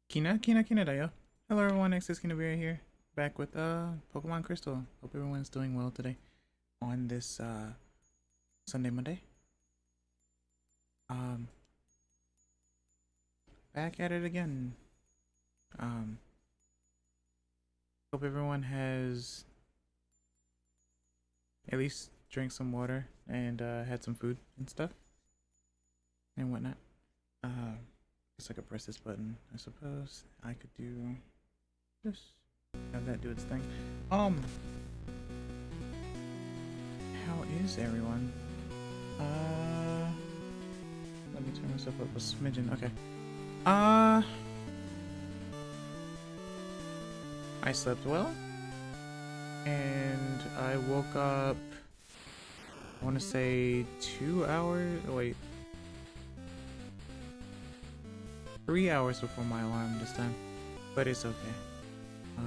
Kina da yo. Hello everyone, next is Kina Vera here, back with Pokemon Crystal. Hope everyone's doing well today on this Sunday Monday. Um Back at it again. Hope everyone has at least drank some water and had some food and stuff and whatnot. Guess I could press this button. I suppose I could do this. Have that do its thing. How is everyone? Let me turn myself up a smidgen. Okay. I slept well, and I woke up. I want to say 2 hours. Oh, wait. 3 hours before my alarm this time, but it's okay.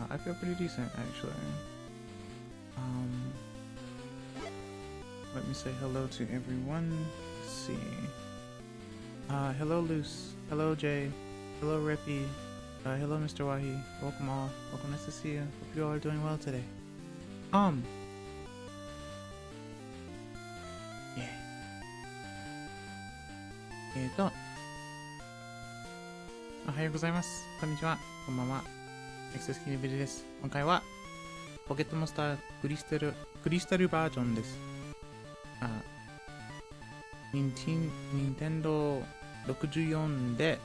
I feel pretty decent actually. Let me say hello to everyone. Let's see. Hello Luce. Hello Jay. Hello Reppy. Hello Mr. Wahi. Welcome all. Welcome, nice to see you. Hope you all are doing well today. Yeah. おはようございます。こんにちは。こんばんは。エクセスキニビリです。今回はポケットモンスタークリスタルバージョンです。任天堂64で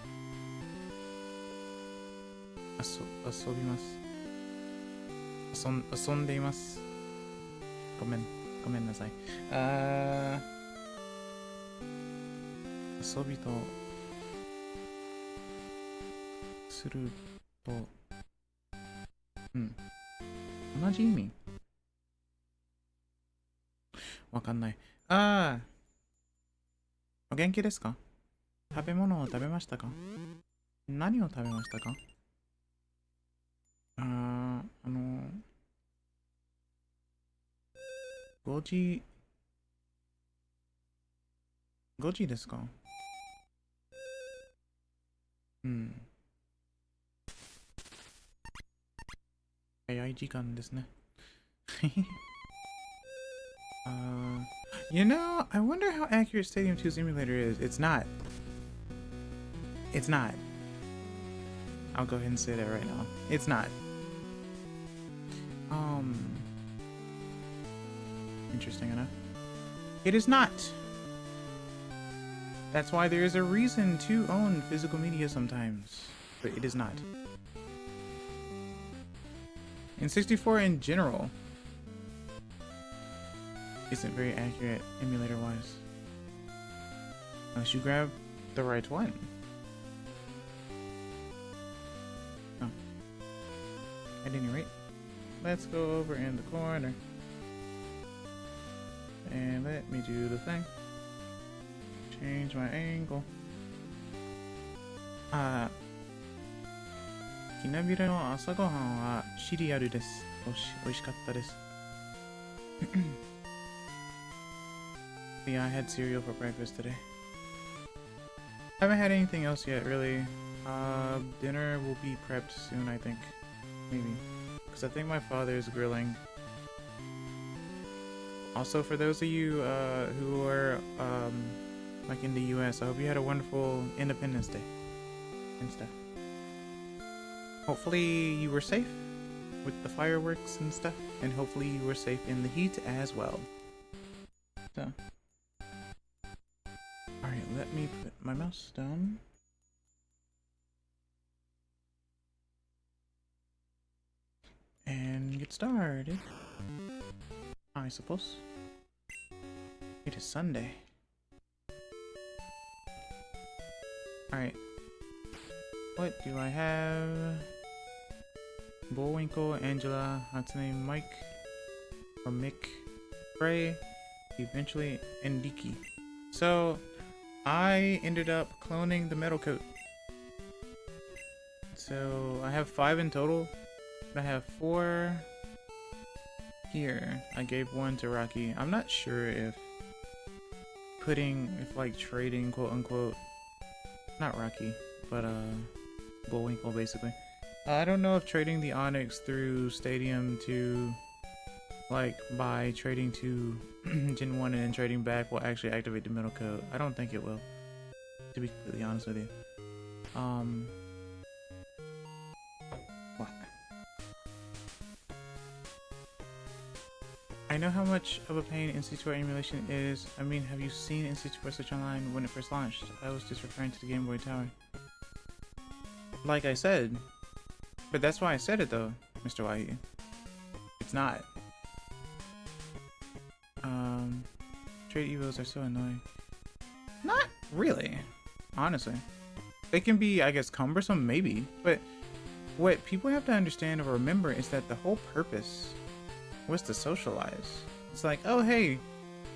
遊びます。遊んでいます。ごめんなさい。遊びとすると、同じ意味？わかんない。お元気ですか？食べ物を食べましたか？何を食べましたか？5時ですか？早い時間ですね。You know, I wonder how accurate Stadium 2's emulator is. It's not. It's not. I'll go ahead and say that right now. It's not. Interesting enough. It is not. That's why there is a reason to own physical media sometimes. But it is not. And 64 in general isn't very accurate emulator wise. Unless you grab the right one. Oh. At any rate, let's go over in the corner. And let me do the thing. Change my angle. キナビラの朝ごはんはシリアルです。おいしかったです。Yeah, I had cereal for breakfast today. Haven't had anything else yet, really. Dinner will be prepped soon, I think. Maybe. Because I think my father is grilling. Also, for those of you who are like in the US, I hope you had a wonderful Independence Day and stuff. Hopefully you were safe with the fireworks and stuff, and hopefully you were safe in the heat as well. So, alright, let me put my mouse down. And get started, I suppose. It is Sunday. Alright. What do I have? Bullwinkle, Angela, Hatsune, Mike, or Mick, Frey, eventually, and Diki. So, I ended up cloning the metal coat. So, I have 5 in total. I have 4 here. I gave 1 to Rocky. I'm not sure if like trading, quote unquote, not Rocky, but Bullwinkle, basically. I don't know if trading the Onyx through Stadium to, like, by trading to Gen 1 and then trading back will actually activate the middle code. I don't think it will, to be completely honest with you. What? I know how much of a pain NC2R emulation is. I mean, have you seen NC2R Switch Online when it first launched? I was just referring to the Game Boy Tower. Like I said, but that's why I said it though, Mr. Wahi. It's not. Trade evos are so annoying. Not really, honestly. They can be, I guess, cumbersome, maybe. But what people have to understand or remember is that the whole purpose was to socialize. It's like, oh hey,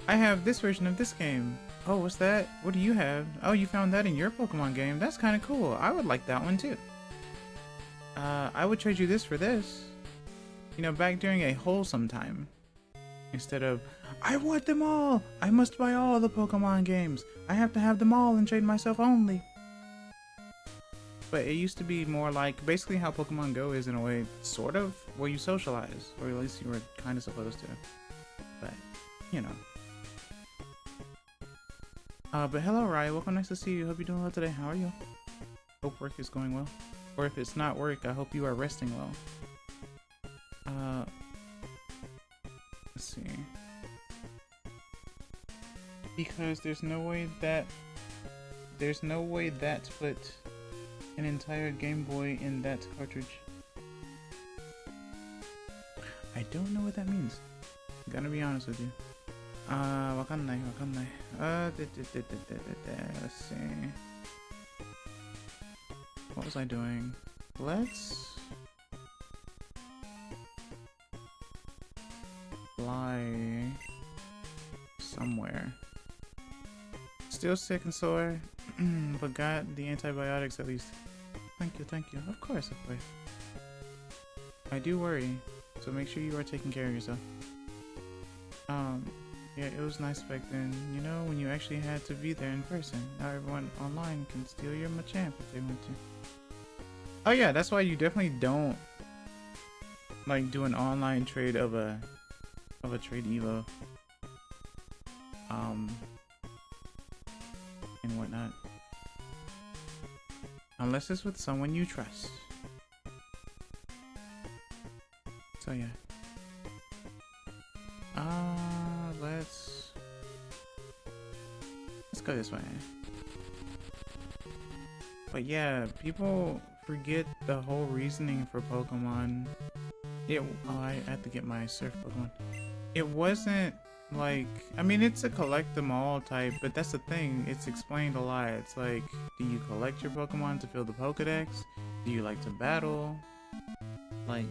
I have this version of this game. Oh, what's that? What do you have? Oh, you found that in your Pokemon game. That's kind of cool. I would like that one too. I would trade you this for this. You know, back during a wholesome time. Instead of, I want them all! I must buy all the Pokemon games. I have to have them all and trade myself only. But it used to be more like basically how Pokemon Go is in a way, sort of, where you socialize. Or at least you were kind of supposed to. But, you know. But hello, Rai. Welcome. Nice to see you. Hope you're doing well today. How are you? Hope work is going well. Or if it's not work, I hope you are resting well. Let's see. Because there's no way that to put an entire Game Boy in that cartridge. I don't know what that means. I'm gonna be honest with you. Wakannai. Let's see. What was I doing? Let's fly somewhere. Still sick and sore, but got the antibiotics at least. Thank you. Of course. I do worry, so make sure you are taking care of yourself. Yeah, it was nice back then, you know, when you actually had to be there in person. Now everyone online can steal your Machamp if they want to. Oh yeah, that's why you definitely don't like do an online trade of a trade evo. And whatnot. Unless it's with someone you trust. So yeah. Let's go this way. But yeah, people forget the whole reasoning for Pokemon. I had to get my surf Pokemon. It wasn't like, I mean, it's a collect them all type, but that's the thing, it's explained a lot. It's like, do you collect your Pokemon to fill the Pokedex? Do you like to battle? Like,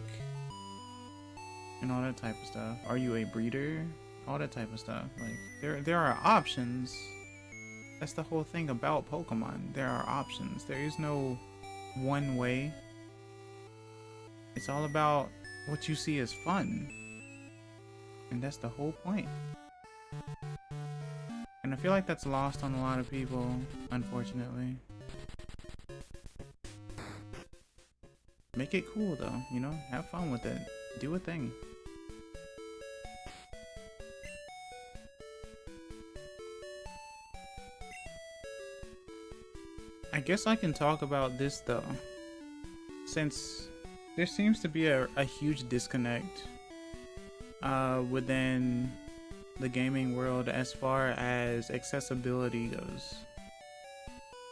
and all that type of stuff. Are you a breeder? All that type of stuff. Like, there are options. That's the whole thing about Pokemon. There are options. There is no one way. It's all about what you see as fun. And that's the whole point. And I feel like that's lost on a lot of people, unfortunately. Make it cool though, you know? Have fun with it. Do a thing. I guess I can talk about this though, since there seems to be a huge disconnect within the gaming world as far as accessibility goes.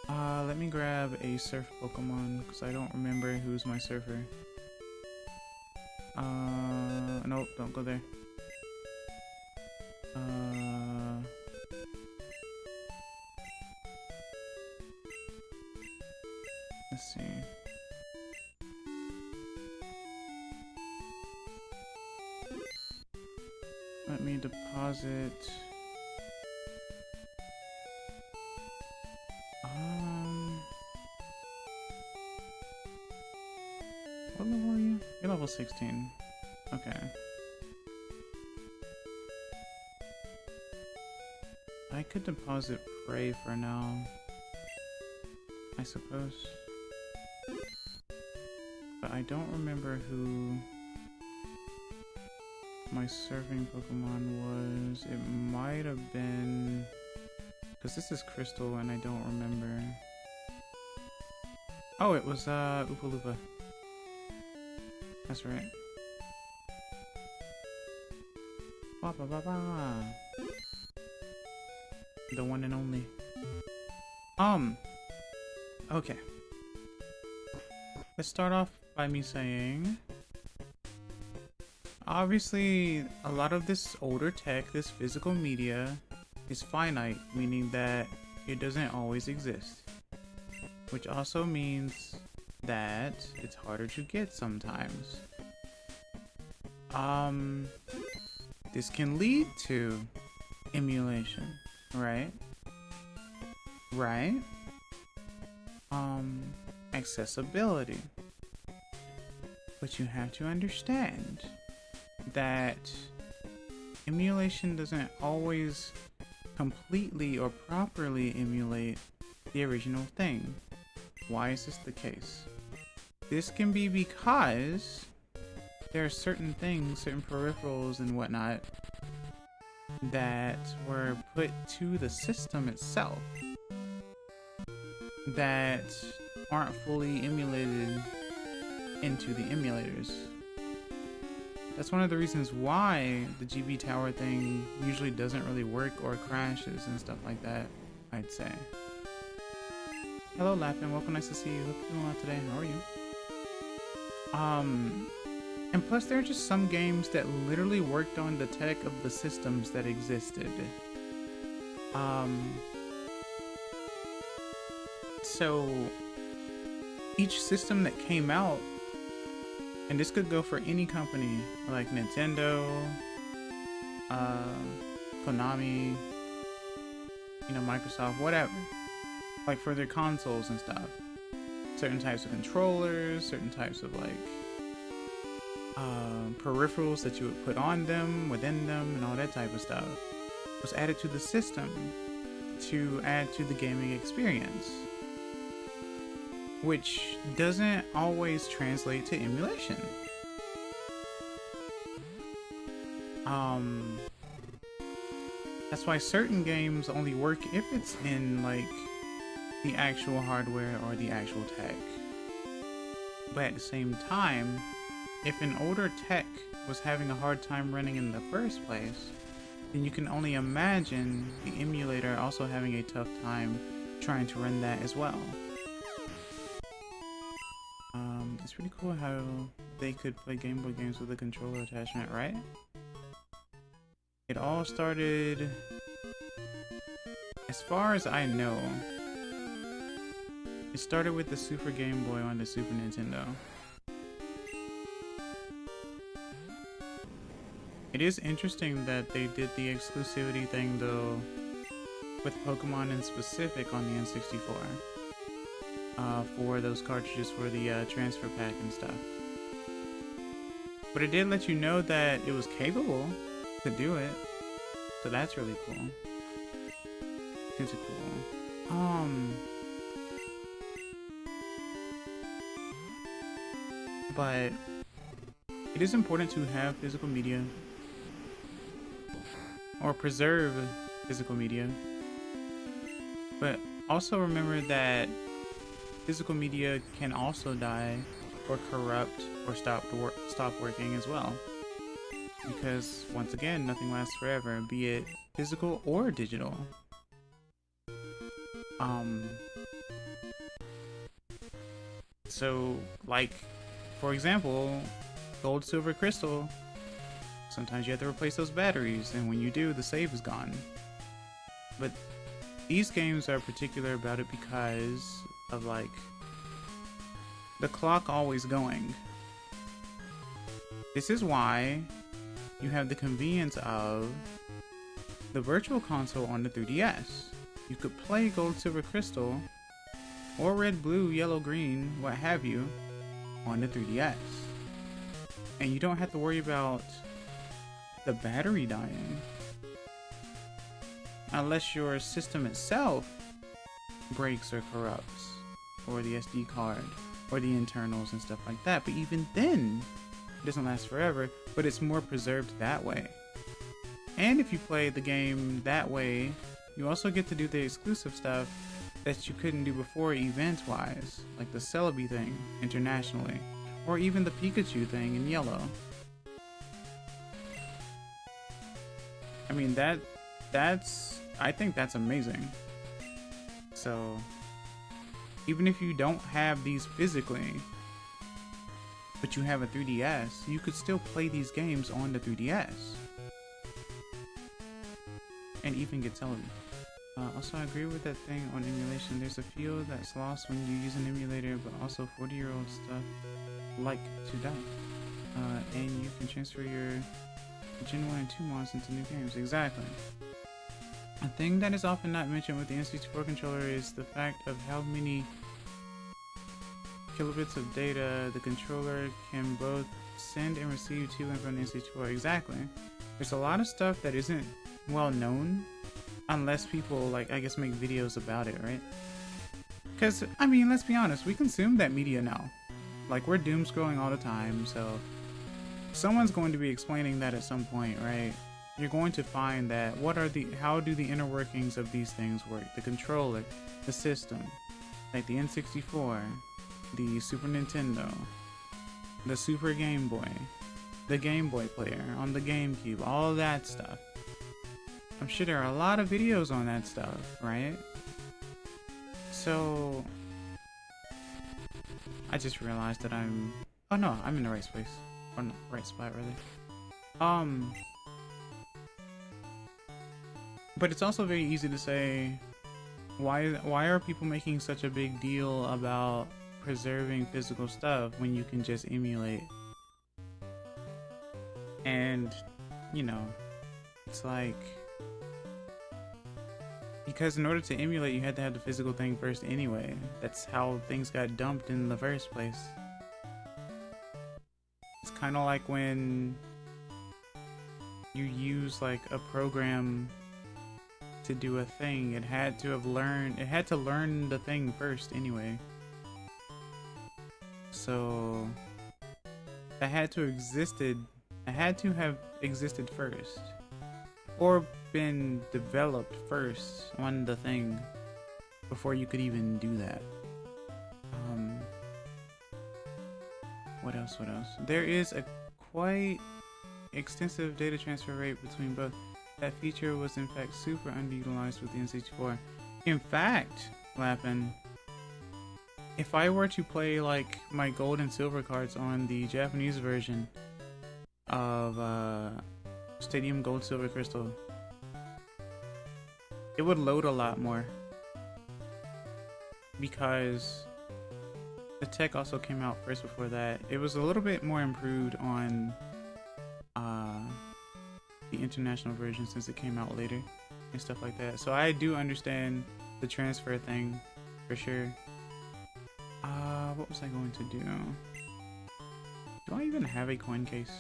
Let me grab a surf Pokemon because I don't remember who's my surfer. Nope, don't go there. Let's see. Let me deposit. What level are you? You're level 16. Okay. I could deposit Prey for now, I suppose. but I don't remember who my surfing Pokemon was. It might have been, because this is Crystal and I don't remember. Oh, it was Oopaloopa. That's right. Ba ba ba ba. The one and only. Okay. Let's start off by me saying, obviously, a lot of this older tech, this physical media, is finite, meaning that it doesn't always exist. Which also means that it's harder to get sometimes. This can lead to emulation, right? Right? Accessibility. But you have to understand that emulation doesn't always completely or properly emulate the original thing. Why is this the case? This can be because there are certain things, certain peripherals and whatnot that were put to the system itself that aren't fully emulated into the emulators. That's one of the reasons why the GB Tower thing usually doesn't really work or crashes and stuff like that, I'd say. Hello Lappin, welcome, nice to see you. Hope you're doing well today. How are you? And plus there are just some games that literally worked on the tech of the systems that existed. So each system that came out, and this could go for any company like Nintendo, Konami, you know, Microsoft, whatever, like for their consoles and stuff, certain types of controllers, certain types of like peripherals that you would put on them, within them, and all that type of stuff was added to the system to add to the gaming experience, which doesn't always translate to emulation. That's why certain games only work if it's in like the actual hardware or the actual tech. But at the same time, if an older tech was having a hard time running in the first place, then you can only imagine the emulator also having a tough time trying to run that as well. It's pretty cool how they could play Game Boy games with a controller attachment, right? It all started, as far as I know, it started with the Super Game Boy on the Super Nintendo. It is interesting that they did the exclusivity thing though, with Pokemon in specific on the N64. For those cartridges for the transfer pack and stuff. But it did let you know that it was capable to do it. So that's really cool. It's cool. But it is important to have physical media, or preserve physical media. But also remember that physical media can also die or corrupt or stop working as well. Because once again, nothing lasts forever, be it physical or digital. So like, for example, gold, silver, crystal, sometimes you have to replace those batteries, and when you do, the save is gone. But these games are particular about it because of like the clock always going. This is why you have the convenience of the virtual console on the 3DS. You could play gold, silver, crystal, or red, blue, yellow, green, what have you, on the 3DS. And you don't have to worry about the battery dying. Unless your system itself breaks or corrupts, or the SD card. or the internals and stuff like that. But even then, it doesn't last forever, but it's more preserved that way. And if you play the game that way, you also get to do the exclusive stuff that you couldn't do before event-wise, like the Celebi thing internationally, or even the Pikachu thing in yellow. I mean, I think that's amazing. So, even if you don't have these physically, but you have a 3DS, you could still play these games on the 3DS. And even get Celebi. Also, I agree with that thing on emulation. There's a feel that's lost when you use an emulator, but also 40-year-old stuff like to die. And you can transfer your Gen 1 and 2 mods into new games. Exactly. A thing that is often not mentioned with the N64 controller is the fact of how many kilobits of data the controller can both send and receive to and from the N64. Exactly. There's a lot of stuff that isn't well known unless people, like, I guess, make videos about it, right? Because, I mean, let's be honest, we consume that media now. Like, we're doom scrolling all the time, so someone's going to be explaining that at some point, right? You're going to find that how do the inner workings of these things work? The controller, the system, like the N64, the Super Nintendo, the Super Game Boy, the Game Boy player on the GameCube, all that stuff. I'm sure there are a lot of videos on that stuff, right? So, I just realized that oh no, I'm in the right place. Or not, right spot, really. But it's also very easy to say, why are people making such a big deal about preserving physical stuff when you can just emulate? And, you know, it's like, because in order to emulate, you had to have the physical thing first anyway. That's how things got dumped in the first place. It's kind of like when you use like a program to do a thing, it had to learn the thing first anyway. So it had to have existed first, or been developed first on the thing before you could even do that. What else? There is a quite extensive data transfer rate between both. That feature was in fact super underutilized with the N64. In fact, Lappin, if I were to play like my gold and silver cards on the Japanese version of Stadium Gold Silver Crystal, it would load a lot more because the tech also came out first before that. It was a little bit more improved on the international version since it came out later and stuff like that. So I do understand the transfer thing for sure. What was I going to do? Do I even have a coin case?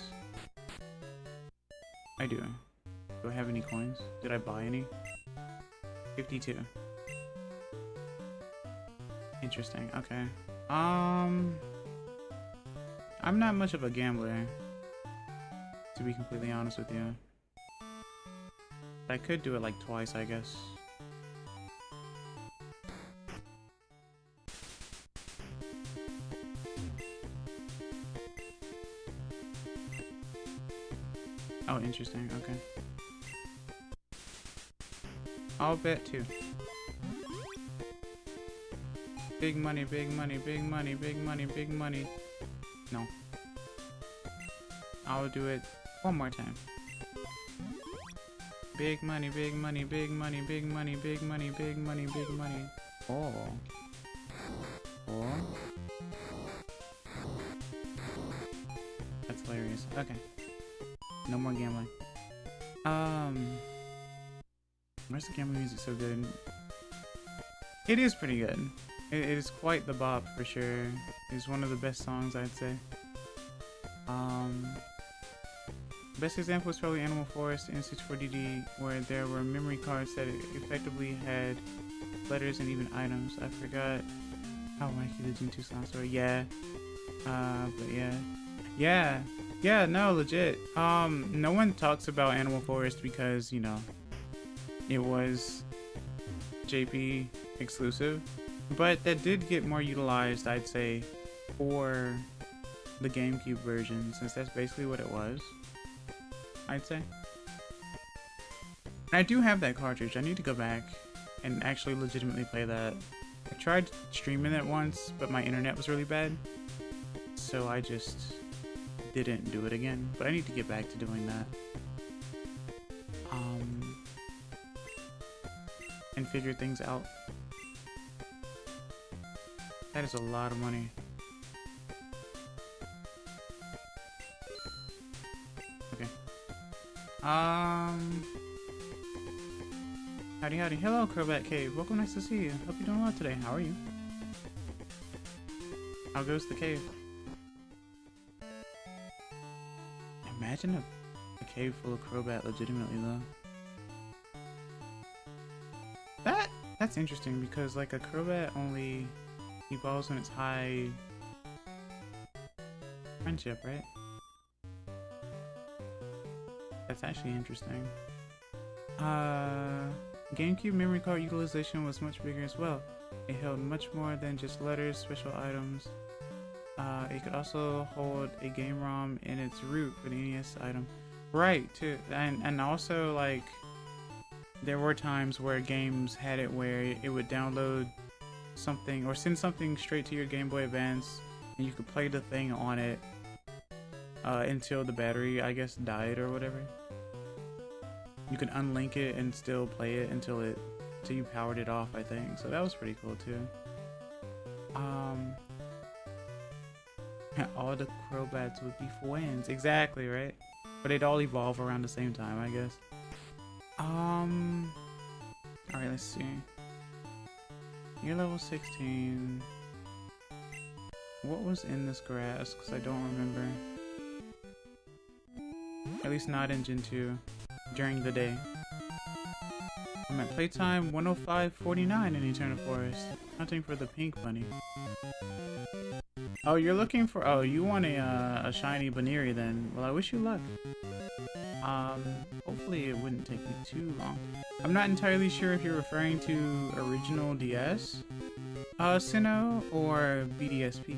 I do. Do I have any coins? Did I buy any? 52. Interesting. Okay. I'm not much of a gambler, to be completely honest with you. I could do it like twice, I guess. Oh, interesting. Okay. I'll bet too. Big money, big money, big money, big money, big money. No. I'll do it one more time. Big money, big money, big money, big money, big money, big money, big money. Oh. Oh. That's hilarious. Okay. No more gambling. Where's the gambling music so good? It is pretty good. It is quite the bop for sure. It's one of the best songs, I'd say. Best example is probably Animal Forest and N64DD, where there were memory cards that effectively had letters and even items. I forgot How wacky the Gen 2 sounds were. Yeah. But yeah. Yeah. Yeah, no, legit. No one talks about Animal Forest because, you know, it was JP exclusive. But that did get more utilized, I'd say, for the GameCube version, since that's basically what it was, I'd say. I do have that cartridge. I need to go back and actually legitimately play that. I tried streaming it once, but my internet was really bad, so I just didn't do it again. But I need to get back to doing that. And figure things out. That is a lot of money. Okay. Howdy howdy. Hello, Crobat Cave. Welcome, nice to see you. Hope you're doing well today. How are you? How goes the cave? Imagine a cave full of Crobat legitimately though. That's interesting because like a Crobat only evolves when it's high friendship, right? That's actually interesting. GameCube memory card utilization was much bigger as well. It held much more than just letters, special items. It could also hold a game ROM in its root for the NES item. Right, too. And also, like, there were times where games had it where it would download something or send something straight to your Game Boy Advance and you could play the thing on it until the battery, I guess, died or whatever. You could unlink it and still play it until you powered it off, I think. So that was pretty cool too. All the Crobats would be friends. Exactly, right? But they'd all evolve around the same time, I guess. Alright, let's see. You're level 16. What was in this grass? Because I don't remember. At least not in Gen 2. During the day. I'm at playtime 105:49 in Eternal Forest. Hunting for the pink bunny. Oh, you're looking for... Oh, you want a shiny Baneri then. Well, I wish you luck. Hopefully it wouldn't take me too long. I'm not entirely sure if you're referring to original DS, Sinnoh, or BDSP.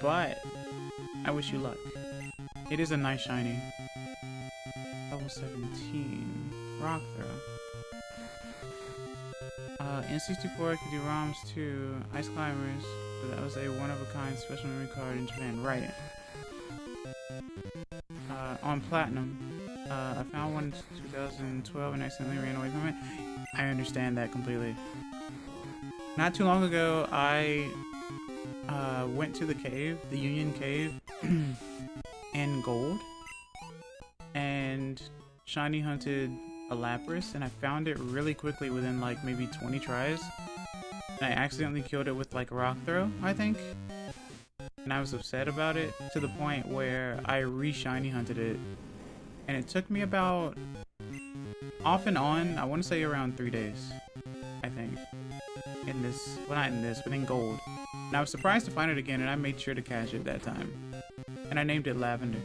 But, I wish you luck. It is a nice shiny. Level 17. Rock Throw. N64 could do ROMs too. Ice Climbers. But that was a one-of-a-kind special memory card in Japan. Right. On Platinum. I found one in 2012 and accidentally ran away from it. I understand that completely. Not too long ago, I went to the cave, the Union Cave, in Gold, and shiny hunted a Lapras, and I found it really quickly within like maybe 20 tries. And I accidentally killed it with like Rock Throw, I think. And I was upset about it to the point where I re-shiny hunted it. And it took me about, off and on, I want to say around 3 days, I think. In this, well not in this, but in Gold. And I was surprised to find it again, and I made sure to catch it that time. And I named it Lavender.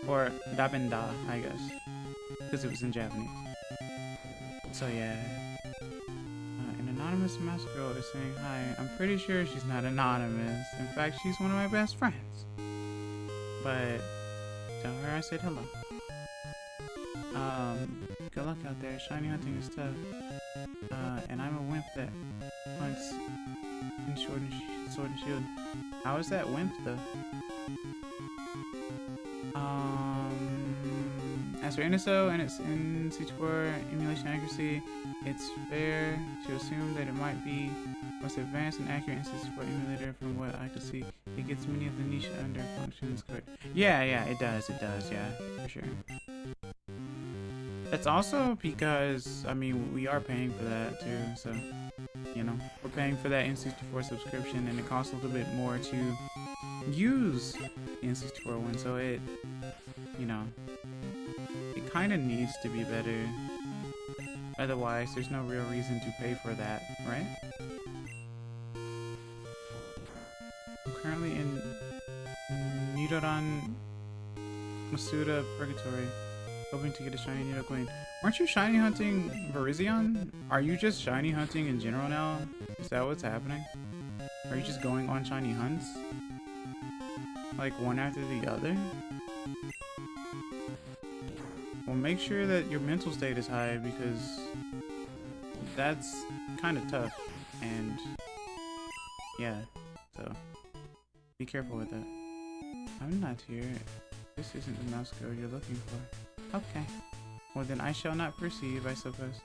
Or Dabenda, I guess. Because it was in Japanese. So yeah. An anonymous mouse girl is saying hi. I'm pretty sure she's not anonymous. In fact, she's one of my best friends. But tell her I said hello. Good luck out there. Shiny hunting is tough. And I'm a wimp that hunts in sword and shield. How is that wimp though? As for NSO and its N64 emulation accuracy, it's fair to assume that it might be most advanced and accurate N64 emulator from what I could see. It gets many of the niche under functions correct. Yeah, it does, yeah, for sure. That's also because, I mean, we are paying for that too, so, you know, we're paying for that N64 subscription and it costs a little bit more to use the N64 one, so it, you know, it kind of needs to be better. Otherwise, there's no real reason to pay for that, right? currently in Nidoran Masuda Purgatory, hoping to get a shiny Nidoqueen. Weren't you shiny hunting Virizion? Are you just shiny hunting in general now? Is that what's happening? Are you just going on shiny hunts? Like one after the other? Well, make sure that your mental state is high because that's kind of tough. And yeah, so be careful with that. I'm not here. This isn't the mouse girl you're looking for. Okay. Well then I shall not perceive, I suppose.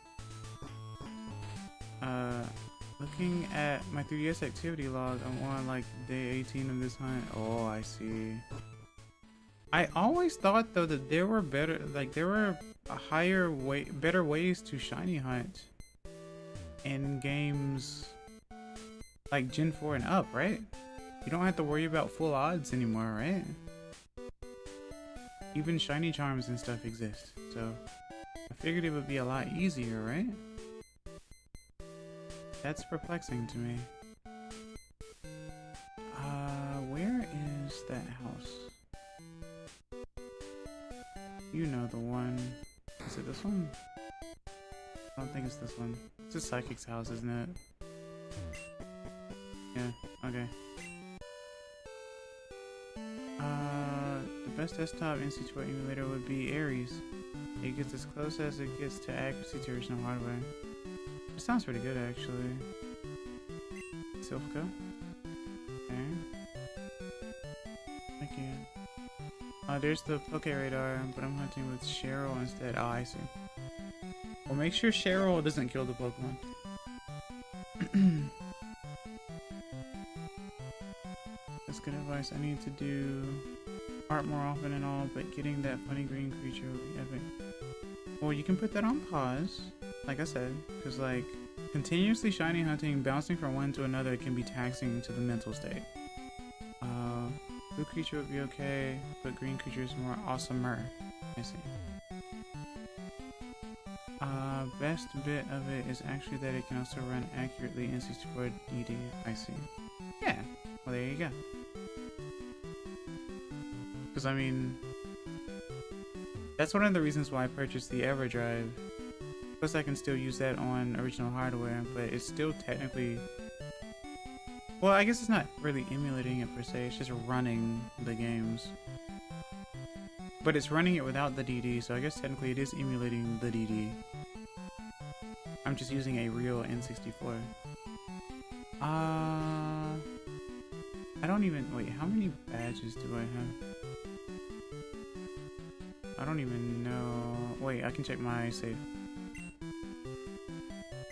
Looking at my 3DS activity log, I'm on like day 18 of this hunt. Oh, I see. I always thought though that there were better, like there were better ways to shiny hunt in games like Gen 4 and up, right? You don't have to worry about full odds anymore, right? Even shiny charms and stuff exist, so I figured it would be a lot easier, right? That's perplexing to me. Where is that house? You know the one. Is it this one? I don't think it's this one. It's a psychic's house, isn't it? Yeah, okay. The best desktop NC Toy emulator would be Ares. It gets as close as it gets to accuracy to original hardware. It sounds pretty good, actually. Silphica. Okay. I can't. There's the Poke Radar, but I'm hunting with Cheryl instead. Oh, I see. Well, make sure Cheryl doesn't kill the Pokemon. That's good advice. I need to do art more often and all, but getting that funny green creature would be epic. Well, you can put that on pause, like I said, because like continuously shiny hunting, bouncing from one to another can be taxing to the mental state. Blue creature would be okay, but green creature is more awesomer. I see. Best bit of it is actually that it can also run accurately in 64 DD. I see. Yeah. Well, there you go. Because I mean, that's one of the reasons why I purchased the EverDrive. Plus, I can still use that on original hardware, but it's still technically. Well, I guess it's not really emulating it per se, it's just running the games. But it's running it without the DD, so I guess technically it is emulating the DD. I'm just using a real N64. I don't even, wait, how many badges do I have? I don't even know. Wait, I can check my save.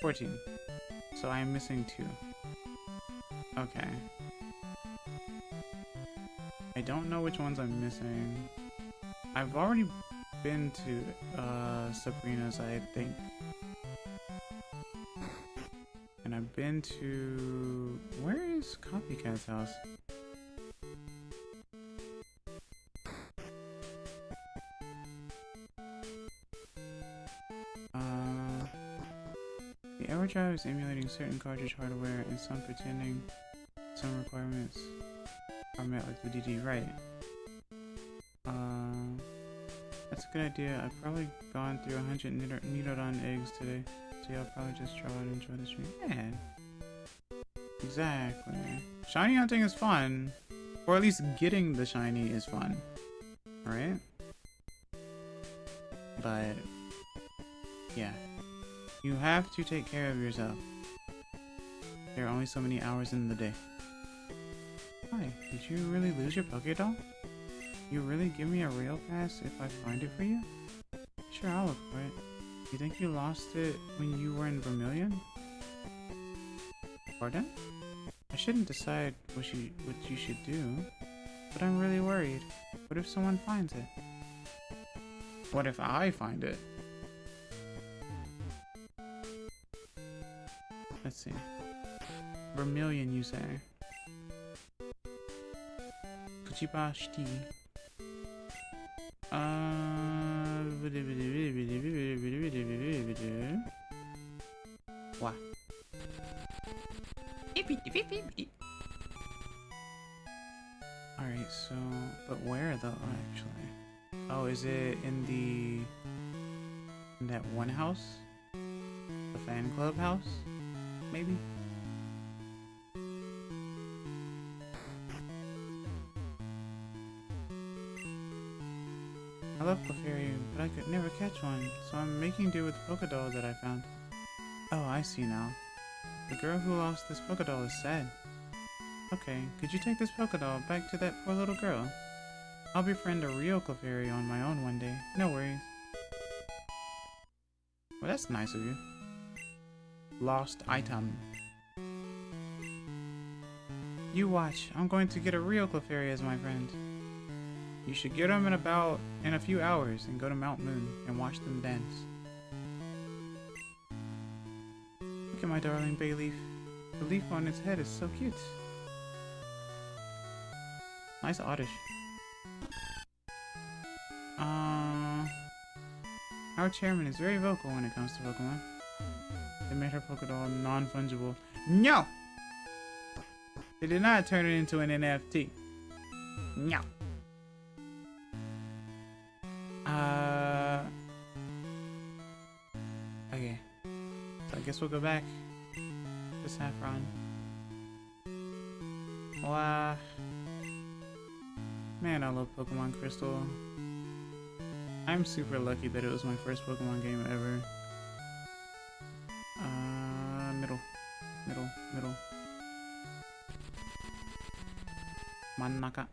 14. So I am missing 2. Okay. I don't know which ones I'm missing. I've already been to Sabrina's, I think. And I've been to... Where is Copycat's house? The EverDrive is emulating certain cartridge hardware and some pretending some requirements are met like the DD, right? That's a good idea. I've probably gone through 100 Nidoran eggs today, so I'll probably just try and enjoy the stream. Yeah, exactly. Shiny hunting is fun, or at least getting the shiny is fun, right? But yeah, you have to take care of yourself. There are only so many hours in the day. Hi, did you really lose your Pokédoll? You really give me a rail pass if I find it for you? Sure, I'll look for it. You think you lost it when you were in Vermilion? Pardon? I shouldn't decide what you should do, but I'm really worried. What if someone finds it? What if I find it? Let's see. Vermilion, you say? Kuchibashti. What? Alright, so, but where though, actually? Oh, is it in that one house? The fan club house? Maybe? I love Clefairy, but I could never catch one, so I'm making do with the Pokédoll that I found. Oh, I see now. The girl who lost this Pokédoll is sad. Okay, could you take this Pokédoll back to that poor little girl? I'll befriend a real Clefairy on my own one day. No worries. Well, that's nice of you. Lost item. You watch. I'm going to get a real Clefairy as my friend. You should get them in a few hours and go to Mount Moon and watch them dance. Look at my darling Bayleaf. The leaf on its head is so cute. Nice oddish. Our chairman is very vocal when it comes to Pokemon. They made her Pokédoll non-fungible. No! They did not turn it into an NFT. No. Okay. So I guess we'll go back to Saffron. Wow. Man, I love Pokemon Crystal. I'm super lucky that it was my first Pokemon game ever. Middle. Mannaka.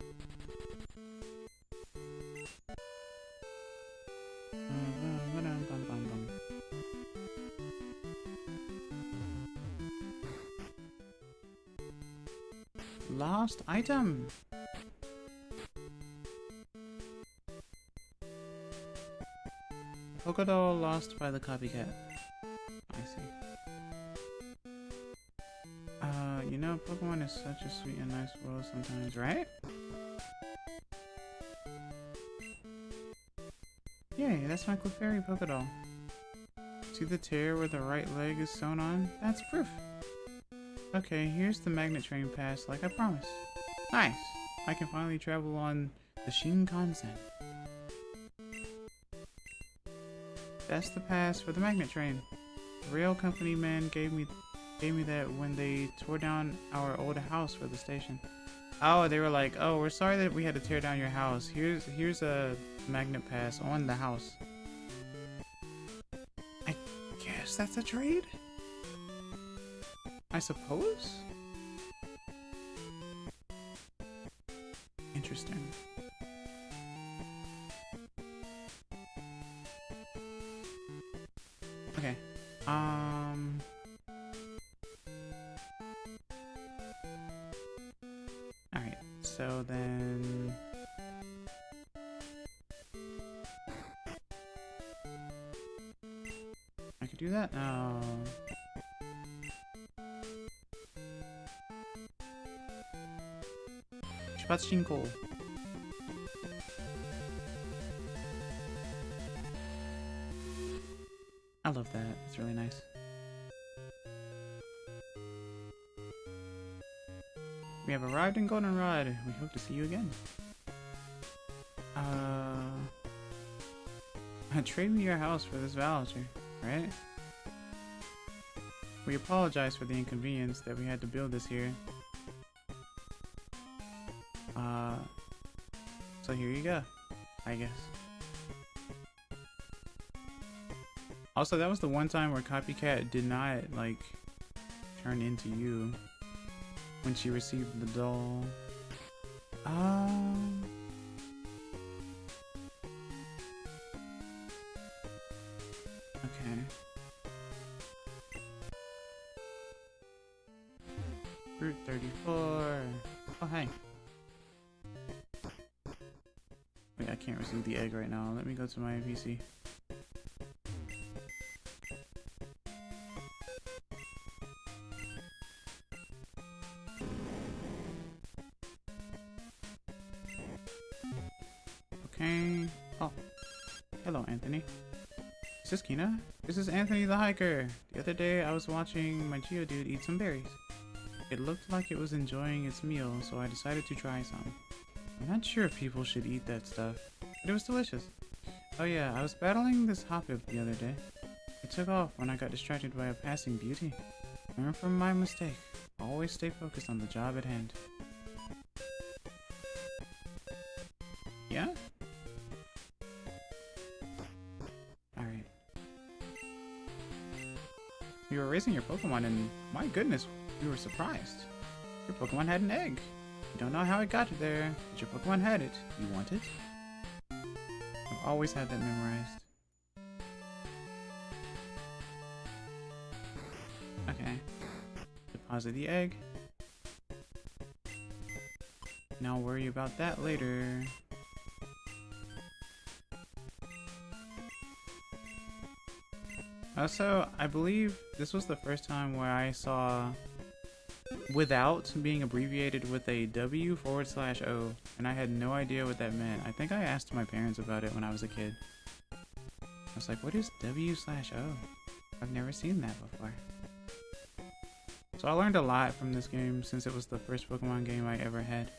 Lost item. Pokédoll lost by the copycat. I see. You know, Pokemon is such a sweet and nice world sometimes, right? Yay, that's my Clefairy Pokédoll. See the tear where the right leg is sewn on? That's proof. Okay, here's the magnet train pass like I promised. Nice! I can finally travel on the Shinkansen. That's the pass for the magnet train. The rail company man gave me that when they tore down our old house for the station. Oh, they were like, oh, we're sorry that we had to tear down your house. Here's a magnet pass on the house. I guess that's a trade? I suppose? Interesting. Okay. Alright, so then... I could do that? No. Shinko. I love that. It's really nice. We have arrived in Goldenrod. We hope to see you again. Trade me your house for this voucher, right? We apologize for the inconvenience that we had to build this here. So here you go, I guess. Also, that was the one time where Copycat did not, like, turn into you when she received the doll. Okay. Route 34. Oh, hey. Wait, I can't receive the egg right now. Let me go to my PC. Okay. Oh. Hello, Anthony. Is this Kina? This is Anthony the hiker. The other day I was watching my Geodude eat some berries. It looked like it was enjoying its meal, so I decided to try some. I'm not sure if people should eat that stuff, but it was delicious. Oh yeah, I was battling this hoppip the other day. It took off when I got distracted by a passing beauty. Learn from my mistake. Always stay focused on the job at hand. Yeah? Alright. You were raising your Pokemon and my goodness, you were surprised. Your Pokemon had an egg. You don't know how it got there, but your Pokemon had it. You want it? I've always had that memorized. Okay. Deposit the egg. Now worry about that later. Also, I believe this was the first time where I saw without being abbreviated with a W/O, and I had no idea what that meant. I think I asked my parents about it when I was a kid. I was like, what is W/O? I've never seen that before. So I learned a lot from this game since it was the first Pokemon game I ever had.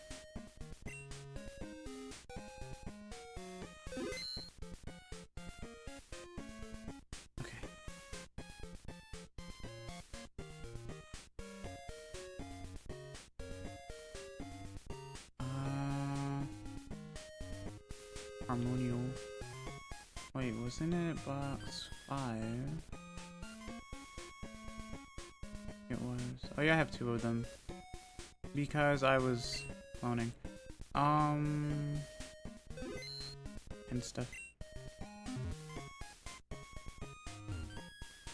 Harmonial. Wait, wasn't it box 5? It was. Oh yeah, I have 2 of them. Because I was cloning. And stuff.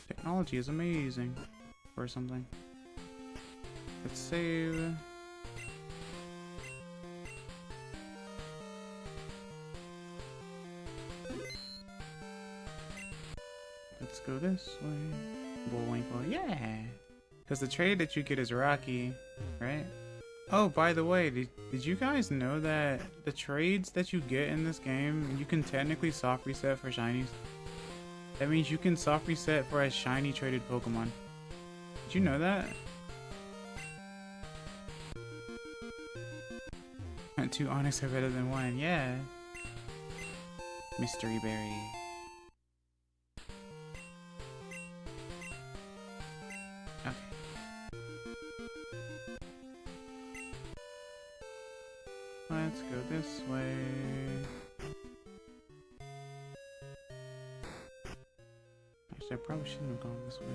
Technology is amazing. Or something. Let's save. Let's go this way. Bullwinkle, yeah! Because the trade that you get is Rocky, right? Oh, by the way, did you guys know that the trades that you get in this game, you can technically soft reset for shinies? That means you can soft reset for a shiny traded Pokemon. Did you know that? 2 Onyx are better than 1, yeah. Mystery Berry. Let's go this way. Actually, I probably shouldn't have gone this way.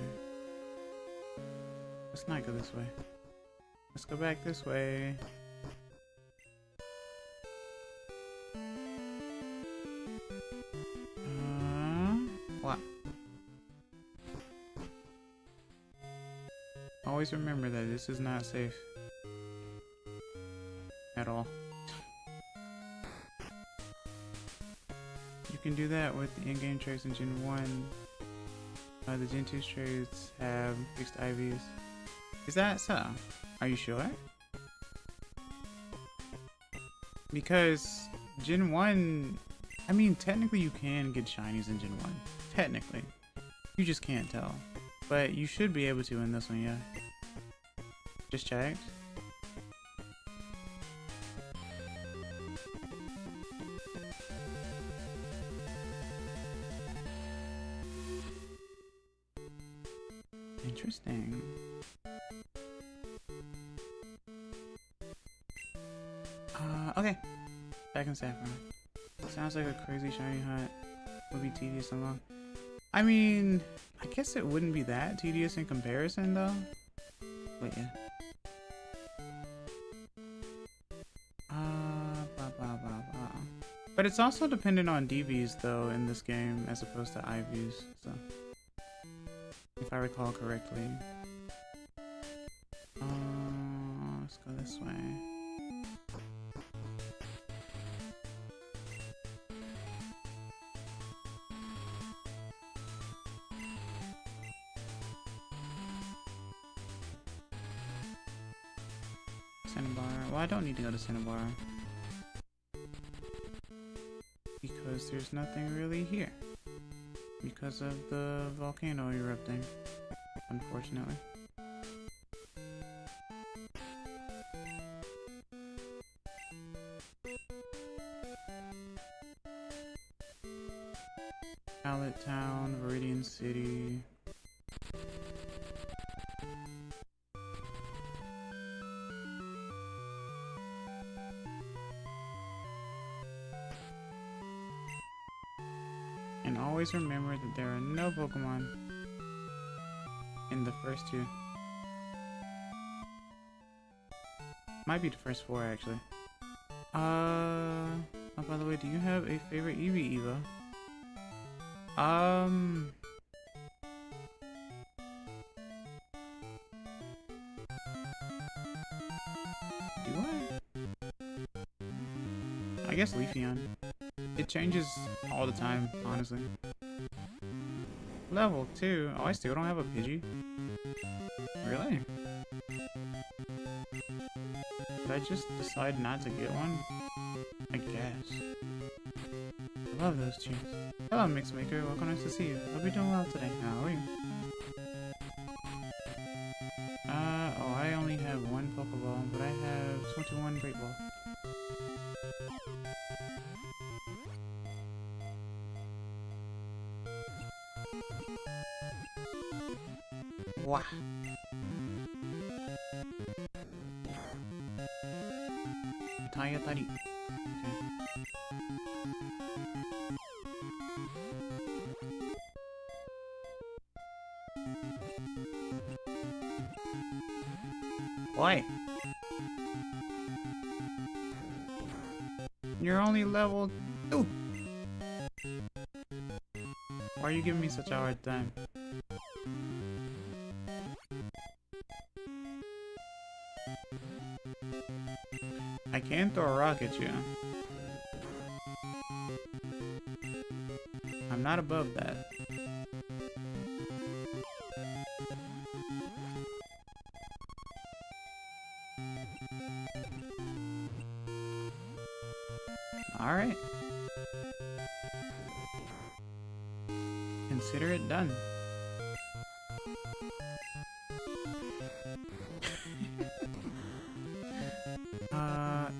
Let's not go this way. Let's go back this way. What? Always remember that this is not safe. At all. You can do that with the in-game trades in Gen 1. The Gen 2 trades have fixed IVs. Is that so? Are you sure? Because Gen 1, I mean, technically you can get shinies in Gen 1. Technically. You just can't tell. But you should be able to in this one, yeah. Just checked. Interesting. Okay. Back in Saffron. Sounds like a crazy shiny hunt. Would be tedious and long. I mean, I guess it wouldn't be that tedious in comparison though. But yeah. But it's also dependent on DVs though in this game as opposed to IVs, so. If I recall correctly. Let's go this way. Cinnabar. Well, I don't need to go to Cinnabar. Because there's nothing really here. Because of the volcano erupting. Unfortunately. Pallet Town, Viridian City. And always remember that there are no Pokemon in the first two. Might be the first four, actually. Oh, by the way, do you have a favorite Eevee, Eva? Do I guess Leafeon. It changes all the time, honestly. Level 2? Oh, I still don't have a Pidgey. Really? Did I just decide not to get one? I guess. I love those cheers. Hello, Mixmaker. Welcome, nice to see you. Hope you're doing well today. How are you? Oh, I only have one Pokeball, but I have 21 Great Ball. Wow. Tayatari. Okay. Boy. You're only level 2. Why are you giving me such a hard time? I can throw a rock at you. I'm not above that. Alright. Consider it done.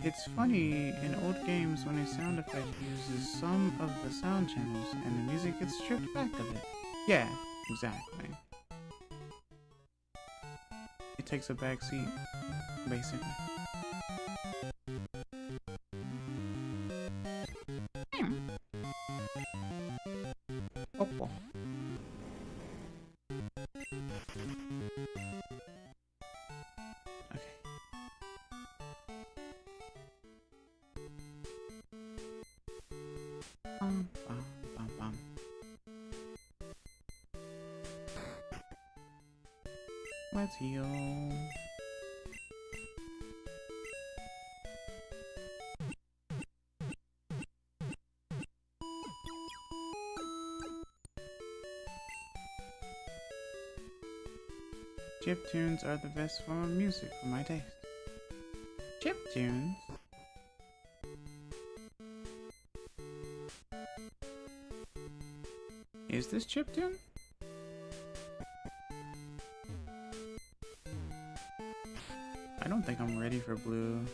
It's funny, in old games when a sound effect uses some of the sound channels and the music gets stripped back a bit. Yeah, exactly. It takes a back seat, basically. Oppo. Let's heal. Chiptunes are the best form of music for my taste. Chiptunes? Is this chiptune? I don't think I'm ready for blue.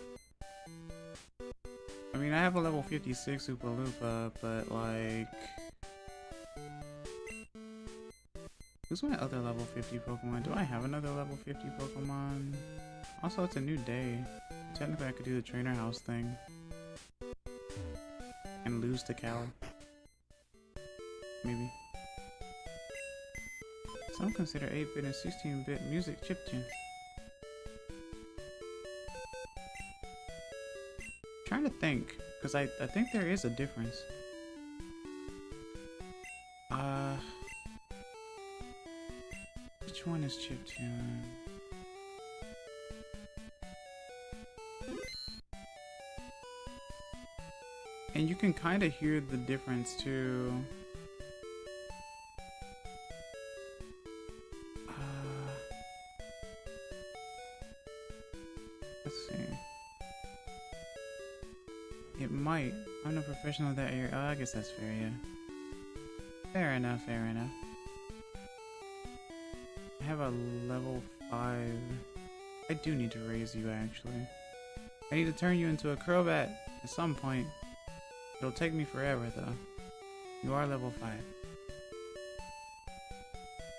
I mean, I have a level 56 Oopa Loopa, but like... Who's my other level 50 Pokemon? Do I have another level 50 Pokemon? Also, it's a new day. Technically, I could do the trainer house thing. And lose to Cal. Maybe. Some consider 8-bit and 16-bit music chiptunes. Trying to think, because I think there is a difference. Which one is chiptune? And you can kind of hear the difference too. Let's see. It might. I'm no professional in that area. Oh, I guess that's fair, yeah. Fair enough, fair enough. I have a level 5. I do need to raise you, actually. I need to turn you into a Crobat at some point. It'll take me forever, though. You are level 5.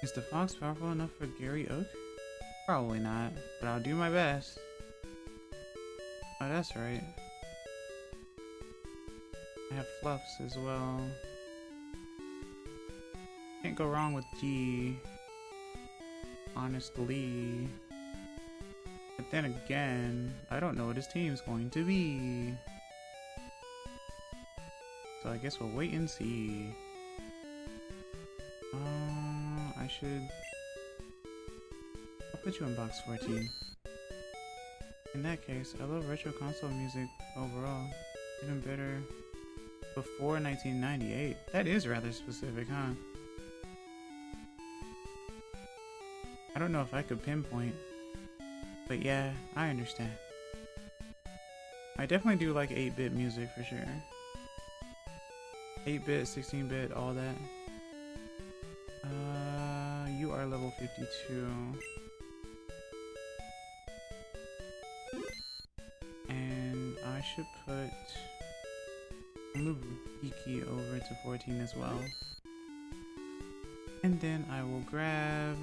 Is the fox powerful enough for Gary Oak? Probably not, but I'll do my best. Oh, that's right. I have fluffs as well. Can't go wrong with G. Honestly. But then again, I don't know what his team's going to be. So I guess we'll wait and see. I should... I'll put you in box 14. In that case, I love retro console music overall. Even better before 1998. That is rather specific, huh? I don't know if I could pinpoint. But yeah, I understand. I definitely do like 8-bit music for sure. 8-bit, 16-bit, all that. You are level 52. And I should put... I'll move Iki over to 14 as well. And then I will grab...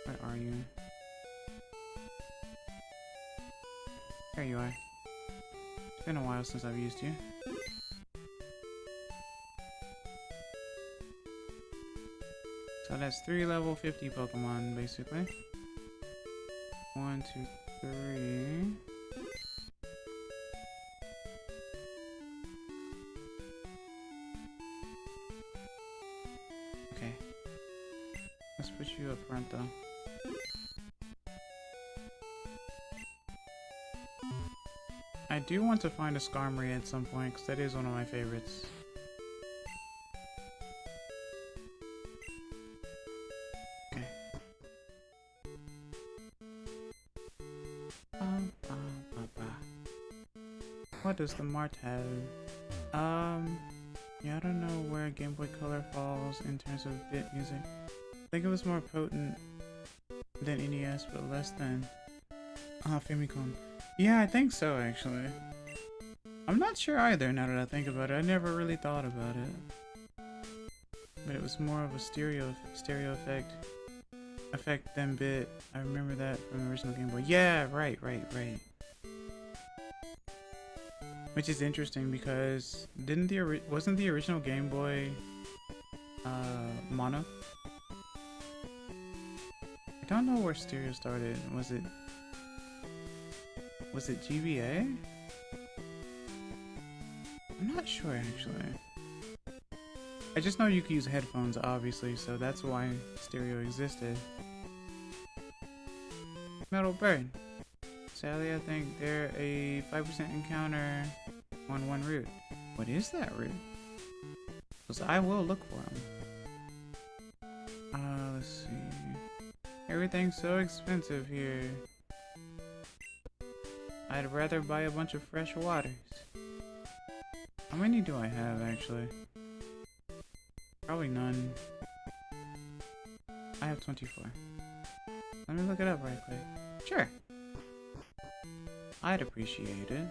where are you? There you are. It's been a while since I've used you. So that's 3 level 50 Pokemon, basically. 1, 2, 3. Okay. Let's put you up front, though. I do want to find a Skarmory at some point, because that is one of my favorites. Okay. What does the Mart have? Yeah, I don't know where Game Boy Color falls in terms of bit music. I think it was more potent than NES, but less than Famicom. Yeah, I think so, actually. I'm not sure either, now that I think about it. I never really thought about it. But it was more of a stereo effect than bit. I remember that from the original Game Boy. Yeah, right. Which is interesting because wasn't the original Game Boy mono? I don't know where stereo started. Was it GBA? I'm not sure actually. I just know you could use headphones obviously, so that's why stereo existed. Metal Bird. Sadly, I think they're a 5% encounter on one route. What is that route? Because I will look for them. Let's see. Everything's so expensive here. I'd rather buy a bunch of fresh waters. How many do I have actually? Probably none. I have 24. Let me look it up right quick. Sure. I'd appreciate it.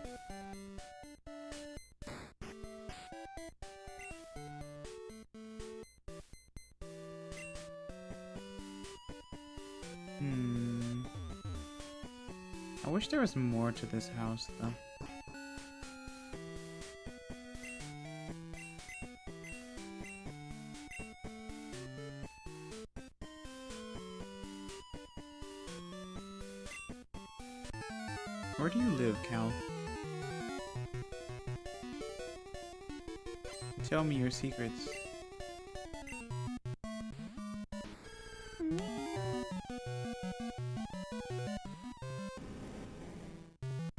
I wish there was more to this house, though. Where do you live, Cal? Tell me your secrets.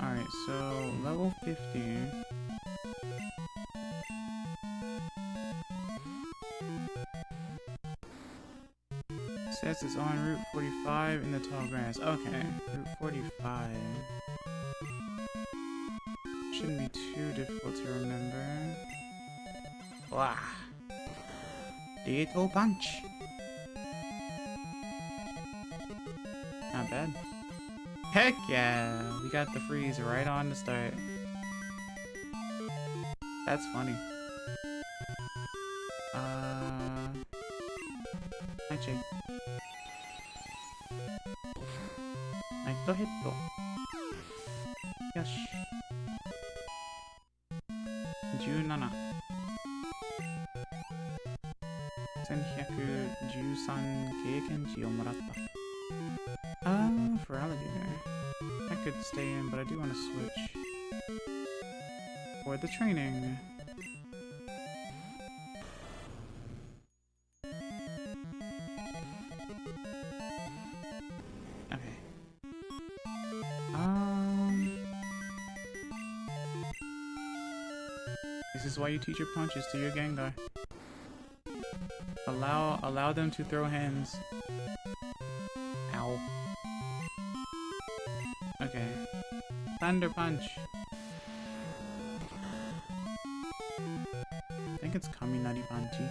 Alright, so level 50. Says it's on Route 45 in the tall grass. Okay, Route 45. Shouldn't be too difficult to remember. Wow. Lethal punch. Not bad. Heck yeah! We got the freeze right on the start. That's funny. Hi, Jake. Hit. Yosh. 17。1113経験値をもらった。For alligator. I could stay in, but I do want to switch. For the training. Okay. This is why you teach your punches to your Gengar. Allow them to throw hands. Ow. Okay. Thunder Punch. I think it's Kaminari Panchi.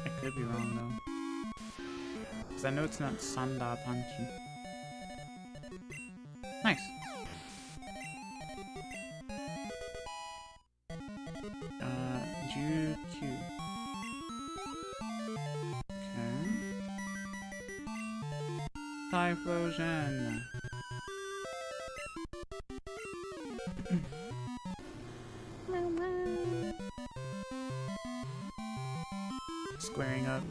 I could be wrong though. Because I know it's not Sanda Panchi. Nice. GQ. Okay. Typhlosion. Squaring up.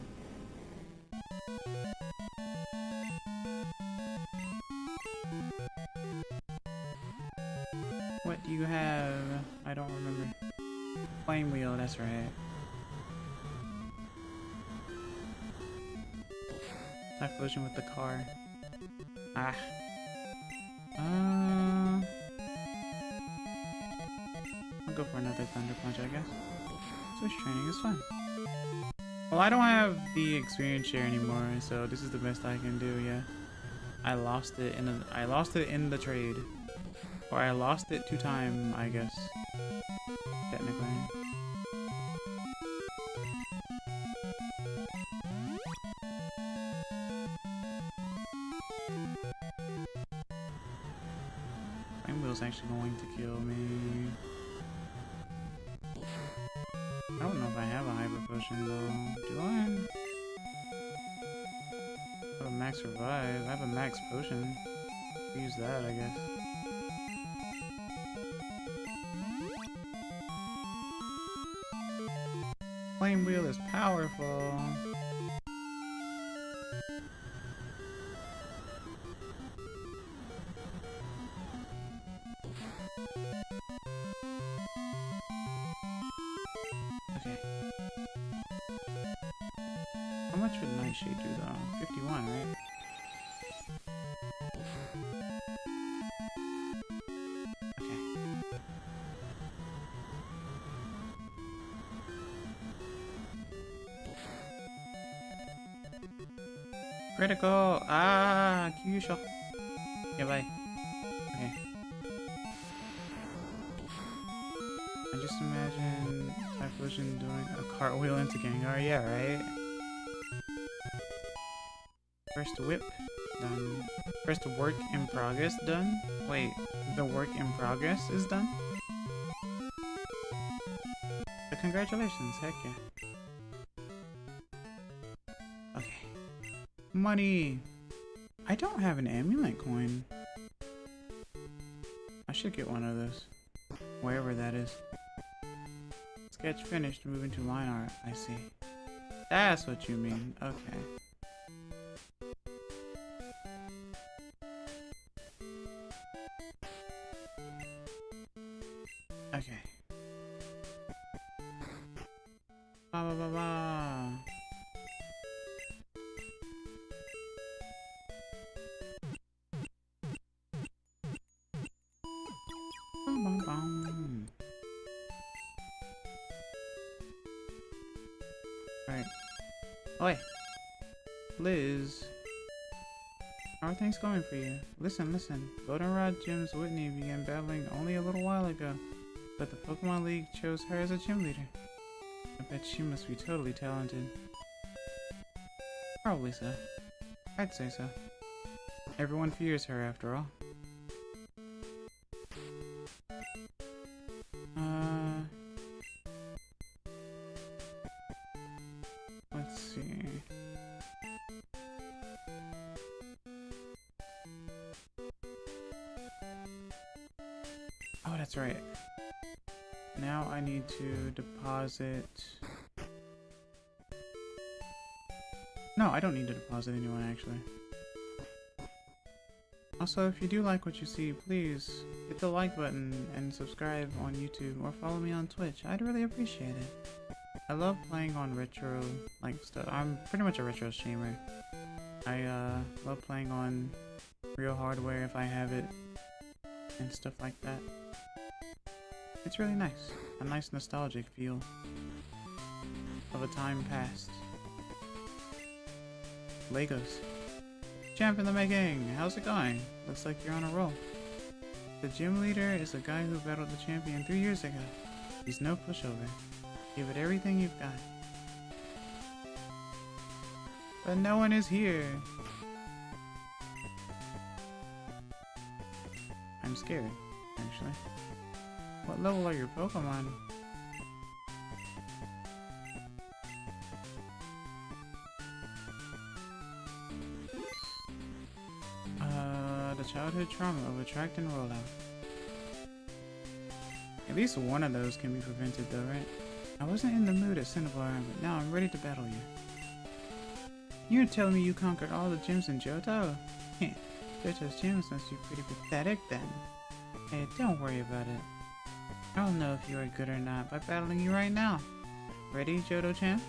What do you have? I don't remember. Flame wheel, that's right. Typhlosion with the car. Ah. I'll go for another Thunder Punch, I guess. Switch training is fun. Well, I don't have the experience share anymore, so this is the best I can do. Yeah, I lost it in the trade, or I lost it to time, I guess. Technically. Flame wheel's actually going to kill me. I don't know if I have a hyper potion though. Do I? I have a max revive. I have a max potion. Use that, I guess. Flame wheel is powerful. Okay. How much would Nightshade do though? 51, right? Okay. Critical! Ah! Kyusho! Okay, bye. Okay. I just imagine Typhlosion doing a cartwheel into Gengar. Yeah, right? First whip done. First work in progress done? Wait, the work in progress is done? But congratulations, heck yeah. Okay. Money! I don't have an amulet coin. I should get one of those. Wherever that is. Sketch finished, moving to line art. I see. That's what you mean. Okay. Okay. Ba ba ba ba. Bum, bum, bum. Alright. Oi! Liz. How are things going for you? Listen, listen. Goldenrod Gym's Whitney began battling only a little while ago, but the Pokemon League chose her as a gym leader. I bet she must be totally talented. Probably so. I'd say so. Everyone fears her after all. Oh, that's right. Now I need to deposit... No, I don't need to deposit anyone, actually. Also, if you do like what you see, please hit the like button and subscribe on YouTube or follow me on Twitch. I'd really appreciate it. I love playing on retro like stuff. I'm pretty much a retro streamer. I love playing on real hardware if I have it and stuff like that. It's really nice. A nice nostalgic feel of a time past. Legos. Champ in the making! How's it going? Looks like you're on a roll. The gym leader is a guy who battled the champion 3 years ago. He's no pushover. Give it everything you've got. But no one is here. I'm scared, actually. What level are your Pokemon? The childhood trauma of attract and roll out. At least one of those can be prevented though, right? I wasn't in the mood at Cinnabar, but now I'm ready to battle you. You're telling me you conquered all the gyms in Johto? Heh, Johto's gyms must be pretty pathetic then. Hey, don't worry about it. I'll know if you are good or not by battling you right now. Ready, Johto-chan?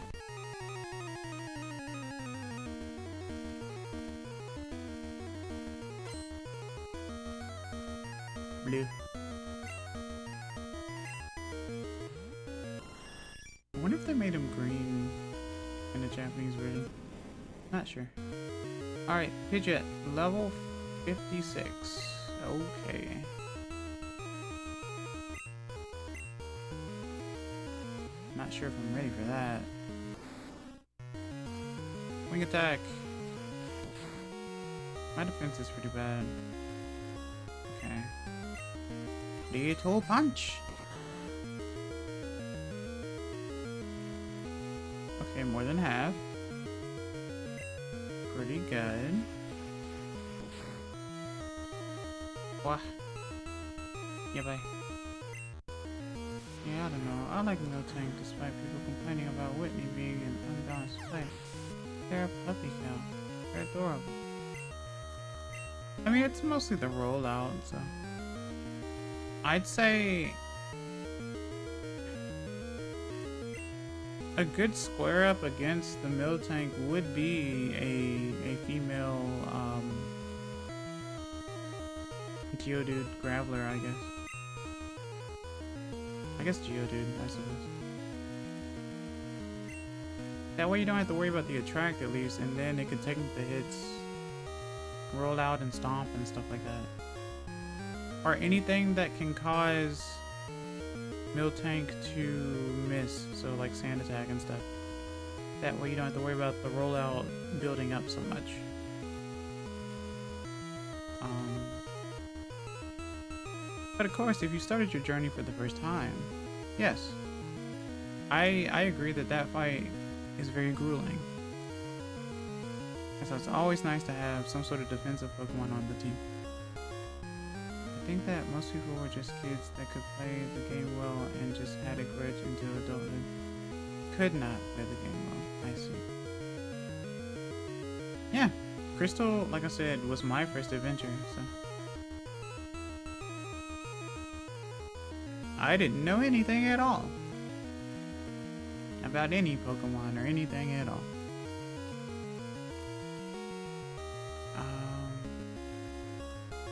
Blue. I wonder if they made him green in the Japanese version. Not sure. Alright, Pidgeot, level 56. Okay. Not sure if I'm ready for that. Wing attack. My defense is pretty bad. Okay. Little punch. Okay, more than half. Pretty good. Wah. Yeah, bye. Yeah, I don't know. I like Miltank despite people complaining about Whitney being an unbalanced player. They're a puppy cow. They're adorable. I mean, it's mostly the rollout, so... I'd say... a good square up against the Miltank would be a female, Geodude Graveler, I guess. I guess Geodude, I suppose. That way you don't have to worry about the attract at least, and then it could take the hits, roll out and stomp and stuff like that. Or anything that can cause Miltank to miss, so like sand attack and stuff. That way you don't have to worry about the rollout building up so much. But of course, if you started your journey for the first time, yes, I agree that that fight is very grueling. So it's always nice to have some sort of defensive Pokemon on the team. I think that most people were just kids that could play the game well and just had a grudge until adulthood. Could not play the game well, I see. Yeah, Crystal, like I said, was my first adventure, so... I didn't know anything at all about any Pokemon or anything at all.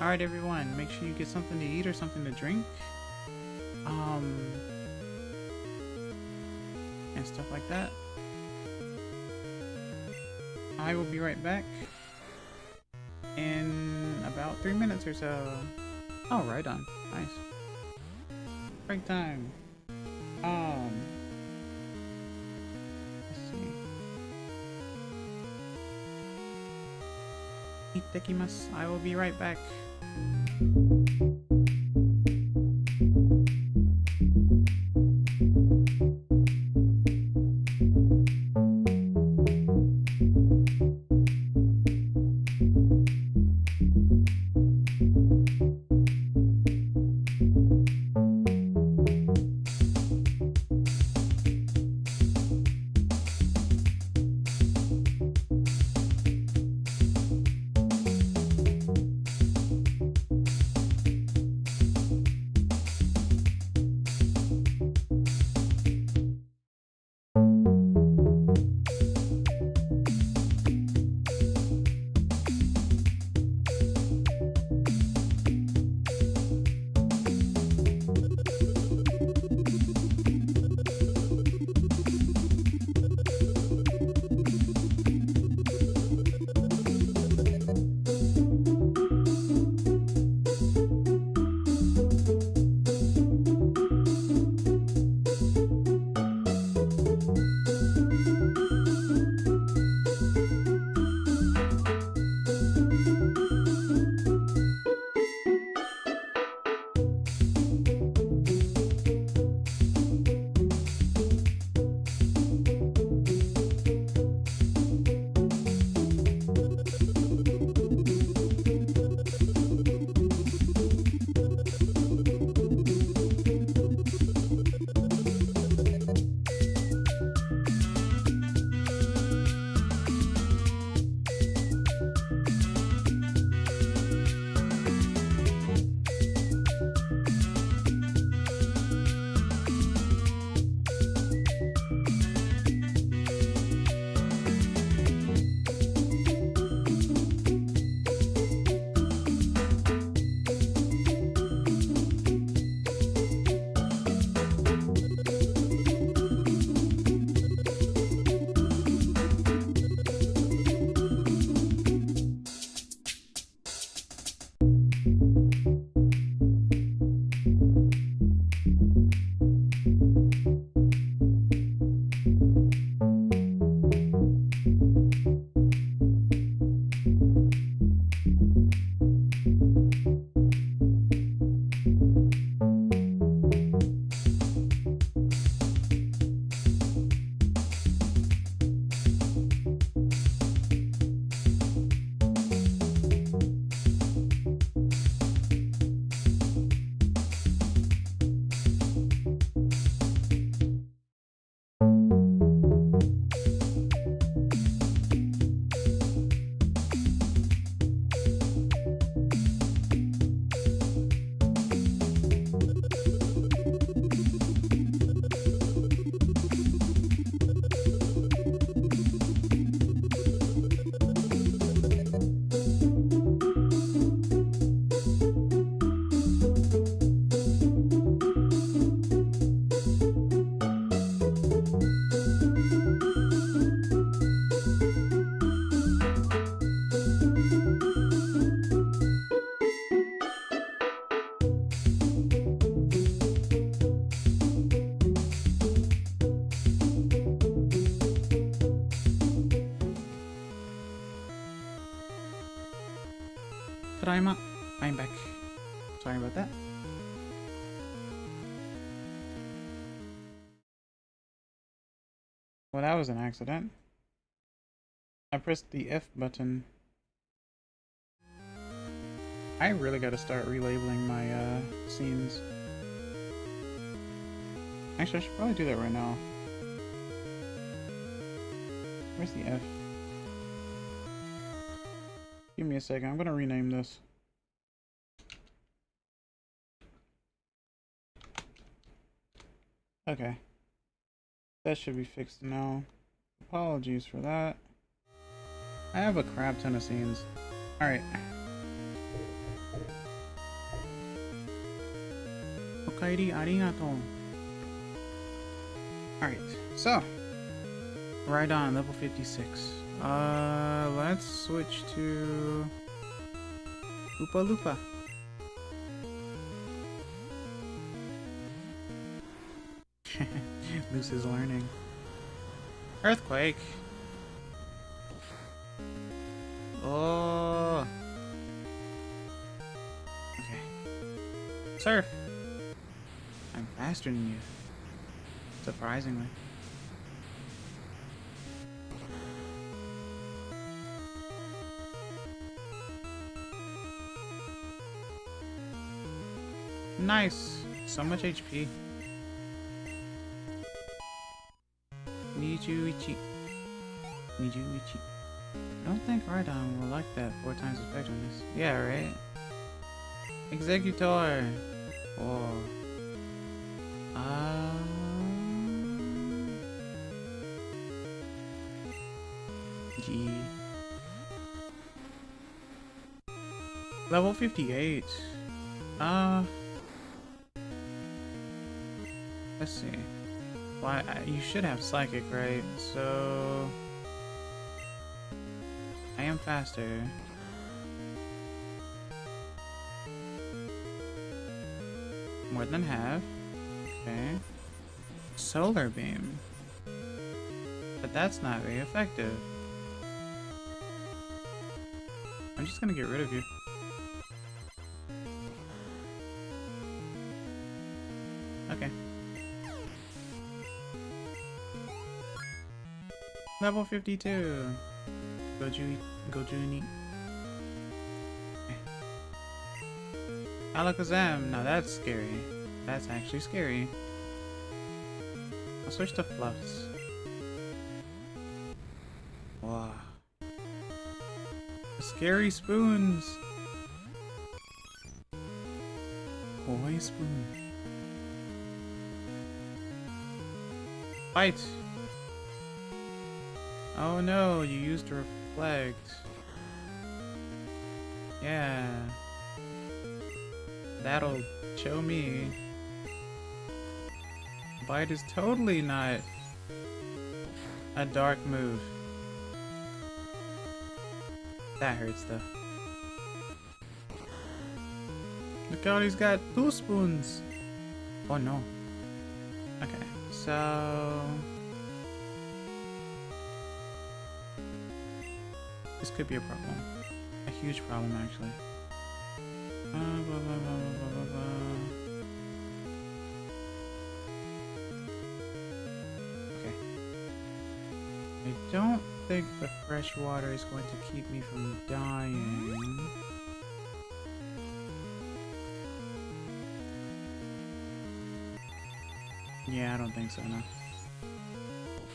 Alright everyone, make sure you get something to eat or something to drink. And stuff like that. I will be right back in about 3 minutes or so. Oh, right on. Nice. Break time. Let's see. Ittekimasu. I will be right back. Tadaima. I'm back. Sorry about that. Well, that was an accident. I pressed the F button. I really gotta start relabeling my scenes. Actually, I should probably do that right now. Where's the F? Give me a second. I'm gonna rename this. Okay. That should be fixed now. Apologies for that. I have a crap ton of scenes. Alright. Okaeri arigato. Alright, so. Right on, level 56. Let's switch to Oopa Loopa. Luce is learning. Earthquake. Oh. Okay. Surf. I'm faster than you. Surprisingly. Nice. So much HP. Nijuichi. Nijuichi. I don't think Rhydon will like that 4 times effectiveness. Yeah, right? Executor. Oh. G. Level 58. Let's see. Well, you should have Psychic, right? So I am faster. More than half. Okay. Solar Beam. But that's not very effective. I'm just gonna get rid of you. Okay. Level 52. Gojuni. Alakazam. Now that's scary. That's actually scary. I'll switch to Fluffs. Wow. Scary spoons. Koi spoon. Fight. Oh no, you used Reflect. Yeah. That'll show me. Bite is totally not a dark move. That hurts though. Look out, he's got 2 spoons. Oh no. Okay, so this could be a problem. A huge problem, actually. Okay. I don't think the fresh water is going to keep me from dying. Yeah, I don't think so, no.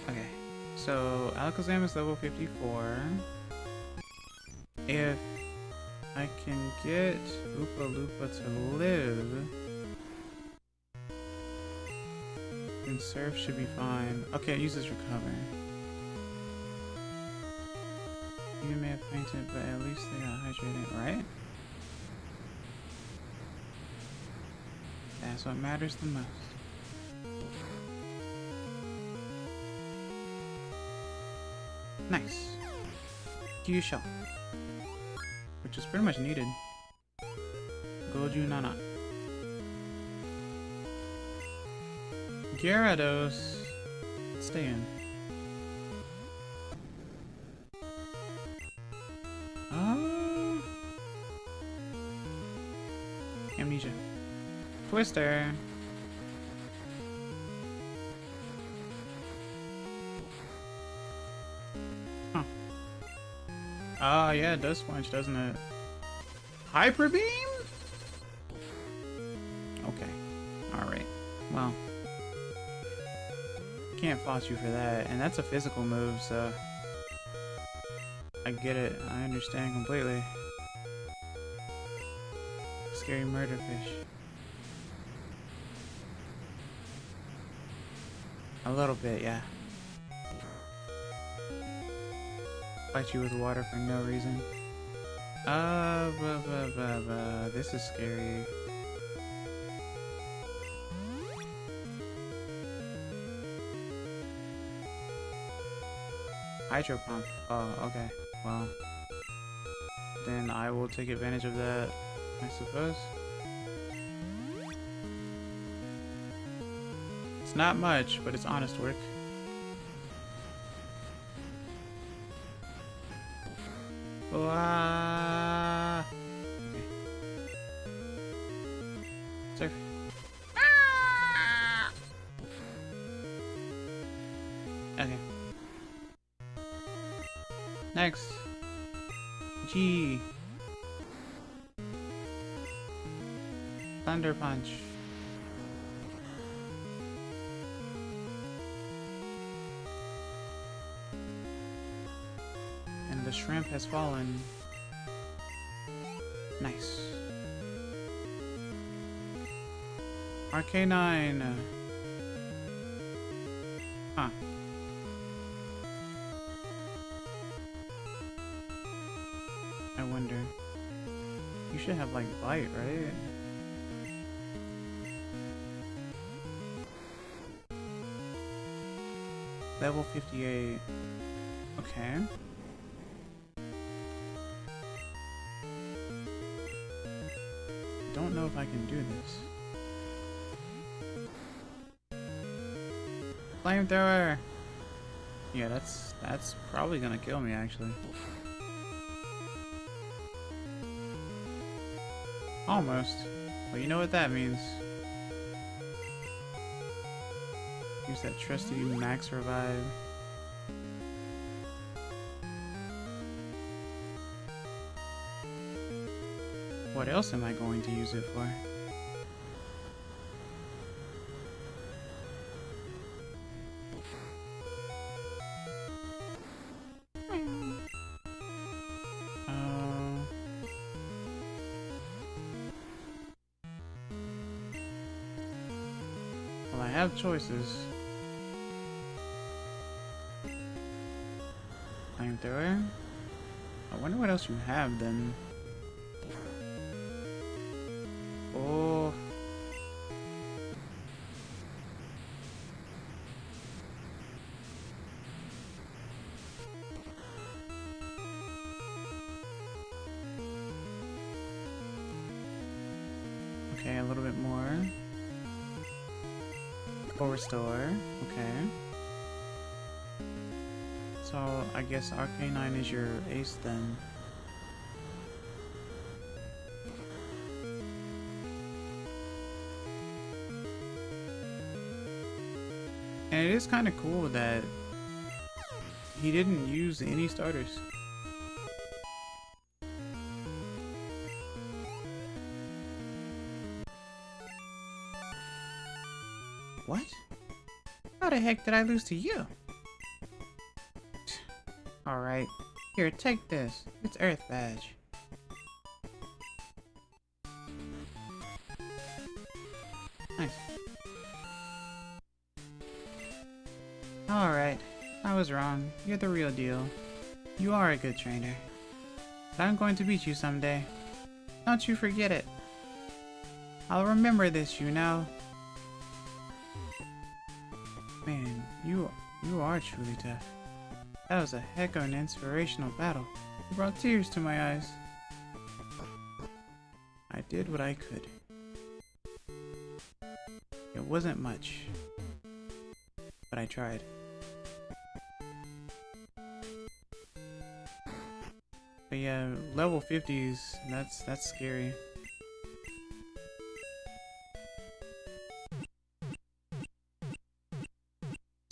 Okay. So, Alakazam is level 54. If I can get Oopa Loopa to live, then Surf should be fine. Okay, it uses Recover. You may have fainted, but at least they got hydrated, right? That's what matters the most. Nice. Kyusha. Which is pretty much needed. Goju Nana. Gyarados. Stay in. Amnesia. Twister. Huh. Ah, yeah, it does flinch, doesn't it? Hyper Beam? Okay. Alright. Well. Can't fault you for that. And that's a physical move, so... I get it. I understand completely. Scary murder fish. A little bit, yeah. Fight you with water for no reason. This is scary. Hydro pump. Oh, okay. Well, then I will take advantage of that, I suppose. It's not much, but it's honest work. Okay. Surf. Okay. Next. G. Thunder Punch. And the shrimp has fallen. Nice. Arcanine. Huh. I wonder. You should have like bite, right? Level 58. Okay. Don't know if I can do this. Flamethrower! Yeah, that's probably gonna kill me actually. Almost. Well, you know what that means. Use that trusty max revive. What else am I going to use it for? Well, I have choices. Flamethrower. I wonder what else you have then. Oh. Okay, a little bit more. Full restore. Okay. So I guess Arcanine is your ace then. And it is kind of cool that he didn't use any starters. What? How the heck did I lose to you? Alright. Here, take this. It's Earth Badge. Nice. Alright. I was wrong. You're the real deal. You are a good trainer. But I'm going to beat you someday. Don't you forget it. I'll remember this, you know. Man, you are truly tough. That was a heck of an inspirational battle. It brought tears to my eyes. I did what I could. It wasn't much, but I tried. But yeah, level 50s, that's scary.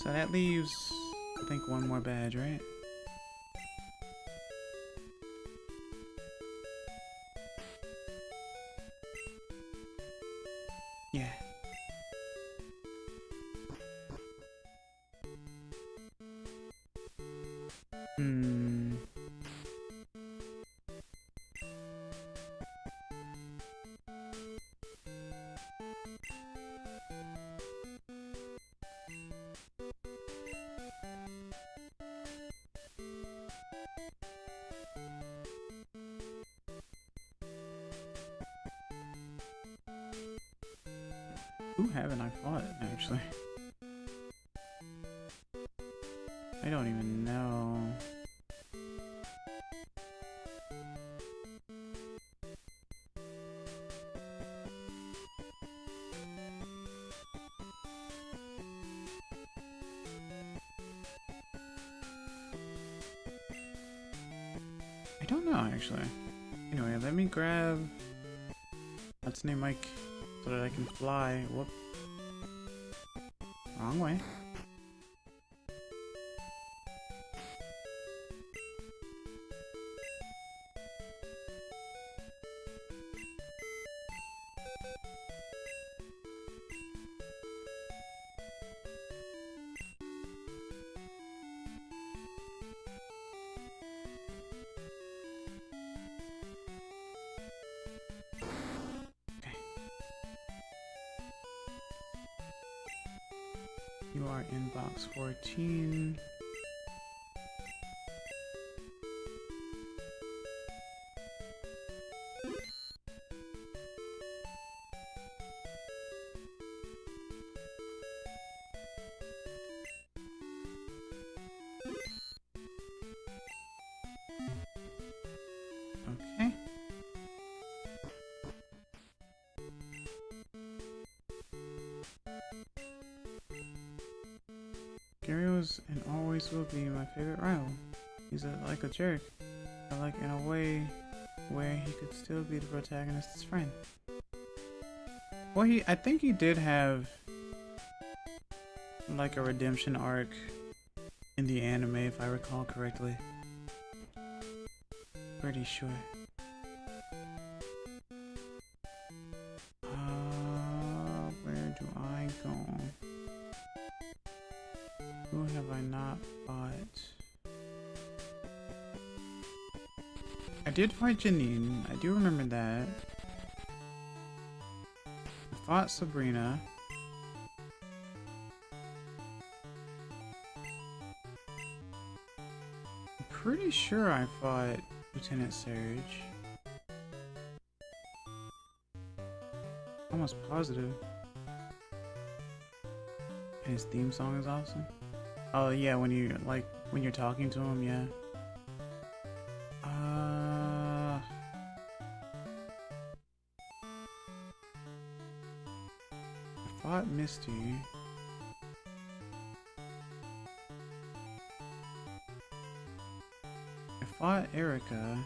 So that leaves, I think, one more badge, right? Yeah. Hmm. Who haven't I fought, actually? I don't even know. I don't know, actually. Anyway, let me grab... What's name, Mike? So that I can fly. Whoop. Wrong way. You are in box 14. Okay. Gary was and always will be my favorite rival. He's like a jerk, but like in a way where he could still be the protagonist's friend. Well, I think he did have like a redemption arc in the anime, if I recall correctly. Pretty sure. Where do I go? Who have I not fought? I did fight Janine. I do remember that. I fought Sabrina. I'm pretty sure I fought Lieutenant Surge. Almost positive. And his theme song is awesome. Oh yeah, when you're talking to him, yeah. I fought Misty. I fought Erica.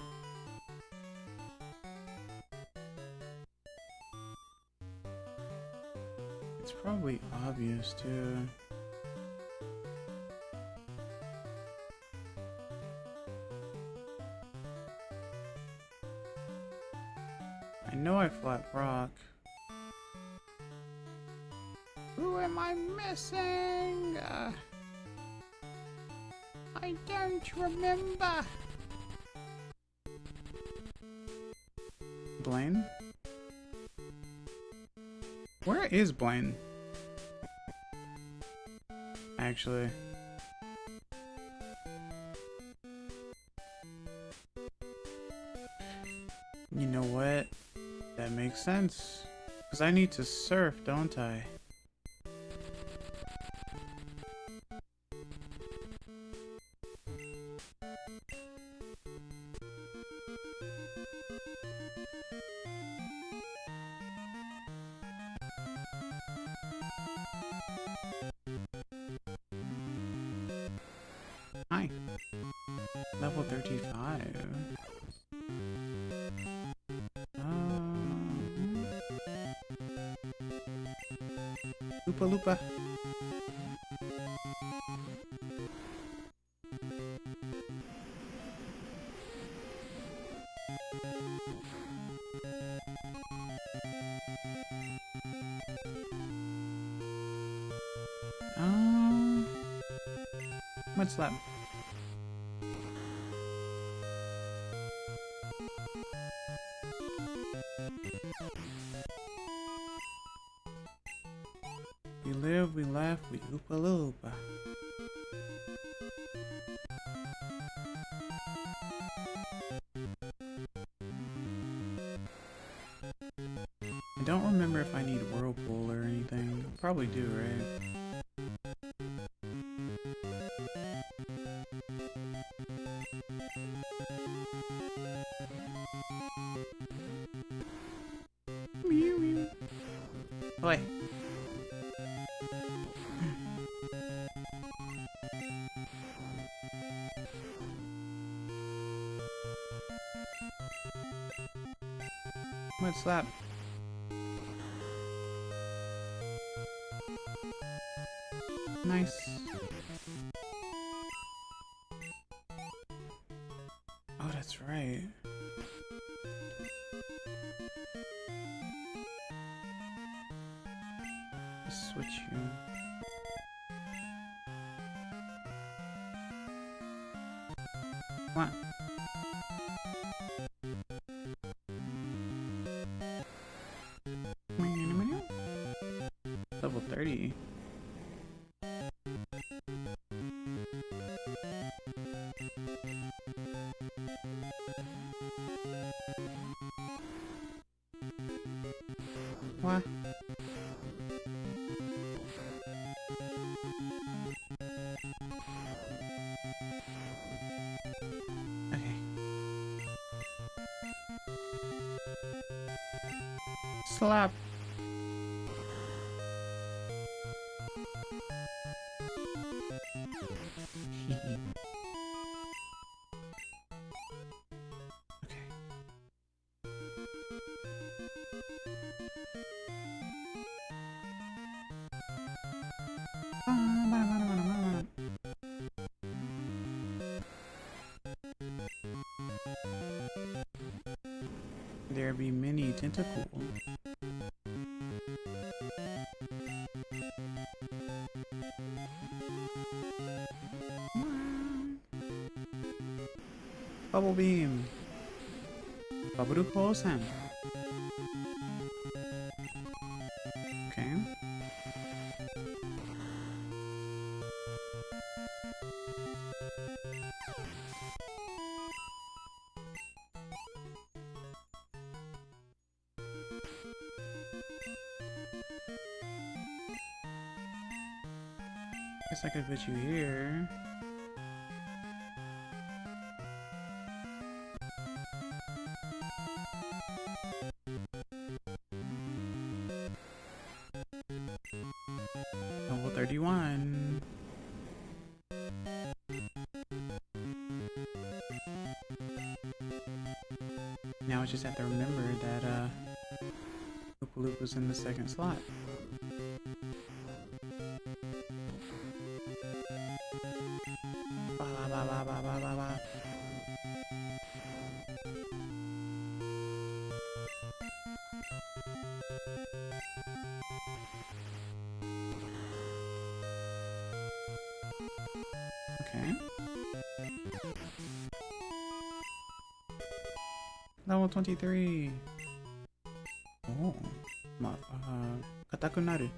It's probably obvious too. I know I fought Brock. Who am I missing? I don't remember. Blaine? Where is Blaine? Actually. You know what? That makes sense. Because I need to surf, don't I? Hi. Level 35. Lupa Lupa. What's that? We live, we laugh, we oopa loopa. I don't remember if I need whirlpool or anything. Probably do, right? Boy. What's that? Nice. Oh, that's right. Let's switch you. Come on. Level 30. What? Okay. Slap. There be many tentacles. Bubble beam. Bubble potion. Okay. Guess I could put you here. Level 31. Now I just have to remember that Loop was in the second slot. Okay. Level 23. Oh. Kataku naru.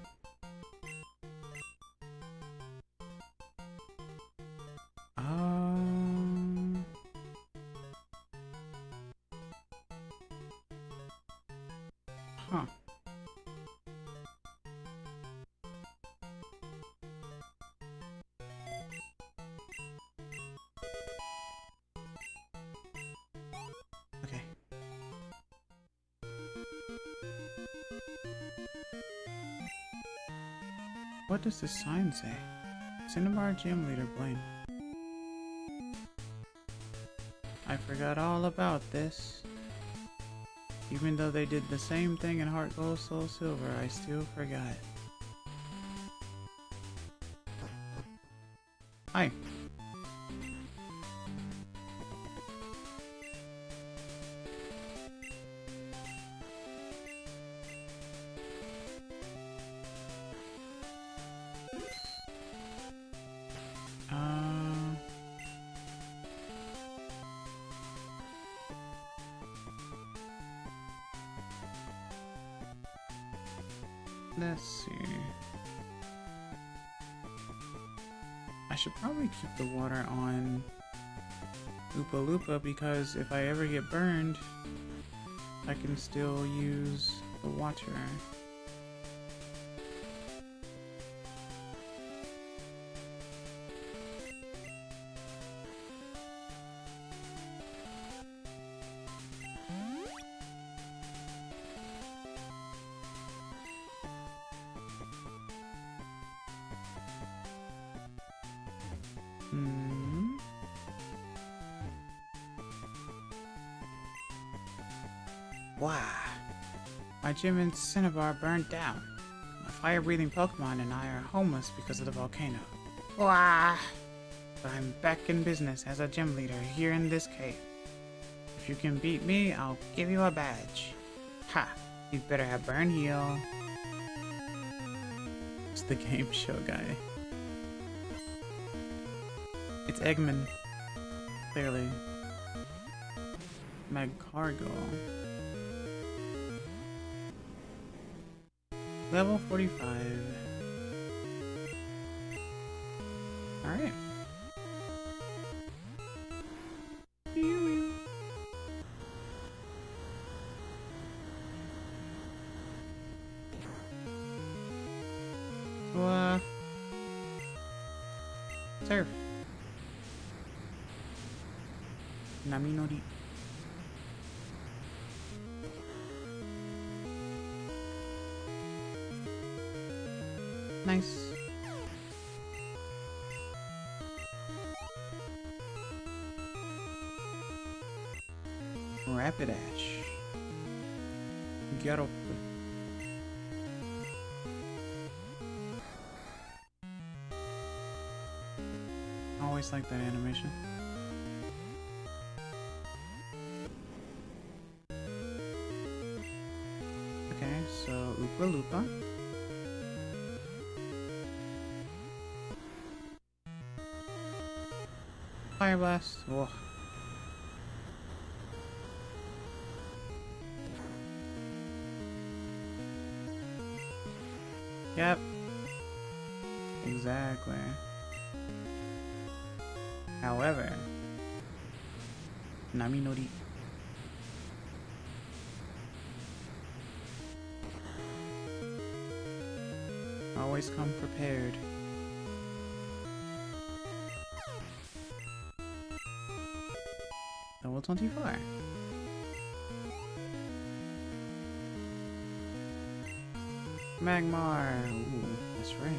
Huh. Okay. What does this sign say? Cinnabar Gym Leader Blaine. I forgot all about this. Even though they did the same thing in Heart Gold Soul Silver, I still forgot. Hi. Let's see. I should probably keep the water on Oopa Loopa because if I ever get burned, I can still use the water. Wow. My gym in Cinnabar burned down. My fire-breathing Pokemon and I are homeless because of the volcano. Wow. But I'm back in business as a gym leader here in this cave. If you can beat me, I'll give you a badge. Ha! You better have Burn Heal. It's the game show guy. It's Eggman. Clearly. Magcargo. Level 45. Alright. Surf. Naminori. Nice. Rapidash. Gyaro. Always like that animation. Okay, so Oopa Loopa. Fire Blast. Whoa. Yep. Exactly. However, Naminori. Always come prepared. Level 24. Magmar. Ooh, that's right.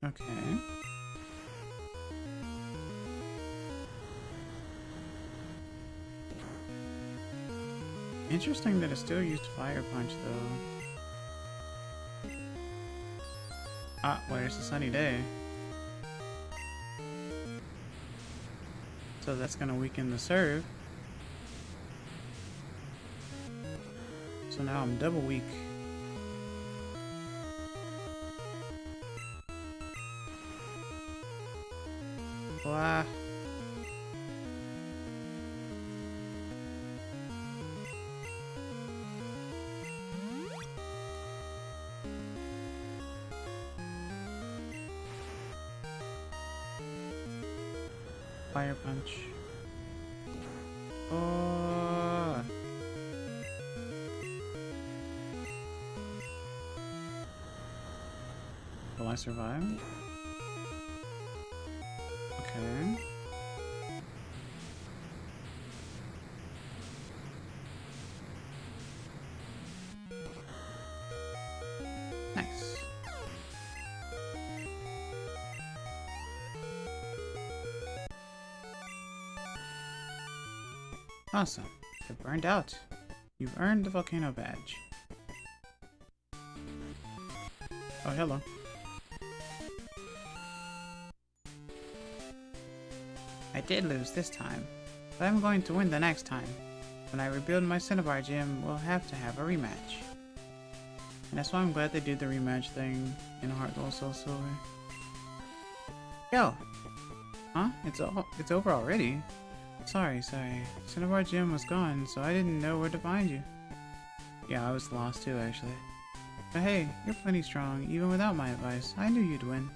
Okay. Interesting that it still used Fire Punch though. Ah, well, it's a sunny day. So that's gonna weaken the serve. So now I'm double weak. Wow. Fire Punch. Oh. Will I survive? Okay. Nice. Awesome. It burned out. You've earned the volcano badge. Oh, hello. I did lose this time, but I'm going to win the next time. When I rebuild my Cinnabar gym, we'll have to have a rematch. And that's why I'm glad they did the rematch thing in Heart Gold Soul Silver. Yo! Huh? It's over already? Sorry. Cinnabar gym was gone, so I didn't know where to find you. Yeah, I was lost too, actually. But hey, you're plenty strong, even without my advice. I knew you'd win.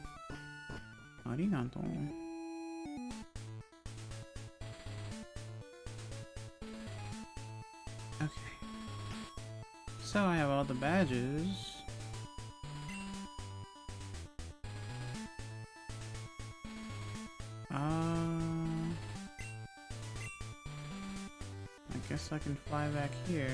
Arigato. Okay. So I have all the badges. I guess I can fly back here.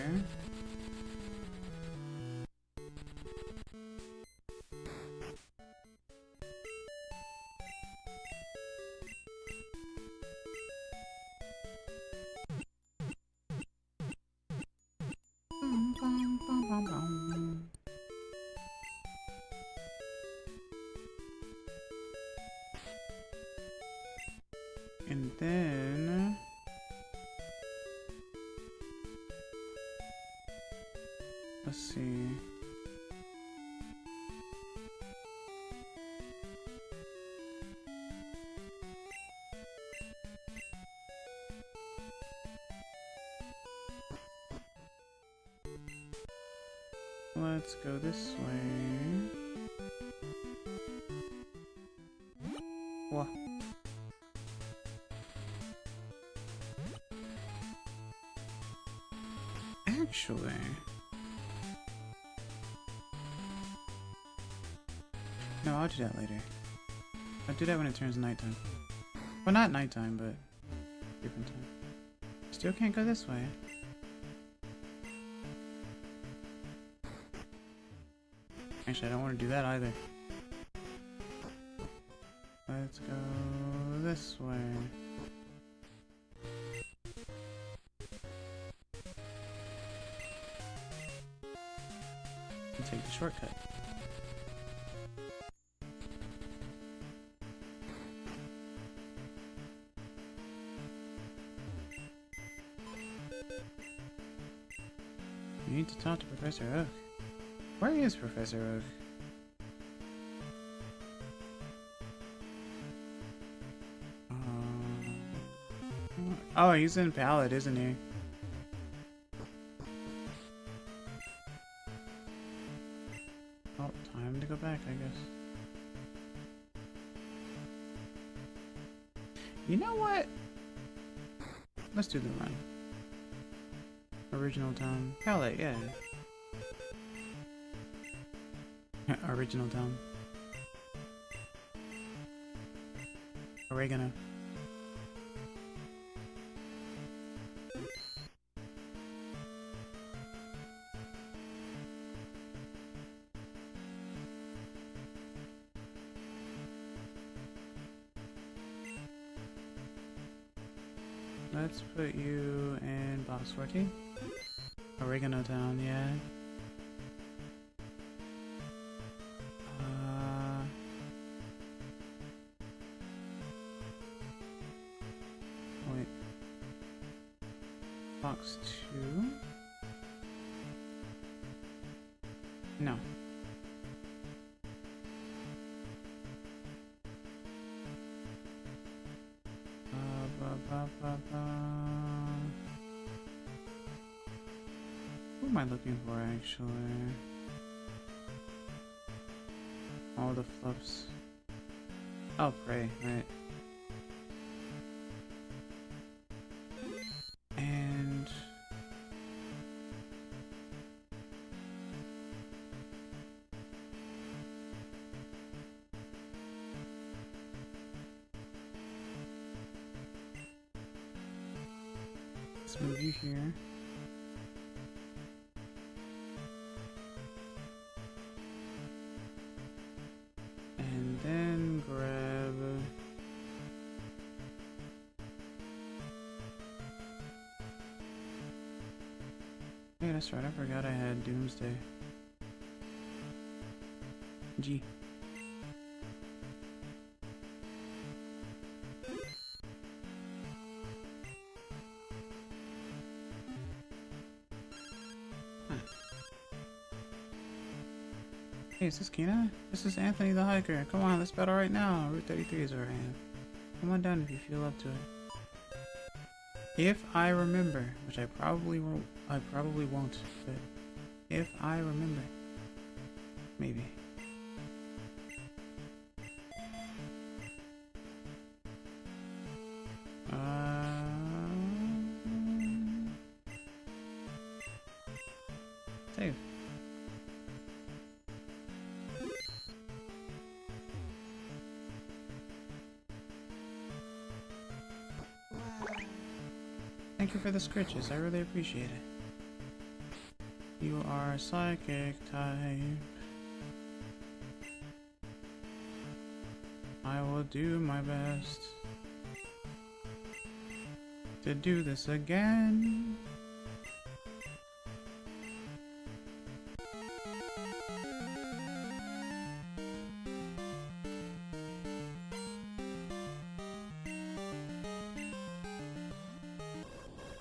And then let's see. Let's go this way. What? Actually, no, I'll do that later. I'll do that when it turns nighttime. Well, not nighttime, but different time. Still can't go this way. Actually, I don't want to do that either. Let's go this way. And take the shortcut. You need to talk to Professor Oak. Where is Professor Oak? Oh, he's in Pallet, isn't he? Oh, time to go back, I guess. You know what? Let's do the run. Original town. Pallet, yeah. Original town. Oregano. Let's put you in box 14. Oregano town, yeah. Wait. Box 2? No. What am I looking for, actually? All the fluffs. Oh, Prey, right. And let's move you here. And then grab hey, that's right, I forgot I had Doomsday. G. Hey, is this Kina? This is Anthony the Hiker. Come on, let's battle right now. Route 33 is where I am. Come on down if you feel up to it. If I remember, which I probably won't, but if I remember, maybe. Save. Thank you for the scritches, I really appreciate it. You are psychic type. I will do my best to do this again.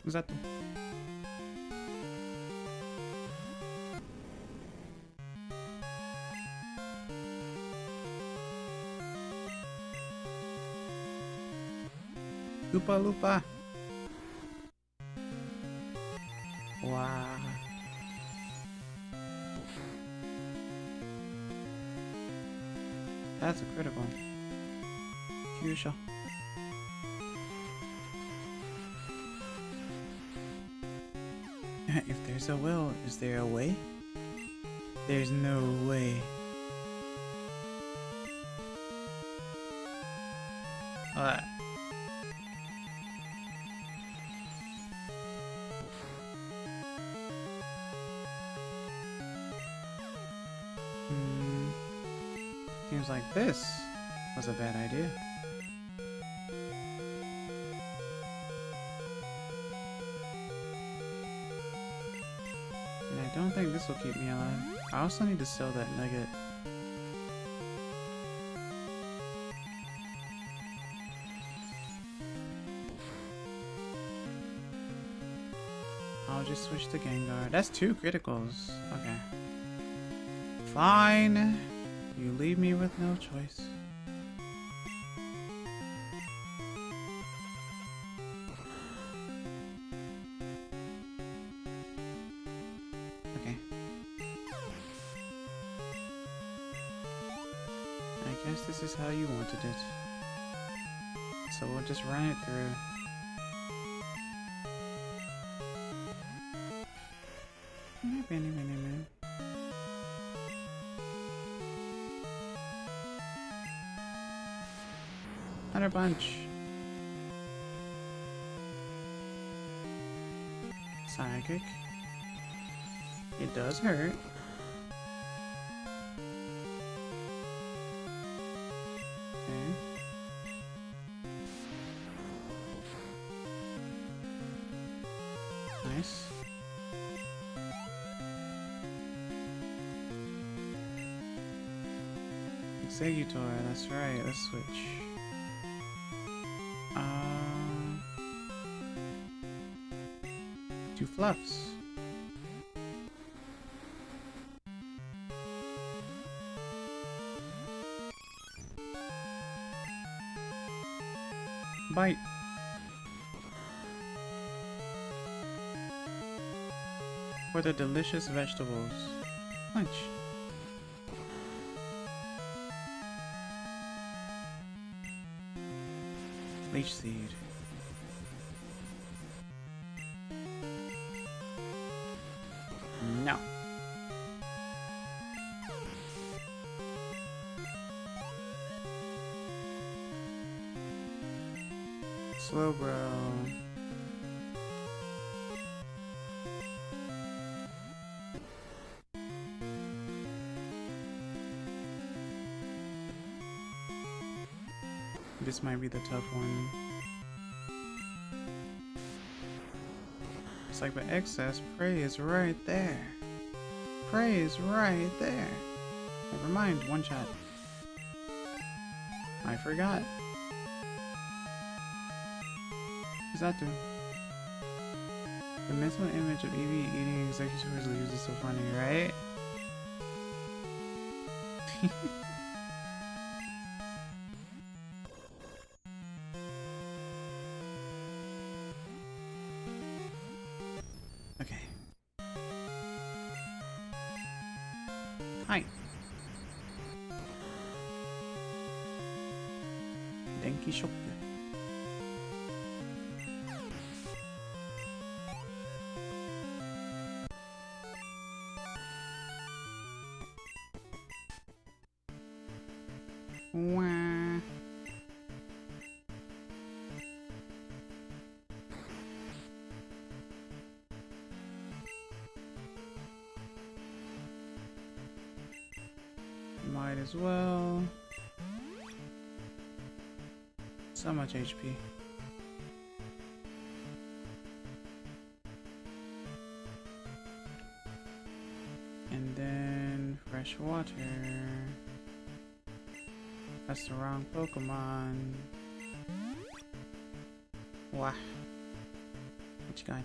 Esatto. Lupa lupa. Wow. That's a critical. Fuchsia. If there's a will, is there a way? There's no way. Alright. Seems like this was a bad idea. And I don't think this will keep me alive. I also need to sell that nugget. I'll just switch to Gengar. That's 2 criticals. Okay. Fine. You leave me with no choice. Okay. I guess this is how you wanted it. So we'll just run it through. Another bunch. Psychic. It does hurt. Okay. Nice. Executor, that's right, let's switch. Two fluffs. Bite. For the delicious vegetables. Lunch. Leech seed. No. Slow bro. This might be the tough one. It's like, but excess prey is right there. Prey is right there. Never mind, one shot. I forgot. What's that do? The mental image of Eevee eating executor's leaves is so funny, right? Okay. Hi. Denki shock. Wah. Might as well. So much HP. And then fresh water. That's the wrong Pokemon. Wah. What you got?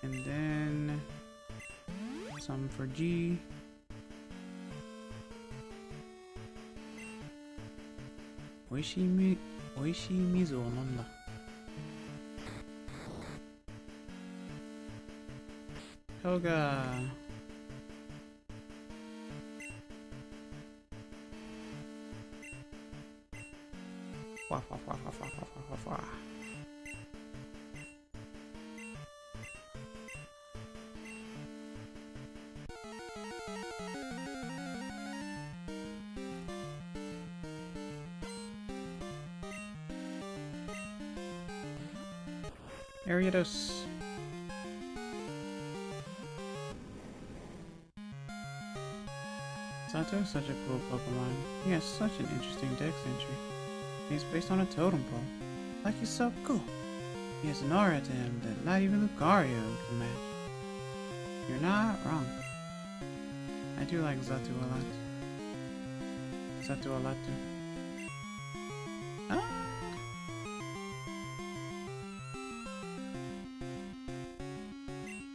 And then some for G. Oishii mizuを飲んだ。Toga. Wah, wah, wah, wah, wah, wah, wah, wah. Ariados. Sato is such a cool Pokemon. He has such an interesting dex entry. He's based on a totem pole. Like, he's so cool. He has an aura to him that not even Lucario can match. You're not wrong. I do like Xatu a lot. Xatu a lot too. Ah!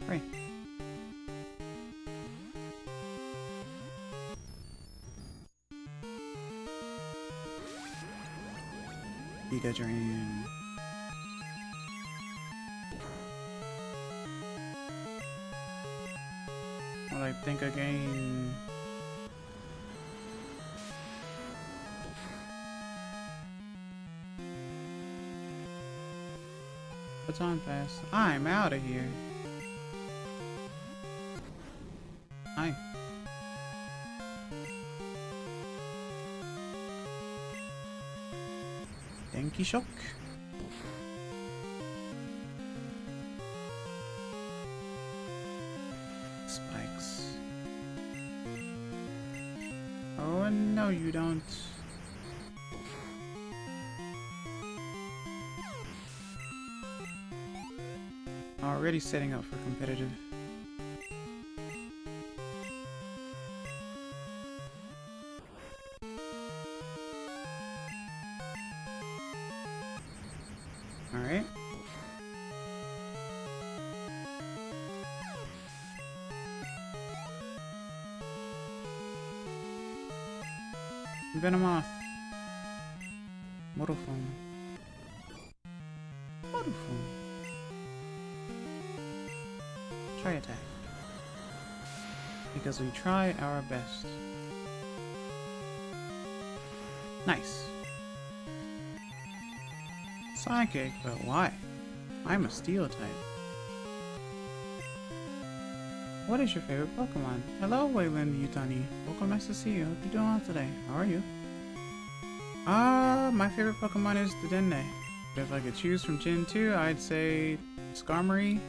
Right. Giga Drain. Well, I think again. Baton pass. I'm out of here. Hi. Denki shock. Spikes. Oh no, you don't. Already setting up for competitive. Alright. Venomoth. Morphone. Morphone. Try attack. Because we try our best. Nice. Psychic, but why? I'm a steel type. What is your favorite Pokemon? Hello, Wayland Yutani. Welcome, nice to see you. Hope you're doing well today. How are you? My favorite Pokemon is the Dende. But if I could choose from Gen 2, I'd say Skarmory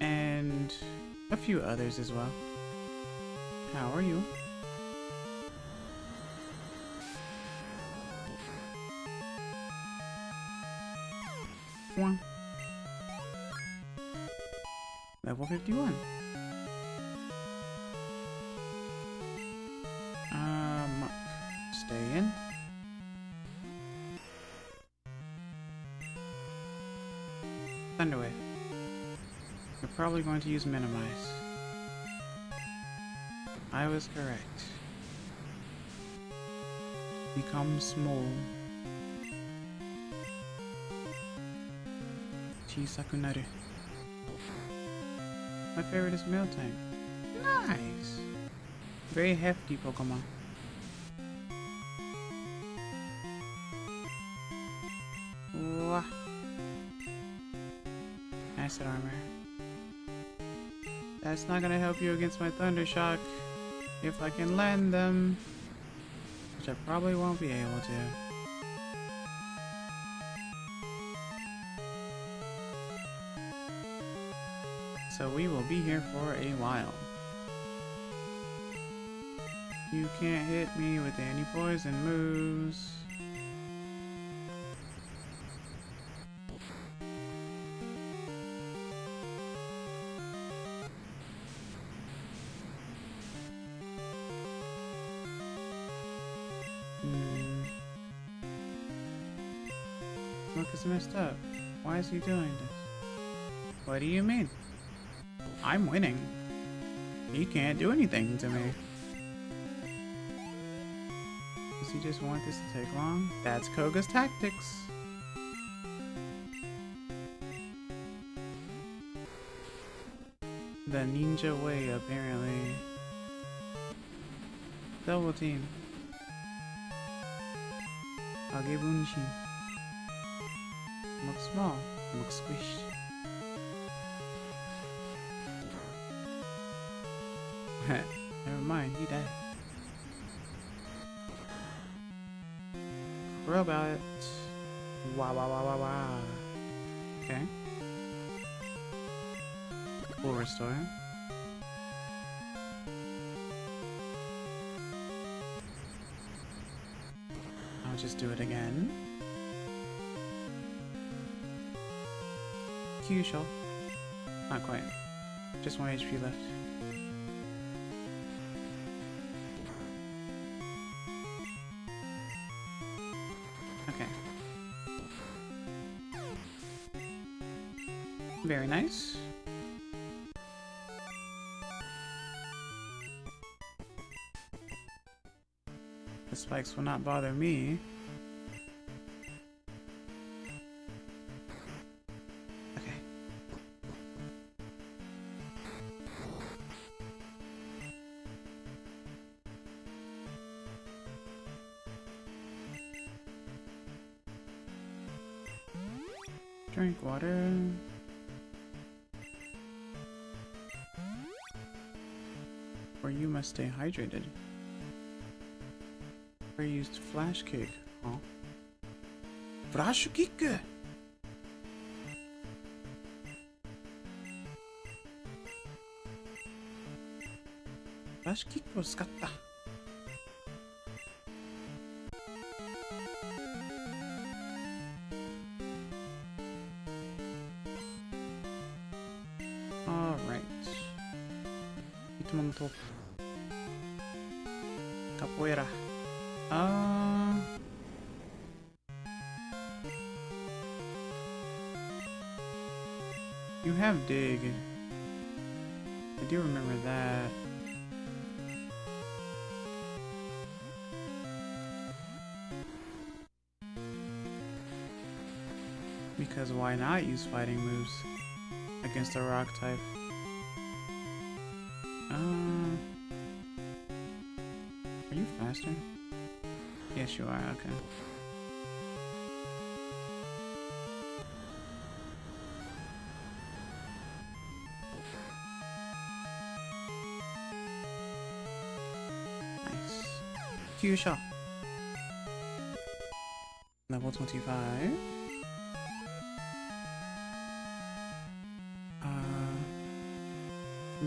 and a few others as well. How are you? One. Level 51. Stay in. Thunderwave. You're probably going to use minimize. I was correct. Become small. Chisaku naru. My favorite is Miltank. Nice! Very hefty Pokemon. Wah. Acid armor. That's not gonna help you against my Thunder Shock. If I can land them. Which I probably won't be able to. So we will be here for a while. You can't hit me with any poison moves. Look, it's messed up. Why is he doing this? What do you mean? I'm winning. He can't do anything to me. Does he just want this to take long? That's Koga's tactics. The ninja way, apparently. Double team. Age bunshin. Look small. Look squished. Never mind, he died. Robot. Wow, wow, wow, wow, wow. Okay. We'll restore him. I'll just do it again. Q-shot. Not quite. Just 1 HP left. Okay. Very nice. The spikes will not bother me. Okay. Drink water. Or you must stay hydrated. I used flash kick, huh? Flash kick! Flash kick を使った。Alright. いつものと。カポエラ。You have dig. I do remember that. Because why not use fighting moves against a rock type? Are you faster? Yes, you are. Okay. Nice. Q-shot. Level 25.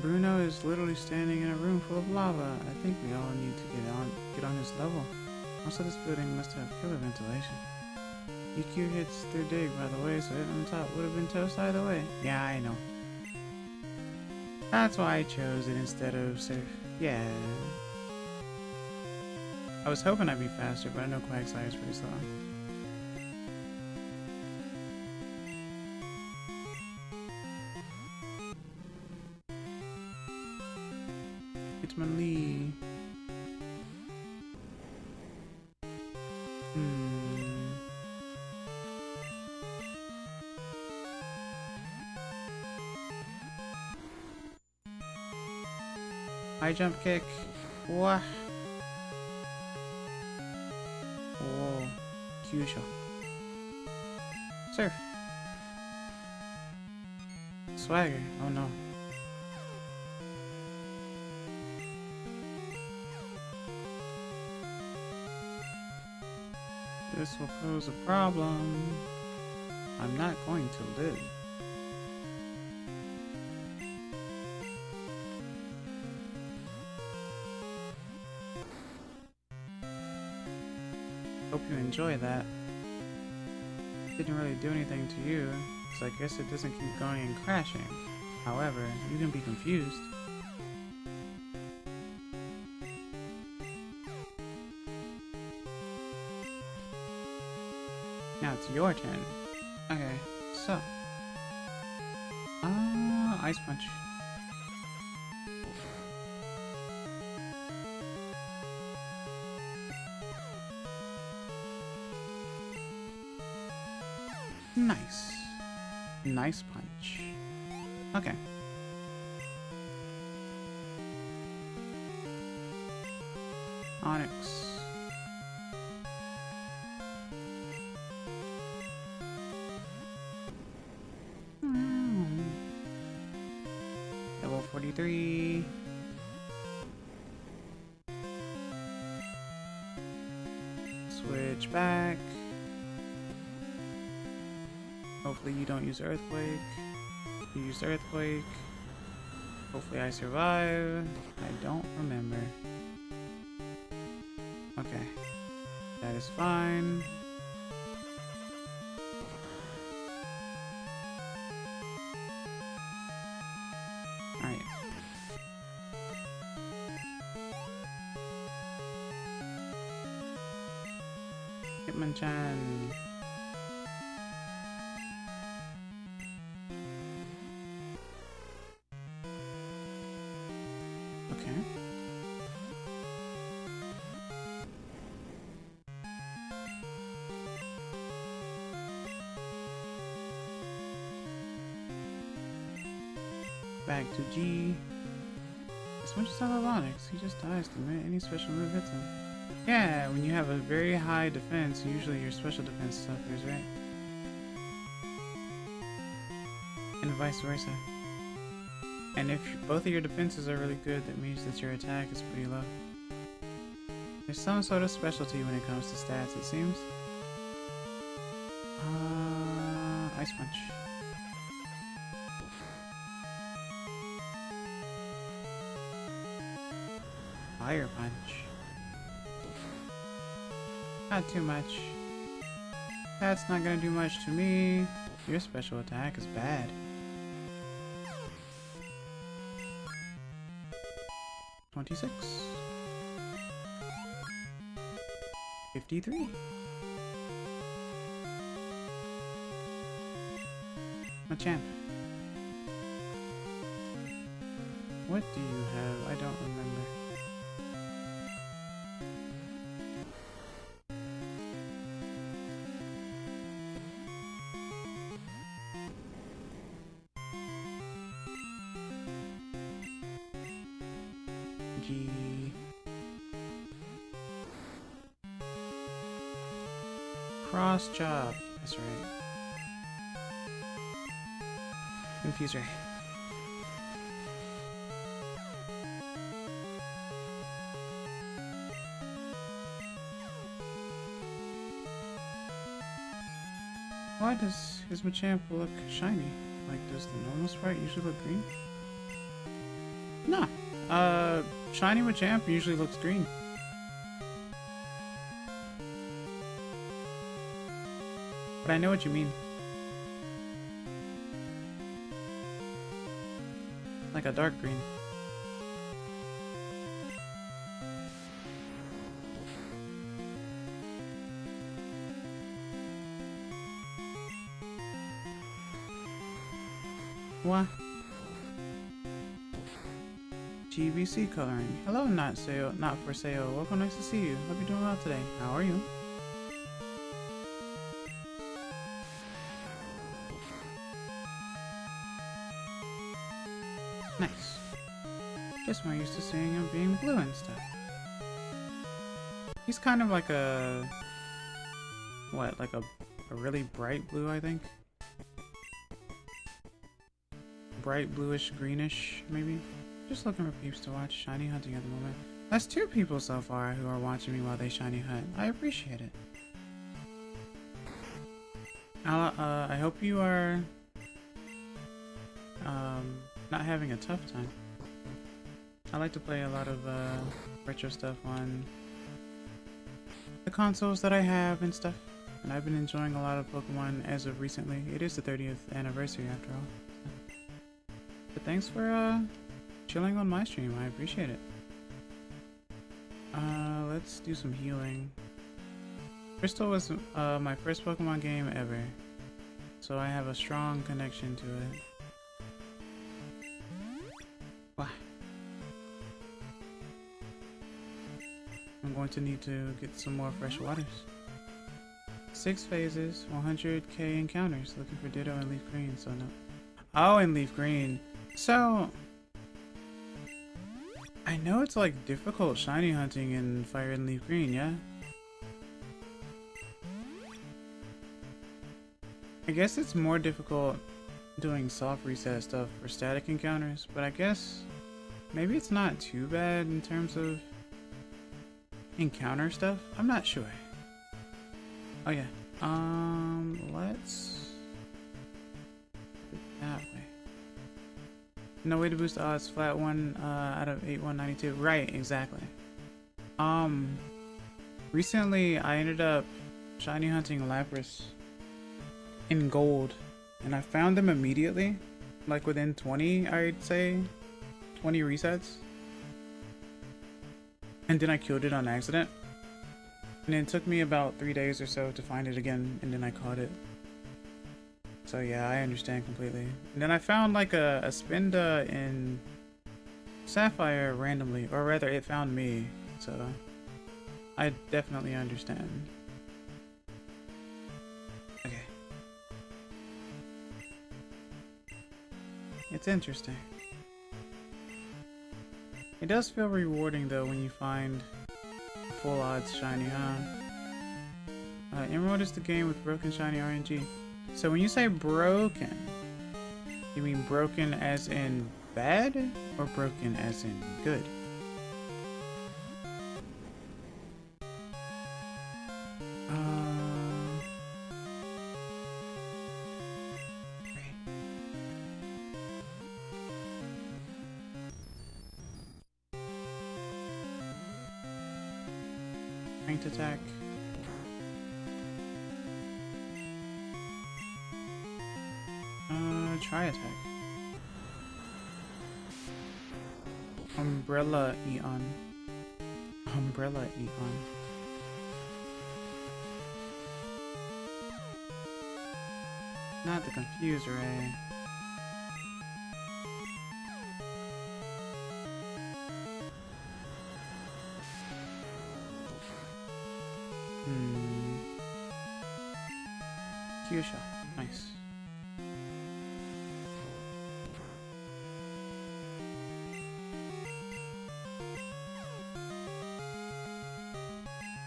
Bruno is literally standing in a room full of lava. I think we all need to get on his level. Also, this building must have killer ventilation. EQ hits their dig, by the way, so hitting on top would have been toast either way. Yeah, I know. That's why I chose it instead of surf. Yeah. I was hoping I'd be faster, but I know Quagsire is pretty slow. Hitmonlee. High jump kick. What? Whoa. Kyusho. Surf. Swagger. Oh no. This will pose a problem. I'm not going to live. Hope you enjoy that. Didn't really do anything to you, because I guess it doesn't keep going and crashing. However, you can be confused. Now it's your turn. Okay, so. Ice Punch. Nice. Nice punch. Okay. Onyx. Level 43. Switch back. Hopefully you don't use Earthquake. You used Earthquake. Hopefully I survive. I don't remember. Okay. That is fine. Alright. Hitmonchan. Okay. Back to G. This one just out of Onyx. He just dies the minute any special move hits him. Yeah, when you have a very high defense, usually your special defense suffers, right? And vice versa. And if both of your defenses are really good, that means that your attack is pretty low. There's some sort of specialty when it comes to stats, it seems. Ice Punch. Fire Punch. Not too much. That's not gonna do much to me. Your special attack is bad. 26. 53. Machamp. What do you have? I don't remember. G. Cross chop. That's right. Confuser. Why does his Machamp look shiny? Like, does the normal sprite usually look green? Nah. Shiny Machamp usually looks green. But I know what you mean. Like a dark green. What? GVC coloring. Hello, not for sale. Welcome, nice to see you. Hope you're doing well today. How are you? Nice. Just more used to seeing him being blue and stuff. He's kind of like a... what, like a really bright blue, I think? Bright bluish, greenish, maybe? Just looking for peeps to watch shiny hunting at the moment. That's 2 people so far who are watching me while they shiny hunt. I appreciate it. I hope you are not having a tough time. I like to play a lot of retro stuff on the consoles that I have and stuff. And I've been enjoying a lot of Pokemon as of recently. It is the 30th anniversary after all. But thanks for chilling on my stream. I appreciate it. Let's do some healing. Crystal was my first Pokemon game ever, so I have a strong connection to it. Wow. I'm going to need to get some more fresh waters. 6 phases, 100k encounters. Looking for Ditto and Leaf Green, so no. Oh, and Leaf Green. So I know it's like difficult shiny hunting in Fire and Leaf Green, yeah? I guess it's more difficult doing soft reset stuff for static encounters, but I guess maybe it's not too bad in terms of encounter stuff. I'm not sure. Oh yeah. Let's do it that way. No way to boost odds. Flat 1 out of 8192. Right, exactly. Recently I ended up shiny hunting Lapras in gold, and I found them immediately, like within 20, I'd say 20 resets, and then I killed it on accident, and it took me about 3 days or so to find it again, and then I caught it. So yeah, I understand completely. And then I found like a Spinda in Sapphire randomly, or rather it found me, so I definitely understand. Okay. It's interesting. It does feel rewarding though when you find full odds shiny, huh? Emerald is the game with broken shiny RNG. So when you say broken, you mean broken as in bad or broken as in good? Ranked attack. Try attack. Umbrella Eon. Umbrella Eon. Not the Confuse Ray. Kyusha. Nice.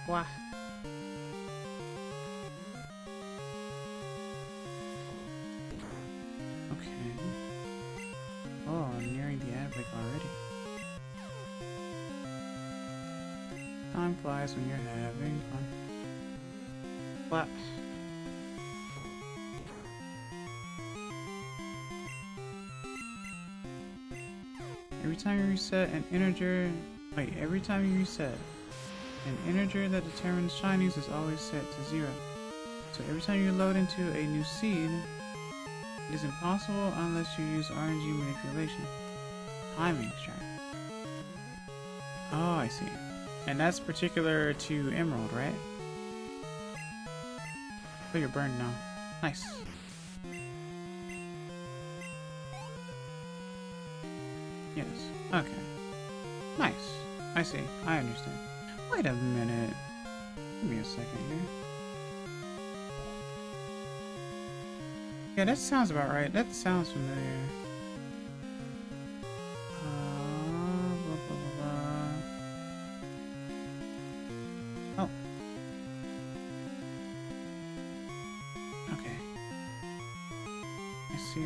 Wow. Okay. Oh, I'm nearing the ad break already. Time flies when you're having fun. What? Every time you reset an integer, every time you reset, an integer that determines shinies is always set to 0. So every time you load into a new seed, it is impossible unless you use RNG manipulation. Timing strat. Oh, I see. And that's particular to Emerald, right? Oh, you're burned now. Nice. Yes. Okay. Nice. I see. I understand. Wait a minute. Give me a second here. Yeah, that sounds about right. That sounds familiar. Blah, blah, blah, blah. Oh. Okay. I see.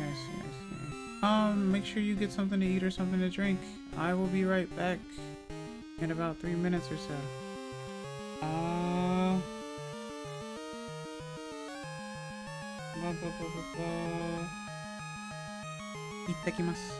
Make sure you get something to eat or something to drink. I will be right back in about 3 minutes or so. Itadakimasu.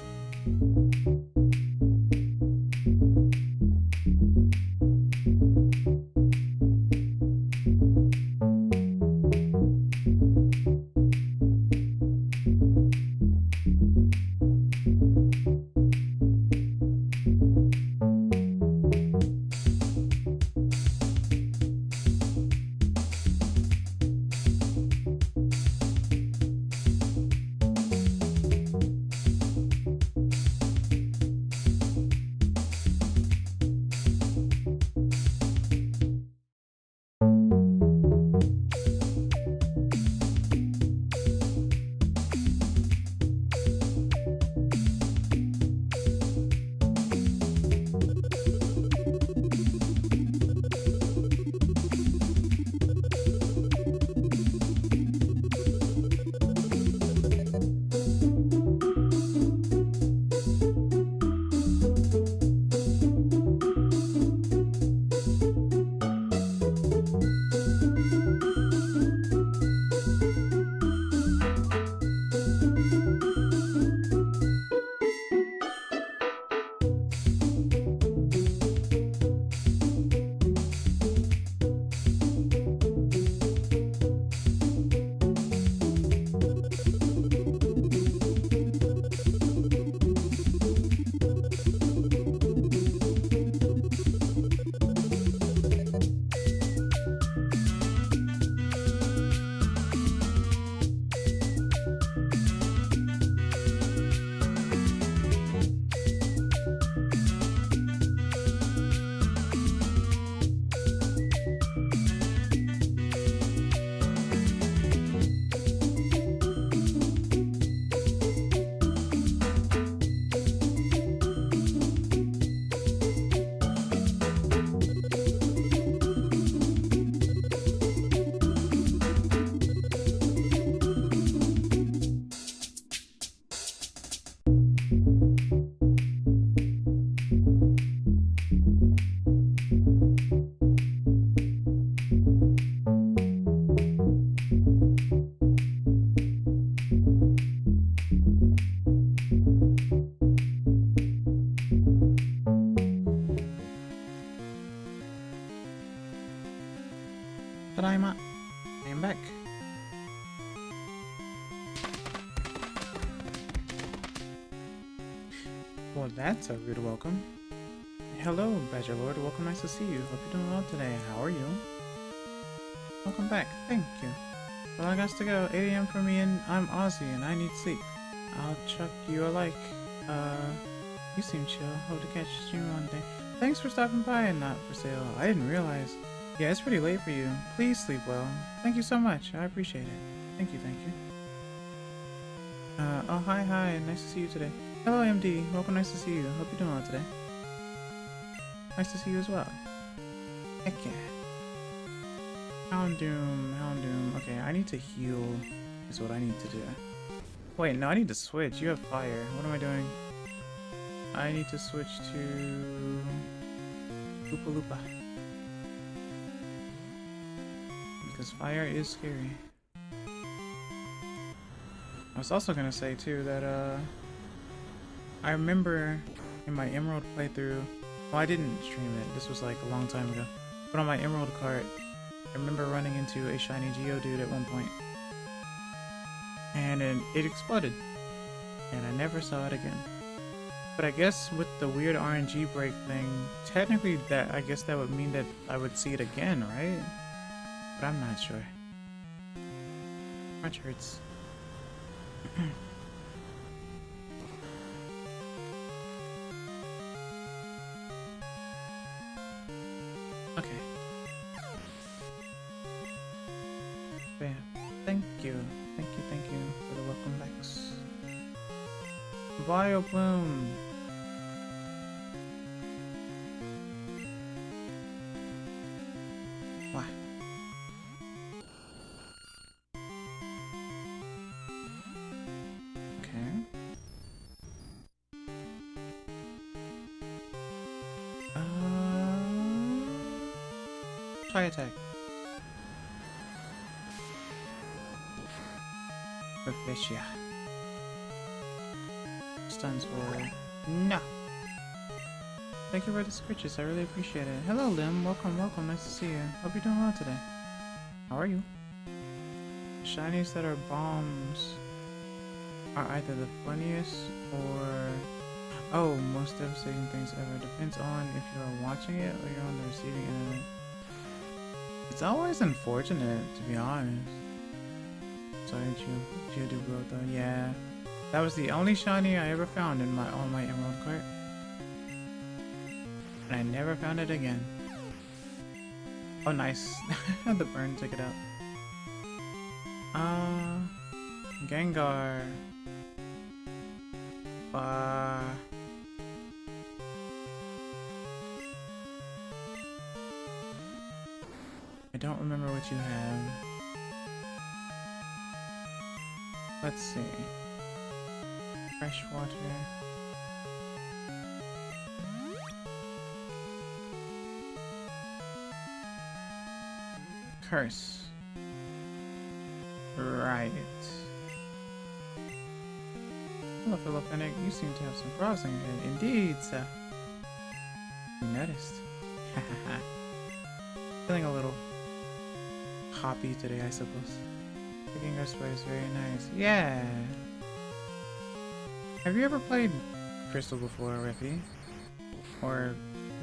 Tadaima. I am back. Well, that's a rude welcome. Hello, Badger Lord. Welcome, nice to see you. Hope you're doing well today. How are you? Welcome back. Thank you. Well, I got to go. 8 AM for me, and I'm Aussie, and I need sleep. I'll chuck you a like. You seem chill. Hope to catch you stream one day. Thanks for stopping by and not for sale. I didn't realize. Yeah, it's pretty late for you. Please sleep well. Thank you so much. I appreciate it. Thank you. Oh, hi. Nice to see you today. Hello, MD. Welcome, nice to see you. Hope you're doing well today. Nice to see you as well. Heck yeah. Houndoom. Okay, I need to heal. Is what I need to do. Wait, no, I need to switch. You have fire. What am I doing? I need to switch to Koopa Loopa. Because fire is scary. I was also gonna say too that I remember in my Emerald playthrough, well, I didn't stream it, this was like a long time ago, but on my Emerald cart, I remember running into a shiny Geodude at one point, and it exploded, and I never saw it again. But I guess with the weird RNG break thing, technically I guess that would mean that I would see it again, right? But I'm not sure. Crunch hurts. Okay. Yeah. Thank you. Thank you, thank you for the welcome backs. Bio Bloom. Why? Okay. Try attack. Proficia. Stands for no. Thank you for the scritches, I really appreciate it. Hello Lim, welcome, welcome, nice to see you. Hope you're doing well today. How are you? Shinies that are bombs are either the funniest or... Oh, most devastating things ever. Depends on if you are watching it or you're on the receiving end of it. It's always unfortunate, to be honest. Sorry, Geodude though. Yeah, that was the only shiny I ever found in my Emerald cart, and I never found it again. Oh, nice. The burn took it out. Gengar. I don't remember what you have. Let's see. Fresh water. Curse. Right. Hello, Philippinic. You seem to have some frogs on your head. Indeed, sir. You noticed. Feeling a little hoppy today, I suppose. The Gengar spray is very nice. Yeah. Have you ever played Crystal before, Riffy? Or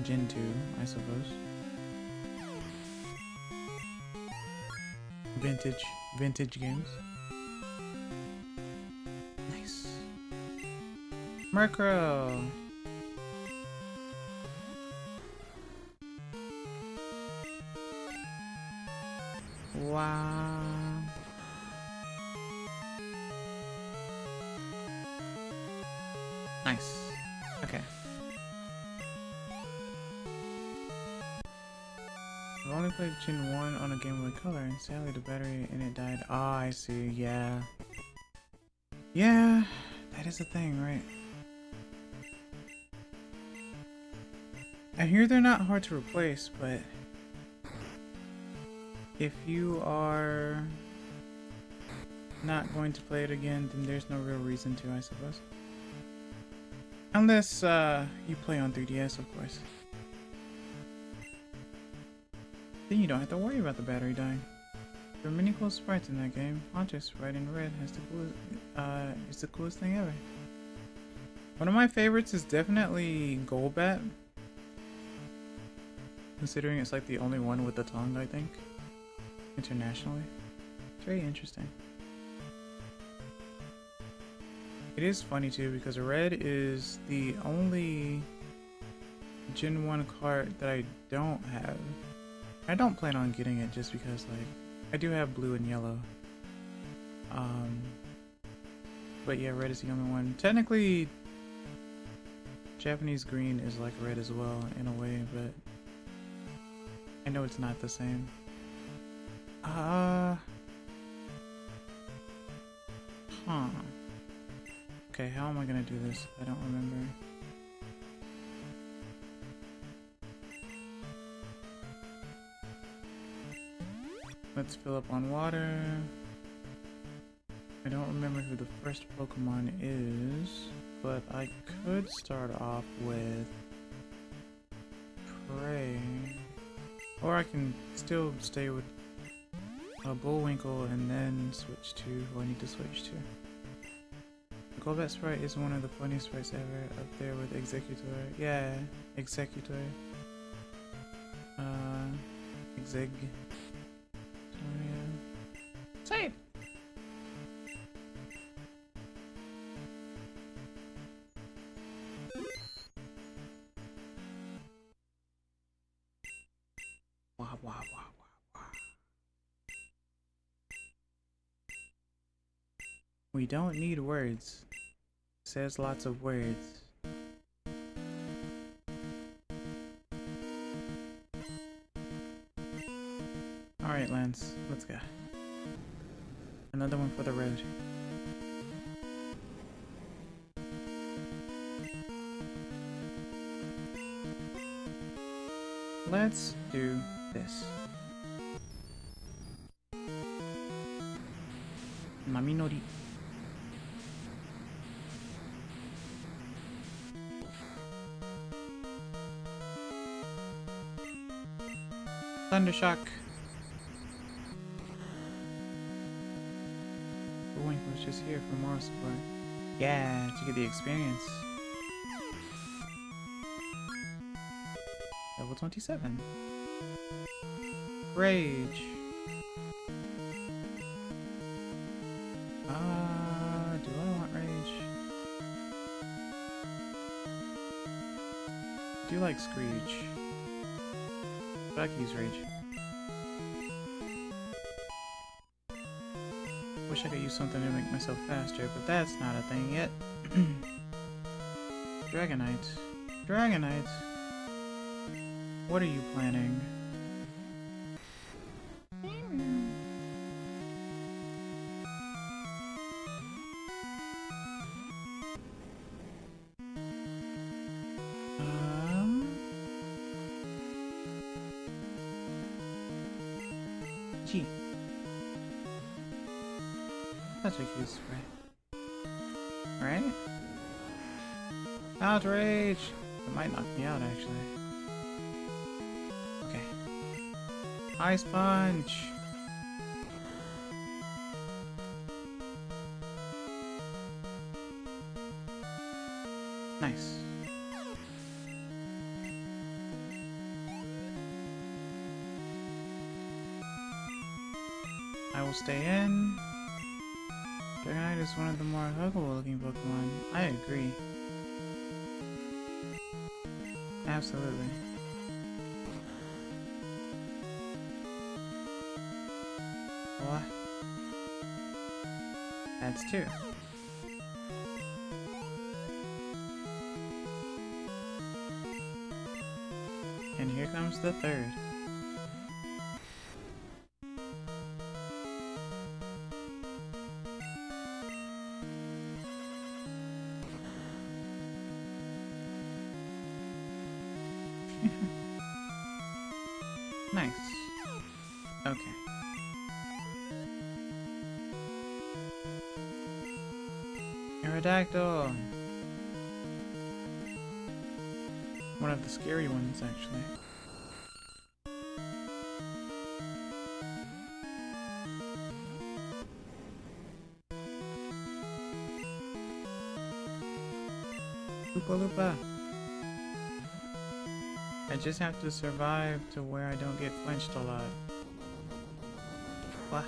Gen 2, I suppose. Vintage games. Nice. Murkrow. Wow. Nice. Okay. I've only played Gen 1 on a Game Boy Color, and sadly the battery in it died. Ah, I see. Yeah. Yeah, that is a thing, right? I hear they're not hard to replace, but if you are not going to play it again, then there's no real reason to, I suppose. Unless you play on 3DS, of course. Then you don't have to worry about the battery dying. There are many cool sprites in that game. Haunter's sprite in red has the coolest, it's the coolest thing ever. One of my favorites is definitely Golbat. Considering it's like the only one with the tongue, I think. Internationally. It's very interesting. It is funny too because red is the only Gen 1 card that I don't have. I don't plan on getting it just because like I do have blue and yellow. But yeah, red is the only one. Technically Japanese green is like red as well in a way, but I know it's not the same. Huh. Okay, how am I gonna do this? I don't remember. Let's fill up on water. I don't remember who the first Pokemon is, but I could start off with Prey. Or I can still stay with Bullwinkle and then switch to who I need to switch to. The Golbat sprite is one of the funniest sprites ever, up there with Executor. Yeah, Executor. Exeg. Say it! We don't need words. It says lots of words. Alright, Lance, let's go. Another one for the road. Let's do this. Naminori. Thundershock. The Wink was just here for moral support. Yeah, to get the experience. Level 27. Rage. Do I want rage? I do like Screech. But I could use rage. Wish I could use something to make myself faster, but that's not a thing yet. Dragonite. Dragonite! What are you planning? Gee. That's a cute spray. Right? Outrage! It might knock me out, actually. Okay. Ice Punch! Nice. I will stay in. Dragonite is one of the more huggable looking Pokemon. I agree. Absolutely. What? That's two. And here comes the third. Nice. Okay. Aerodactyl! One of the scary ones, actually. Loopa Loopa! I just have to survive to where I don't get flinched a lot. What?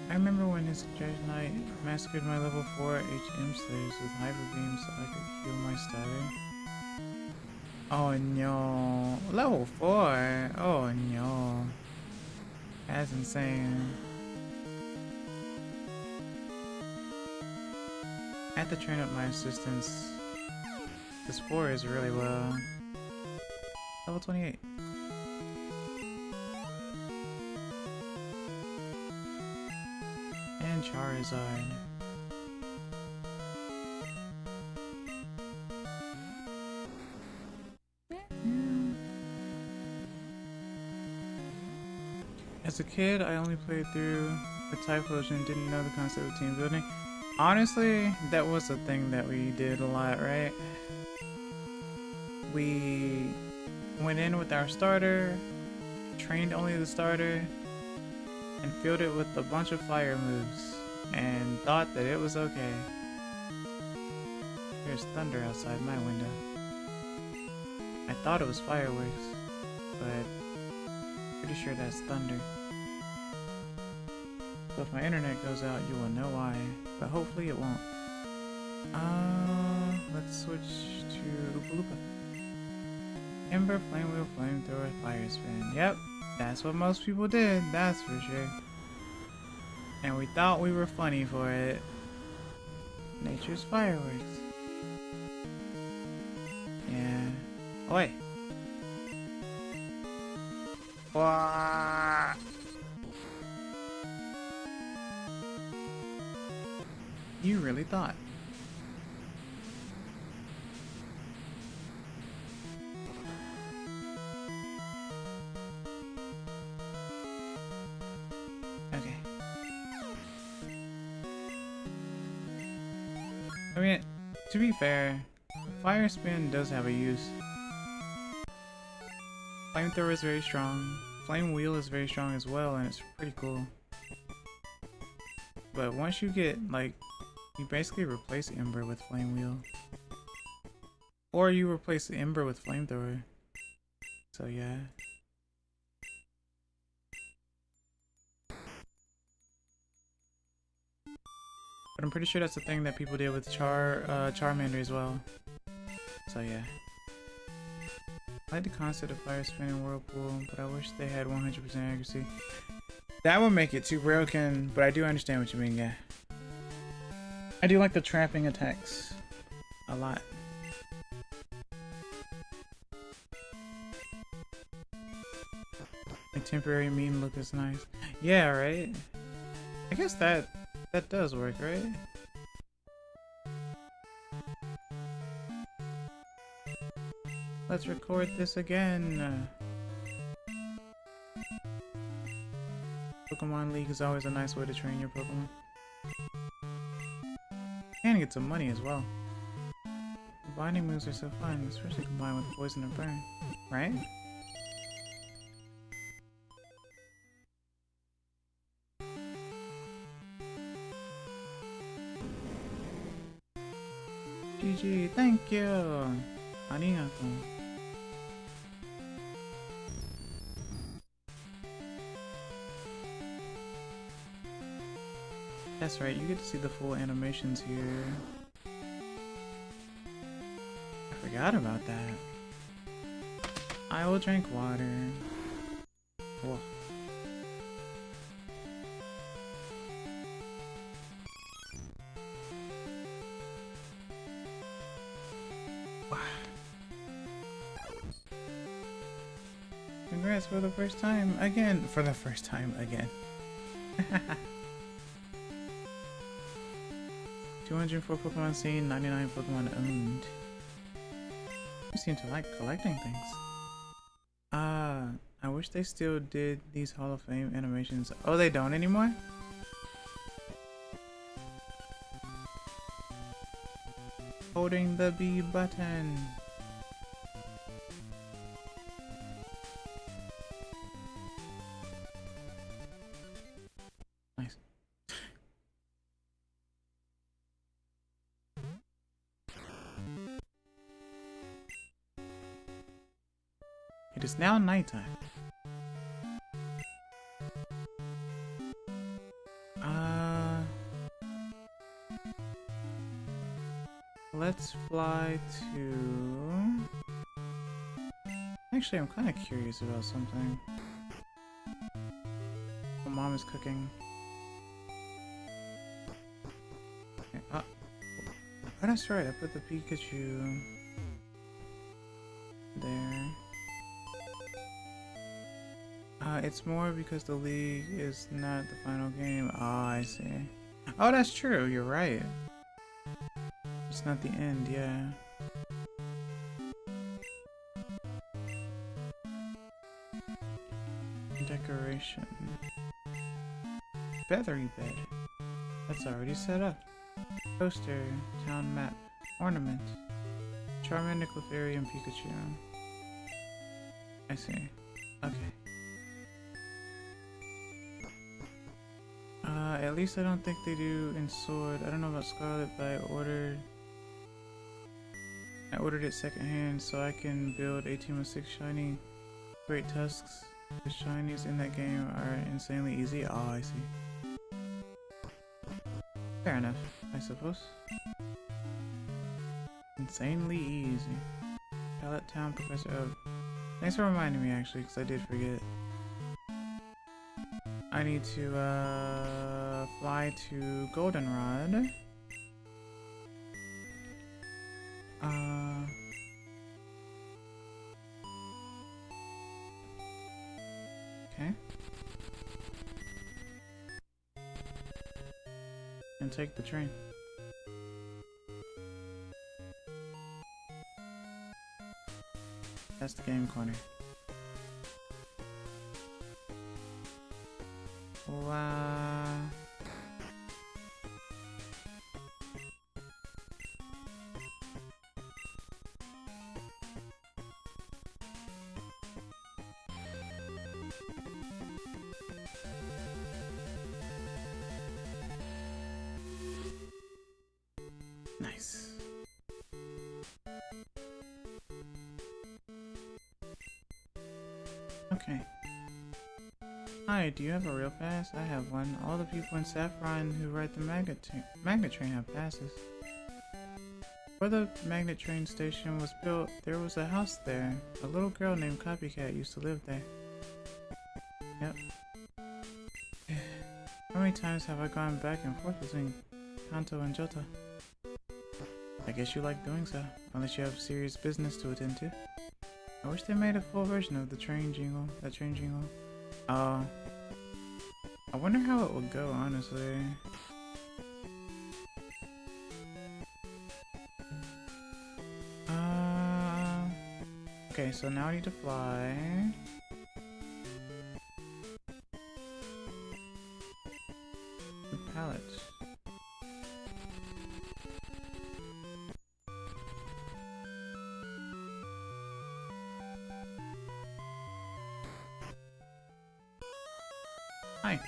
I remember when his Dragonite massacred my level 4 HM slaves with Hyper Beam so I could heal my starter. Oh no. Level 4? Oh no. That's insane. I have to train up my assistants. The Spore is really low. Level 28. And Charizard. As a kid, I only played through the Typhlosion and didn't know the concept of team building. Honestly, that was a thing that we did a lot, right? We went in with our starter, trained only the starter, and filled it with a bunch of fire moves, and thought that it was okay. There's thunder outside my window. I thought it was fireworks, but pretty sure that's thunder. So if my internet goes out, you will know why, but hopefully it won't. Let's switch to Oopaloopa. Ember, flame wheel, flamethrower, fire spin. Yep, that's what most people did, that's for sure. And we thought we were funny for it. Nature's fireworks. Yeah. Oi! Wah! You really thought. Okay. I mean, to be fair, fire spin does have a use. Flamethrower is very strong. Flame wheel is very strong as well, and it's pretty cool. But once you get, like, you basically replace Ember with flame wheel. Or you replace Ember with flamethrower. So yeah. But I'm pretty sure that's the thing that people did with Charmander as well. So yeah. I like the concept of fire spinning whirlpool, but I wish they had 100% accuracy. That would make it too broken, but I do understand what you mean, yeah. I do like the trapping attacks a lot. The temporary mean look is nice. Yeah, right? I guess that does work, right? Let's record this again. Pokemon League is always a nice way to train your Pokemon. And get some money as well. Binding moves are so fun, especially combined with poison and burn. Right? GG, thank you! Arigato. That's right, you get to see the full animations here. I forgot about that. I will drink water. Whoa. Congrats for the first time again. For the first time again. 204 Pokemon seen, 99 Pokemon owned. You seem to like collecting things. I wish they still did these Hall of Fame animations. Oh, they don't anymore? Holding the B button. Nice. It is now nighttime. Let's fly to... Actually, I'm kind of curious about something. My mom is cooking. Okay, oh, that's right, I put the Pikachu there. It's more because the league is not the final game. Oh, I see. Oh, that's true, you're right. It's not the end, yeah. Decoration. Feathery bed. That's already set up. Poster. Town map. Ornament. Charmander, Clefairy, and Pikachu. I see. Okay. At least I don't think they do in Sword. I don't know about Scarlet, but I ordered it secondhand so I can build a team of 6 shiny Great Tusks. The shinies in that game are insanely easy. Oh, I see. Fair enough, I suppose. Insanely easy. Pallet Town, Professor of Thanks for reminding me, actually, because I did forget. I need to fly to Goldenrod. Okay. And take the train. That's the game corner. Wow. Nice. Okay. Hi, do you have a real pass? I have one. All the people in Saffron who ride the magnet train have passes. Before the magnet train station was built, there was a house there. A little girl named Copycat used to live there. Yep. How many times have I gone back and forth between Kanto and Johto? I guess you like doing so, unless you have serious business to attend to. I wish they made a full version of the train jingle, I wonder how it would go, honestly. Okay, so now I need to fly. The pallet. Hi.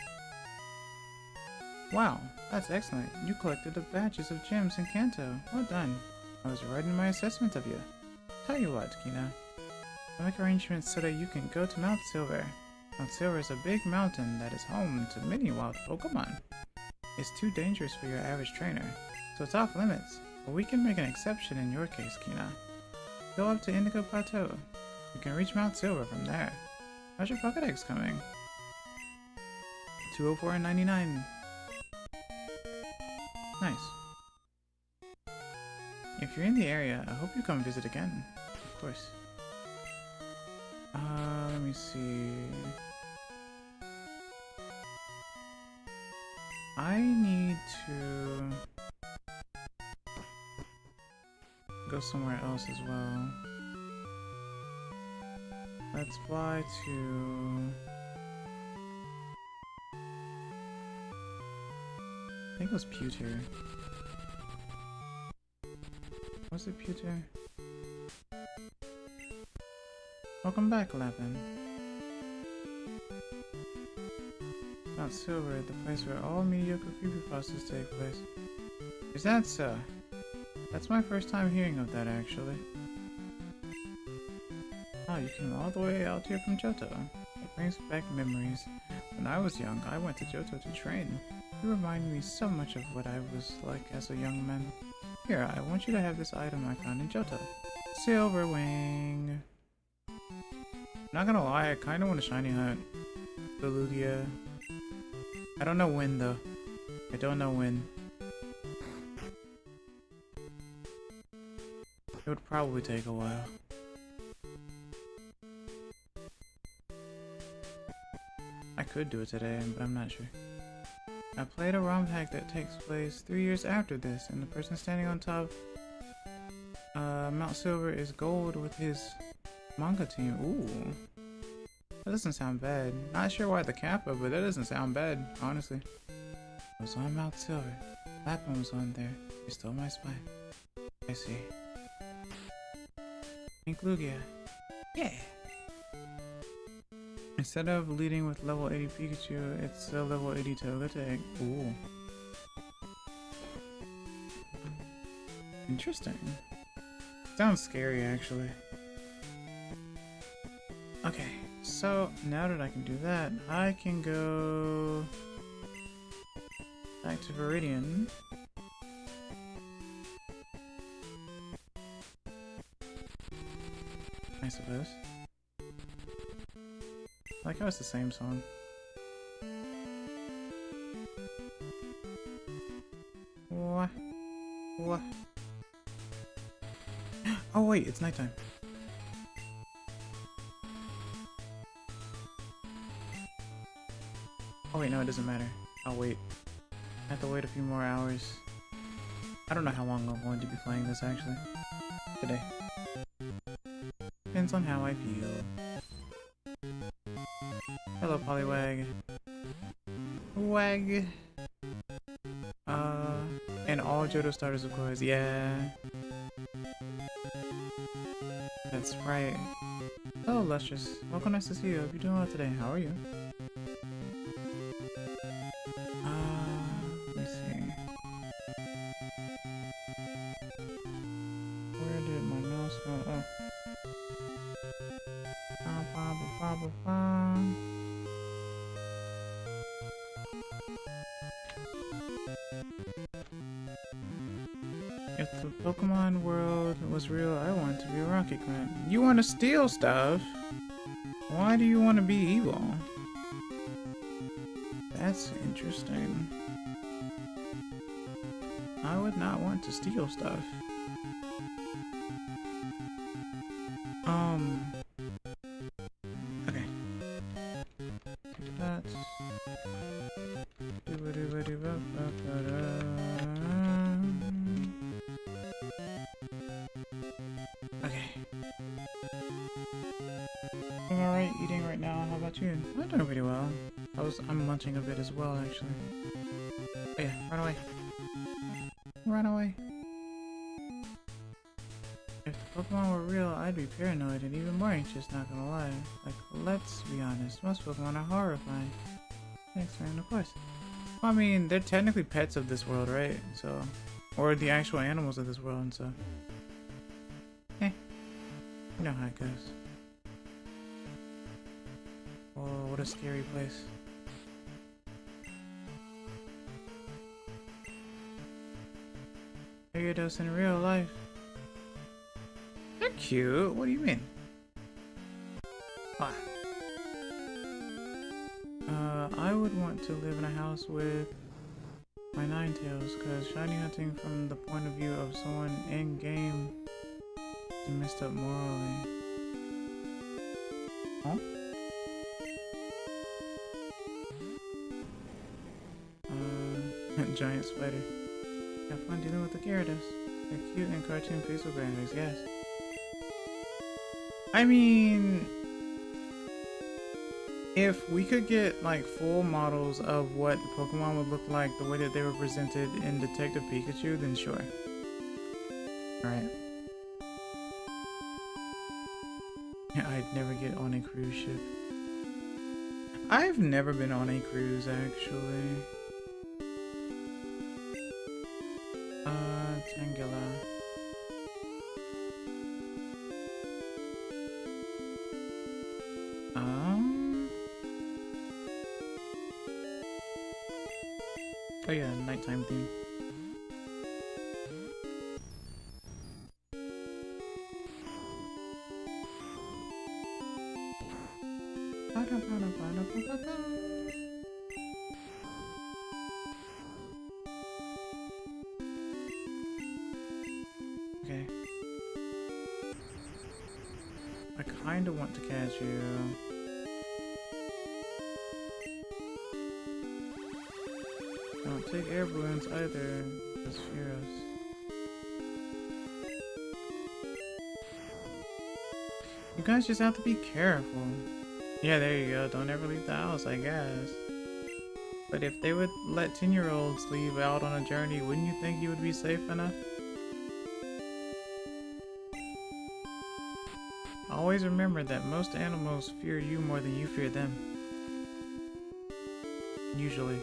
Wow, that's excellent. You collected the batches of gems in Kanto. Well done. I was writing my assessment of you. Tell you what, Kina. I'll make arrangements so that you can go to Mount Silver. Mount Silver is a big mountain that is home to many wild Pokémon. It's too dangerous for your average trainer, so it's off limits. But we can make an exception in your case, Kina. Go up to Indigo Plateau. You can reach Mount Silver from there. How's your Pokédex coming? 204 and 99. Nice. If you're in the area, I hope you come visit again. Of course. Let me see. I need to go somewhere else as well. Let's fly to... I think it was Pewter. Was it Pewter? Welcome back, Lapin. Mount Silver, the place where all mediocre creepypastas take place. Is that so? That's my first time hearing of that, actually. Oh, you came all the way out here from Johto. It brings back memories. When I was young, I went to Johto to train. You remind me so much of what I was like as a young man. Here, I want you to have this item I found in Johto. Silver Wing. Not gonna lie, I kinda want a shiny hunt. The Lugia. I don't know when though. I don't know when. It would probably take a while. I could do it today, but I'm not sure. I played a ROM hack that takes place 3 years after this, and the person standing on top Mount Silver is gold with his manga team. Ooh. That doesn't sound bad. Not sure why the Kappa, but that doesn't sound bad, honestly. I was on Mount Silver. Lapin was on there. He stole my spine. I see. Pink Lugia. Yeah! Instead of leading with level 80 Pikachu, it's a level 80 Togetic. Ooh. Interesting. Sounds scary, actually. Okay, so now that I can do that, I can go back to Viridian. I suppose. Like how it's the same song. What? What? Oh wait, it's nighttime. Oh wait, no, it doesn't matter. I'll wait. I have to wait a few more hours. I don't know how long I'm going to be playing this actually. Today. Depends on how I feel. Hello, Poliwag. Wag. And all Johto starters, of course. Yeah. That's right. Hello, Lustrous. Welcome, nice to see you. Hope you're doing well today. How are you? Let me see. Where did my mouse go? Oh. If the Pokemon world was real, I want to be a Rocket Grunt. You want to steal stuff? Why do you want to be evil? That's interesting. I would not want to steal stuff. Okay. That's... Okay. I'm alright eating right now. How about you? I'm doing pretty well. I'm munching a bit as well, actually. Oh yeah, run away. Run away. If the Pokemon were real, I'd be paranoid and even more anxious, not gonna lie. Like, let's be honest, most Pokemon are horrifying. Thanks, man, of course. Well, I mean, they're technically pets of this world, right? So, or the actual animals of this world, and so. You know how it goes. Oh, what a scary place. Gyarados in real life. They're cute. What do you mean? Ah. I would want to live in a house with my Ninetales, because shiny hunting from the point of view of someone in game is messed up morally. Huh? Giant spider. Have fun dealing with the Gyarados. They're cute and cartoon facial graphics, yes. I mean, if we could get like full models of what the Pokemon would look like the way that they were presented in Detective Pikachu, then sure. Alright. I'd never get on a cruise ship. I've never been on a cruise, actually. Tangela. Oh yeah, nighttime theme. Okay. I kinda want to catch you. Don't take air balloons either. Just fear us. You guys just have to be careful. Yeah, there you go. Don't ever leave the house, I guess. But if they would let 10-year-olds leave out on a journey, wouldn't you think you would be safe enough? Always remember that most animals fear you more than you fear them. Usually.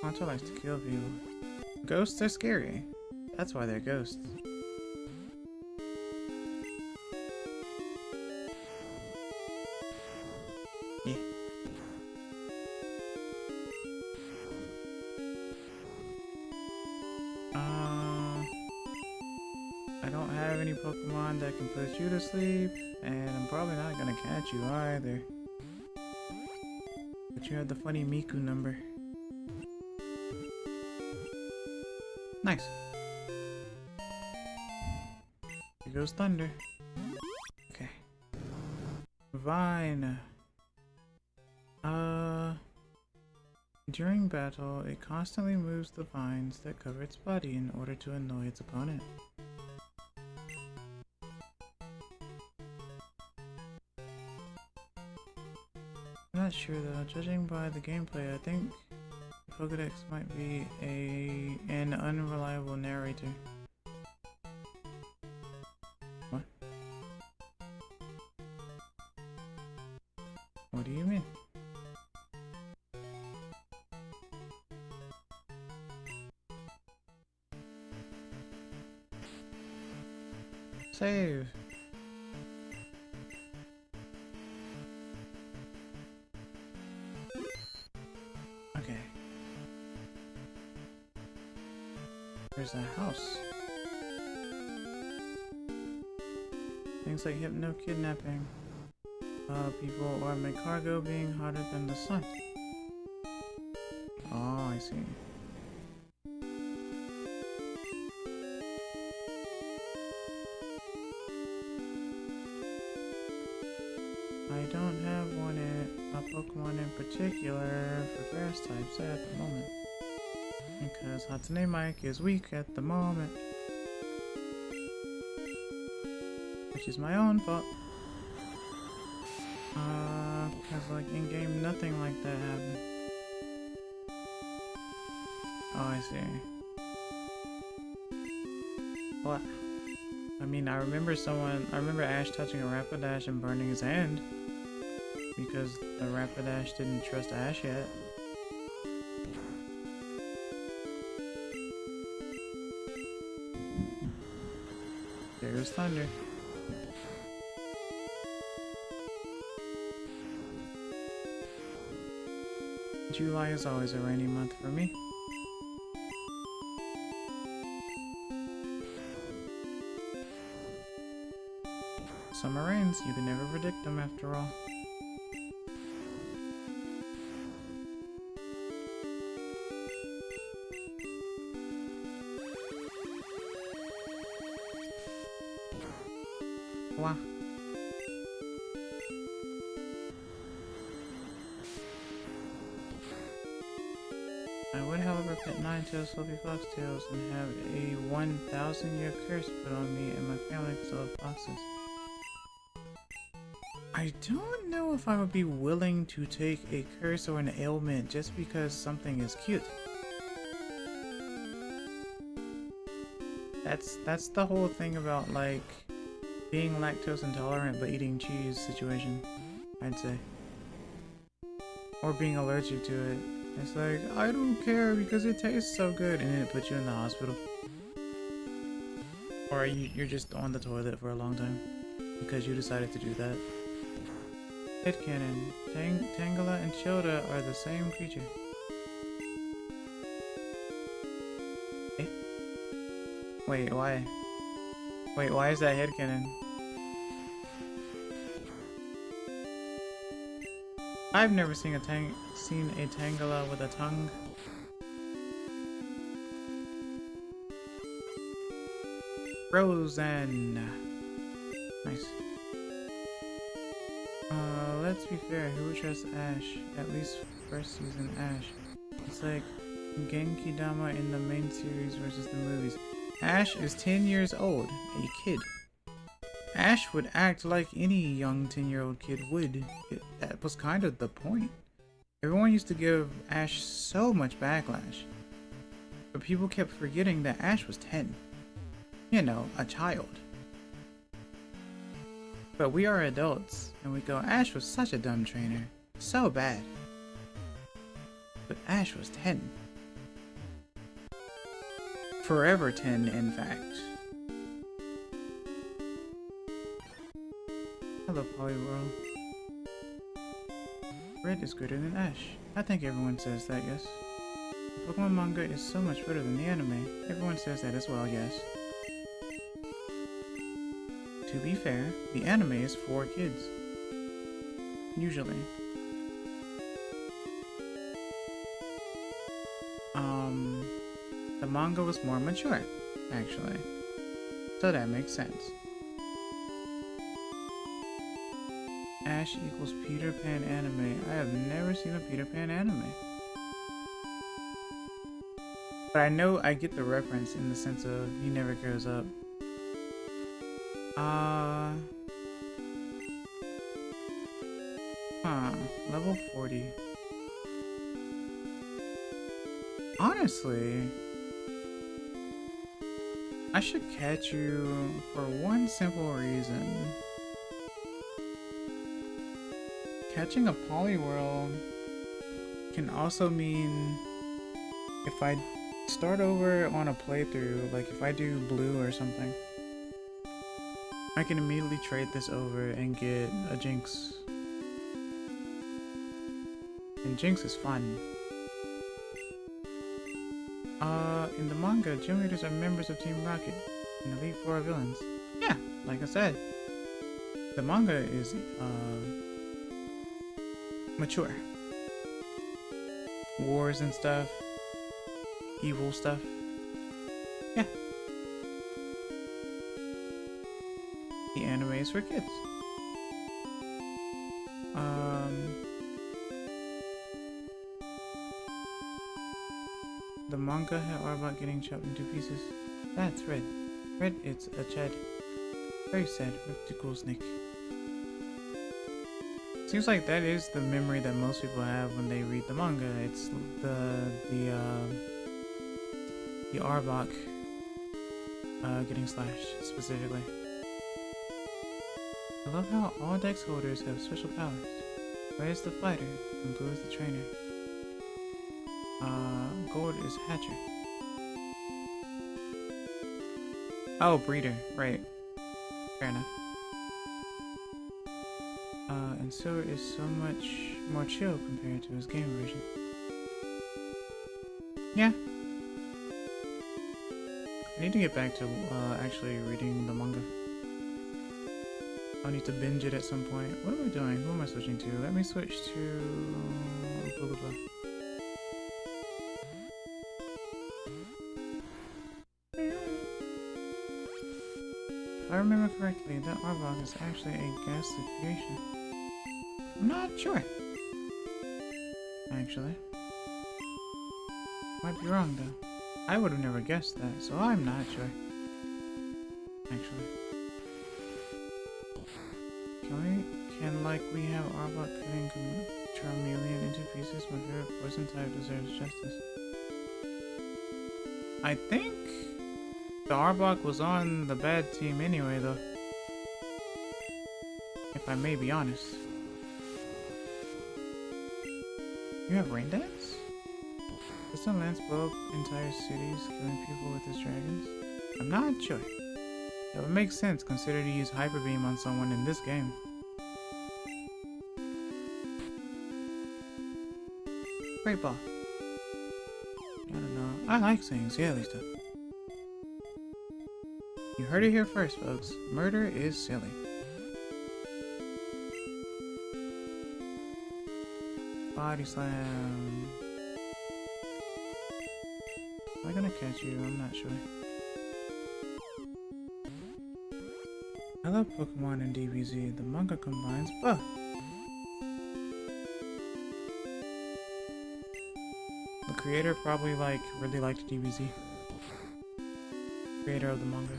Honcho likes to kill people. Ghosts are scary. That's why they're ghosts. Yeah. I don't have any Pokemon that can put you to sleep, and I'm probably not gonna catch you either. But you have the funny Miku number. Nice. Here goes Thunder. Okay. Vine. During battle, it constantly moves the vines that cover its body in order to annoy its opponent. I'm not sure though. Judging by the gameplay, I think Pokédex might be an unreliable narrator. What? What do you mean? Save. Okay. There's a house. Things like hypno kidnapping people or my cargo being hotter than the sun. Oh, I see. I don't have a Pokemon in particular for grass types at the moment. Because Hatsune Mic is weak at the moment. Which is my own fault. Because like in game nothing like that happened. Oh, I see. What? I mean, I remember Ash touching a Rapidash and burning his hand. Because the Rapidash didn't trust Ash yet. There's Thunder. July is always a rainy month for me. Summer rains, you can never predict them after all. Wow. I would, however, pet Ninetales, Sloppy Foxtails, and have a 1,000-year curse put on me and my family because I love foxes. I don't know if I would be willing to take a curse or an ailment just because something is cute. That's the whole thing about, like, being lactose intolerant but eating cheese situation, I'd say. Or being allergic to it. It's like, I don't care because it tastes so good, and then it puts you in the hospital. Or you're just on the toilet for a long time because you decided to do that. Headcanon. Tangela and Childa are the same creature. Eh? Wait, why? Wait, why is that headcanon? I've never seen a Tangela with a tongue. Frozen. Nice. Let's be fair, who would trust Ash? At least first season Ash. It's like Genki Dama in the main series versus the movies. Ash is 10 years old, a kid. Ash would act like any young 10-year-old kid would. That was kind of the point. Everyone used to give Ash so much backlash. But people kept forgetting that Ash was 10. You know, a child. But we are adults, and we go, Ash was such a dumb trainer. So bad. But Ash was 10. Forever 10, in fact. Hello, Polyworld. Red is greater than Ash. I think everyone says that, yes. The Pokemon manga is so much better than the anime. Everyone says that as well, yes. to be fair, the anime is for kids. Usually. The manga was more mature, actually. So that makes sense. Ash equals Peter Pan anime. I have never seen a Peter Pan anime. But I know I get the reference in the sense of he never grows up. Level 40. Honestly, I should catch you for one simple reason. Catching a Poliwhirl can also mean if I start over on a playthrough, like if I do blue or something, I can immediately trade this over and get a Jinx. And Jinx is fun. In the manga, gym leaders are members of Team Rocket, an elite four villains. Yeah, like I said, the manga is mature. Wars and stuff, evil stuff. Yeah. The anime is for kids. The manga had Arbok getting chopped into pieces. That's Red. Red, it's a Chad. Very sad. Rip to cool snake. Seems like that is the memory that most people have when they read the manga. It's the Arbok getting slashed specifically. I love how all dex holders have special powers. Red is the fighter, and blue is the trainer. Gold is Hatcher. Oh, Breeder, right. Fair enough. And Silver is so much more chill compared to his game version. Yeah. I need to get back to actually reading the manga. I'll need to binge it at some point. What am I doing? Who am I switching to? Let me switch to Bulaba. If I remember correctly, that Arbok is actually a ghastly creation. I'm not sure. Actually. Might be wrong though. I would have never guessed that, so I'm not sure. Actually. Can like we have Arbok cutting Charmeleon into pieces? My favorite poison type deserves justice. I think the Arbok was on the bad team anyway though. If I may be honest. You have rain dance? Doesn't Lance blow up entire cities, killing people with his dragons? I'm not sure. That would make sense considering he used Hyper Beam on someone in this game. Great ball. I don't know. I like saying silly stuff. You heard it here first, folks. Murder is silly. Body slam. Am I gonna catch you? I'm not sure. I love Pokemon and DBZ. The manga combines both. The creator probably really liked DBZ. Creator of the manga.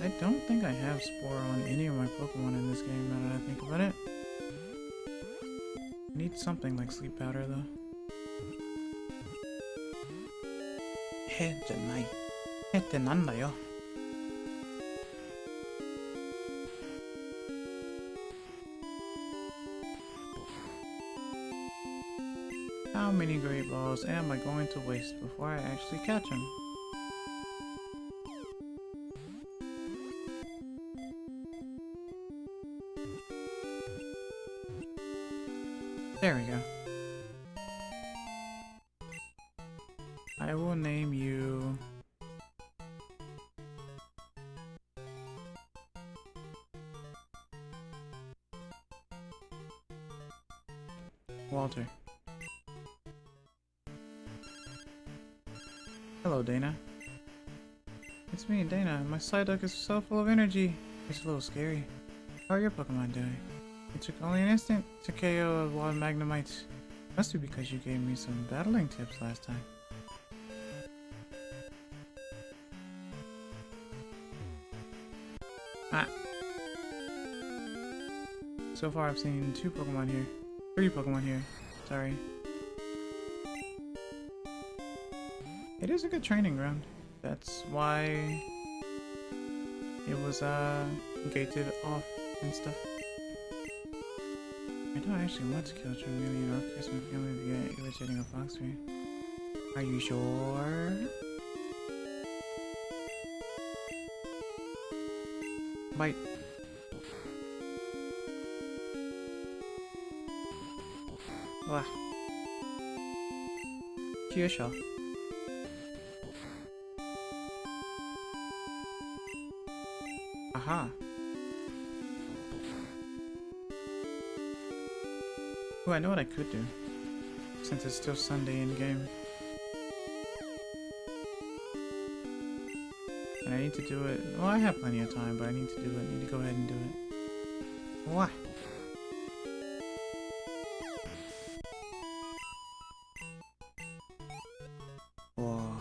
I don't think I have Spore on any of my Pokemon in this game now that I think about it. I need something like Sleep Powder though. Nanda. How many Great Balls am I going to waste before I actually catch him? There we go. I I will name you Walter. Hello, Dana. It's me, Dana. My Psyduck is so full of energy. It's a little scary. How are your Pokemon doing? It took only an instant to KO a wild Magnemite. Must be because you gave me some battling tips last time. Ah. So far I've seen 2 Pokemon here. 3 Pokemon here. Sorry. It is a good training ground. That's why it was gated off and stuff. I don't actually want to kill Charmeleon or curse my family via irritating a foxy. Are you sure? Bite. Wah. Kyosho. Aha. Oh, I know what I could do, since it's still Sunday in game. And I need to do it. Well, I have plenty of time, but I need to do it. I need to go ahead and do it. What? Whoa.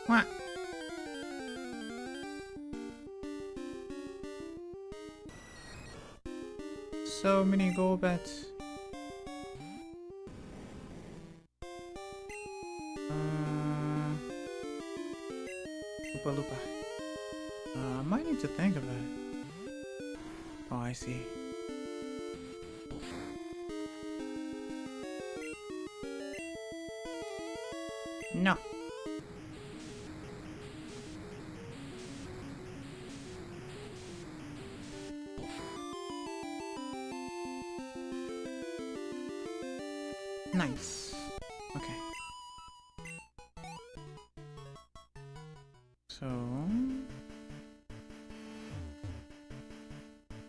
What? So many gold bets. Lupa Lupa. I might need to think about it. Oh, I see. No. Nice. Okay. So...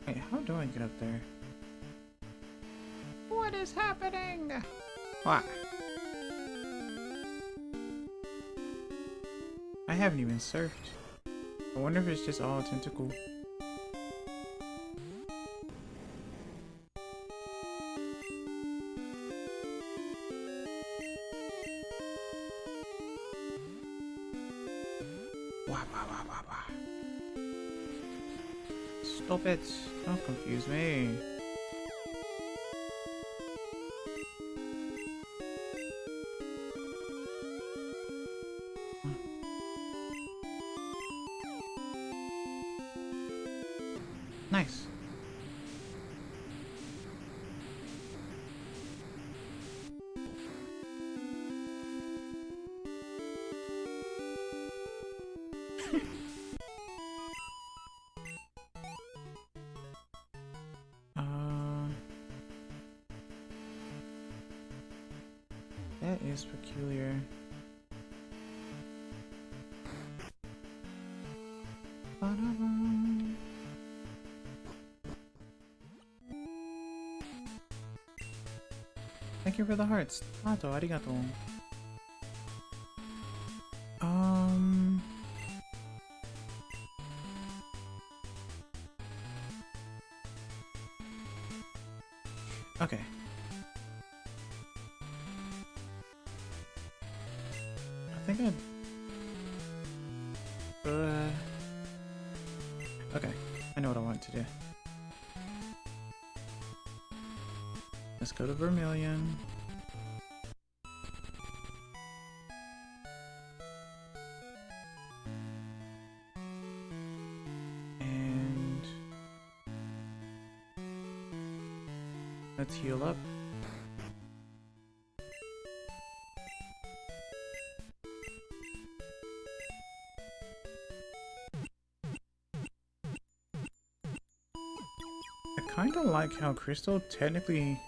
Wait, how do I get up there? What is happening? What? I haven't even surfed. I wonder if it's just all tentacle. Stop it! Don't confuse me. Nice. That is peculiar. Thank you for the hearts. Tato, arigato. Okay. I think okay, I know what I want to do. Let's go to Vermilion. And let's heal up. I kind of like how Crystal technically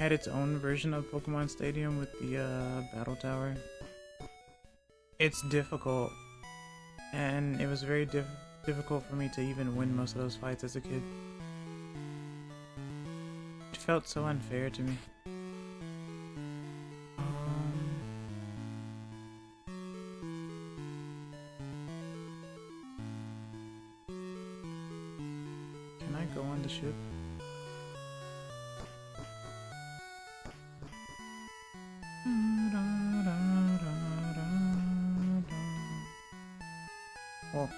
had its own version of Pokemon Stadium with the battle tower. It's difficult, and it was very difficult for me to even win most of those fights as a kid. It felt so unfair to me. Can I go on the ship? Oh.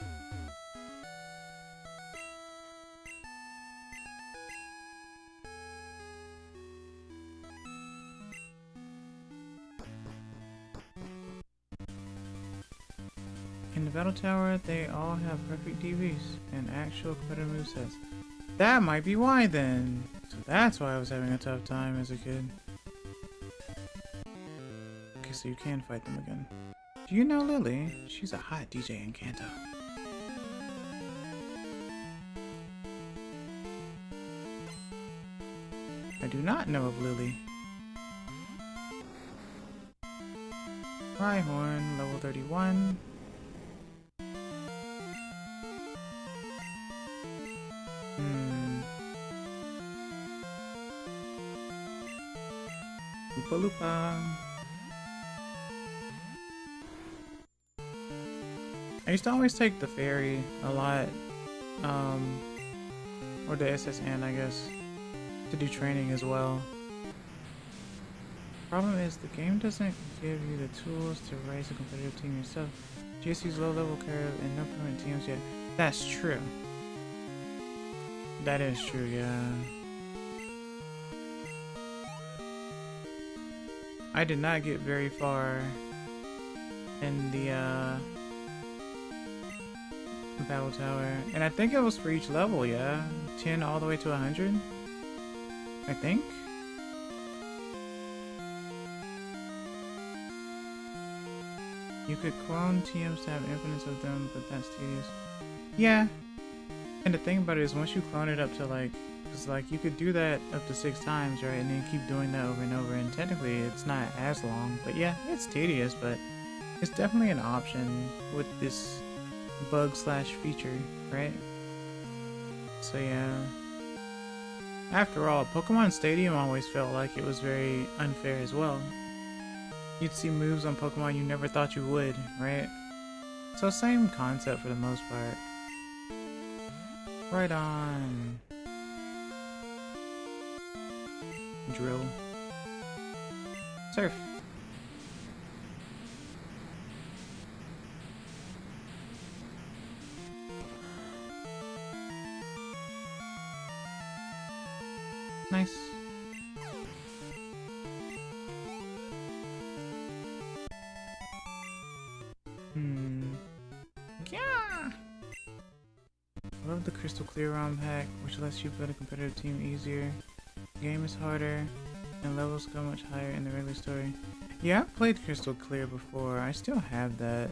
In the battle tower, they all have perfect DVs and actual competitive movesets. That might be why then. So that's why I was having a tough time as a kid. Okay, so you can fight them again. Do you know Lily? She's a hot DJ in Kanto. I do not know of Lily. Rhyhorn, level 31. Lupa Lupa. I used to always take the ferry a lot, or the SSN, I guess, to do training as well. Problem is, the game doesn't give you the tools to raise a competitive team yourself. GSU's low-level carry and no permanent teams yet. That's true. That is true, yeah. I did not get very far in the battle tower, and I think it was for each level, yeah, 10 all the way to 100, I think. You could clone TMs to have infinites of them, but that's tedious. Yeah, and the thing about it is, once you clone it up to like, because like you could do that up to 6 times, right, and then keep doing that over and over, and technically it's not as long, but yeah, it's tedious, but it's definitely an option with this bug slash feature, right? So yeah. After all, Pokemon Stadium always felt like it was very unfair as well. You'd see moves on Pokemon you never thought you would, right? So same concept for the most part. Right on. Drill. Surf. Nice. Yeah. I love the Crystal Clear ROM hack, which lets you build a competitive team easier. The game is harder, and levels go much higher in the regular story. Yeah, I've played Crystal Clear before. I still have that.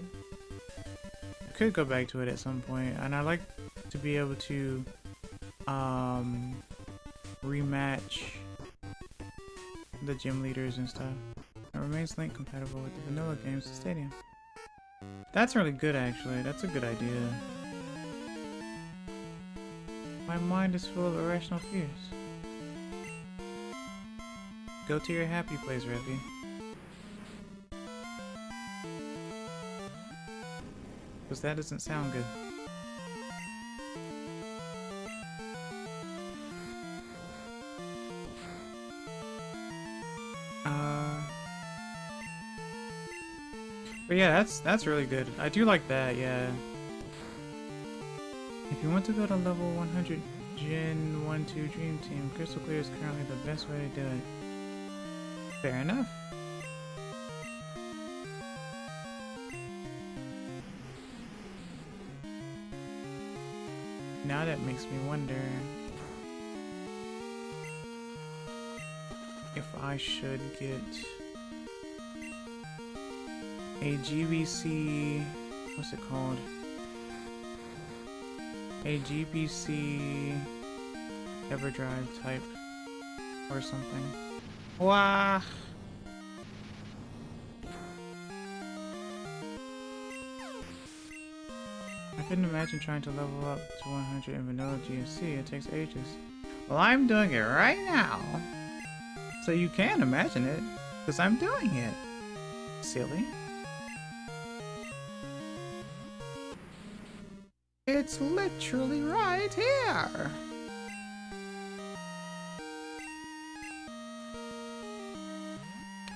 I could go back to it at some point, and I like to be able to rematch the gym leaders and stuff. It remains link compatible with the vanilla games in Stadium. That's really good, actually. That's a good idea. My mind is full of irrational fears. Go to your happy place, Revy. Because that doesn't sound good. But yeah, that's really good. I do like that, yeah. If you want to build a level 100 Gen 1-2 Dream Team, Crystal Clear is currently the best way to do it. Fair enough. Now that makes me wonder if I should get a GBC, what's it called? A GBC Everdrive type or something. Wow. I couldn't imagine trying to level up to 100 in vanilla GSC. It takes ages. Well, I'm doing it right now. So you can imagine it, because I'm doing it. Silly. It's literally right here.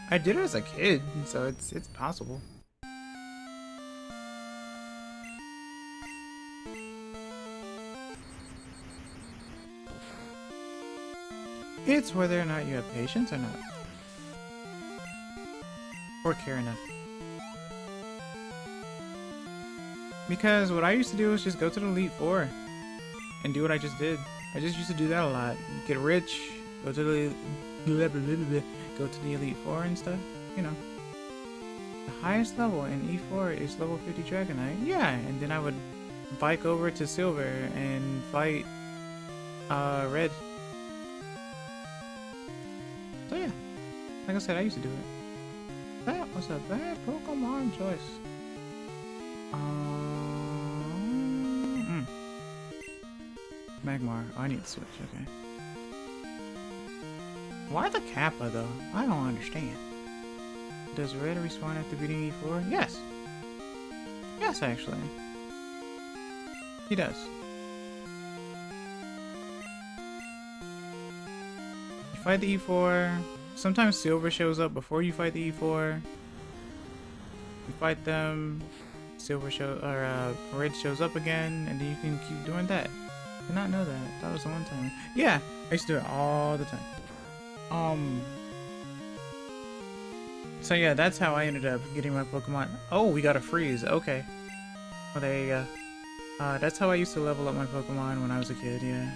I did it as a kid, so it's possible. It's whether or not you have patience or not. Or care enough. Because what I used to do was just go to the Elite Four and do what I just did. I just used to do that a lot. Get rich, go to the Elite Four and stuff, you know. The highest level in E4 is level 50 Dragonite. Yeah, and then I would bike over to Silver and fight Red. So yeah, like I said, I used to do it. That was a bad Pokemon choice. Magmar. Oh, I need to switch, okay. Why the Kappa though? I don't understand. Does Red respawn after beating E4? Yes. Yes, actually. He does. You fight the E4. Sometimes Silver shows up before you fight the E4. You fight them. Red shows up again, and then you can keep doing that. Did not know that. That was the one time. Yeah, I used to do it all the time. So yeah, that's how I ended up getting my Pokemon. Oh, we got a freeze. Okay. Well, there you go. That's how I used to level up my Pokemon when I was a kid, yeah.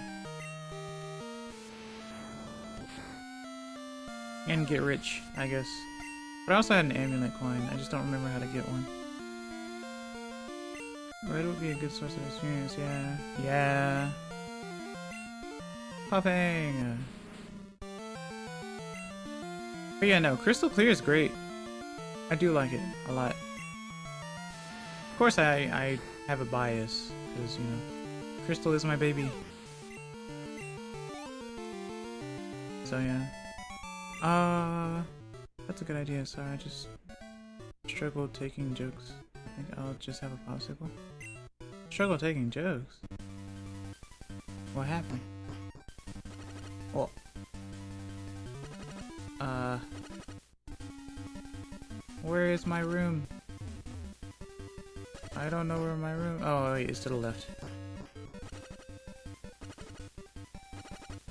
And get rich, I guess. But I also had an amulet coin. I just don't remember how to get one. Red would be a good source of experience, yeah. Yeah. Popping! But yeah, no, Crystal Clear is great. I do like it a lot. Of course, I have a bias, because, you know, Crystal is my baby. So yeah. That's a good idea. Sorry, I just struggled taking jokes. I think I'll just have a popsicle. Struggle taking jokes? What happened? Well, where is my room? I don't know where my room. Oh wait, it's to the left.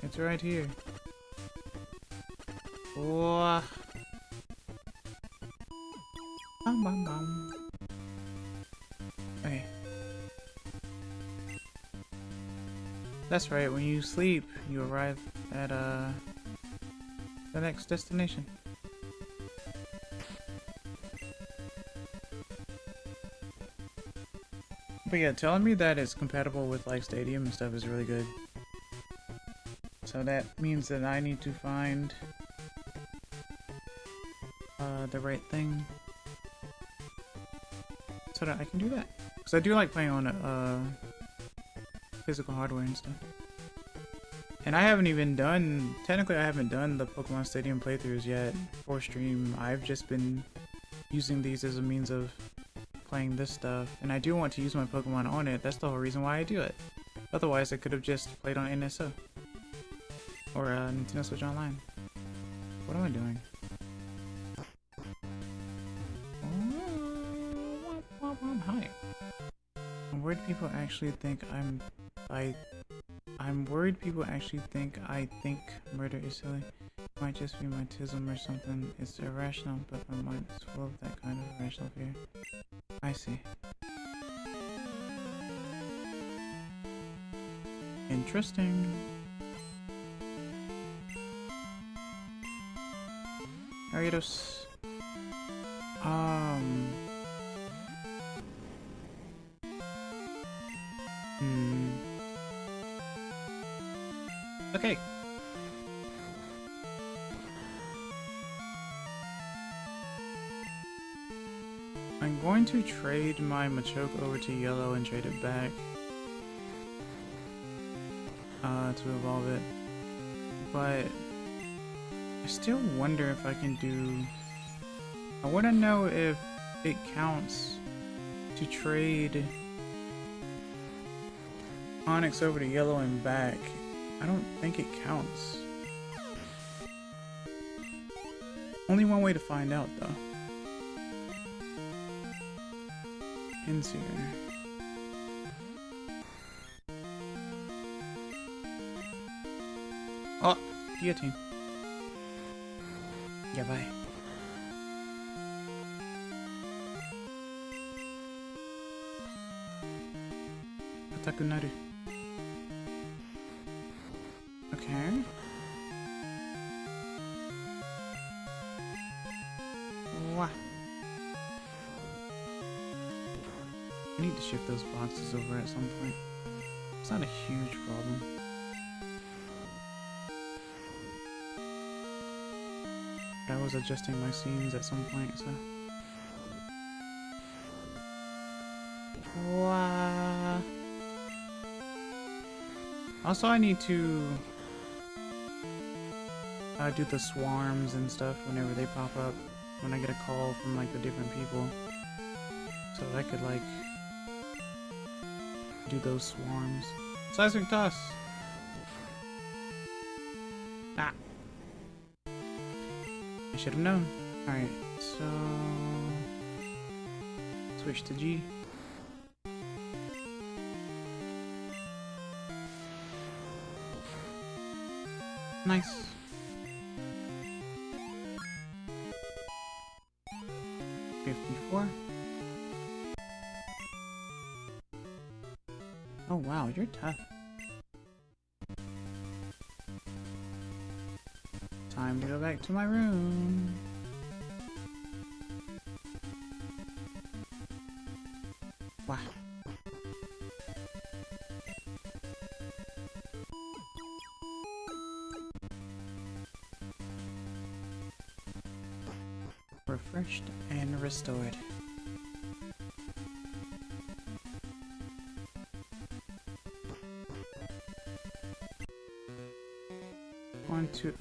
It's right here. Whoa. Bum bum bum. Okay. That's right, when you sleep, you arrive at the next destination. But yeah, telling me that it's compatible with like Stadium and stuff is really good. So that means that I need to find the right thing so that I can do that. Because I do like playing on physical hardware and stuff. And I haven't even done, technically I haven't done the Pokemon Stadium playthroughs yet for stream. I've just been using these as a means of playing this stuff. And I do want to use my Pokemon on it. That's the whole reason why I do it. Otherwise I could have just played on NSO. Or Nintendo Switch Online. What am I doing? Hi. I'm worried people actually think I'm worried people actually think I think murder is silly. It might just be my tism or something. It's irrational, but my mind is full of that kind of irrational fear. I see. Interesting. Ariados. Okay. I'm going to trade my Machoke over to yellow and trade it back to evolve it. But I still wonder if I can do... I want to know if it counts to trade Onyx over to yellow and back. I don't think it counts. Only one way to find out though. Ends here. Oh, guillotine. Yeah, bye. Atakunaru. Okay. Wah. I need to shift those boxes over at some point. It's not a huge problem. I was adjusting my scenes at some point, so... Wah. Also, I need to do the swarms and stuff whenever they pop up. When I get a call from like the different people. So I could like do those swarms. Seismic toss! Ah! I should have known. Alright, so... switch to G. Nice. Oh wow, you're tough. Time to go back to my room. Wow. Refreshed and restored.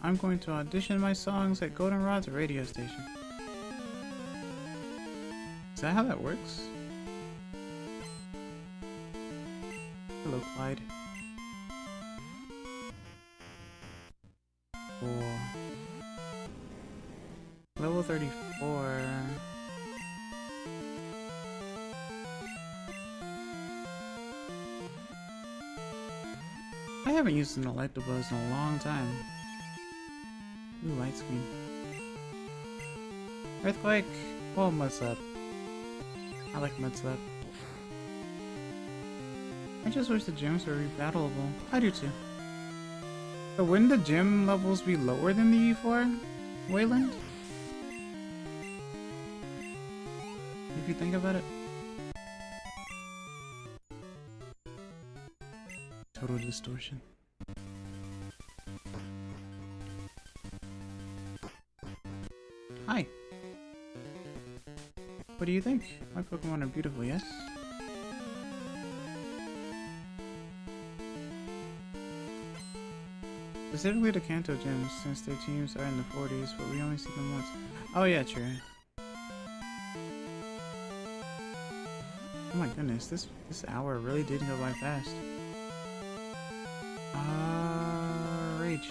I'm going to audition my songs at Goldenrod's radio station. Is that how that works? Hello, Clyde. Cool. Level 34. I haven't used an Electabuzz in a long time. Ooh, light screen. Earthquake! Oh, Mudslap. I like Mudslap. I just wish the gyms were rebattleable. I do too. But wouldn't the gym levels be lower than the E4? Wayland? If you think about it. Total distortion. Hi. What do you think? My Pokemon are beautiful, yes? Specifically the Kanto gyms, since their teams are in the 40s, but we only see them once. Oh yeah, true. Oh my goodness, this hour really did go by fast. Rage.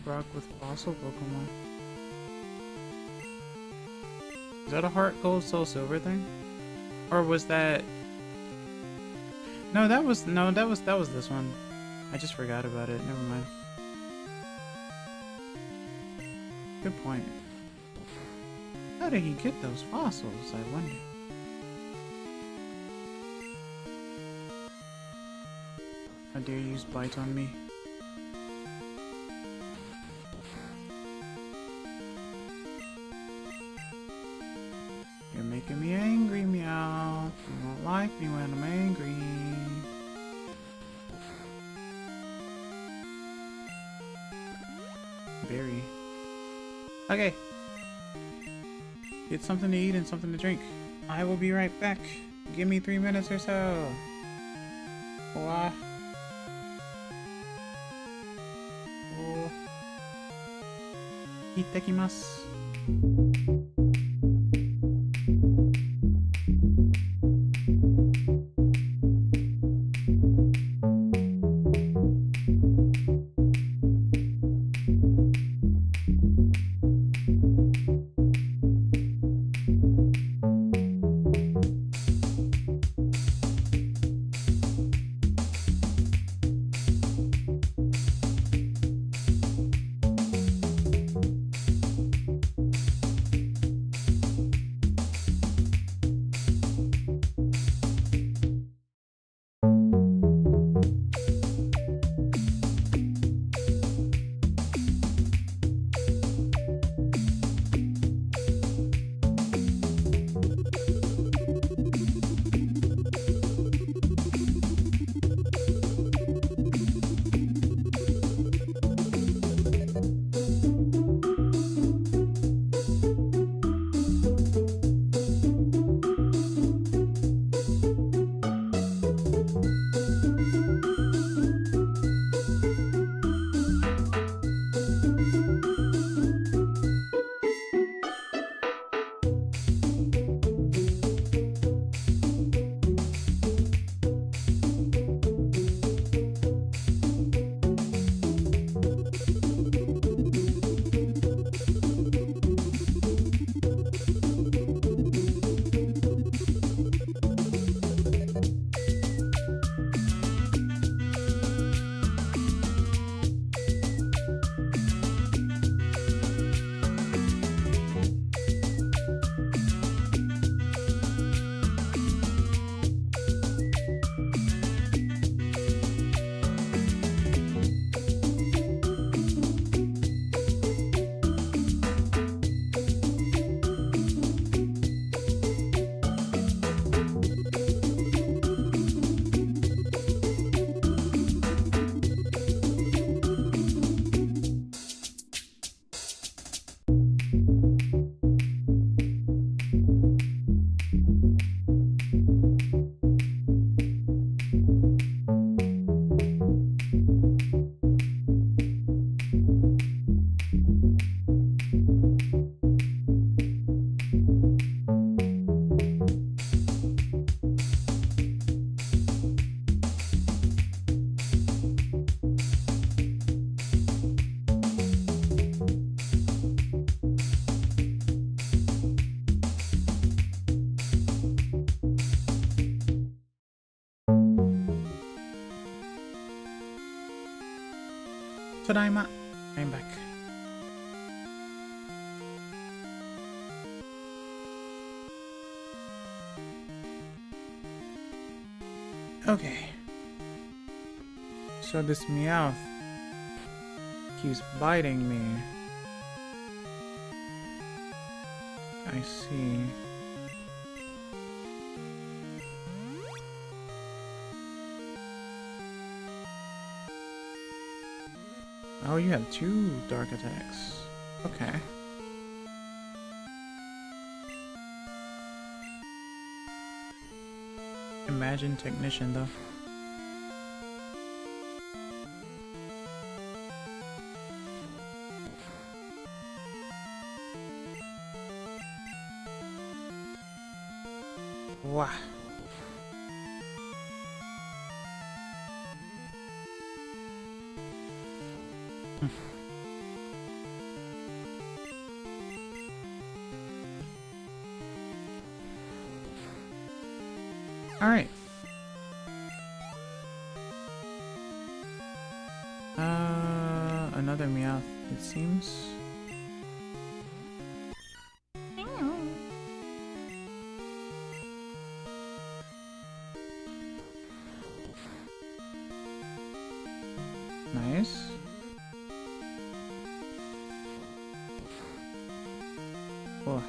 Brock with fossil Pokemon. Is that a Heart Gold Soul Silver thing? Or was that... No, that was this one. I just forgot about it. Never mind. Good point. How did he get those fossils, I wonder? How dare you use Bite on me? You're making me angry, meow. You won't like me when I'm angry. berry. Okay. Get something to eat and something to drink. I will be right back. Give me 3 minutes or so. Wow. Oh. Itadakimasu. Tadaima. I'm back. Okay. So this Meowth keeps biting me. I see. Oh, you have 2 dark attacks. Okay. Imagine Technician, though. Wow. All right. Another Meowth, it seems. Nice. Oh.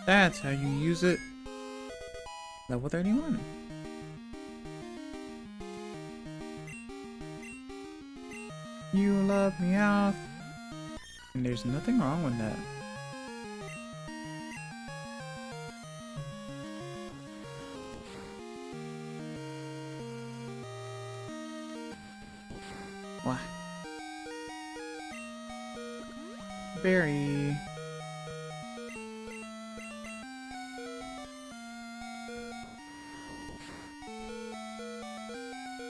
That's how you use it. Level 31. You love Meowth. And there's nothing wrong with that. What? Berry.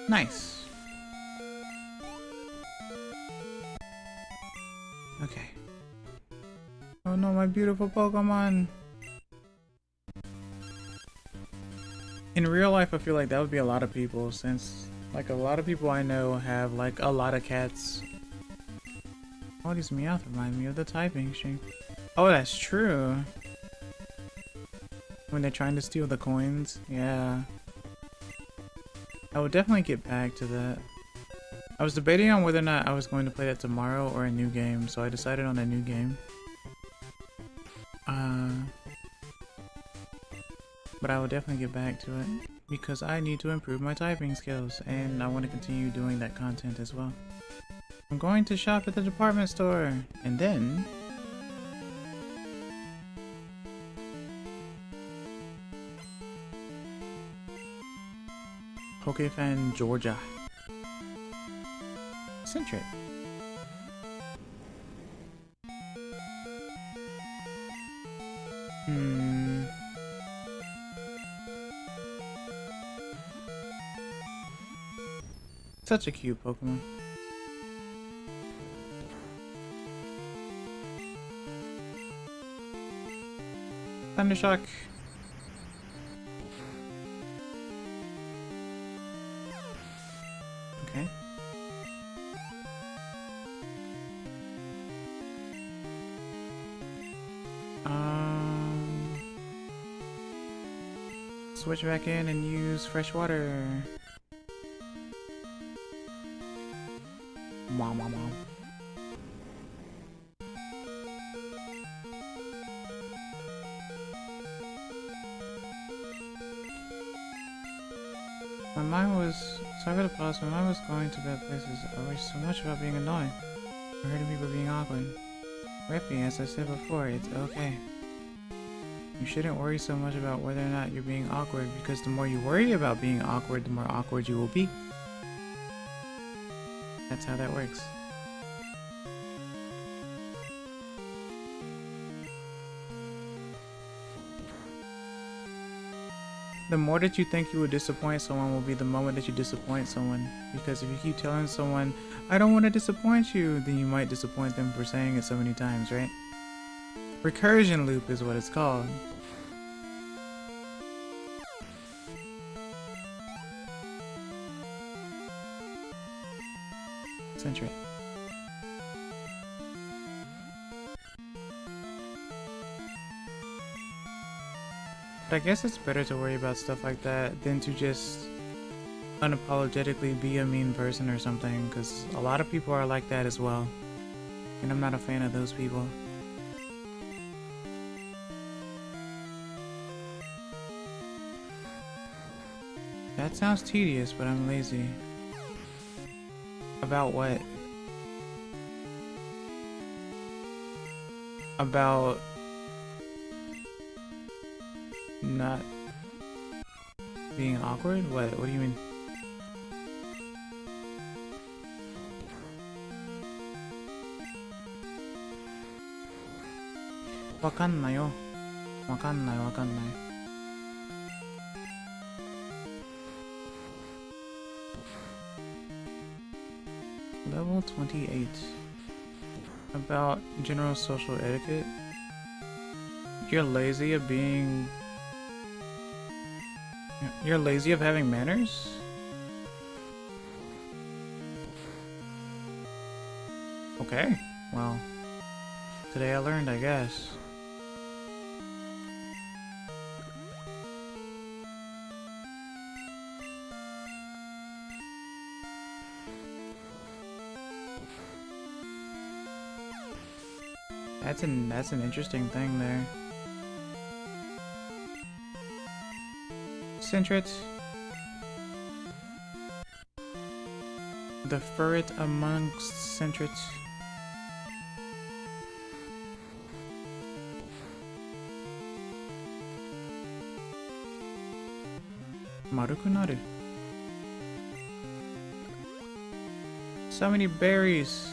Nice. Okay. Oh no, my beautiful Pokemon. In real life, I feel like that would be a lot of people, since like a lot of people I know have like a lot of cats. All these Meowth remind me of the typing stream. Oh, that's true. When they're trying to steal the coins, yeah. I will definitely get back to that. I was debating on whether or not I was going to play that tomorrow or a new game, so I decided on a new game. But I will definitely get back to it because I need to improve my typing skills and I want to continue doing that content as well. I'm going to shop at the department store and then Pokefan Georgia. Centric. Such a cute Pokemon. Thundershock. Okay. Switch back in and use fresh water. Mom. My mind was, sorry for the pause, my mind was going to bad places. I worry so much about being annoying. I'm hurting people being awkward. Rippy, as I said before, it's okay. You shouldn't worry so much about whether or not you're being awkward, because the more you worry about being awkward, the more awkward you will be. That's how that works. The more that you think you will disappoint someone will be the moment that you disappoint someone. Because if you keep telling someone, I don't want to disappoint you, then you might disappoint them for saying it so many times, right? Recursion loop is what it's called. Centric. But I guess it's better to worry about stuff like that than to just unapologetically be a mean person or something, because a lot of people are like that as well. And I'm not a fan of those people. That sounds tedious, but I'm lazy. About what? About not being awkward? What do you mean? Wakannayo. Wakannai. Level 28. About general social etiquette. You're lazy of being... You're lazy of having manners? Okay, well, today I learned, I guess. That's an interesting thing there. Centret. The ferret amongst Centrets. Marukunaru. So many berries.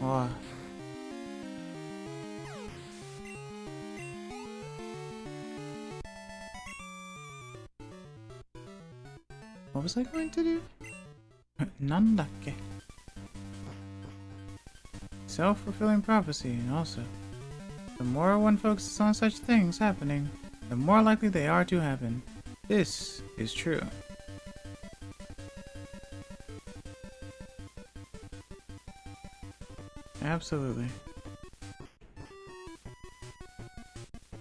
Wow. What was I going to do? Nandakke. Self-fulfilling prophecy, also. The more one focuses on such things happening, the more likely they are to happen. This is true. Absolutely.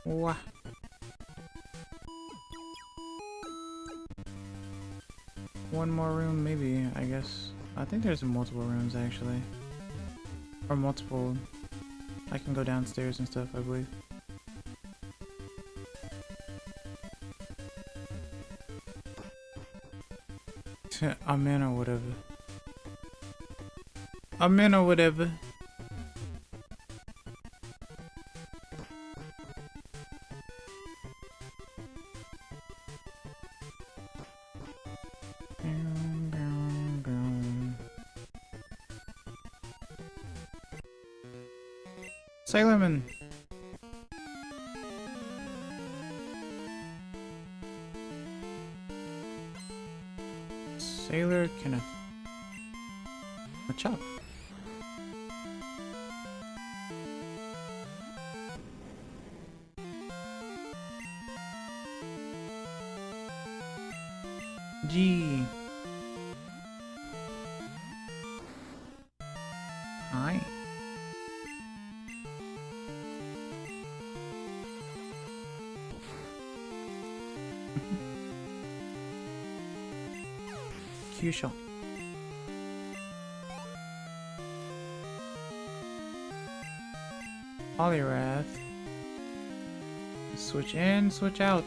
Wah. One more room, maybe, I guess. I think there's multiple rooms, actually. Or multiple... I can go downstairs and stuff, I believe. I'm in or whatever. I'm in or whatever. Sailorman. Sailor Kenneth. A chop. G. Hi. Q-shot. Polyrath. Switch in, switch out.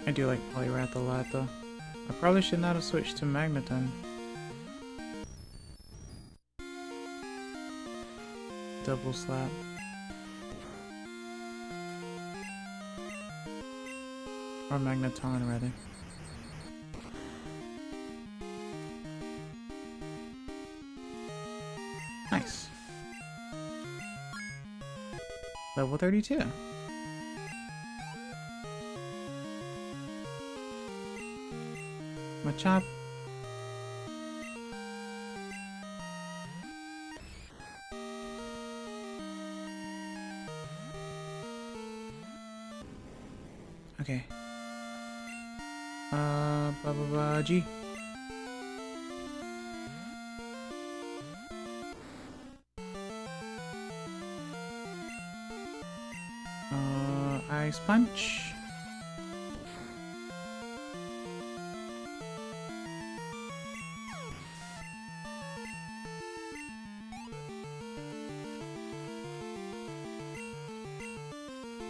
I do like Polyrath a lot though. I probably should not have switched to Magneton. Double slap. Or Magneton, rather. Nice. Level 32. Machop. Okay. G. Ice Punch.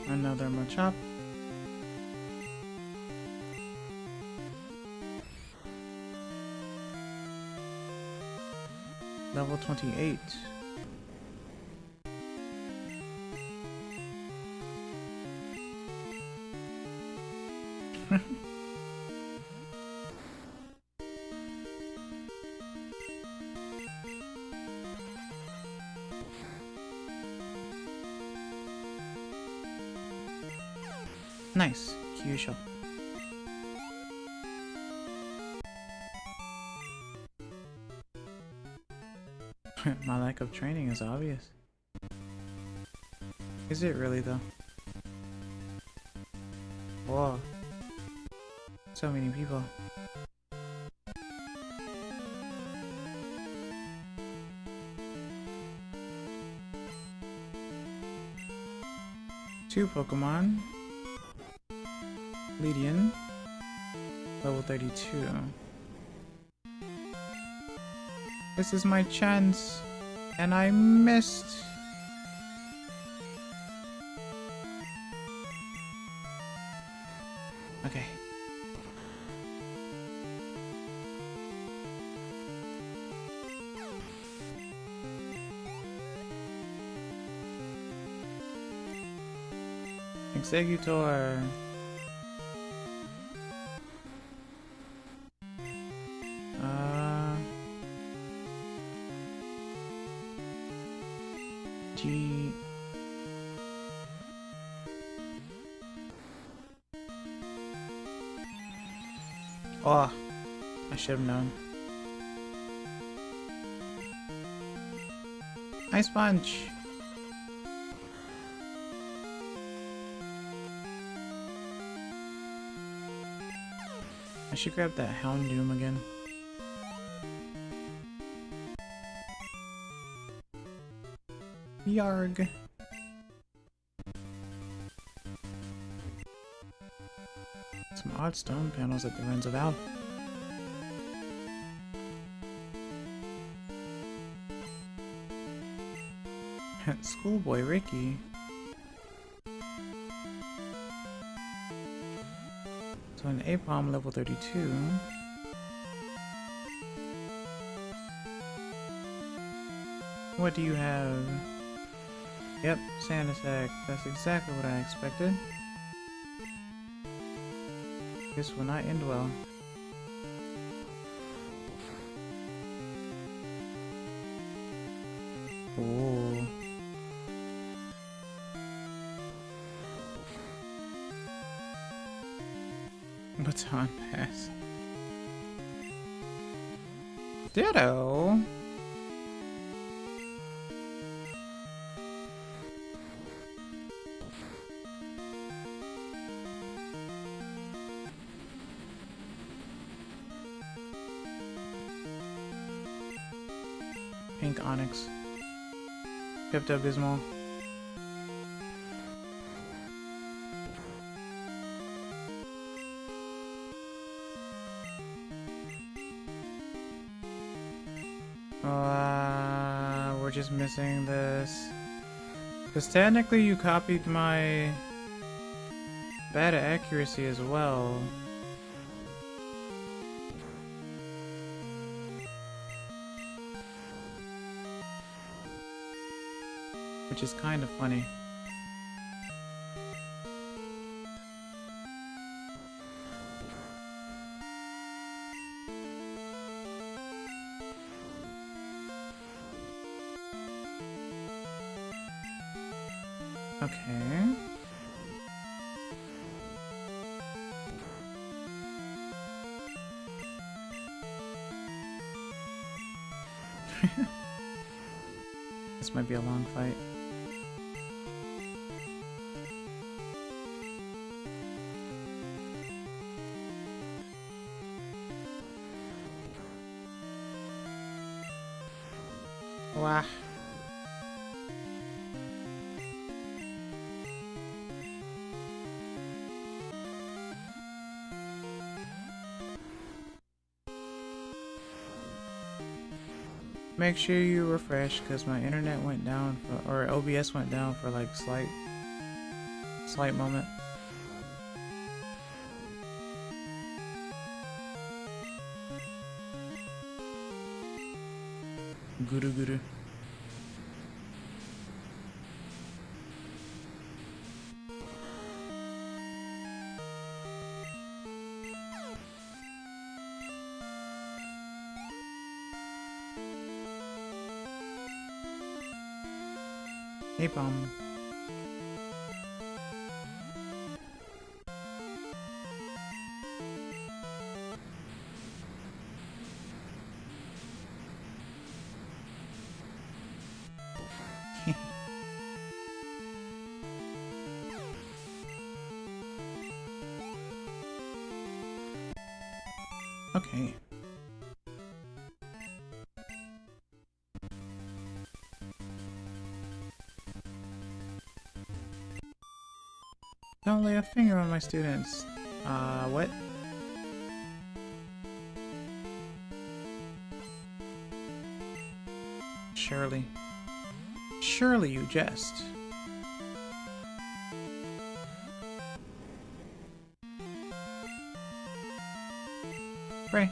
Another Machop. Level 28. Nice. Q-shot. My lack of training is obvious. Is it really though? Whoa. So many people. Two Pokemon. Lydian. Level 32. This is my chance, and I missed. Okay. Executor. G. Oh, I should have known. Ice Punch. I should grab that Houndoom again. Yarg. Some odd stone panels at the ends of Al. Schoolboy Ricky. So an Apom level 32. What do you have? Yep, sand attack. That's exactly what I expected. This will not end well. Oh. Baton pass. Ditto. Pink Onyx. Pepto-Bismol. We're just missing this. Because technically you copied my bad accuracy as well. Which is kind of funny. Okay. This might be a long fight. Wow. Make sure you refresh because my internet went down for, or OBS went down for like slight moment. Guru guru. Hey, bomb. Okay. Don't lay a finger on my students. What? surely. Surely you jest. Pray.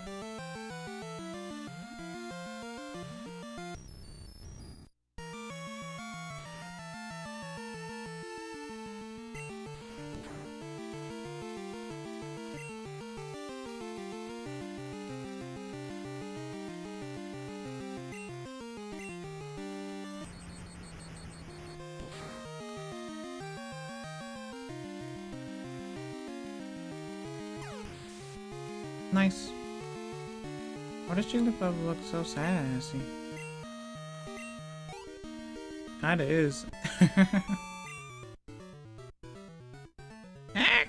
Nice. Why does Jigglypuff look so sassy? Kinda is. Heck!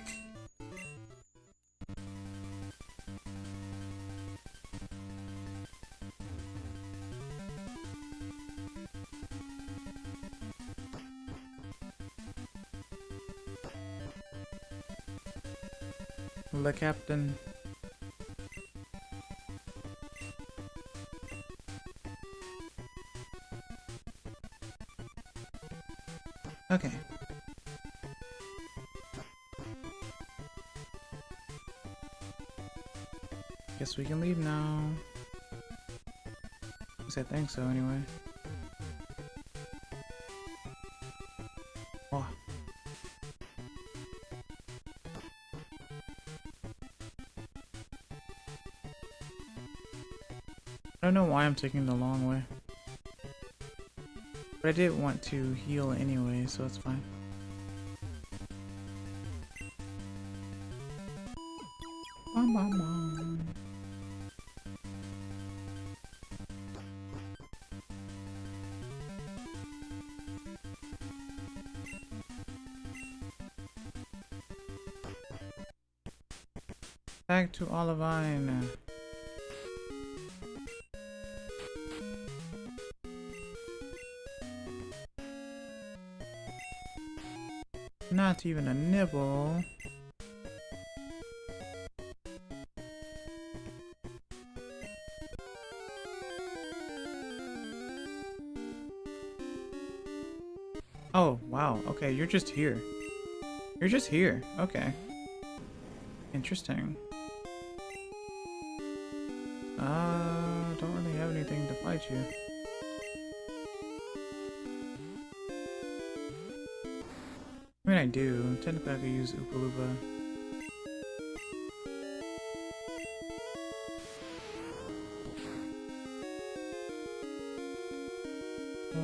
The captain. Okay. Guess we can leave now. At least I think so anyway. Oh. I don't know why I'm taking the long way. But I did want to heal anyway, so it's fine. Bum, bum, bum. Back to Olivine. Not even a nibble. Oh, wow. Okay, you're just here. You're just here. Okay. Interesting. Don't really have anything to fight you. I mean, I do. Technically, I could use Oopaloopa.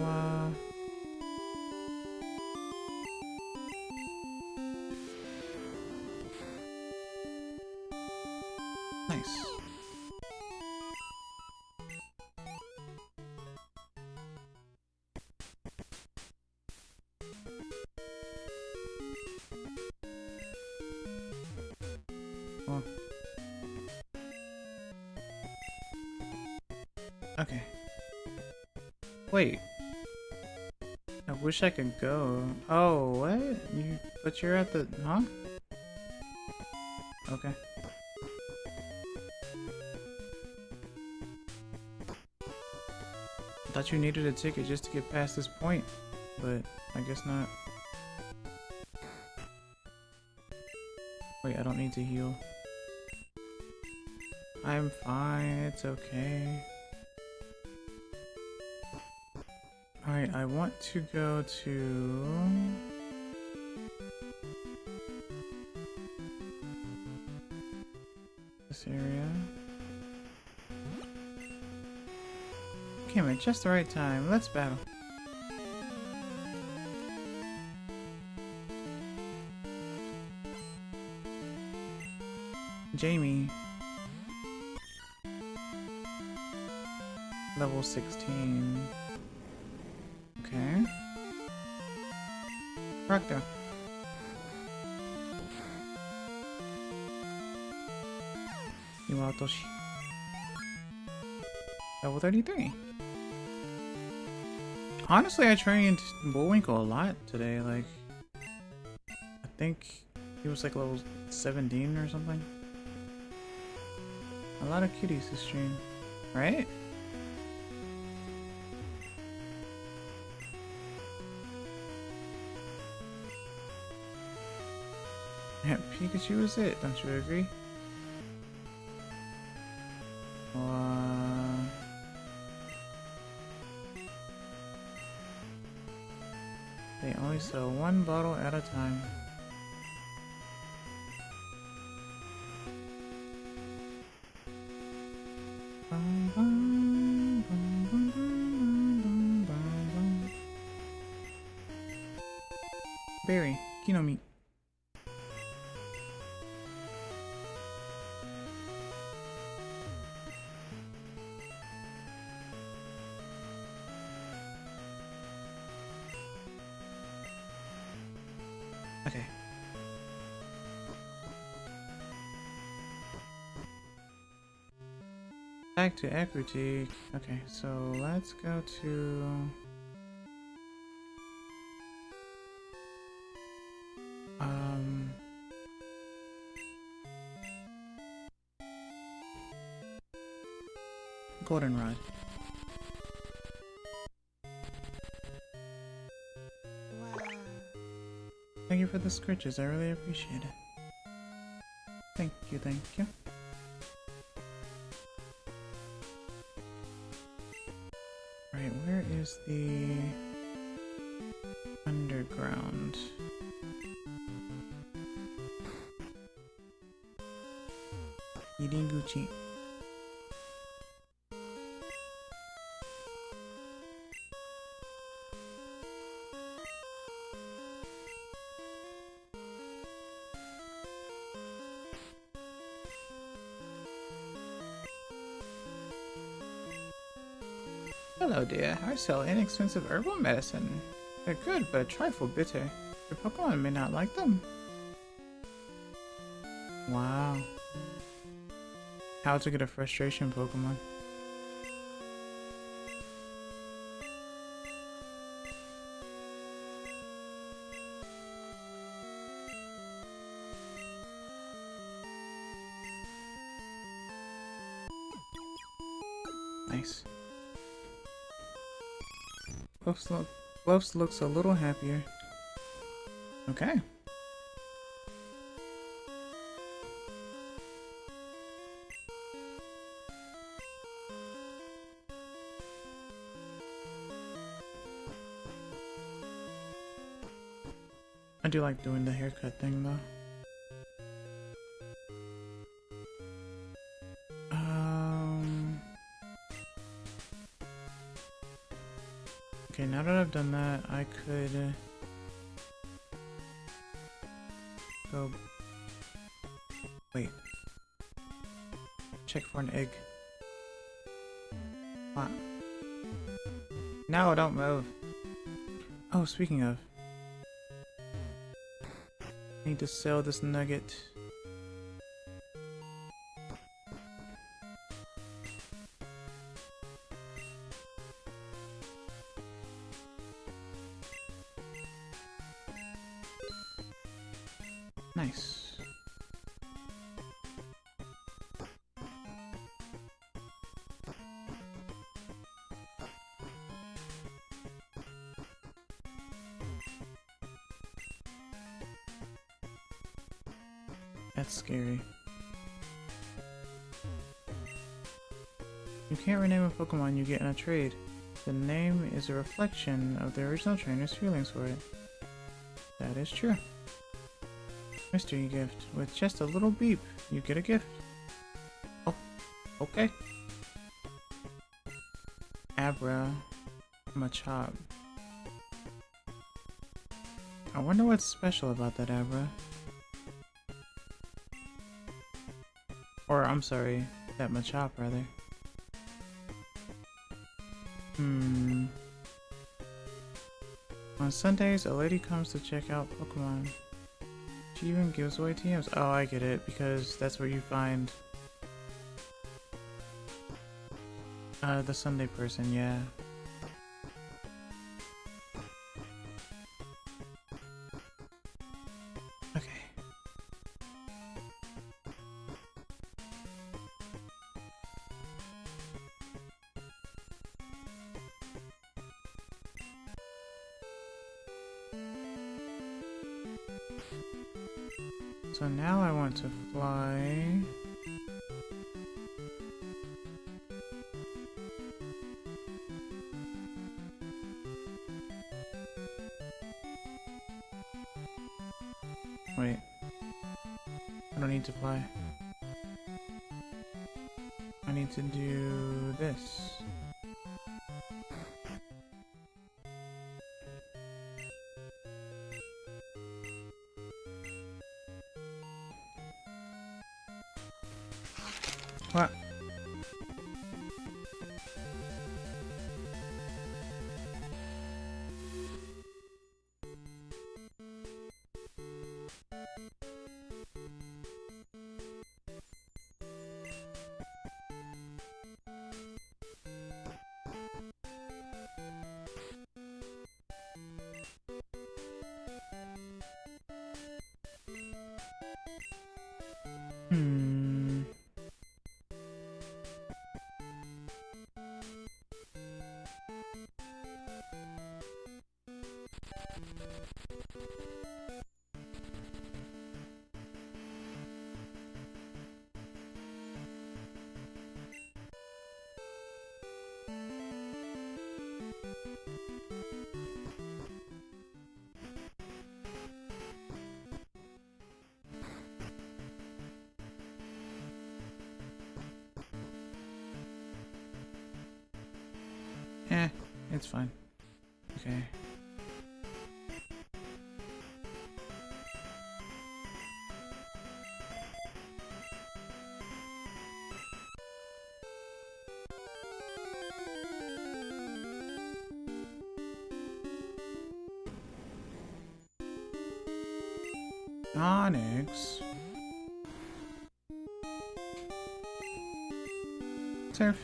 Wow. Nice. Well. Okay. Wait. I wish I could go. Oh, what? But you're at the, huh? Okay. I thought you needed a ticket just to get past this point, but I guess not. Wait, I don't need to heal. I'm fine, it's okay. Alright, I want to go to... this area. Came at just the right time. Let's battle. Jamie. Level 16. Okay. Proctor. Iwatoshi. Level 33. Honestly, I trained Bullwinkle a lot today. Like, I think he was like level 17 or something. A lot of kitties to stream, right? Yeah, Pikachu is it, don't you agree? They only sell one bottle at a time. Berry, Kino meat. Okay. Back to equity. Okay, so let's go to Goldenrod. Thank you for the scritches, I really appreciate it. Thank you, thank you. Right, where is the underground? Eating Gucci. Hello dear, I sell inexpensive herbal medicine. They're good, but a trifle bitter. Your Pokemon may not like them. Wow. How to get a frustration Pokemon. Nice. Bluffs looks a little happier. Okay. I do like doing the haircut thing though. Okay, now that I've done that, I could go. Wait. Check for an egg. What? No, don't move. Oh, speaking of. I need to sell this nugget. Nice. That's scary. You can't rename a Pokemon you get in a trade. The name is a reflection of the original trainer's feelings for it. That is true. Mystery gift. With just a little beep, you get a gift. Oh, okay. Abra Machop. I wonder what's special about that Abra. Or, I'm sorry, that Machop, rather. On Sundays, a lady comes to check out Pokemon. She even gives away TMs. Oh, I get it, because that's where you find the Sunday person, yeah. Okay. So now I want to fly. Wait. I don't need to fly. I need to do this. What? It's fine. Okay. Onyx. Surf.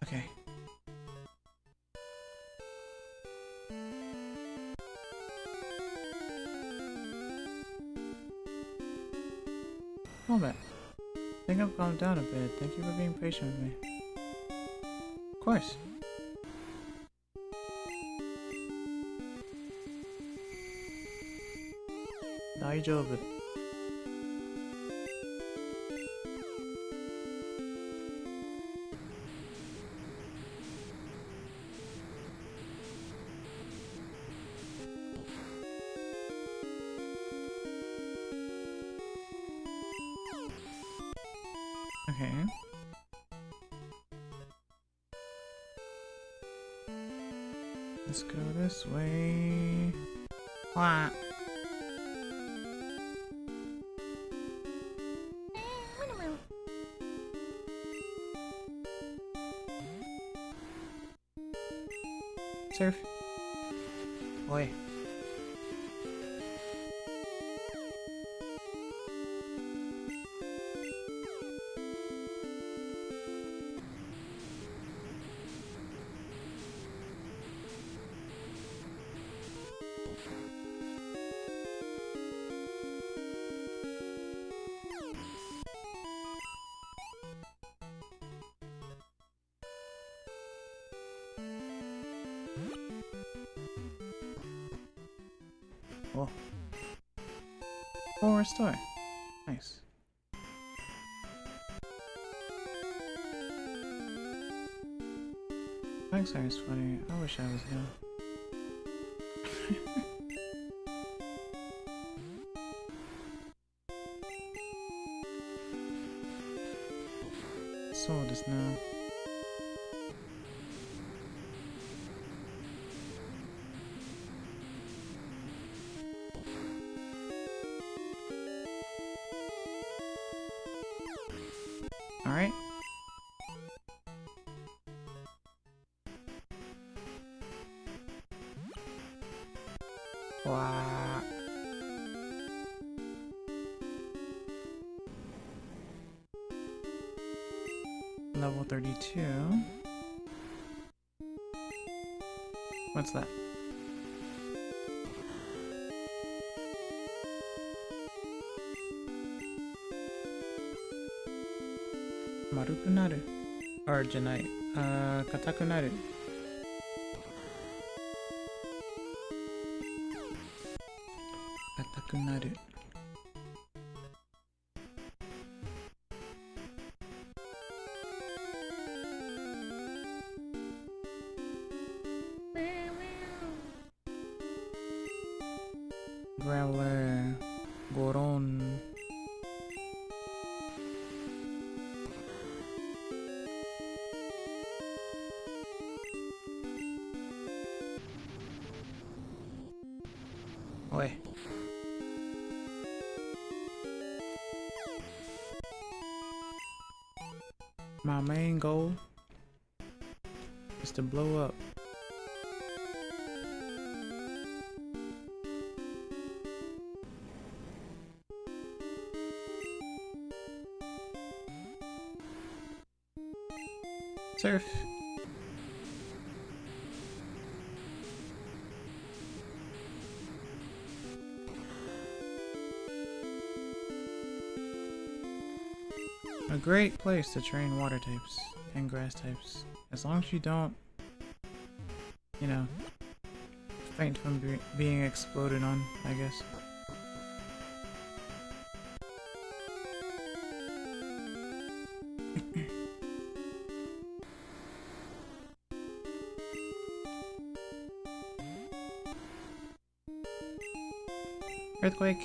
Okay. Hold it. I think I've calmed down a bit. Thank you for being patient with me. Of course. 다이조브. Okay. Let's go this way. Wah. Surf. Boy. Oh. Oh, restore. Nice. Thanks, is funny. I wish I was him. Saw this now. Alright. Wow. Level 32. What's that? 丸くなる。or じゃない。硬くなる。硬くなる。Graveler, Goron. Oi. My main goal is to blow up. Surf. A great place to train water types and grass types. As long as you don't, you know, faint from being exploded on, I guess. Earthquake.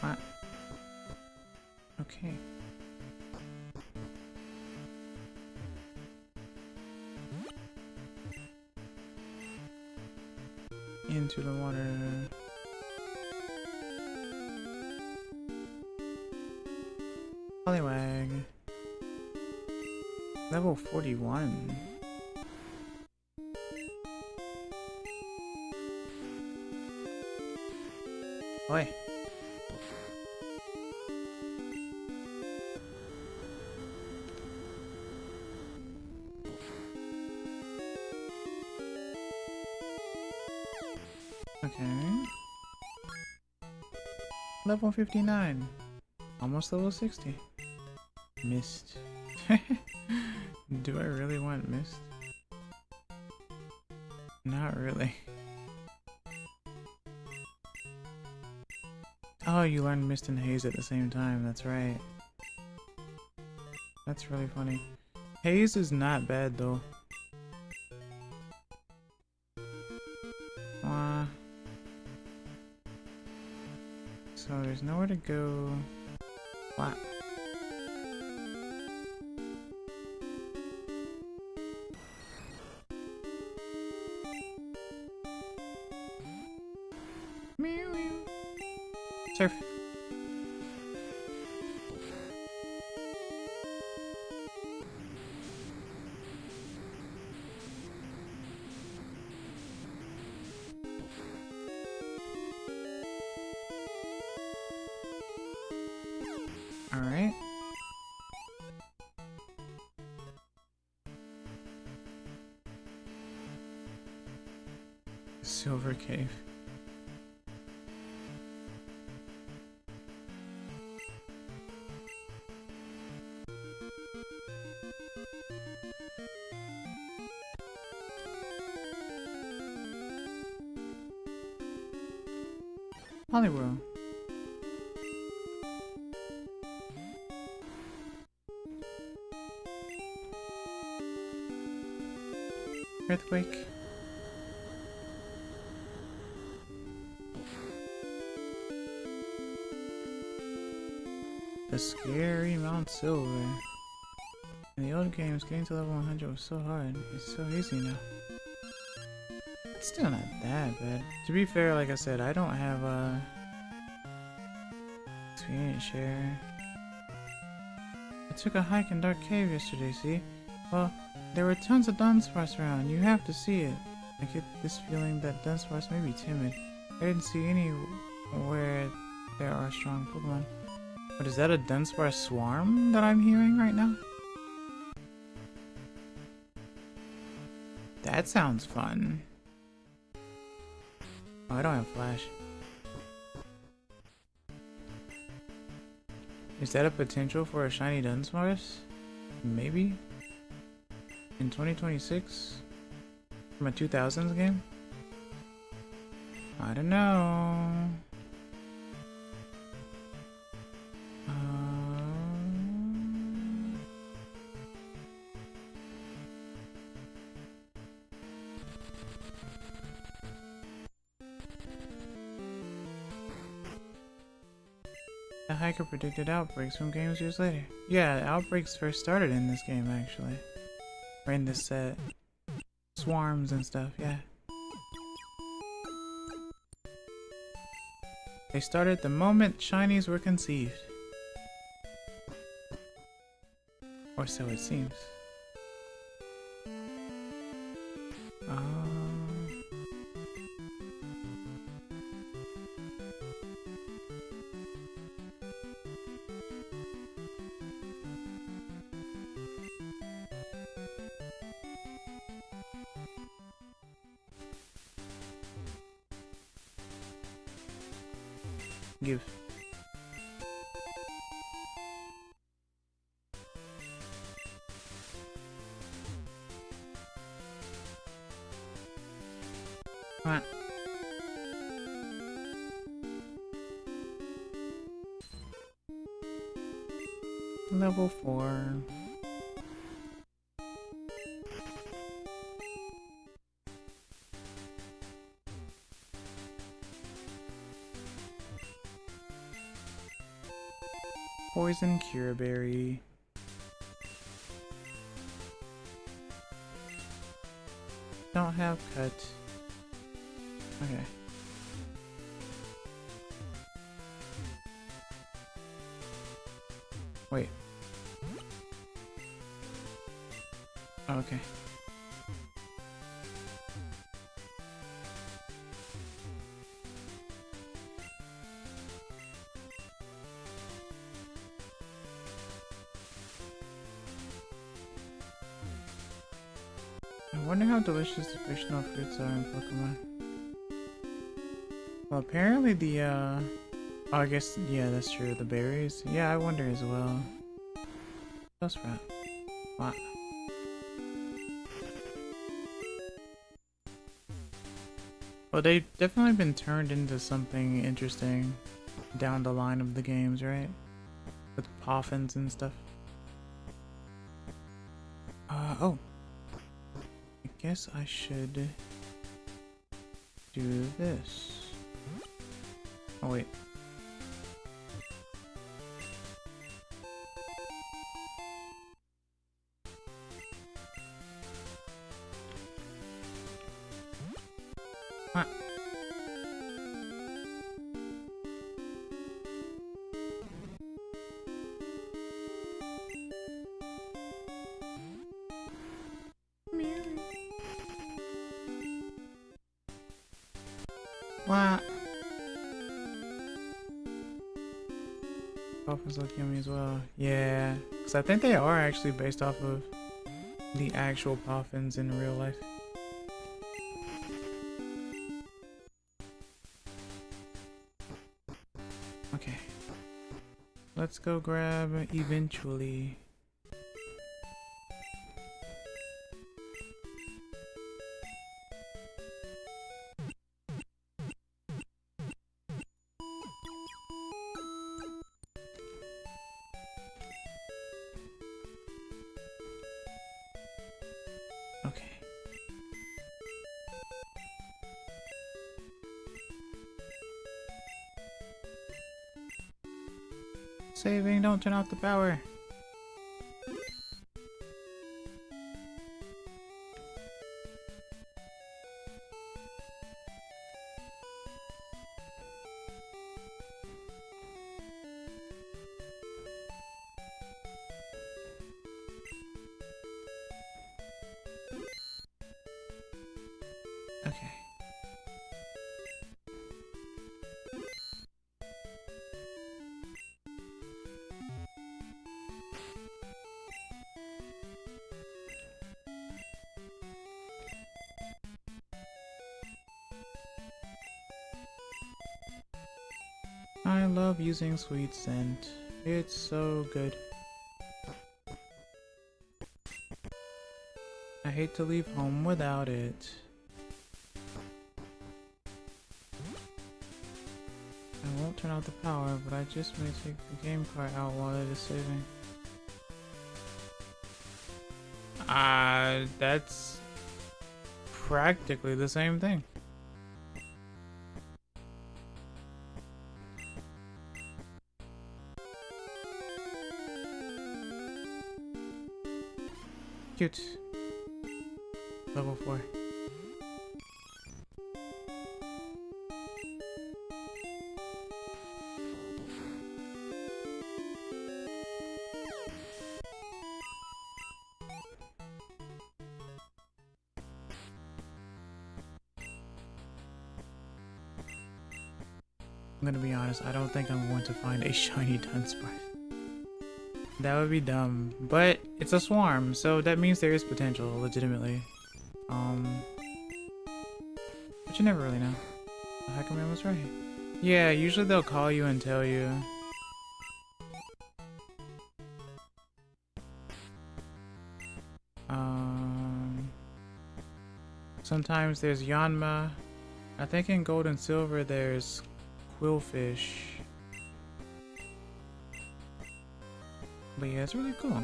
What? Okay. Into the water. Poliwag. Level 41. Oi. Okay. Level 59. Almost level 60. Mist. Do I really want mist? Not really. Oh, you learn mist and haze at the same time. That's right. That's really funny. Haze is not bad though. So there's nowhere to go. What? Surf. Alright. Silver Cave. Hollywood. Earthquake. The scary Mount Silver. In the old games, getting to level 100 was so hard. It's so easy now. It's still not that bad. To be fair, like I said, I don't have a experience share. I took a hike in Dark Cave yesterday, see? Well, there were tons of Dunsparce around. You have to see it. I get this feeling that Dunsparce may be timid. I didn't see any where there are strong Pokemon. But is that a Dunsparce swarm that I'm hearing right now? That sounds fun. Oh, I don't have flash. Is that a potential for a shiny Dunsparce? Maybe? In 2026? From a 2000s game? I don't know. The hiker predicted outbreaks from games years later. Yeah, outbreaks first started in this game, actually. Or in this set. Swarms and stuff, yeah. They started the moment shinies were conceived. Or so it seems. Give. What? Level 4. Poison Cure Berry. Don't have cut. Okay. Wait. Oh, okay. I wonder how delicious the fictional fruits are in Pokemon. Well, apparently the, oh, I guess, yeah, that's true, the berries. Yeah, I wonder as well. Bellsprout. Wow. Well, they've definitely been turned into something interesting down the line of the games, right? With Poffins and stuff. Oh. I guess I should do this. Oh, wait. What? What? Dolphins look yummy as well. Yeah, because I think they are actually based off of the actual Poffins in real life. Okay. Let's go grab eventually. Okay. Saving, don't turn off the power. Okay. I love using sweet scent. It's so good. I hate to leave home without it. I won't turn off the power, but I just may take the game cart out while it is saving. That's practically the same thing. Cute. Level 4. I'm gonna be honest, I don't think I'm going to find a shiny Dunsparce. That would be dumb, but it's a swarm, so that means there is potential, legitimately. But you never really know. The Hiker Man was right. Yeah, usually they'll call you and tell you. Sometimes there's Yanma. I think in Gold and Silver there's Quillfish. But yeah, it's really cool.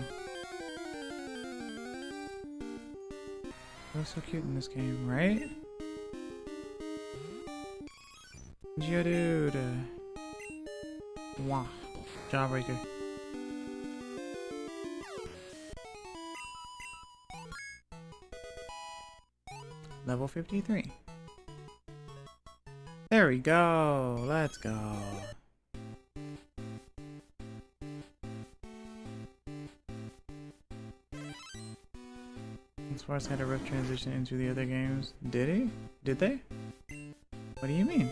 It looks so cute in this game, right? Geodude. Wow. Jawbreaker. Level 53. There we go. Let's go. Sparse had a rough transition into the other games. Did he? Did they? What do you mean?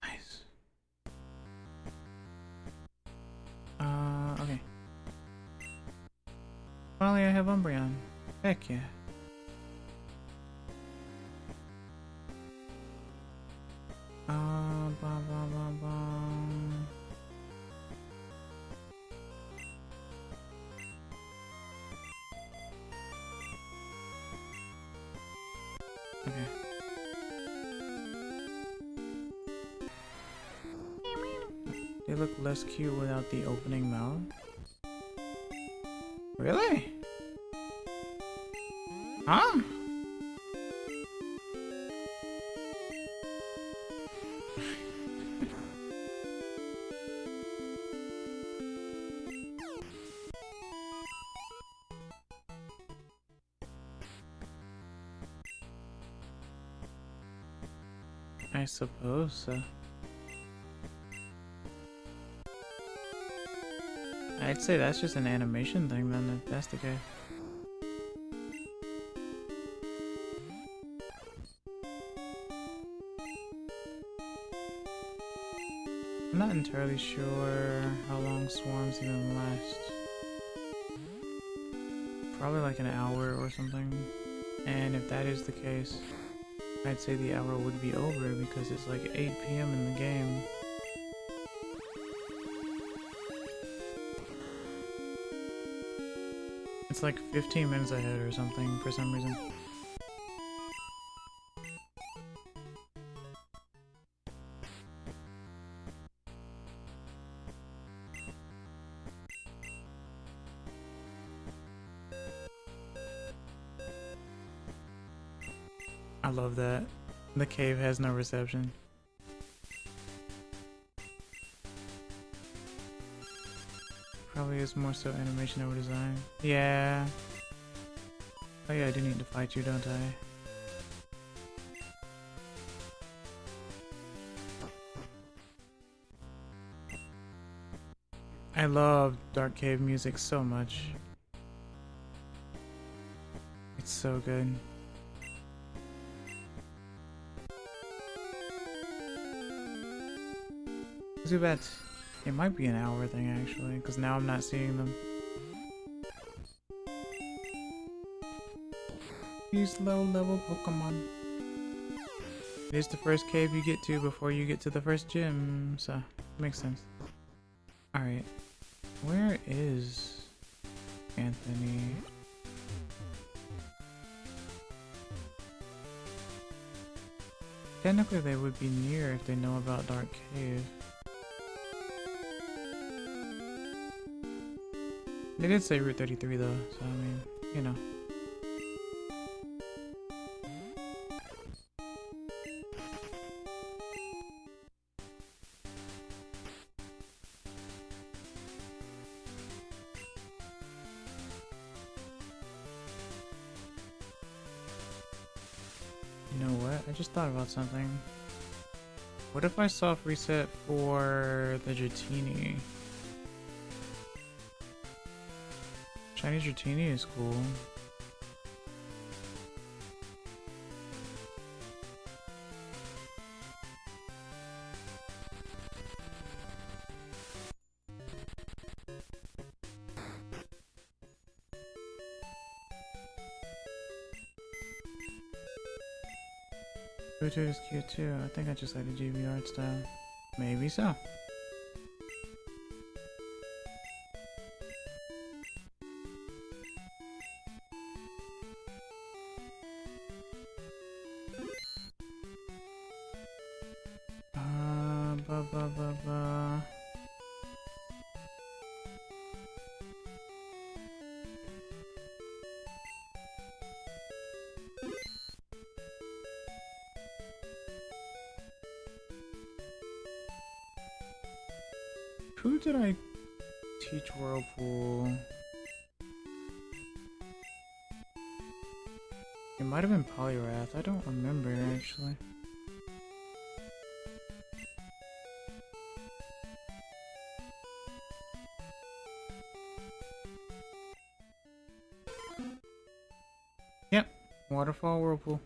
Nice. Okay. Finally I have Umbreon. Heck yeah. Okay. They look less cute without the opening mouth. Really? Huh? I suppose so. I'd say that's just an animation thing then, if that's the case. I'm not entirely sure how long swarms even last. Probably like an hour or something. And if that is the case, I'd say the hour would be over because it's like 8 PM in the game. It's like 15 minutes ahead or something for some reason. I love that. The cave has no reception. Probably is more so animation over design. Yeah. Oh yeah, I do need to fight you, don't I? I love Dark Cave music so much. It's so good. Too bad. It might be an hour thing actually, because now I'm not seeing them. These low level Pokemon. It is the first cave you get to before you get to the first gym, so makes sense. Alright. Where is Anthony? Technically they would be near if they know about Dark Cave. They did say Route 33 though, so I mean, you know. You know what? I just thought about something. What if I soft reset for the Dratini? Chinese Dratini is cool. Bluetooth is cute too. I think I just like the GB art style. Maybe so. Who did I teach Whirlpool? It might have been Polyrath. I don't remember actually. Yep, Waterfall Whirlpool.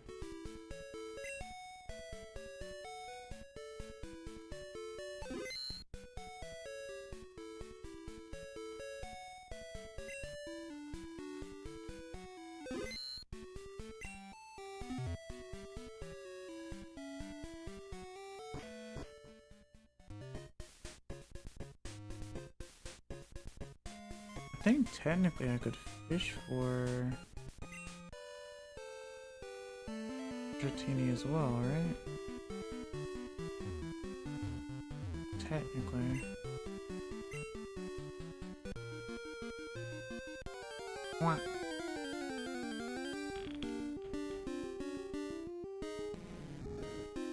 I think technically I could fish for Dratini as well, right? Technically. What?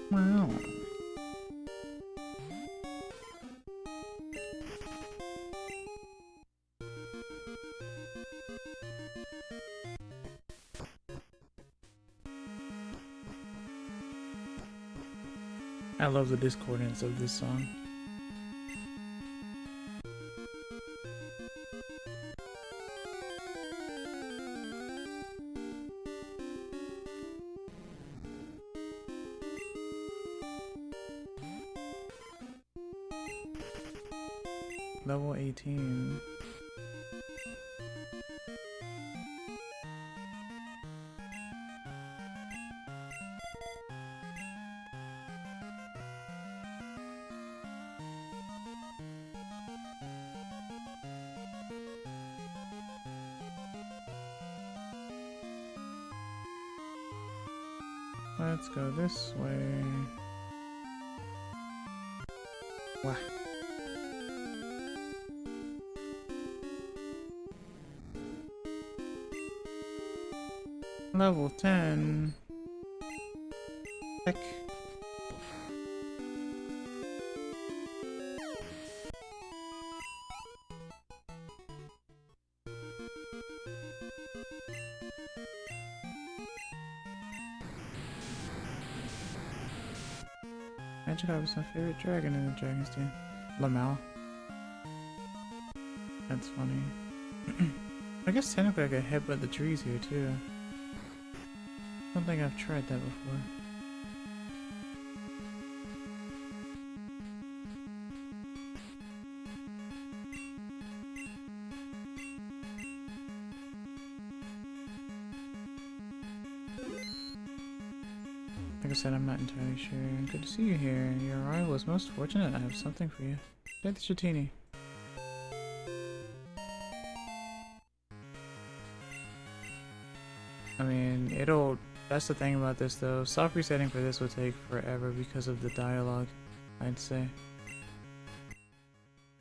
Wow. I love the discordance of this song. Level 18. Let's go this way. Wow. Level 10. Heck. Magikarp is my favorite dragon in the Dragon's Den. Lamau. That's funny. I guess technically I could headbutt the trees here too. I don't think I've tried that before. I Like I said, I'm not entirely sure. Good to see you here. Your arrival is most fortunate. I have something for you. Get the Dratini. I mean, that's the thing about this though. Soft resetting for this would take forever because of the dialogue, I'd say.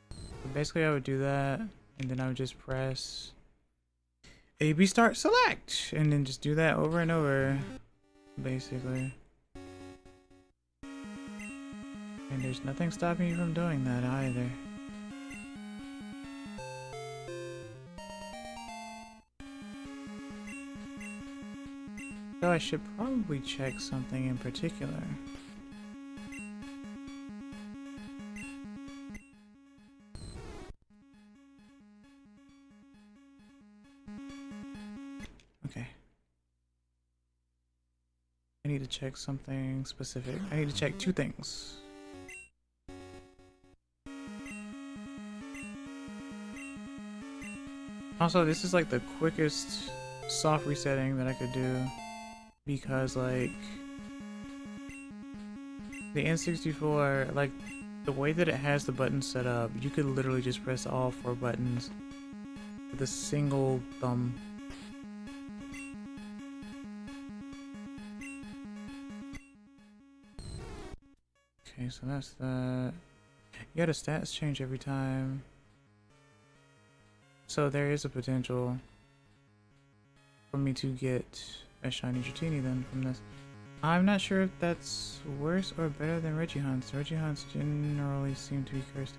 But basically I would do that, and then I would just press AB start select, and then just do that over and over, basically. And there's nothing stopping you from doing that either. So I should probably check something in particular. Okay. I need to check something specific. I need to check two things. Also, this is like the quickest soft resetting that I could do, because like the N64, like the way that it has the buttons set up, you could literally just press all 4 buttons with a single thumb. Okay, so that's that. Yeah, the stats change every time. So there is a potential for me to get a shiny Dratini then from this. I'm not sure if that's worse or better than Regihunts. Regihunts generally seem to be cursed.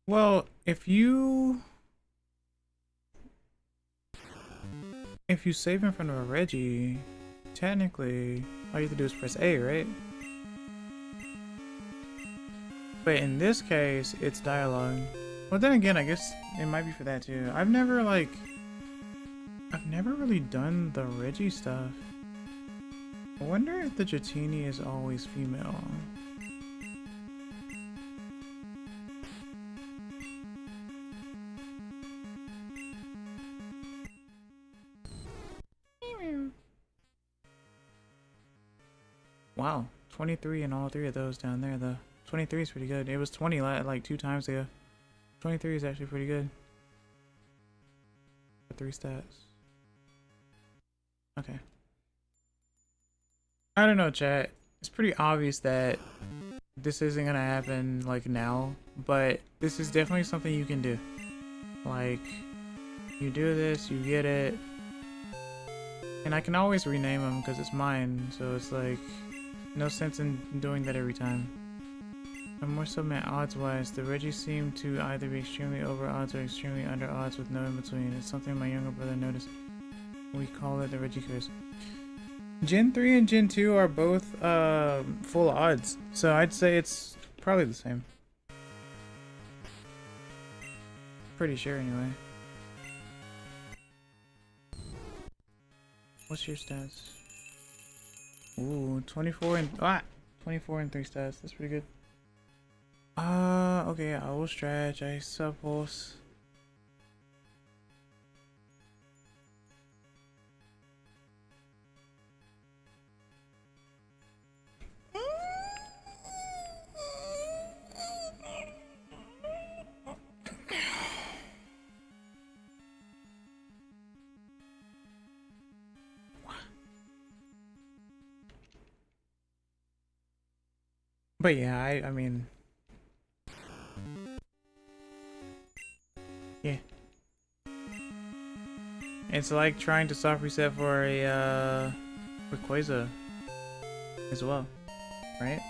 Well, if you save in front of a Reggie, technically all you have to do is press A, right? But in this case, it's dialogue. Well, then again, I guess it might be for that too. I've never really done the Reggie stuff. I wonder if the Dratini is always female. Wow, 23 in all 3 of those down there. The 23 is pretty good. It was 20 like 2 times ago. 23 is actually pretty good. For 3 stats. Okay. I don't know, chat. It's pretty obvious that this isn't gonna happen like now, but this is definitely something you can do. Like, you do this, you get it, and I can always rename them because it's mine, so it's like no sense in doing that every time. I'm more so meant odds-wise. The Reggie seem to either be extremely over odds or extremely under odds with no in between. It's something my younger brother noticed. We call it the Reggie curse. Gen 3 and Gen 2 are both full odds, so I'd say it's probably the same. Pretty sure anyway. What's your stats? Ooh, 24 and 3 stats. That's pretty good. Okay, I will stretch, I suppose. But yeah, I mean, yeah, it's like trying to soft reset for a Rayquaza as well, right?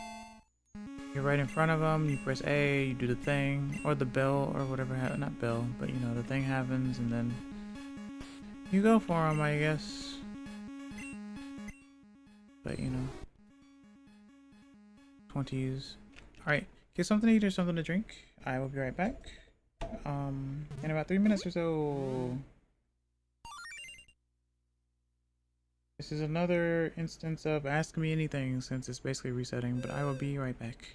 You're right in front of them, you press A, you do the thing, or the bell, or whatever, not bell, but you know, the thing happens, and then you go for them, I guess. But you know, 20s. Alright, get something to eat or something to drink. I will be right back. In about 3 minutes or so. This is another instance of ask me anything since it's basically resetting, but I will be right back.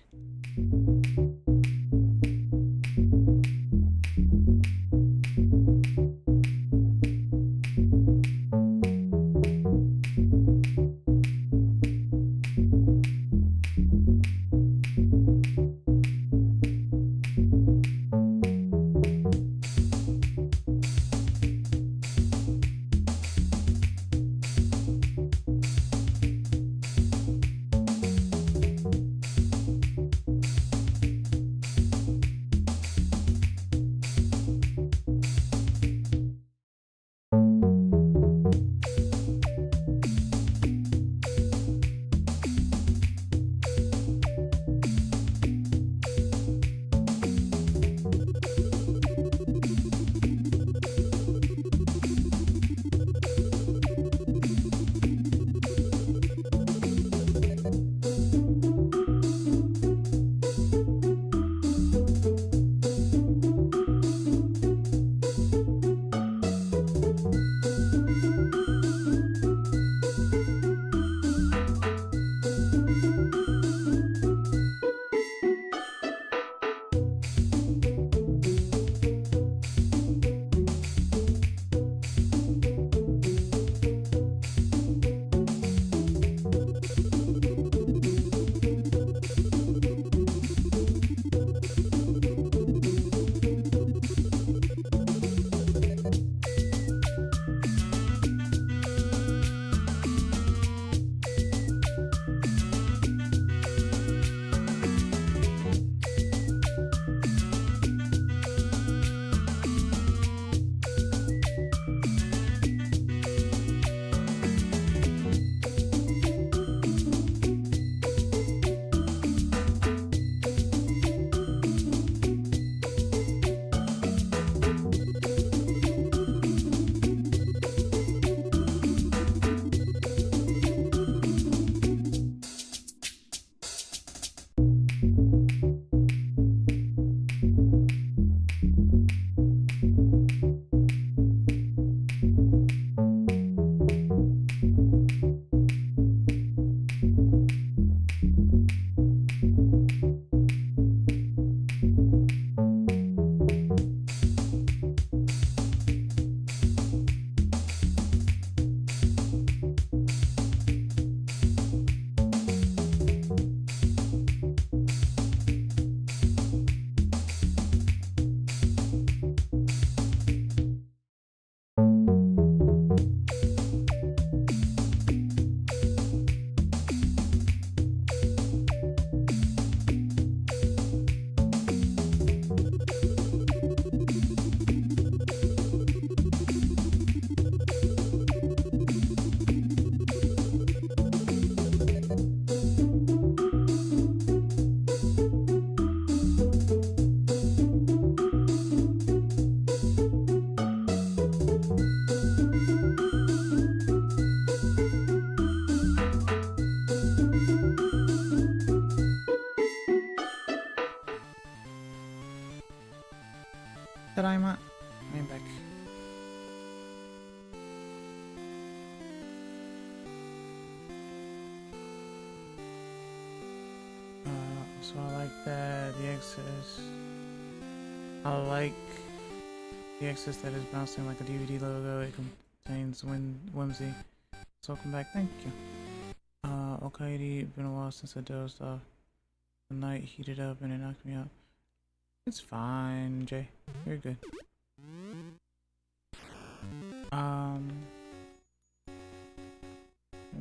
Tadaima. I am back. So I like that. The excess. I like the excess that is bouncing like a DVD logo. It contains whimsy. So welcome back. Thank you. Okaidi, been a while since I dozed off. The night heated up and it knocked me out. It's fine, Jay. You're good. Let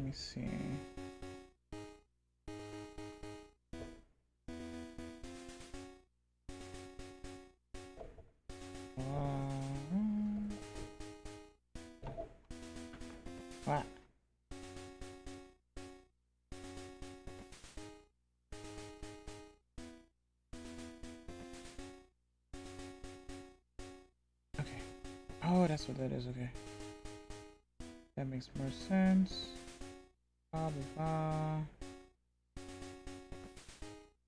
me see. What? Okay. Oh, that's what that is. Okay. That makes more sense. Blah, blah, blah.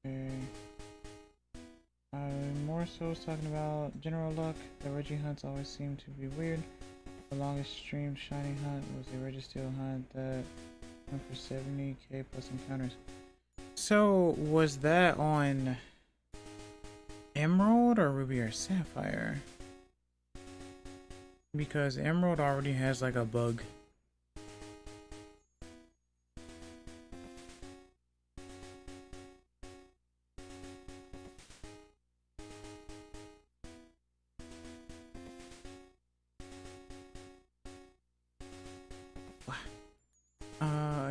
Okay. More so was talking about general luck. The Reggie hunts always seem to be weird. The longest streamed shiny hunt was the Registeel hunt that went for 70k plus encounters. So was that on Emerald or Ruby or Sapphire? Because Emerald already has like a bug.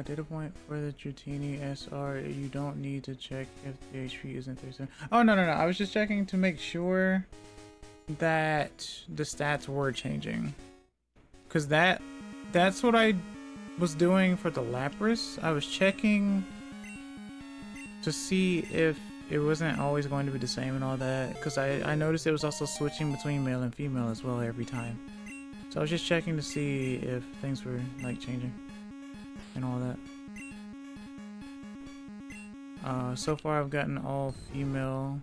Data point for the Dratini SR, you don't need to check if the HP isn't 37. Oh, no. I was just checking to make sure that the stats were changing. Because that's what I was doing for the Lapras. I was checking to see if it wasn't always going to be the same and all that. Because I noticed it was also switching between male and female as well every time. So I was just checking to see if things were like changing. And all that. So far I've gotten all female.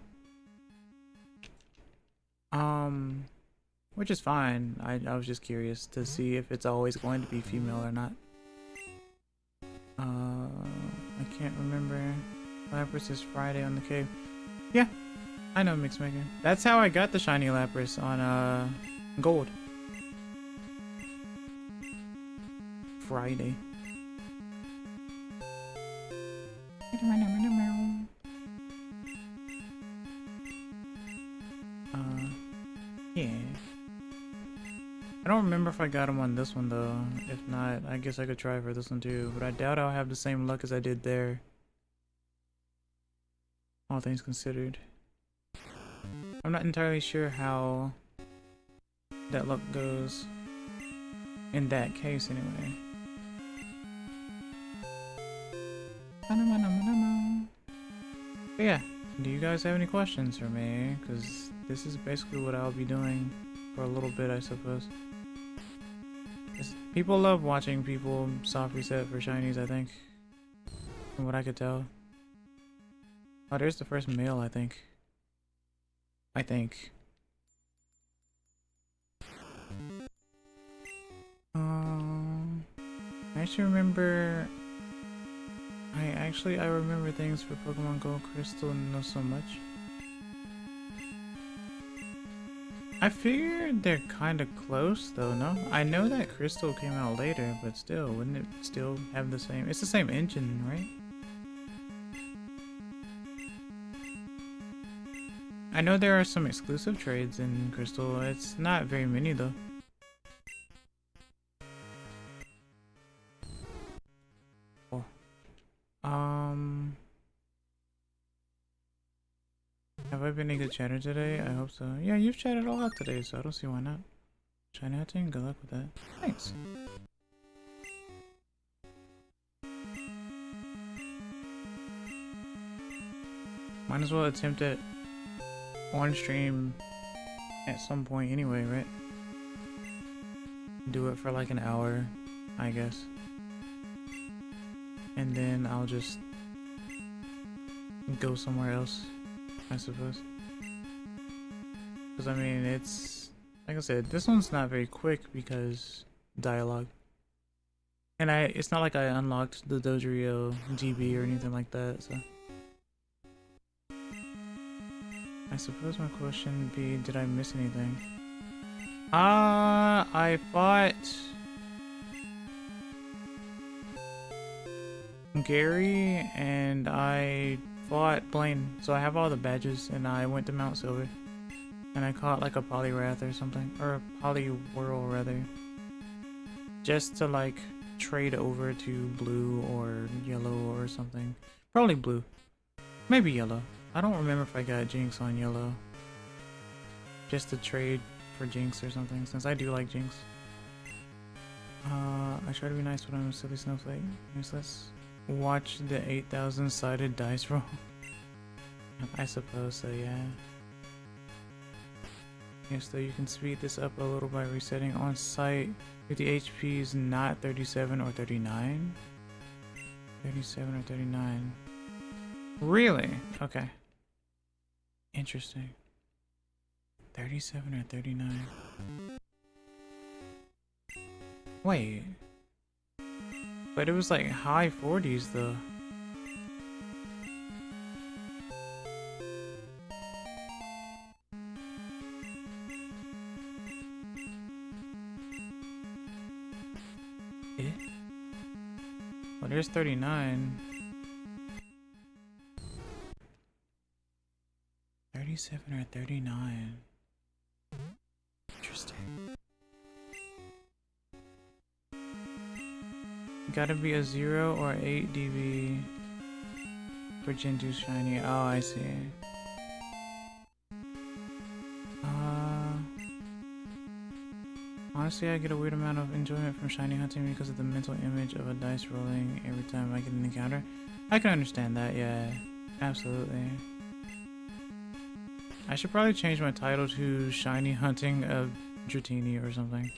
Which is fine. I was just curious to see if it's always going to be female or not. I can't remember. Lapras is Friday on the cave. Yeah, I know Mixmaker. That's how I got the shiny Lapras on Gold. Friday. Yeah. I don't remember if I got him on this one though. If not, I guess I could try for this one too. But I doubt I'll have the same luck as I did there. All things considered. I'm not entirely sure how that luck goes in that case anyway. But yeah, do you guys have any questions for me? Because this is basically what I'll be doing for a little bit, I suppose. People love watching people soft reset for shinies, I think. From what I could tell. Oh, there's the first male, I think. I actually remember... I remember things for Pokemon Gold Crystal, not so much. I figured they're kind of close though, no? I know that Crystal came out later, but still, wouldn't it still have the same... It's the same engine, right? I know there are some exclusive trades in Crystal. It's not very many though. Have I been a good chatter today? I hope so. Yeah, you've chatted a lot today, so I don't see why not. Shiny hunting, good luck with that. Thanks. Might as well attempt it on stream at some point anyway, right? Do it for like an hour, I guess. And then I'll just go somewhere else, I suppose. Because I mean, it's like I said, this one's not very quick because dialogue. And it's not like I unlocked the Dojrio GB or anything like that, so. I suppose my question would be, did I miss anything? I fought Gary and I fought Blaine, so I have all the badges, and I went to Mount Silver. And I caught like a Poliwrath or something, or a Poliwhirl rather. Just to like trade over to blue or yellow or something. Probably blue. Maybe yellow. I don't remember if I got Jinx on yellow. Just to trade for Jinx or something, since I do like Jinx. I try to be nice when I'm a silly snowflake. Useless. Watch the 8,000 sided dice roll. I suppose so, yeah. Yes, though you can speed this up a little by resetting on site if the HP is not 37 or 39. 37 or 39. Really? Okay. Interesting. 37 or 39. Wait. But it was like high 40s though. Eh? Well, there's 39. 37 or 39. Interesting. Gotta be a 0 or 8 DB for Gen 2 Shiny. Oh, I see. Honestly, I get a weird amount of enjoyment from shiny hunting because of the mental image of a dice rolling every time I get an encounter. I can understand that, yeah. Absolutely. I should probably change my title to Shiny Hunting of Dratini or something.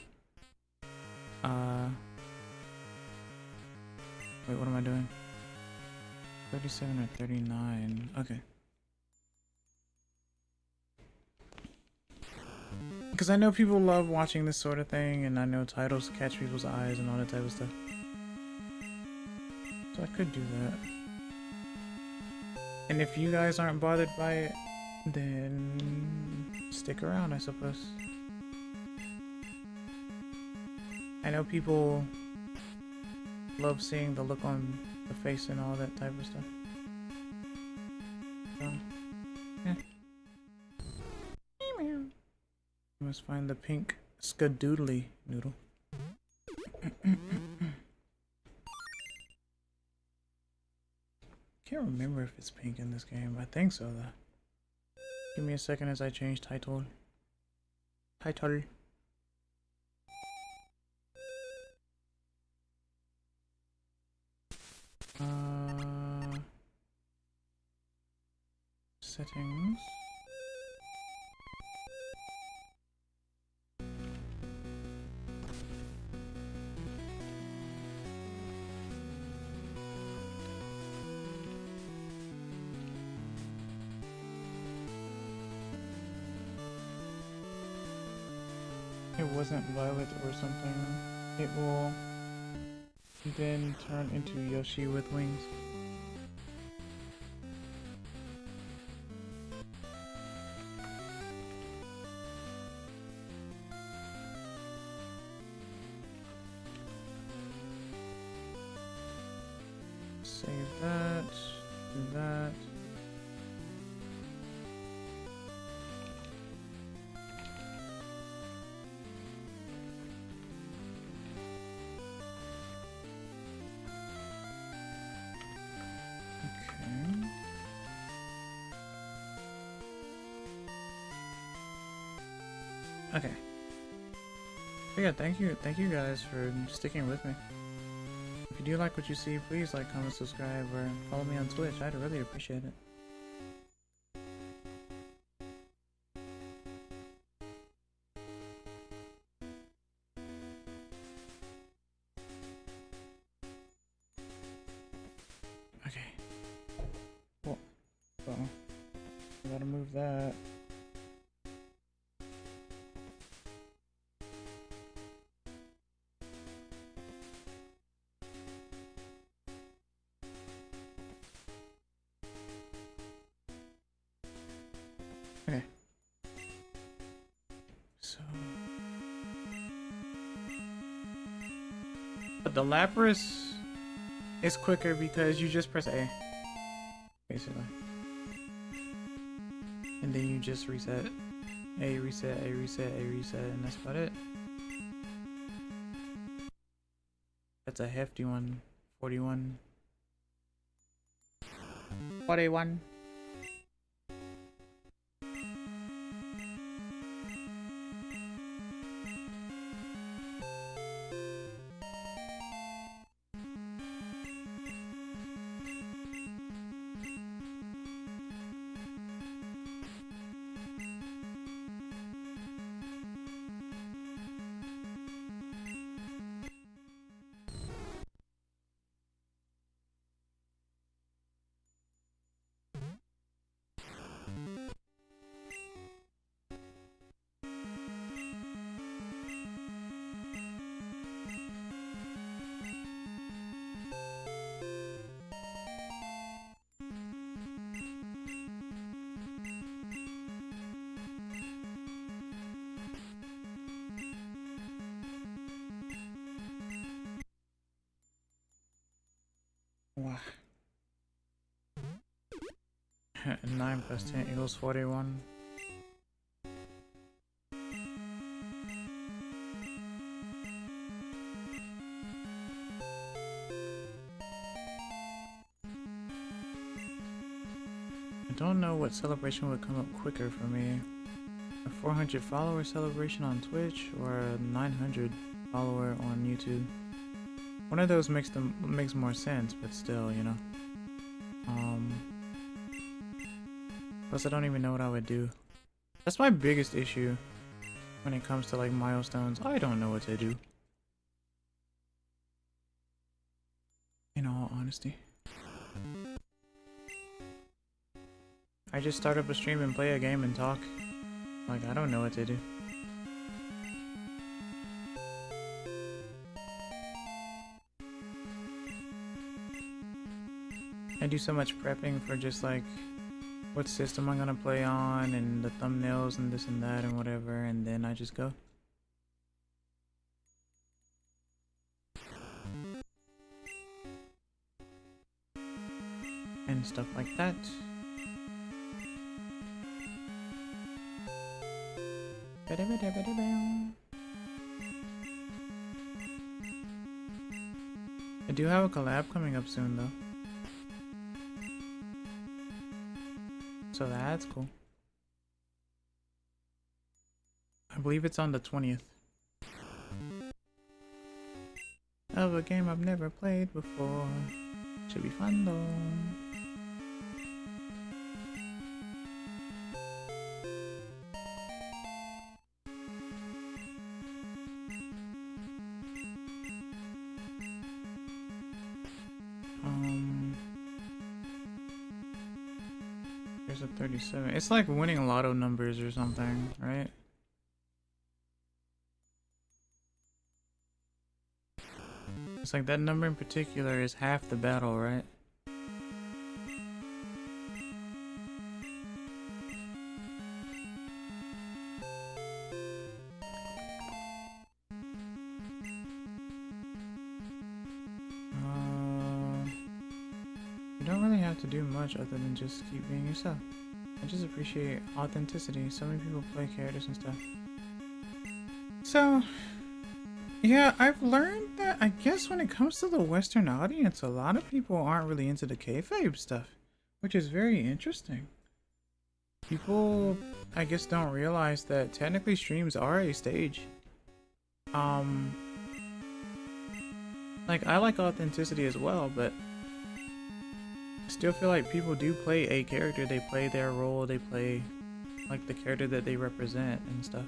Wait, what am I doing? 37 or 39. Okay. Because I know people love watching this sort of thing, and I know titles catch people's eyes and all that type of stuff. So I could do that. And if you guys aren't bothered by it, then stick around, I suppose. I know people love seeing the look on the face and all that type of stuff. So, yeah. You must find the pink skadoodly noodle. Can't remember if it's pink in this game. I think so though. Give me a second as I change title. Settings. It wasn't Violet or something. It will then turn into Yoshi with wings. Save that, do that. Okay. But yeah, thank you guys for sticking with me. If you do like what you see, please like, comment, subscribe, or follow me on Twitch. I'd really appreciate it. Okay. Cool. So, I gotta move that. So, but the Lapras is quicker because you just press A, basically, and then you just reset. A reset, A reset, A reset, and that's about it. That's a hefty one. 41. 41. Wow. 9 plus 10 equals 41. I don't know what celebration would come up quicker for me. A 400 follower celebration on Twitch or a 900 follower on YouTube. One of those makes more sense, but still, you know. Plus I don't even know what I would do. That's my biggest issue when it comes to like milestones. I don't know what to do. In all honesty. I just start up a stream and play a game and talk. Like, I don't know what to do. I do so much prepping for just like what system I'm gonna play on and the thumbnails and this and that and whatever, and then I just go. And stuff like that. I do have a collab coming up soon though. So that's cool. I believe it's on the 20th. Of a game I've never played before. Should be fun though. There's a 37. It's like winning lotto numbers or something, right? It's like that number in particular is half the battle, right? You don't really have to do much other than just keep being yourself. I just appreciate authenticity. So many people play characters and stuff. So, yeah, I've learned that I guess when it comes to the Western audience, a lot of people aren't really into the kayfabe stuff, which is very interesting. People, I guess, don't realize that technically streams are a stage. Like, I like authenticity as well, but I still feel like people do play a character. They play their role, they play like the character that they represent and stuff.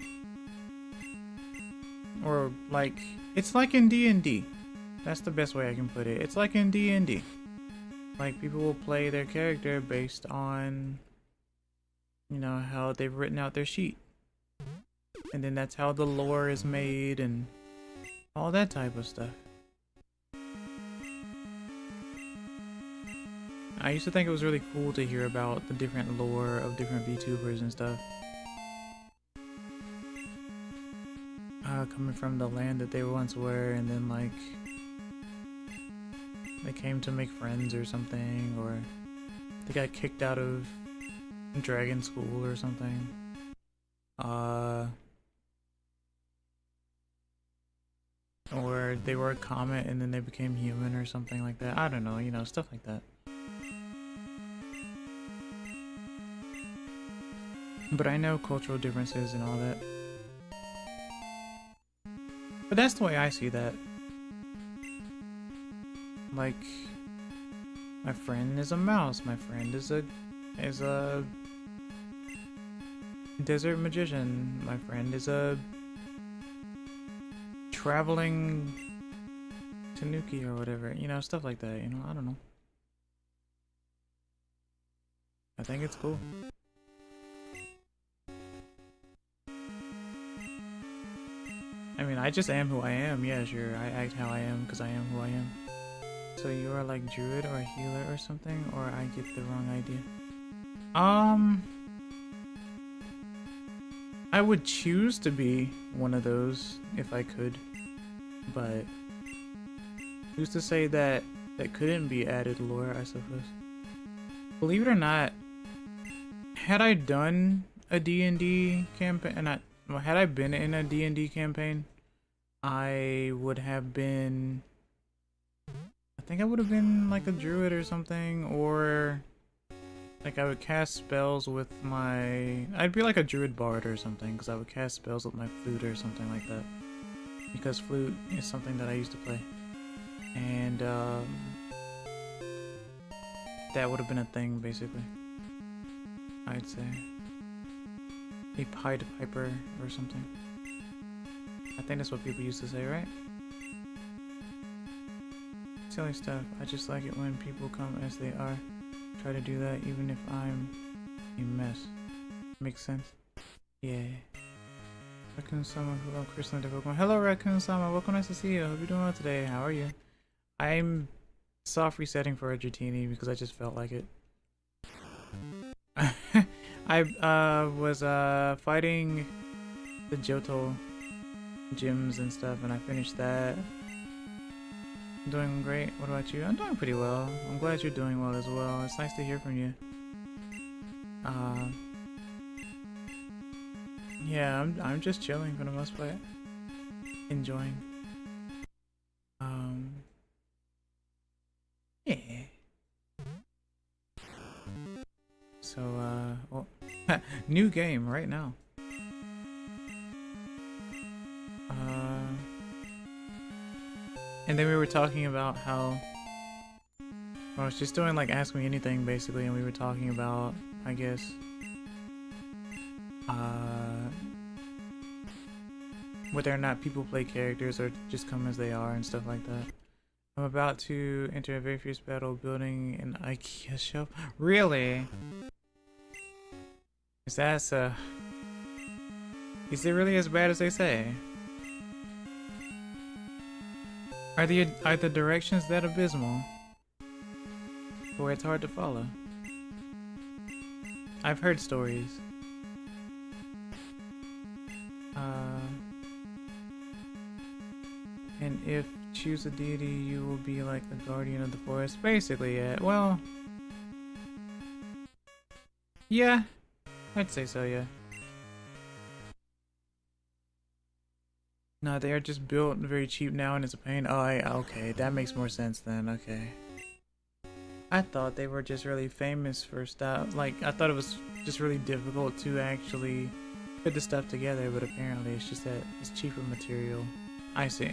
Or like, it's like in D&D. That's the best way I can put it. It's like in D&D. Like, people will play their character based on, you know, how they've written out their sheet. And then that's how the lore is made and all that type of stuff. I used to think it was really cool to hear about the different lore of different VTubers and stuff. coming from the land that they once were, and then like they came to make friends or something, or they got kicked out of dragon school or something. Or they were a comet and then they became human or something like that. I don't know, you know, stuff like that. But I know cultural differences and all that. But that's the way I see that. Like, my friend is a mouse. My friend is a desert magician. My friend is a traveling tanuki or whatever. You know, stuff like that. You know, I don't know. I think it's cool. I mean, I just am who I am. Yeah, sure. I act how I am because I am who I am. So you are like druid or a healer or something, or I get the wrong idea. I would choose to be one of those if I could, but who's to say that that couldn't be added lore, I suppose. Believe it or not, had I done a D&D campaign, had I been in a D&D campaign, I would have been, I think I would have been like a druid or something, or like I would cast spells with my, I'd be like a druid bard or something, because I would cast spells with my flute or something like that, because flute is something that I used to play, and that would have been a thing basically, I'd say. A Pied Piper or something. I think that's what people used to say, right? Silly stuff. I just like it when people come as they are. Try to do that even if I'm a mess. Makes sense? Yeah. Raccoon-sama, hello, Chris and Pokemon. Hello, Raccoon-sama. Welcome, nice to see you. Hope you're doing well today. How are you? I'm soft resetting for a Dratini because I just felt like it. I was fighting the Johto gyms and stuff, and I finished that. I'm doing great. What about you? I'm doing pretty well. I'm glad you're doing well as well. It's nice to hear from you. Yeah, I'm just chilling for the most part. Enjoying. Yeah. So, well, new game right now. And then we were talking about how I was just doing like Ask Me Anything basically, and we were talking about, I guess, whether or not people play characters or just come as they are and stuff like that. I'm about to enter a very fierce battle building an IKEA shelf. Really? Is that is it really as bad as they say? Are the directions that abysmal? Or it's hard to follow? I've heard stories. And if choose a deity, you will be like the guardian of the forest. Basically, yeah. Well, yeah, I'd say so, yeah. No, they are just built very cheap now and it's a pain. Oh, okay, that makes more sense then, okay. I thought they were just really famous for stuff. Like, I thought it was just really difficult to actually put the stuff together, but apparently it's just that it's cheaper material. I see.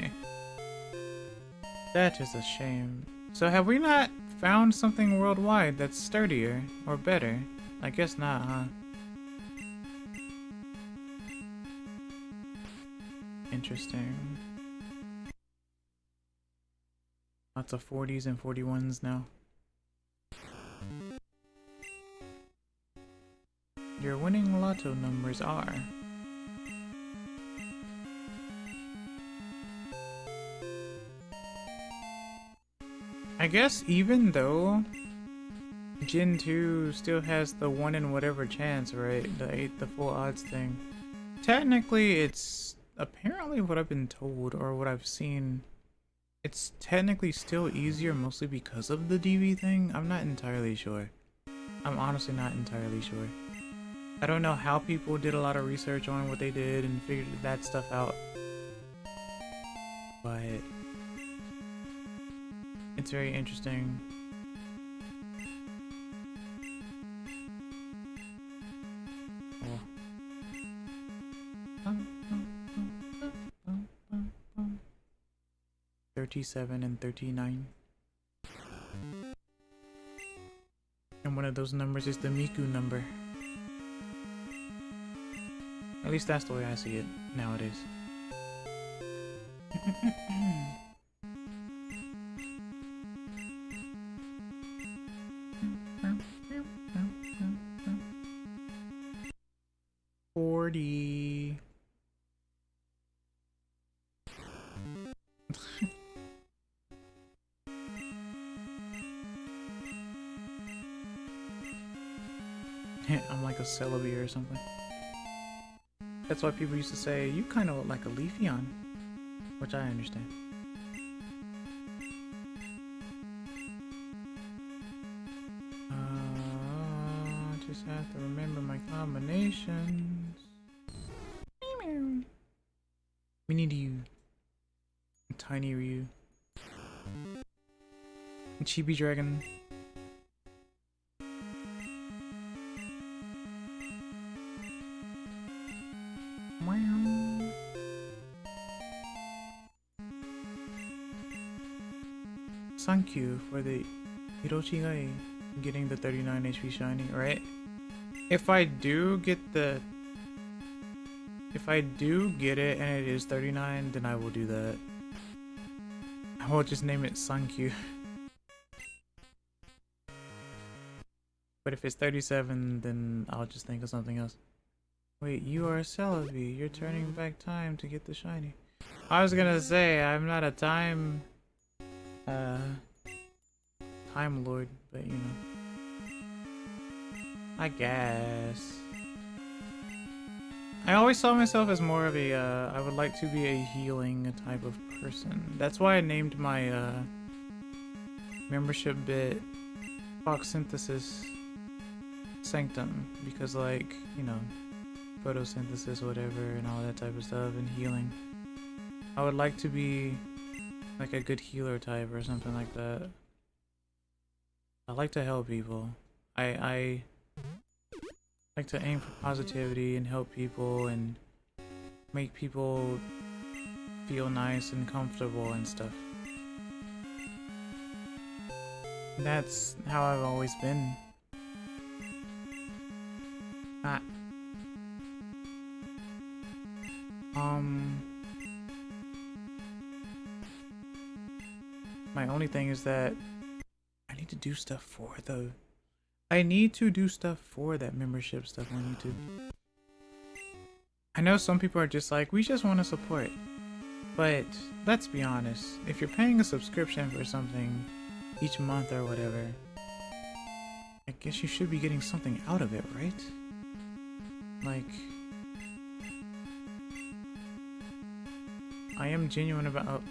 That is a shame. So have we not found something worldwide that's sturdier or better? I guess not, huh? Interesting. Lots of 40s and 41s now. Your winning lotto numbers are... I guess even though Gen 2 still has the 1 in whatever chance, right? The full odds thing. Technically it's apparently what I've been told or what I've seen, it's technically still easier mostly because of the DV thing. I'm not entirely sure. I'm honestly not entirely sure. I don't know how people did a lot of research on what they did and figured that stuff out. But it's very interesting. Oh. 37 and 39. And one of those numbers is the Miku number. At least that's the way I see it nowadays. I'm like a celebi or something. That's why people used to say, you kind of look like a Leafeon. Which I understand. Just have to remember my combinations. We need you. Tiny Ryu. Chibi Dragon. Thank you for the Hirochigai getting the 39 HP shiny, right? If I do get it and it is 39, then I will do that. I will just name it Sankyu. But if it's 37, then I'll just think of something else. Wait, you are a Celebi. You're turning back time to get the shiny. I was gonna say, I'm not a time Lord, but you know. I guess. I always saw myself as more of a, I would like to be a healing type of person. That's why I named my, membership bit Photosynthesis Sanctum. Because, like, you know, photosynthesis, whatever, and all that type of stuff, and healing. I would like to be like a good healer type or something like that. I like to help people. I like to aim for positivity and help people and make people feel nice and comfortable and stuff. That's how I've always been. My only thing is that I need to do stuff for that membership stuff on YouTube. I know some people are just like, we just want to support. But let's be honest, if you're paying a subscription for something each month or whatever, I guess you should be getting something out of it, right? Like, I am genuine about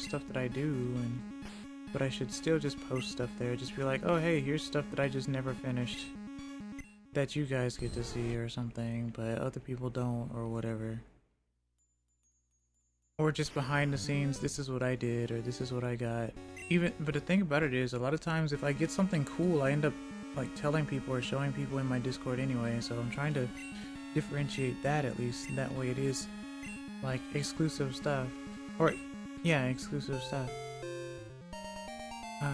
stuff that I do, but I should still just post stuff there. Just be like, oh hey, here's stuff that I just never finished that you guys get to see or something, but other people don't or whatever. Or just behind the scenes, this is what I did or this is what I got. But the thing about it is, a lot of times if I get something cool, I end up like telling people or showing people in my Discord anyway, so I'm trying to differentiate that at least. That way it is like exclusive stuff. Or, yeah, exclusive stuff.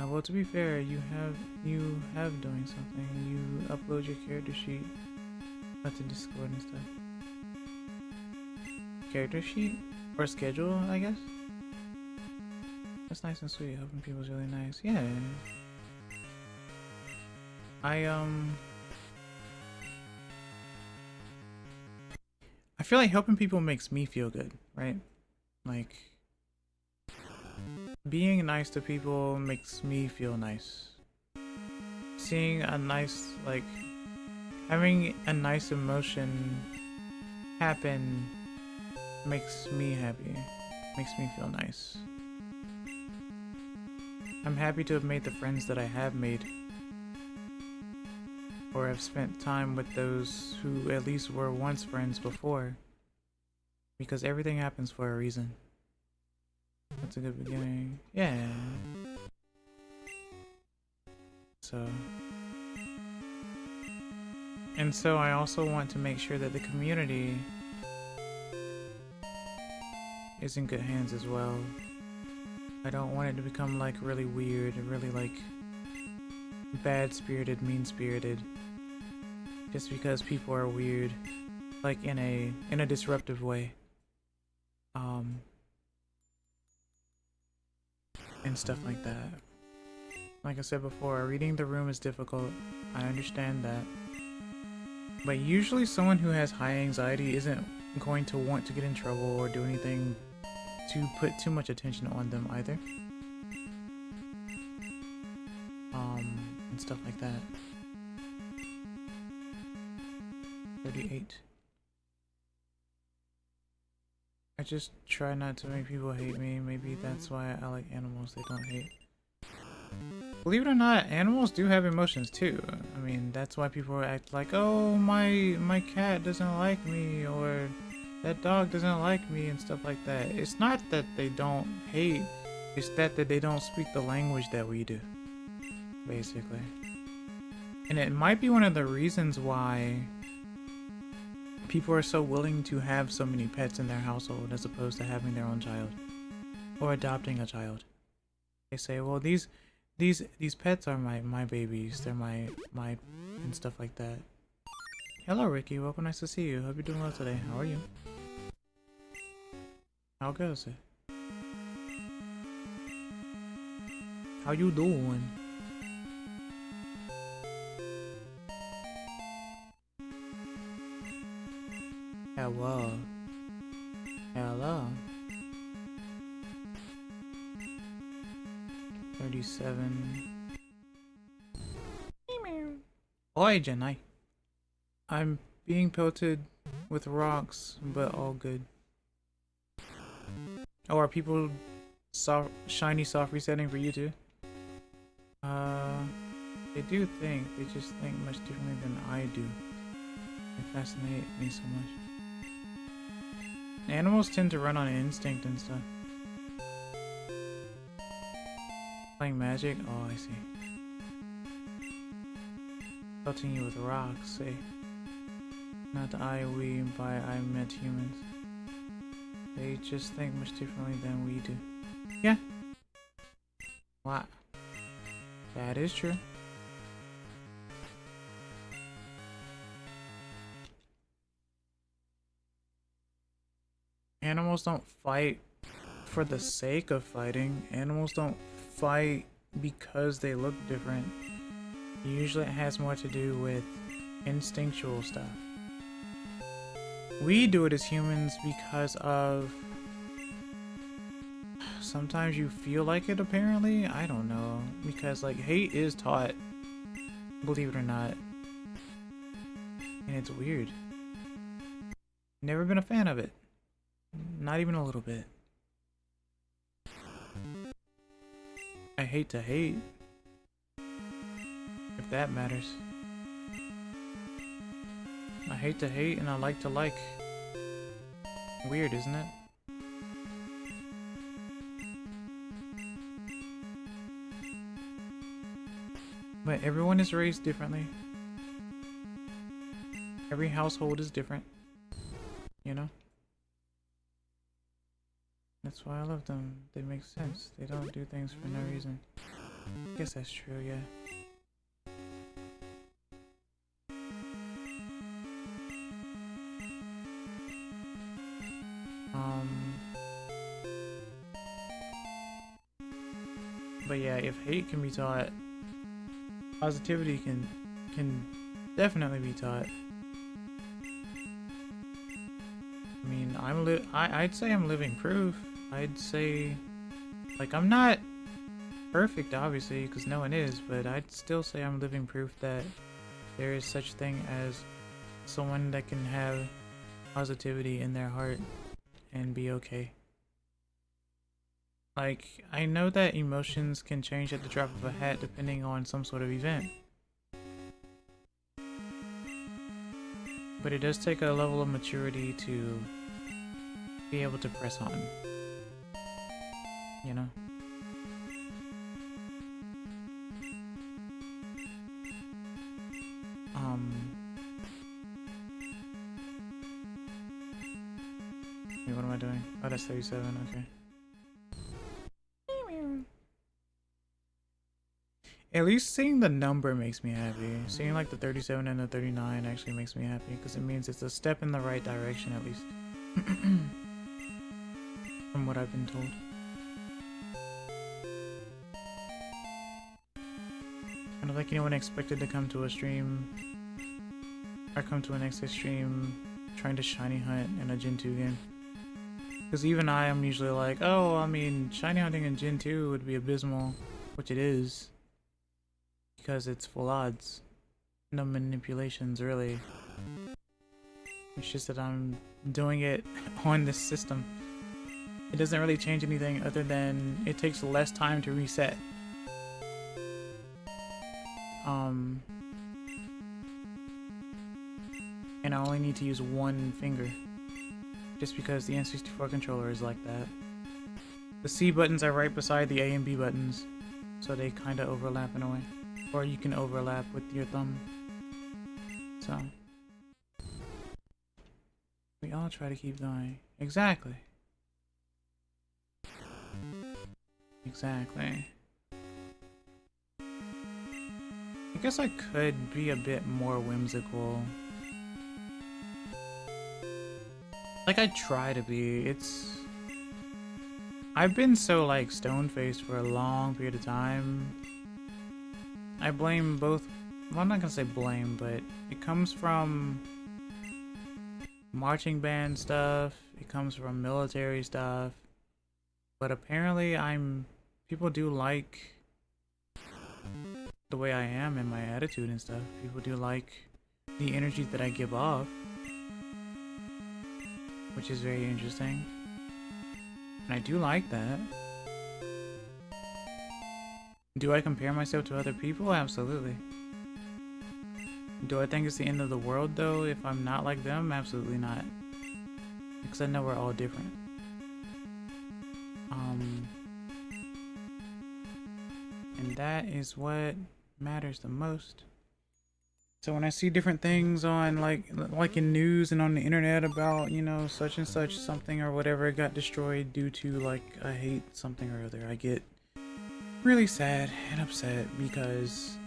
Well, to be fair, you have doing something. You upload your character sheet to Discord and stuff. Character sheet? Or schedule, I guess? That's nice and sweet. Helping people is really nice. Yeah. I feel like helping people makes me feel good, right? Like, being nice to people makes me feel nice. Seeing a nice, like, having a nice emotion happen makes me happy. Makes me feel nice. I'm happy to have made the friends that I have made. Or have spent time with those who at least were once friends before. Because everything happens for a reason. That's a good beginning. Yeah. So... And so I also want to make sure that the community is in good hands as well. I don't want it to become like really weird, really like bad-spirited, mean-spirited. Just because people are weird, like in a disruptive way. And stuff like that. Like I said before, reading the room is difficult. I understand that. But usually someone who has high anxiety isn't going to want to get in trouble or do anything to put too much attention on them either. And stuff like that. 38. I just try not to make people hate me. Maybe that's why I like animals they don't hate. Believe it or not, animals do have emotions too. I mean, that's why people act like, oh, my cat doesn't like me, or that dog doesn't like me, and stuff like that. It's not that they don't hate, it's that they don't speak the language that we do, basically. And it might be one of the reasons why people are so willing to have so many pets in their household as opposed to having their own child, or adopting a child. They say, well, these pets are my babies. They're my and stuff like that. Hello, Ricky. Welcome. Nice to see you. Hope you're doing well today. How are you? How goes it? How you doing? Hello. Hello. 37. Oi, Jenai. I'm being pelted with rocks, but all good. Oh, are people shiny soft resetting for you too? They do think. They just think much differently than I do. They fascinate me so much. Animals tend to run on instinct and stuff. Playing magic? Oh, I see. Pelting you with rocks, say. Not I, we, by I meant humans. They just think much differently than we do. Yeah. Wow. That is true. Animals don't fight for the sake of fighting. Animals don't fight because they look different. Usually it has more to do with instinctual stuff. We do it as humans because of... Sometimes you feel like it, apparently? I don't know. Because, like, hate is taught. Believe it or not. And it's weird. Never been a fan of it. Not even a little bit. I hate to hate. If that matters. I hate to hate and I like to like. Weird, isn't it? But everyone is raised differently. Every household is different. You know? That's why I love them. They make sense. They don't do things for no reason. I guess that's true, yeah. But yeah, if hate can be taught, positivity can definitely be taught. I mean, I'd say I'm living proof. I'd say, like, I'm not perfect, obviously, because no one is, but I'd still say I'm living proof that there is such thing as someone that can have positivity in their heart and be okay. Like, I know that emotions can change at the drop of a hat depending on some sort of event. But it does take a level of maturity to be able to press on. You know? Wait, what am I doing? Oh, that's 37, okay. At least seeing the number makes me happy. Seeing like the 37 and the 39 actually makes me happy because it means it's a step in the right direction at least. From what I've been told. I don't think anyone expected to come to a stream or come to an XS stream trying to shiny hunt in a Gen 2 game. Because even I am usually like, oh, I mean, shiny hunting in Gen 2 would be abysmal, which it is. Because it's full odds. No manipulations, really. It's just that I'm doing it on this system. It doesn't really change anything other than it takes less time to reset. And I only need to use one finger. Just because the N64 controller is like that. The C buttons are right beside the A and B buttons. So they kinda overlap in a way. Or you can overlap with your thumb. So we all try to keep going. Exactly. Exactly. I guess I could be a bit more whimsical. Like I try to be. I've been so like stone-faced for a long period of time. I blame both, well, I'm not gonna say blame, but it comes from marching band stuff, it comes from military stuff, but apparently people do like the way I am and my attitude and stuff. People do like the energy that I give off, which is very interesting, and I do like that. Do I compare myself to other people? Absolutely. Do I think it's the end of the world though if I'm not like them? Absolutely not. Because I know we're all different. And that is what matters the most. So when I see different things on like in news and on the internet about, you know, such and such something or whatever got destroyed due to like I hate something or other, I get really sad and upset because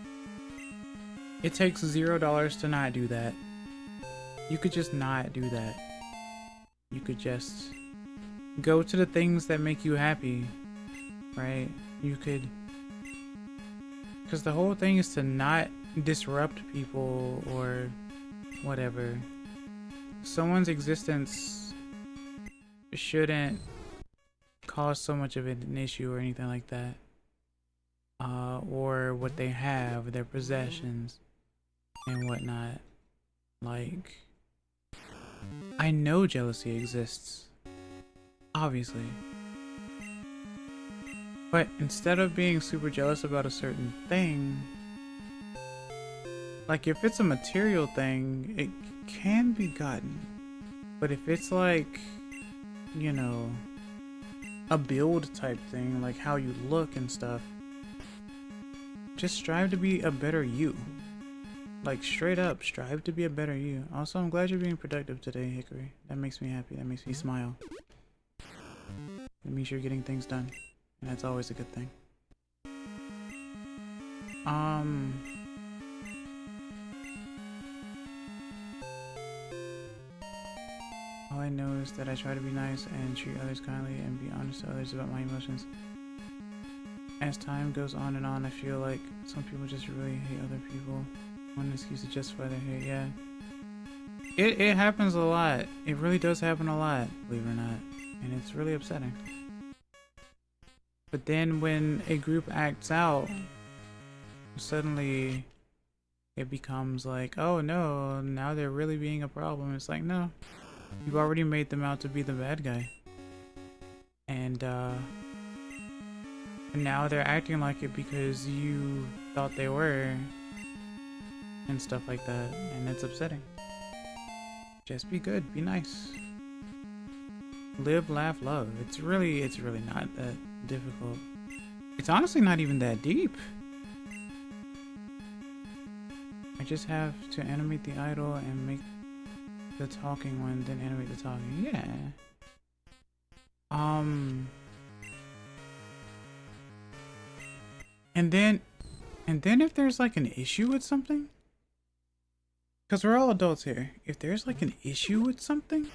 it takes $0 to not do that. You could just not do that. You could just go to the things that make you happy, right? You could, because the whole thing is to not disrupt people or whatever. Someone's existence shouldn't cause so much of an issue or anything like that. Or what they have, their possessions and whatnot. Like, I know jealousy exists, obviously, but instead of being super jealous about a certain thing, like if it's a material thing, it can be gotten, but if it's like, you know, a build type thing, like how you look and stuff, just strive to be a better you. Like straight up, strive to be a better you. Also, I'm glad you're being productive today, Hickory. That makes me happy. That makes me smile. It means you're getting things done. And that's always a good thing. All I know is that I try to be nice and treat others kindly and be honest to others about my emotions. As time goes on and on, I feel like some people just really hate other people. One excuse to justify their hate, yeah. It happens a lot. It really does happen a lot, believe it or not. And it's really upsetting. But then when a group acts out, suddenly it becomes like, oh no, now they're really being a problem. It's like, no. You already made them out to be the bad guy. And now they're acting like it because you thought they were. And stuff like that. And it's upsetting. Just be good. Be nice. Live, laugh, love. It's really not that difficult. It's honestly not even that deep. I just have to animate the idol and make the talking one, then animate the talking. Yeah. And then if there's like an issue with something, because we're all adults here, if there's like an issue with something,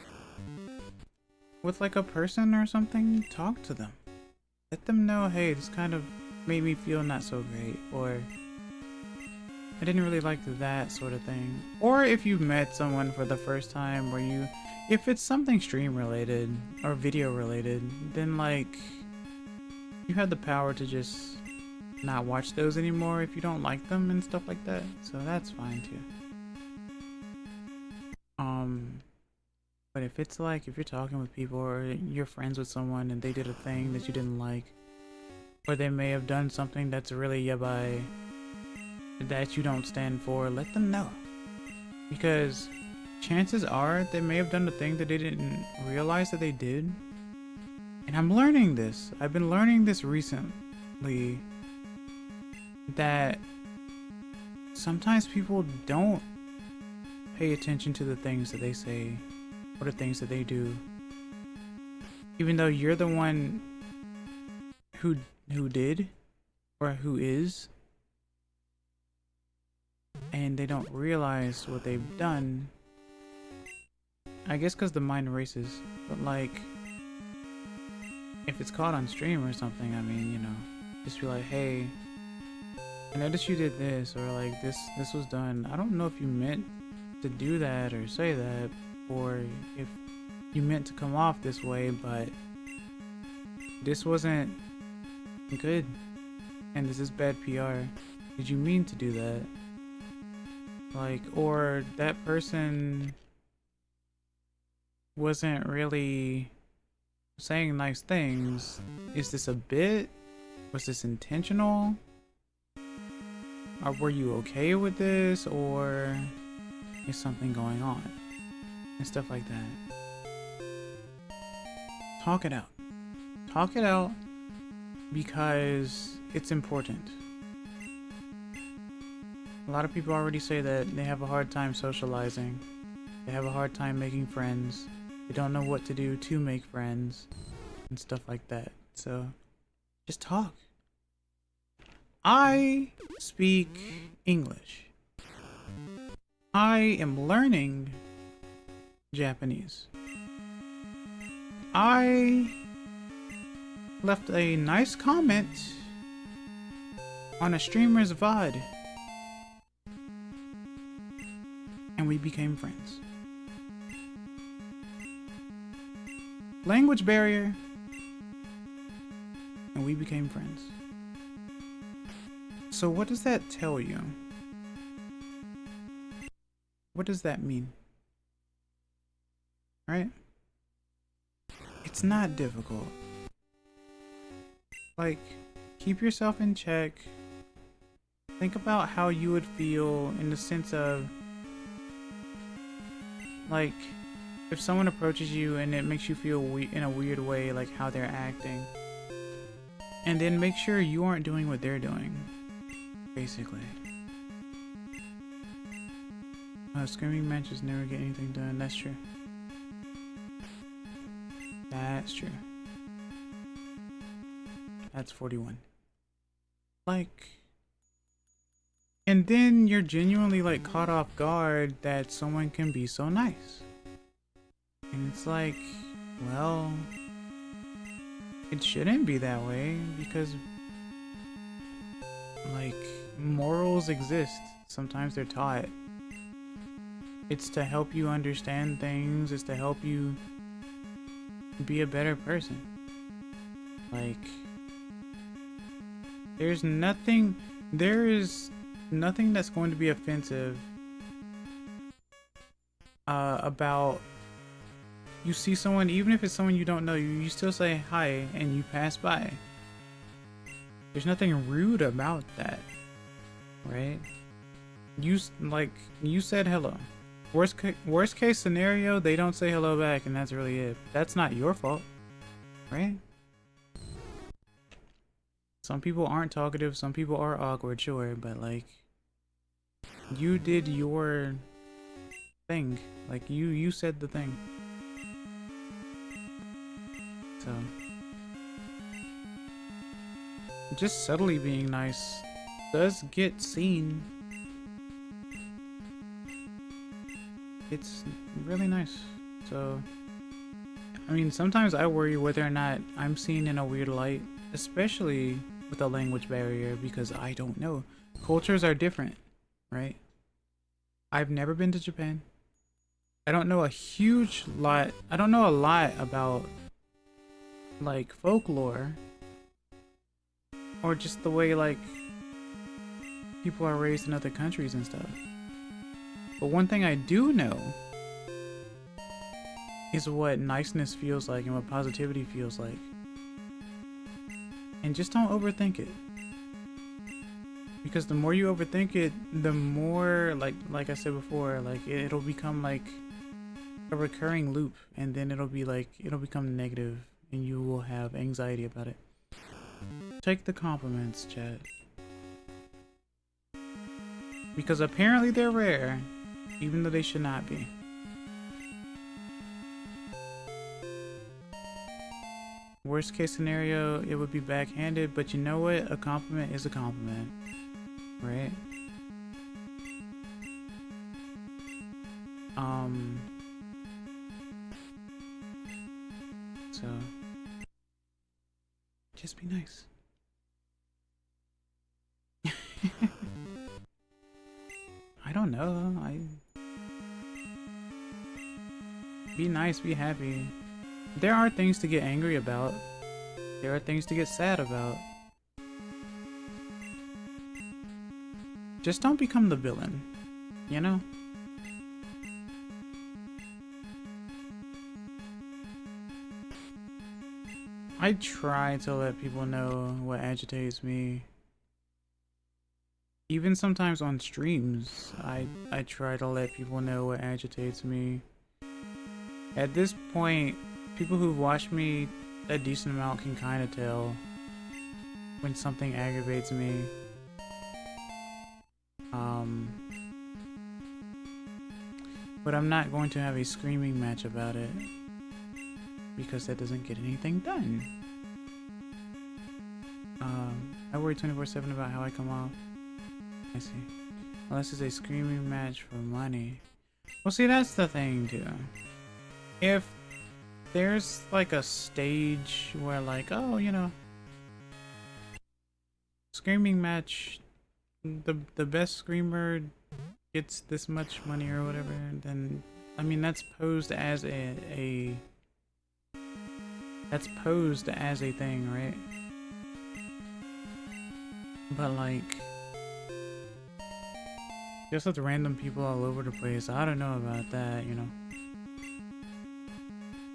with like a person or something, talk to them. Let them know, hey, this kind of made me feel not so great, or I didn't really like that sort of thing. Or if you met someone for the first time, or if it's something stream related or video related, then like you have the power to just not watch those anymore if you don't like them and stuff like that. So that's fine too. But if it's like, if you're talking with people or you're friends with someone and they did a thing that you didn't like, or they may have done something that's really yabai that you don't stand for, let them know. Because chances are they may have done a thing that they didn't realize that they did. And I'm learning this. I've been learning this recently, that sometimes people don't pay attention to the things that they say or the things that they do, even though you're the one who did or who is, and they don't realize what they've done. I guess because the mind races. But like, if it's caught on stream or something, I mean, you know, just be like, hey, I noticed you did this, or like this was done. I don't know if you meant to do that or say that, or if you meant to come off this way, but this wasn't good, and this is bad PR. Did you mean to do that? Like, or that person wasn't really saying nice things. Is this a bit? Was this intentional? Or were you okay with this, or is something going on? And stuff like that. Talk it out. Talk it out, because it's important. A lot of people already say that they have a hard time socializing. They have a hard time making friends. They don't know what to do to make friends and stuff like that. So just talk. I speak English. I am learning Japanese. I left a nice comment on a streamer's VOD, and we became friends. Language barrier, and we became friends. So what does that tell you? What does that mean? Right? It's not difficult. Like, keep yourself in check. Think about how you would feel in the sense of, like, if someone approaches you and it makes you feel in a weird way, like how they're acting, and then make sure you aren't doing what they're doing, basically. Screaming matches never get anything done. That's true. That's true. That's 41. Like, and then you're genuinely like caught off guard that someone can be so nice. And it's like, well, it shouldn't be that way, because like, morals exist. Sometimes they're taught. It's to help you understand things. It's to help you be a better person. Like, there is nothing that's going to be offensive about you see someone, even if it's someone you don't know, you still say hi and you pass by. There's nothing rude about that, right? You said hello. Worst case scenario, they don't say hello back, and that's really it. That's not your fault, right? Some people aren't talkative, some people are awkward, sure, but like, you did your thing. Like, you said the thing. So, just subtly being nice does get seen. It's really nice. So, I mean, sometimes I worry whether or not I'm seen in a weird light, especially with a language barrier, because I don't know. Cultures are different, right? I've never been to Japan. I don't know a lot about like folklore or just the way like people are raised in other countries and stuff. But one thing I do know is what niceness feels like and what positivity feels like. And just don't overthink it. Because the more you overthink it, the more, like I said before, like it'll become like a recurring loop, and then it'll become negative, and you will have anxiety about it. Take the compliments, chat. Because apparently they're rare, even though they should not be. Worst case scenario, it would be backhanded, but you know what? A compliment is a compliment, right? So just be nice. I don't know. Be nice, be happy. There are things to get angry about. There are things to get sad about. Just don't become the villain, you know? I try to let people know what agitates me. Even sometimes on streams, I try to let people know what agitates me. At this point, people who've watched me a decent amount can kind of tell when something aggravates me. But I'm not going to have a screaming match about it, because that doesn't get anything done. I worry 24/7 about how I come off. I see. Unless it's a screaming match for money. Well, see, that's the thing too. If there's like a stage where like, oh, you know, screaming match, the best screamer gets this much money or whatever, then I mean that's posed as a thing, right? But like, just with random people all over the place, I don't know about that, you know.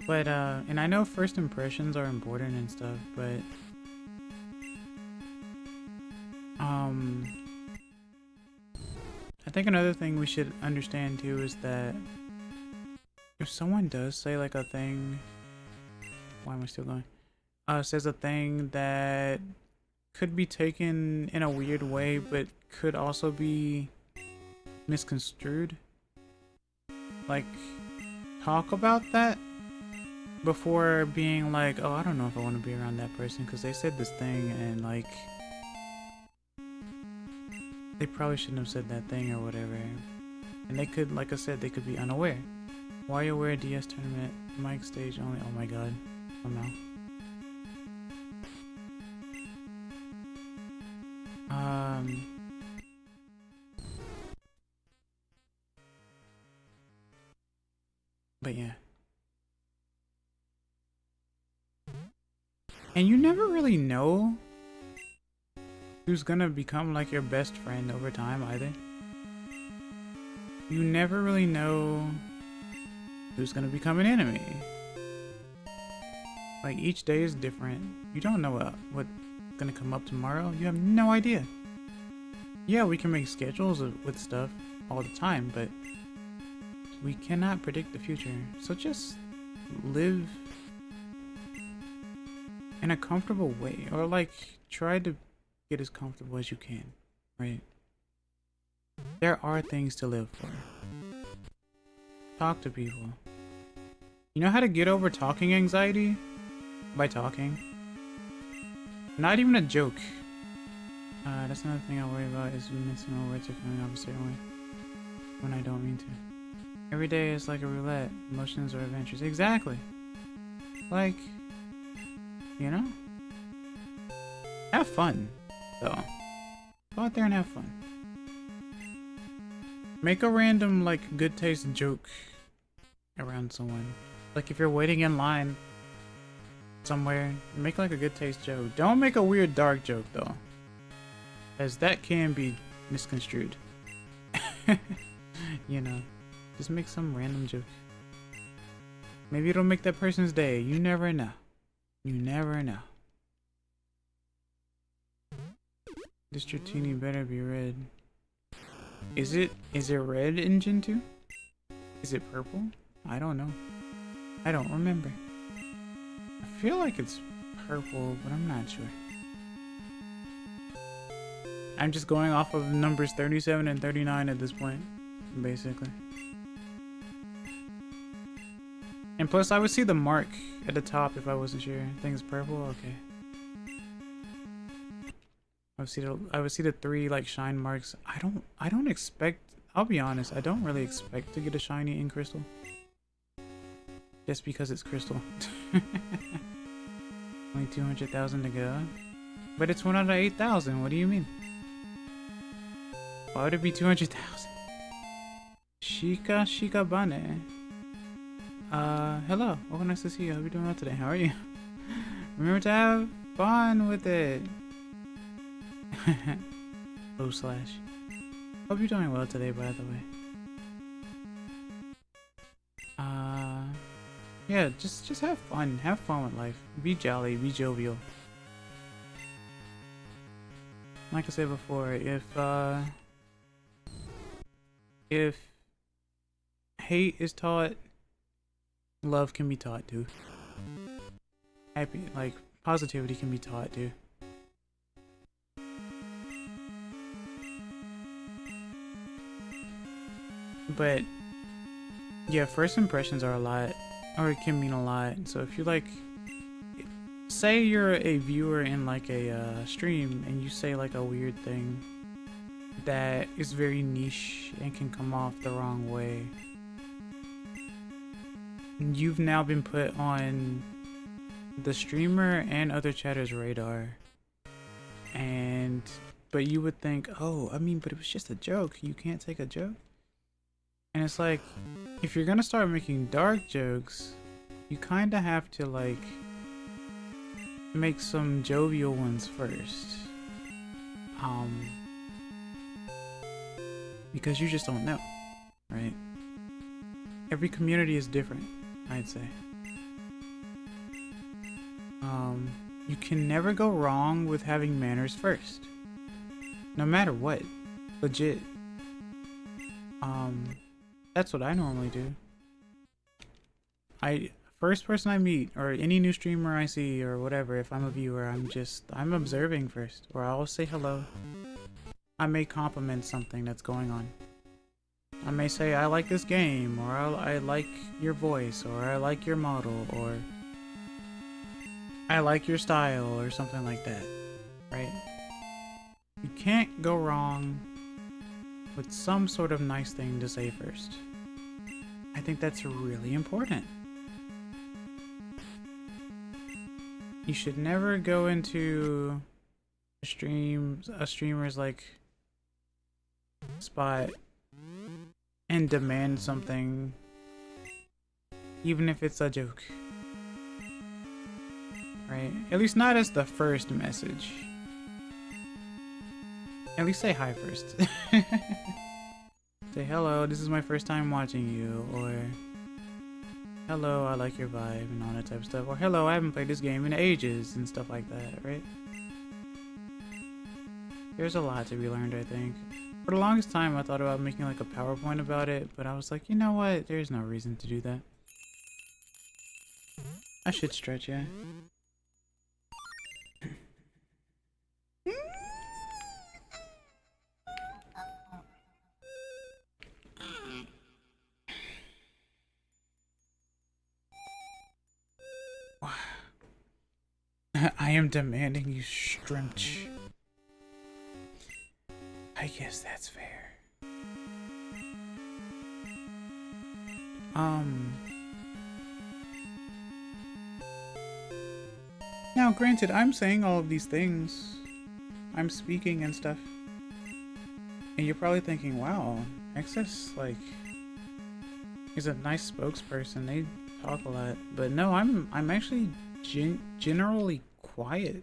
But and I know first impressions are important and stuff, but I think another thing we should understand too is that if someone does say like a thing, why am I still going? Says a thing that could be taken in a weird way, but could also be misconstrued. Like, talk about that before being like, oh, I don't know if I want to be around that person because they said this thing and like they probably shouldn't have said that thing or whatever. And they could, like I said, they could be unaware. Why you wear DS tournament mic stage only? Oh my god. Oh no. But yeah. And you never really know who's gonna become like your best friend over time either. You never really know who's gonna become an enemy. Like, each day is different. You don't know what's gonna come up tomorrow. You have no idea. Yeah, we can make schedules with stuff all the time, but we cannot predict the future. So just live in a comfortable way, or like try to get as comfortable as you can, right? There are things to live for. Talk to people. You know how to get over talking anxiety? By talking. Not even a joke. That's another thing I worry about, is missing my words are coming off a certain way when I don't mean to. Every day is like a roulette. Emotions or adventures. Exactly. Like, you know? Have fun, though. Go out there and have fun. Make a random, like, good taste joke around someone. Like, if you're waiting in line somewhere, make like a good taste joke. Don't make a weird dark joke, though, as that can be misconstrued. You know, just make some random joke. Maybe it'll make that person's day. You never know. You never know. This Dratini better be red. Is it red in Gen 2? Is it purple? I don't know. I don't remember. I feel like it's purple, but I'm not sure. I'm just going off of numbers 37 and 39 at this point, basically. And plus, I would see the mark at the top if I wasn't sure. I think it's purple. Okay. I would see the 3 like shine marks. I don't expect. I'll be honest. I don't really expect to get a shiny in crystal. Just because it's crystal. Only 200,000 to go. But it's 1 out of 8,000. What do you mean? Why would it be 200,000? Shika Bane. Hello. Welcome, nice to see you. Hope you're doing well today. How are you? Remember to have fun with it. / Hope you're doing well today, by the way. Yeah, just have fun. Have fun with life. Be jolly, be jovial. Like I said before, if hate is taught, love can be taught too. Positivity can be taught too. But yeah, first impressions are a lot, or it can mean a lot. So if you like, say you're a viewer in like a stream and you say like a weird thing that is very niche and can come off the wrong way, you've now been put on the streamer and other chatters' radar. But you would think, oh, I mean, but it was just a joke. You can't take a joke. And it's like, if you're gonna start making dark jokes, you kind of have to like make some jovial ones first. Because you just don't know, right? Every community is different, I'd say. You can never go wrong with having manners first. No matter what. Legit. That's what I normally do. First person I meet, or any new streamer I see, or whatever, if I'm a viewer, I'm observing first. Or I'll say hello. I may compliment something that's going on. I may say, I like this game, or I like your voice, or I like your model, or I like your style, or something like that, right? You can't go wrong with some sort of nice thing to say first. I think that's really important. You should never go into a streamer's like spot and demand something, even if it's a joke. Right? At least not as the first message. At least say hi first. Say hello, this is my first time watching you, or hello, I like your vibe and all that type of stuff. Or hello, I haven't played this game in ages and stuff like that, right? There's a lot to be learned, I think. For the longest time, I thought about making like a PowerPoint about it, but I was like, you know what? There's no reason to do that. I should stretch, yeah. I am demanding you stretch. I guess that's fair. Now granted, I'm saying all of these things. I'm speaking and stuff. And you're probably thinking, wow, Excess, like, is a nice spokesperson. They talk a lot. But no, I'm actually generally quiet.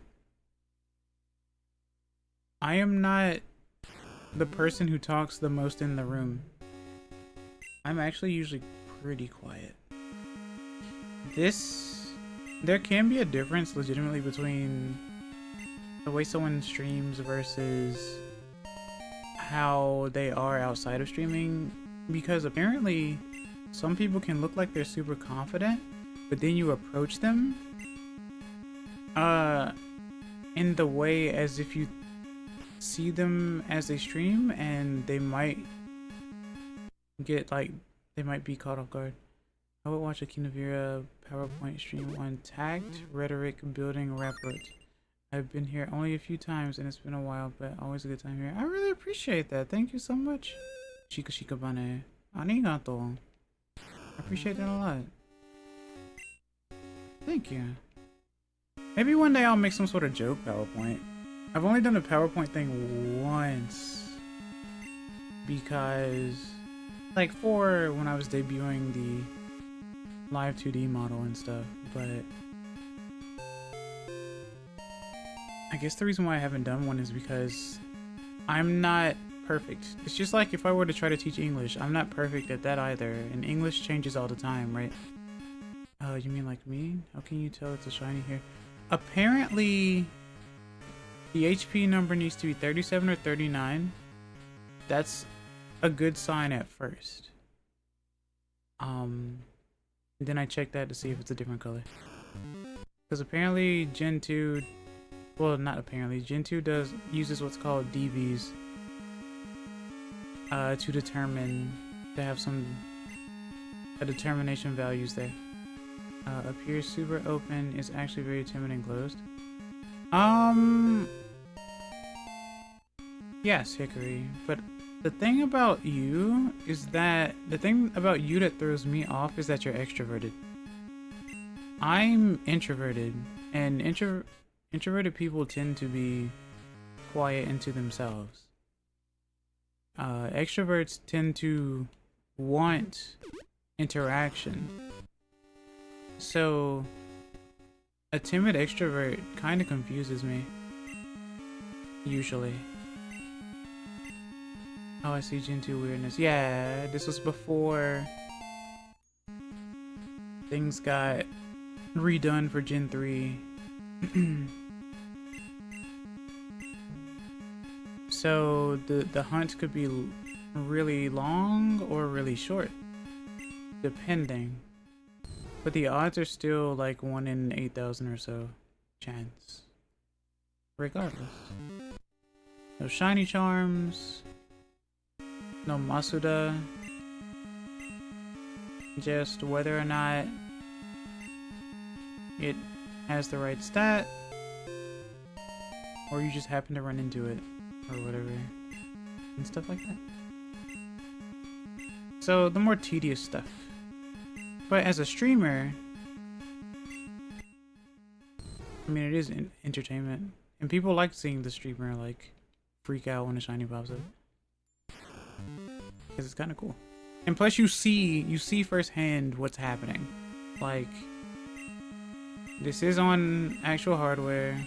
I am not the person who talks the most in the room. I'm actually usually pretty quiet. There can be a difference legitimately between the way someone streams versus how they are outside of streaming, because apparently some people can look like they're super confident, but then you approach them in the way as if you see them as they stream, and they might get like, they might be caught off guard. I would watch a Kina Vira PowerPoint stream on tact, rhetoric, building rapport. I've been here only a few times and it's been a while, but always a good time here. I really appreciate that. Thank you so much. Shika shika bane. Arigato. I appreciate that a lot. Thank you. Maybe one day I'll make some sort of joke PowerPoint. I've only done a PowerPoint thing once. Because, like, for when I was debuting the live 2D model and stuff, but I guess the reason why I haven't done one is because I'm not perfect. It's just like if I were to try to teach English, I'm not perfect at that either, and English changes all the time, right? Oh, you mean like me? How can you tell it's a shiny here? Apparently, the HP number needs to be 37 or 39. That's a good sign at first. Then I check that to see if it's a different color. Because apparently Gen 2, well, not apparently, Gen 2 uses what's called DVs to determine, to have a determination values there. Appears super open, is actually very timid and closed. Yes, Hickory, but the thing about you is that, the thing about you that throws me off is that you're extroverted. I'm introverted, and introverted people tend to be quiet and to themselves. Extroverts tend to want interaction. So, a timid extrovert kind of confuses me. Usually. Oh, I see Gen 2 weirdness. Yeah, this was before things got redone for Gen 3. So the hunt could be really long or really short, depending. But the odds are still like 1 in 8,000 or so chance. Regardless. No shiny charms. No Masuda. Just whether or not it has the right stat, or you just happen to run into it, or whatever, and stuff like that. So the more tedious stuff. But as a streamer, I mean, it is entertainment, and people like seeing the streamer like freak out when a shiny pops up, because it's kind of cool. And plus, you see firsthand what's happening. Like, this is on actual hardware,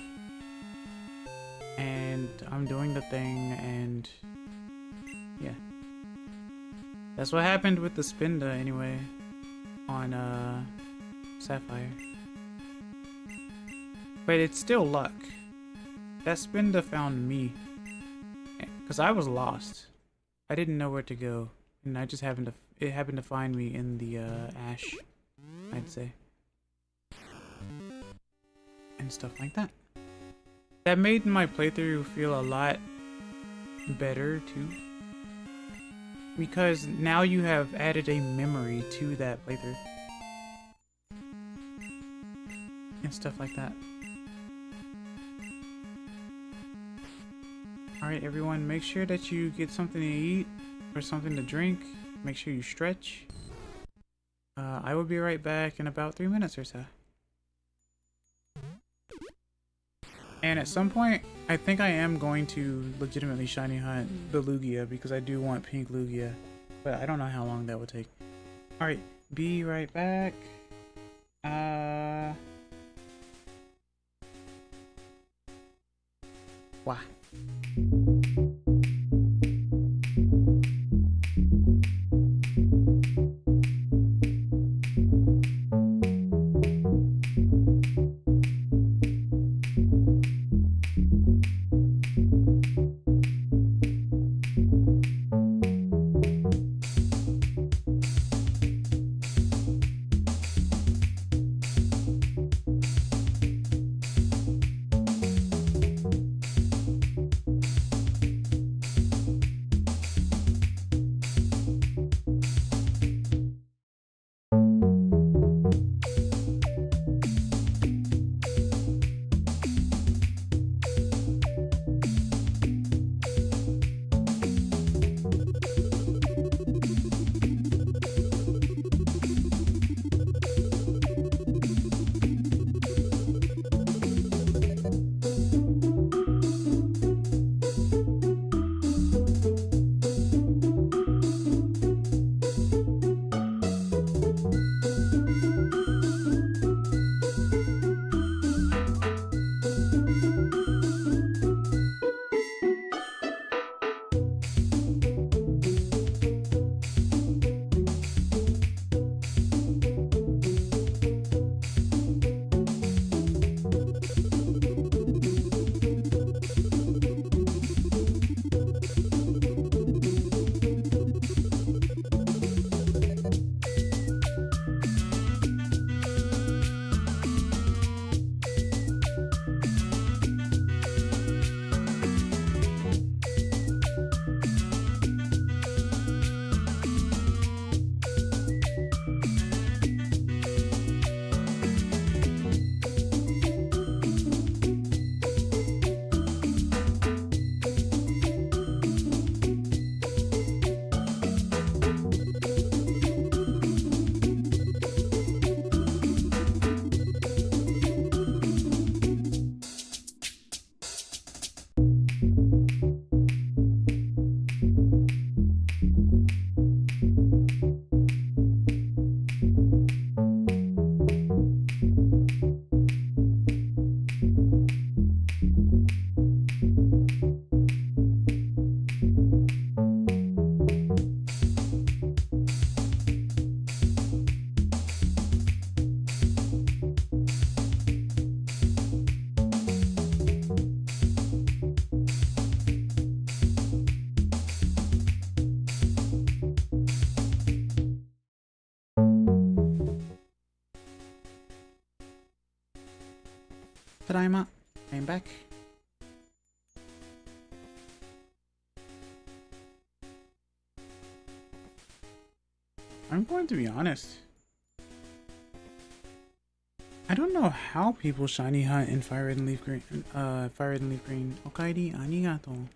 and I'm doing the thing, and yeah, that's what happened with the Spinda anyway. on Sapphire. But it's still luck. That Spinda found me. Because I was lost. I didn't know where to go. And I just happened to... It happened to find me in the ash, I'd say. And stuff like that. That made my playthrough feel a lot better too. Because now you have added a memory to that playthrough. And stuff like that. Alright everyone, make sure that you get something to eat or something to drink. Make sure you stretch. I will be right back in about 3 minutes or so. And at some point, I think I am going to legitimately shiny hunt the Lugia because I do want pink Lugia. But I don't know how long that will take. Alright, be right back. Wow. Tadaima, I'm back. I'm going to be honest. I don't know how people shiny hunt in Fire Red and Leaf Green. Okaidi, arigato.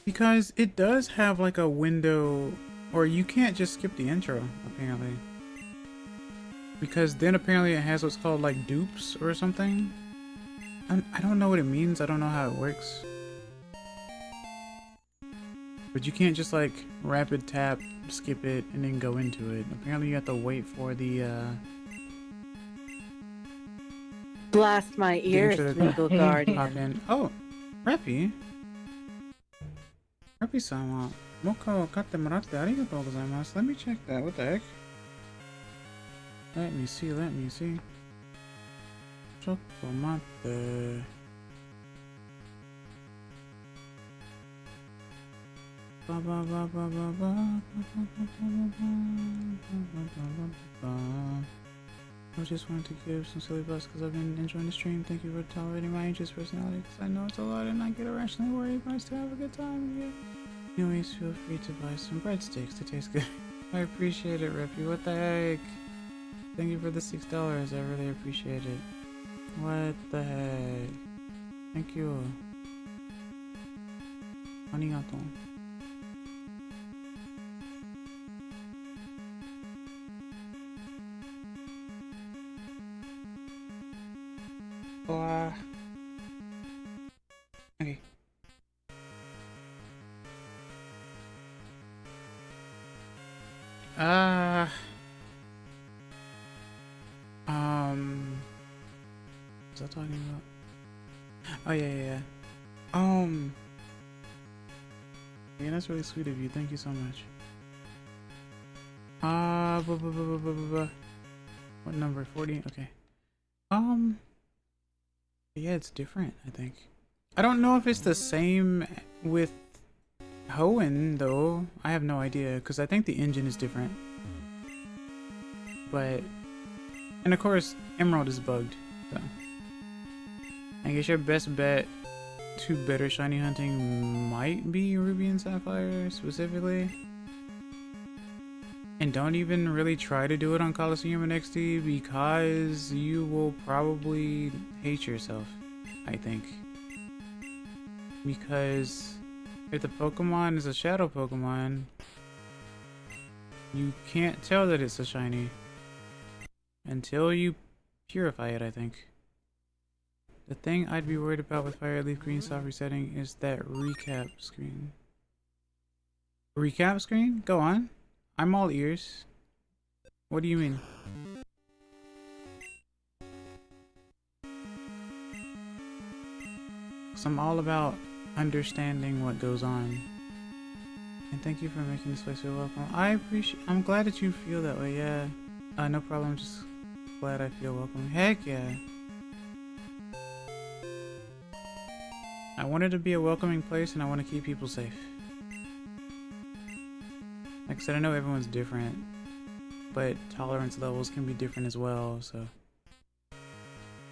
Because it does have like a window, or you can't just skip the intro, apparently. Because then apparently it has what's called like dupes or something. I don't know what it means. I don't know how it works. But you can't just like rapid tap, skip it, and then go into it. Apparently you have to wait for the blast my ears, legal guardian. Oh, Reppy. Reppy-sama. Mochaを買ってもらってありがとうございます. Let me check that. What the heck? Let me see. Chocolate. I just wanted to give some silly buzz because I've been enjoying the stream. Thank you for tolerating my anxious personality because I know it's a lot and I get irrationally worried, but I still have a good time. Yeah. Anyways, feel free to buy some breadsticks to taste good. I appreciate it, Rippy. What the heck? Thank you for the $6. I really appreciate it. What the heck? Thank you. Arigato. Okay. What's I talking about? Oh yeah. Yeah, that's really sweet of you. Thank you so much. What number? 40? Okay. Yeah, it's different, I think. I don't know if it's the same with Hoenn, though. I have no idea, because I think the engine is different. But... And of course, Emerald is bugged, so... I guess your best bet to better shiny hunting might be Ruby and Sapphire, specifically. And don't even really try to do it on Coliseum and XD because you will probably hate yourself, I think. Because if the Pokemon is a shadow Pokemon, you can't tell that it's a shiny until you purify it, I think. The thing I'd be worried about with Fire Leaf Green soft resetting is that recap screen. Recap screen? Go on. I'm all ears. What do you mean? So I'm all about understanding what goes on. And thank you for making this place feel welcome. I'm glad that you feel that way, yeah. No problem, just glad I feel welcome. Heck yeah. I want it to be a welcoming place and I want to keep people safe. Like I said, I know everyone's different, but tolerance levels can be different as well, so.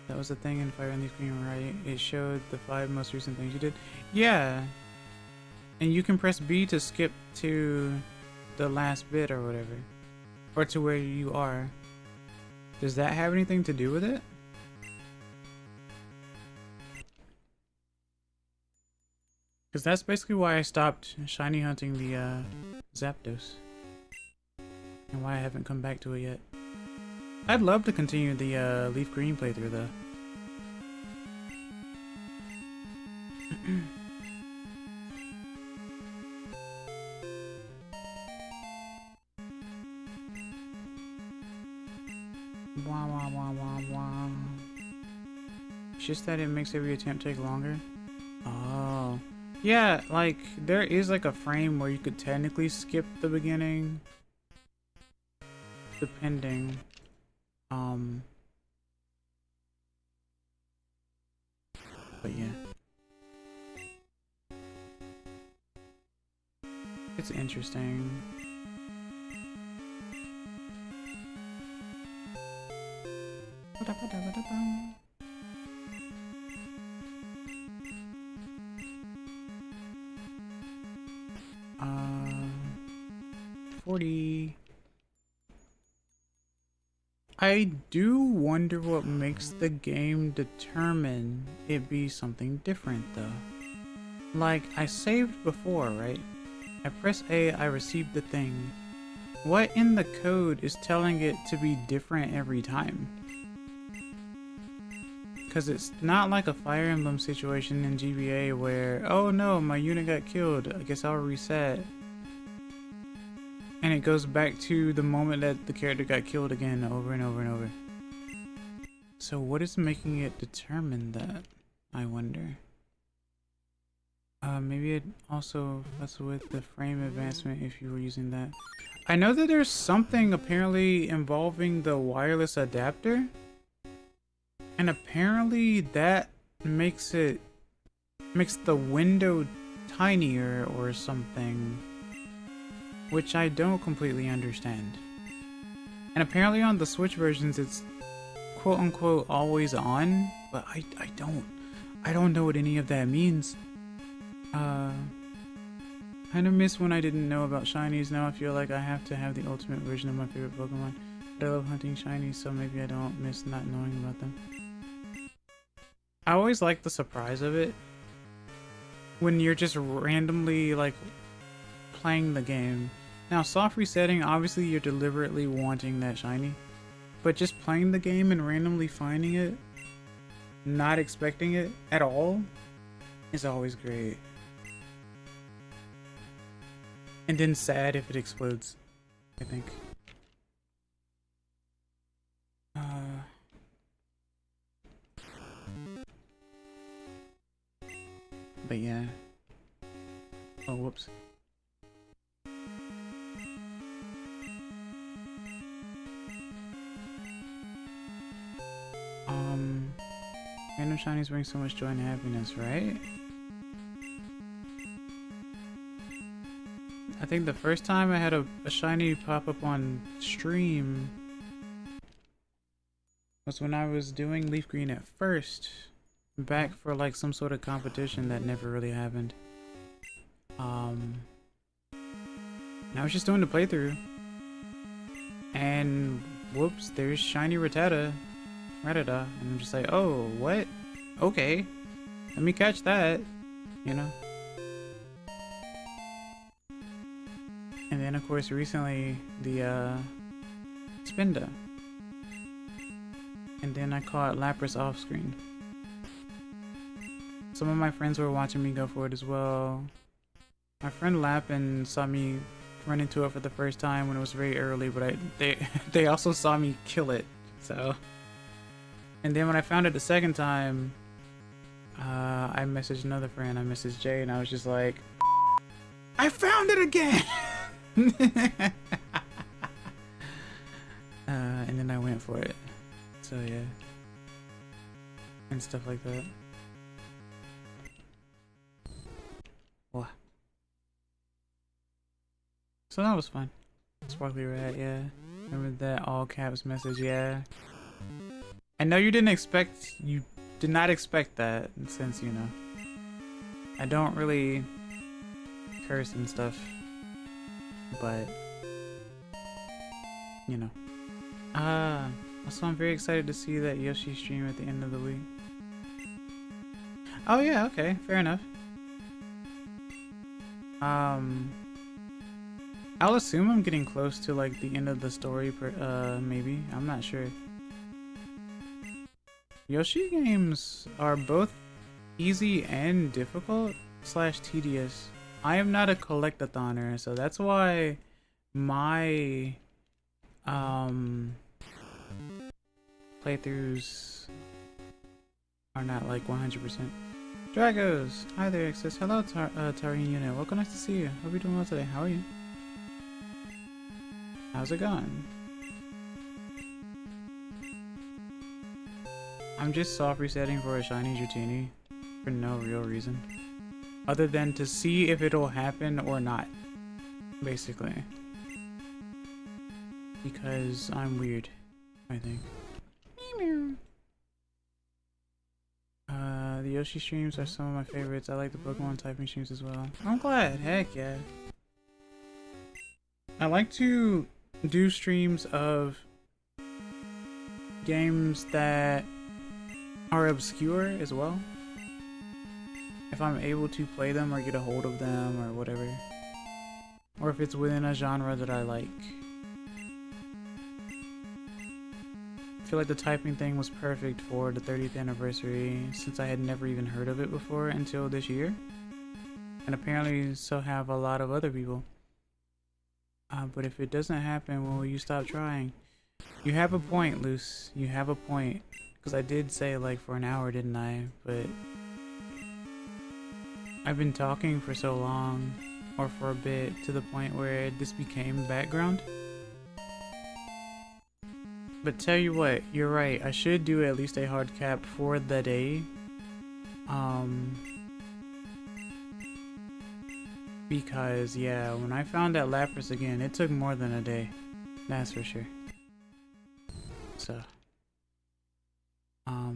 That was the thing in Fire and Leaf Green, right? It showed the 5 most recent things you did. Yeah! And you can press B to skip to the last bit or whatever. Or to where you are. Does that have anything to do with it? Because that's basically why I stopped shiny hunting the Zapdos. And why I haven't come back to it yet. I'd love to continue the Leaf Green playthrough though. Wah, wah, wah, wah, wah. It's just that it makes every attempt take longer. Oh. Yeah, like, there is like a frame where you could technically skip the beginning. Depending. But yeah. It's interesting. Uh, 40. I do wonder what makes the game determine it be something different though. Like, I saved before, right? I press A, I received the thing. What in the code is telling it to be different every time? Because it's not like a Fire Emblem situation in GBA where, oh no, my unit got killed, I guess I'll reset. And it goes back to the moment that the character got killed again over and over and over. So what is making it determine that, I wonder? Maybe it also fucks with the frame advancement if you were using that. I know that there's something apparently involving the wireless adapter. And apparently that makes the window tinier or something. Which I don't completely understand. And apparently on the Switch versions it's quote unquote always on, but I don't know what any of that means. Kind of miss when I didn't know about shinies. Now I feel like I have to have the ultimate version of my favorite Pokemon. But I love hunting shinies, so maybe I don't miss not knowing about them. I always like the surprise of it. When you're just randomly like playing the game. Now soft resetting, obviously you're deliberately wanting that shiny. But just playing the game and randomly finding it, not expecting it at all, is always great. And then sad if it explodes, I think. But yeah. Oh, whoops. Random shinies bring so much joy and happiness, right? I think the first time I had a shiny pop up on stream was when I was doing Leaf Green at first. Back for like some sort of competition that never really happened. And I was just doing the playthrough. And whoops, there's shiny Rattata. And I'm just like, oh, what? Okay. Let me catch that. You know? And then of course recently the Spinda. And then I caught Lapras off screen. Some of my friends were watching me go for it as well. My friend Lappin saw me run into it for the first time when it was very early, but they also saw me kill it. So, and then when I found it the second time, I messaged another friend. I messaged Jay, and I was just like, "I found it again!" And then I went for it. So yeah, and stuff like that. Wow. So that was fun. Sparkly Rat, yeah. Remember that all caps message, yeah. I know you did not expect that, since, you know, I don't really curse and stuff, but, you know. Also I'm very excited to see that Yoshi stream at the end of the week. Oh yeah, okay, fair enough. I'll assume I'm getting close to like the end of the story, maybe. I'm not sure. Yoshi games are both easy and difficult / tedious. I am not a collectathoner, so that's why my playthroughs are not like 100%. Dragos! Hi there, Access. Hello, Tarin Unit. Welcome, nice to see you. Hope you're doing well today. How are you? How's it going? I'm just soft resetting for a shiny Dratini for no real reason. Other than to see if it'll happen or not. Basically. Because I'm weird, I think. The Yoshi streams are some of my favorites. I like the Pokemon typing streams as well. I'm glad. Heck yeah. I like to do streams of games that are obscure as well. If I'm able to play them or get a hold of them or whatever. Or if it's within a genre that I like. I feel like the typing thing was perfect for the 30th anniversary since I had never even heard of it before until this year. And apparently so have a lot of other people. But if it doesn't happen, well, you stop trying. You have a point, Luce. You have a point. Because I did say like for an hour, didn't I? But I've been talking for so long or for a bit, to the point where this became background. But tell you what, you're right, I should do at least a hard cap for the day. Because yeah, when I found that Lapras again, it took more than a day. That's for sure. So I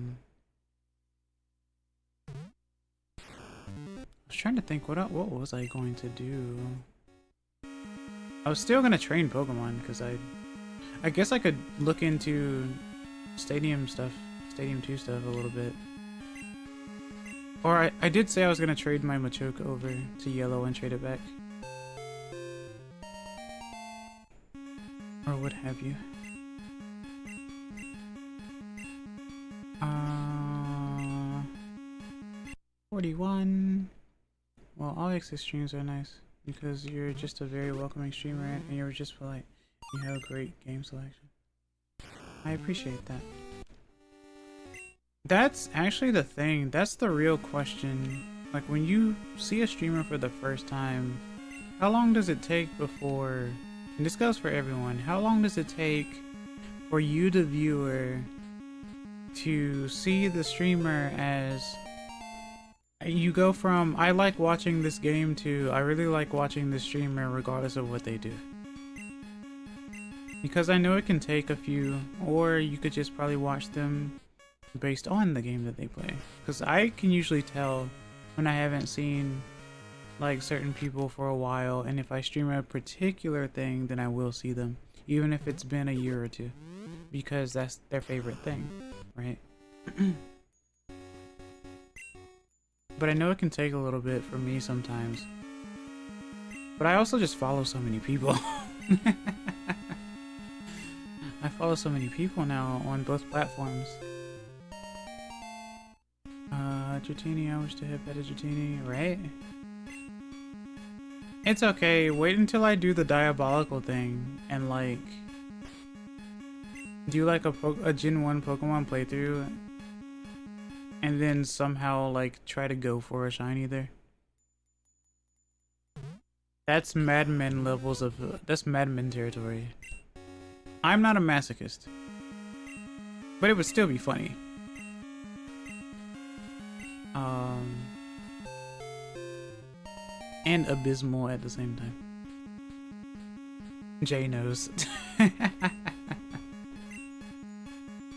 was trying to think what was I going to do? I was still gonna train Pokemon because I guess I could look into Stadium 2 stuff a little bit. Or I did say I was gonna trade my Machoke over to Yellow and trade it back. Or what have you. 41. Well, all exit streams are nice because you're just a very welcoming streamer and you're just polite. You have a great game selection. I appreciate that. That's actually the thing. That's the real question. Like when you see a streamer for the first time, how long does it take before, and this goes for everyone, how long does it take for you, the viewer, to see the streamer as you go from I like watching this game to I really like watching this streamer regardless of what they do? Because I know it can take a few, or you could just probably watch them based on the game that they play. Because I can usually tell when I haven't seen like certain people for a while, and if I stream a particular thing, then I will see them, even if it's been a year or two, because that's their favorite thing, right? But I know it can take a little bit for me sometimes. But I also just follow so many people. I follow so many people now on both platforms. Dratini, I wish to have better Dratini, right? It's okay, wait until I do the diabolical thing and like do like a Gen 1 Pokemon playthrough and then somehow like try to go for a shiny there. That's Mad Men levels of that's Mad Men territory. I'm not a masochist, but it would still be funny. And abysmal at the same time. Jay knows. I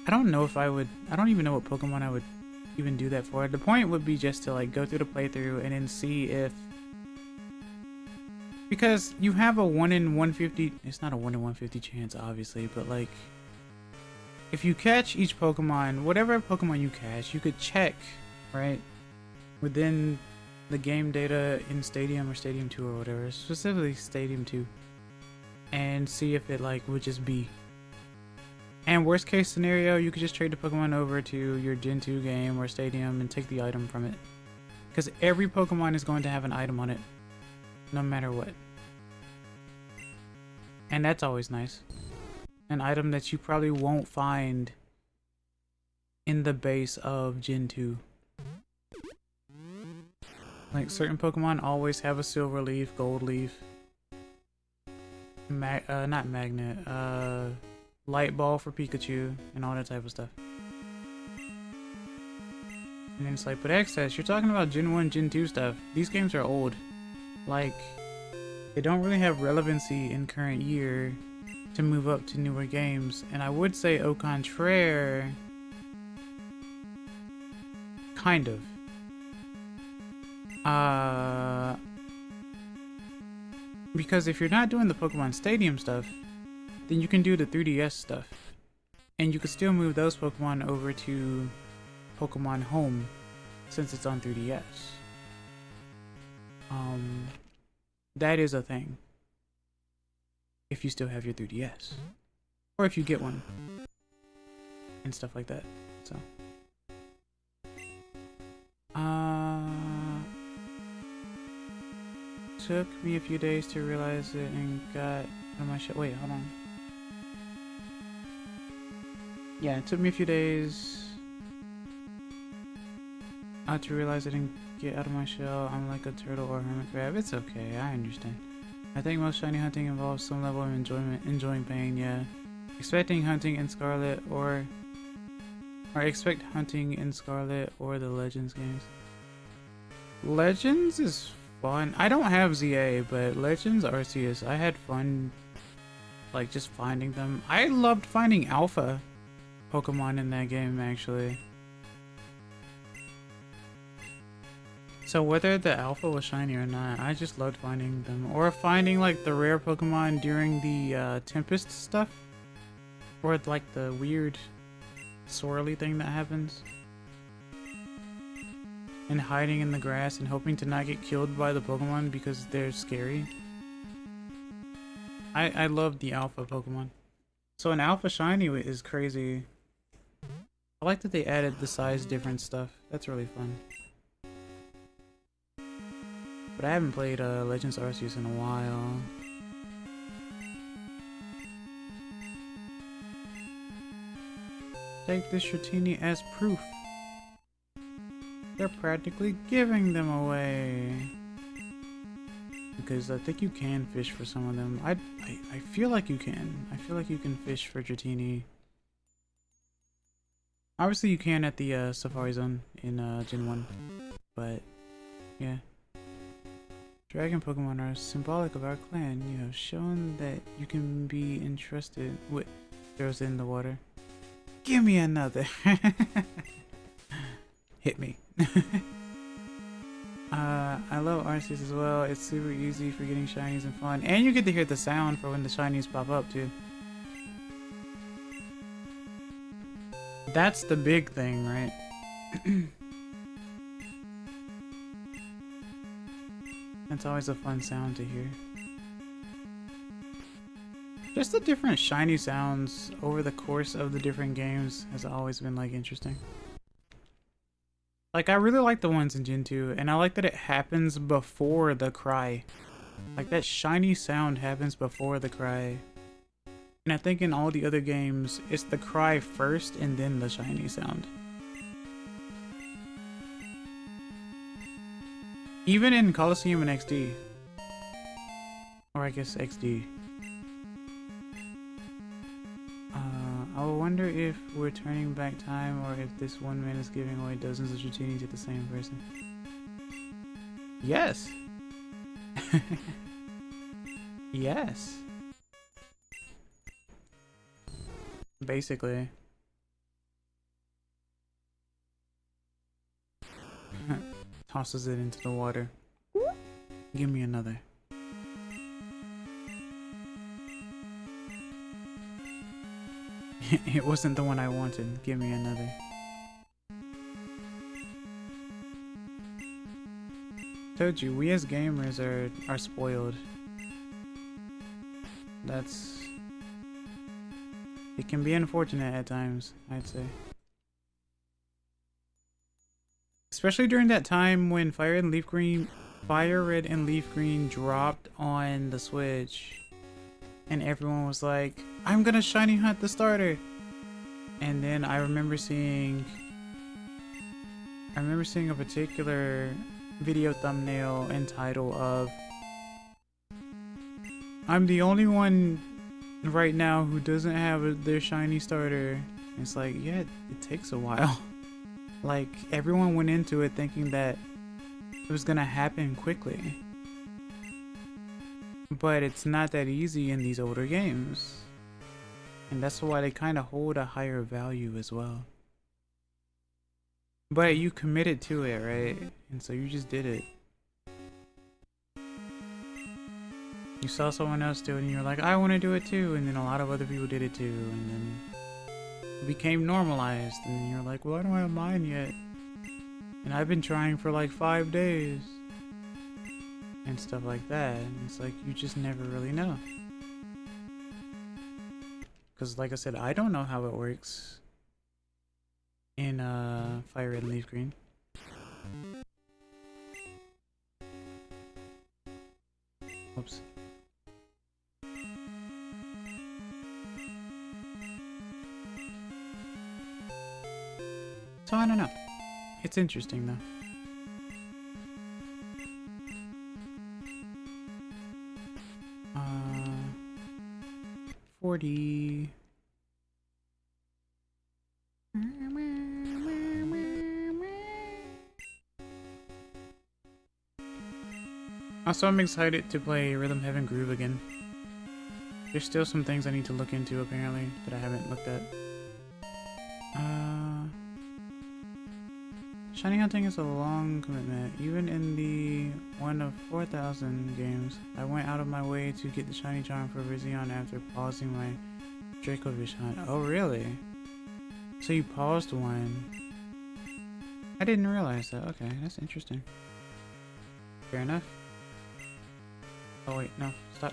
don't know if I would, I don't even know what Pokemon I would even do that for. The point would be just to like go through the playthrough and then see if, because you have a 1 in 150, it's not a 1 in 150 chance obviously, but like if you catch each Pokemon, whatever Pokemon you catch, you could check, right, within the game data in Stadium or Stadium 2 or whatever, specifically Stadium 2, and see if it like would just be. And worst case scenario, you could just trade the Pokemon over to your Gen 2 game or Stadium and take the item from it. Because every Pokemon is going to have an item on it, no matter what. And that's always nice. An item that you probably won't find in the base of Gen 2. Like certain Pokemon always have a silver leaf, gold leaf, not magnet, light ball for Pikachu, and all that type of stuff. And then it's like, but Excess, you're talking about Gen 1, Gen 2 stuff. These games are old. Like, they don't really have relevancy in current year to move up to newer games. And I would say au contraire, kind of. Because if you're not doing the Pokemon Stadium stuff, then you can do the 3DS stuff. And you could still move those Pokemon over to Pokemon Home since it's on 3DS. That is a thing. If you still have your 3DS. Or if you get one. And stuff like that. So. Took me a few days to realize it and got on my shit. Wait, hold on. Yeah, it took me a few days. To realize I didn't get out of my shell. I'm like a turtle or a hermit crab. It's okay, I understand. I think most shiny hunting involves some level of enjoying pain, yeah. Expecting hunting in Scarlet or expect hunting in Scarlet or the Legends games. Legends is fun. I don't have ZA, but Legends Arceus, I had fun like just finding them. I loved finding alpha Pokemon in that game actually. So whether the alpha was shiny or not, I just loved finding them. Or finding like the rare Pokemon during the Tempest stuff. Or like the weird swirly thing that happens. And hiding in the grass and hoping to not get killed by the Pokemon because they're scary. I love the alpha Pokemon. So an alpha shiny is crazy. I like that they added the size different stuff. That's really fun. But I haven't played Legends Arceus in a while. Take this Dratini as proof. They're practically giving them away. Because I think you can fish for some of them. I feel like you can. I feel like you can fish for Dratini. Obviously you can at the Safari Zone in Gen 1. But, yeah. Dragon Pokemon are symbolic of our clan. You have shown that you can be entrusted with throws in the water. Give me another. Hit me. I love Arceus as well. It's super easy for getting shinies and fun. And you get to hear the sound for when the shinies pop up too. That's the big thing, right? That's always a fun sound to hear. Just the different shiny sounds over the course of the different games has always been like interesting. Like I really like the ones in Gen 2 and I like that it happens before the cry. Like that shiny sound happens before the cry. And I think in all the other games it's the cry first and then the shiny sound. Even in Coliseum and XD. Or I guess XD. I wonder if we're turning back time or if this one man is giving away dozens of Dratini to the same person. Yes! Yes! Basically. Tosses it into the water. Give me another. It wasn't the one I wanted. Give me another. Told you, we as gamers are spoiled. It can be unfortunate at times, I'd say. Especially during that time when Fire Red and Leaf Green dropped on the Switch. And everyone was like, I'm gonna shiny hunt the starter. And then I remember seeing a particular video thumbnail and title of I'm the only one right now who doesn't have their shiny starter. And it's like, yeah, it takes a while. Like everyone went into it thinking that it was gonna happen quickly. But it's not that easy in these older games. And that's why they kind of hold a higher value as well. But you committed to it, right? And so you just did it. You saw someone else do it and you're like, I want to do it too. And then a lot of other people did it too. And then it became normalized. And then you're like, well, I don't have mine yet. And I've been trying for like 5 days. And stuff like that. And it's like, you just never really know. Because like I said, I don't know how it works in Fire Red and Leaf Green. Oops. So I don't know. It's interesting though. 40. Also, I'm excited to play Rhythm Heaven Groove again. There's still some things I need to look into apparently that I haven't looked at. Shiny hunting is a long commitment. Even in the one of 4,000 games, I went out of my way to get the shiny charm for Vizion after pausing my Dracovish hunt. Oh really? So you paused one. I didn't realize that. Okay, that's interesting. Fair enough. Oh wait, no, stop.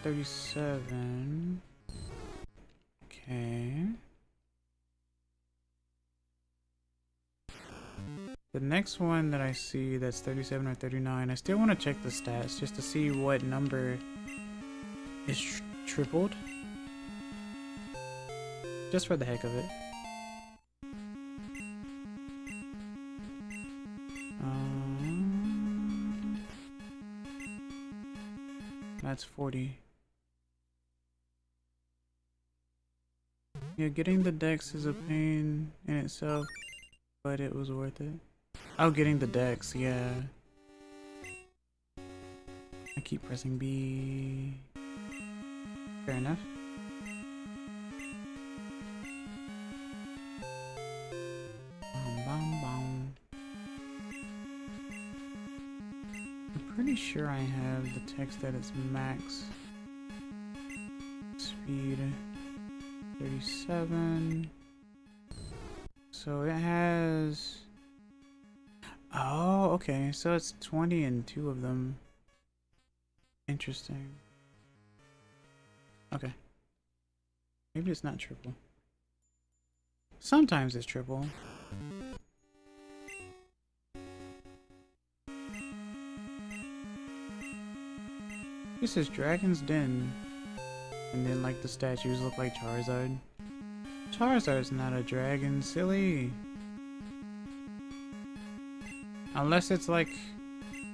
37. Okay. The next one that I see that's 37 or 39, I still want to check the stats just to see what number is tripled. Just for the heck of it. That's 40. Yeah, getting the dex is a pain in itself, but it was worth it. Oh, getting the dex, yeah. I keep pressing B. Fair enough. I'm pretty sure I have the text that it's max speed 37. So it has... Oh, okay. So it's 20 in 2 of them. Interesting. Okay. Maybe it's not triple. Sometimes it's triple. This is Dragon's Den. And then like the statues look like Charizard. Charizard's not a dragon, silly. Unless it's like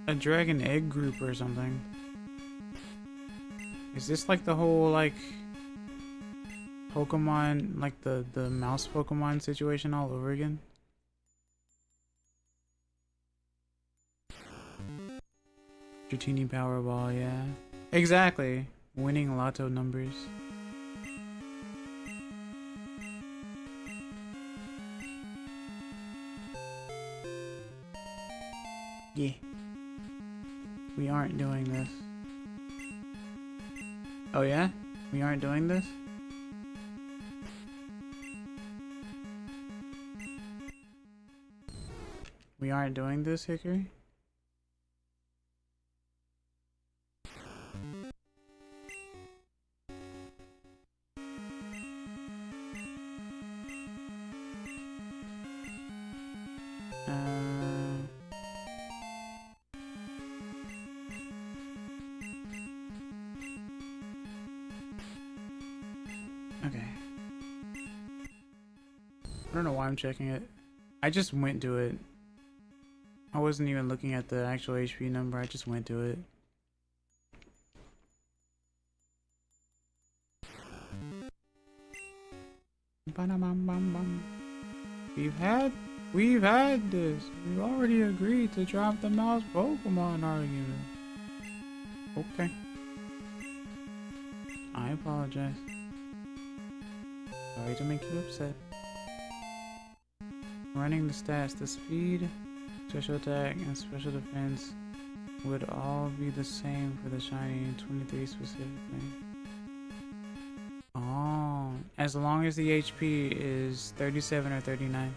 a dragon egg group or something. Is this like the whole like Pokemon, like the mouse Pokemon situation all over again? Dratini Powerball, yeah. Exactly. Winning lotto numbers. Yeah. We aren't doing this. Oh yeah? We aren't doing this? We aren't doing this, Hickory? Okay. I don't know why I'm checking it. I just went to it. I wasn't even looking at the actual HP number, I just went to it. We've had this. We've already agreed to drop the mouse Pokemon argument. Okay. I apologize. Sorry to make you upset. Running the stats, the speed, special attack, and special defense would all be the same for the shiny, 23 specifically. Oh, as long as the HP is 37 or 39.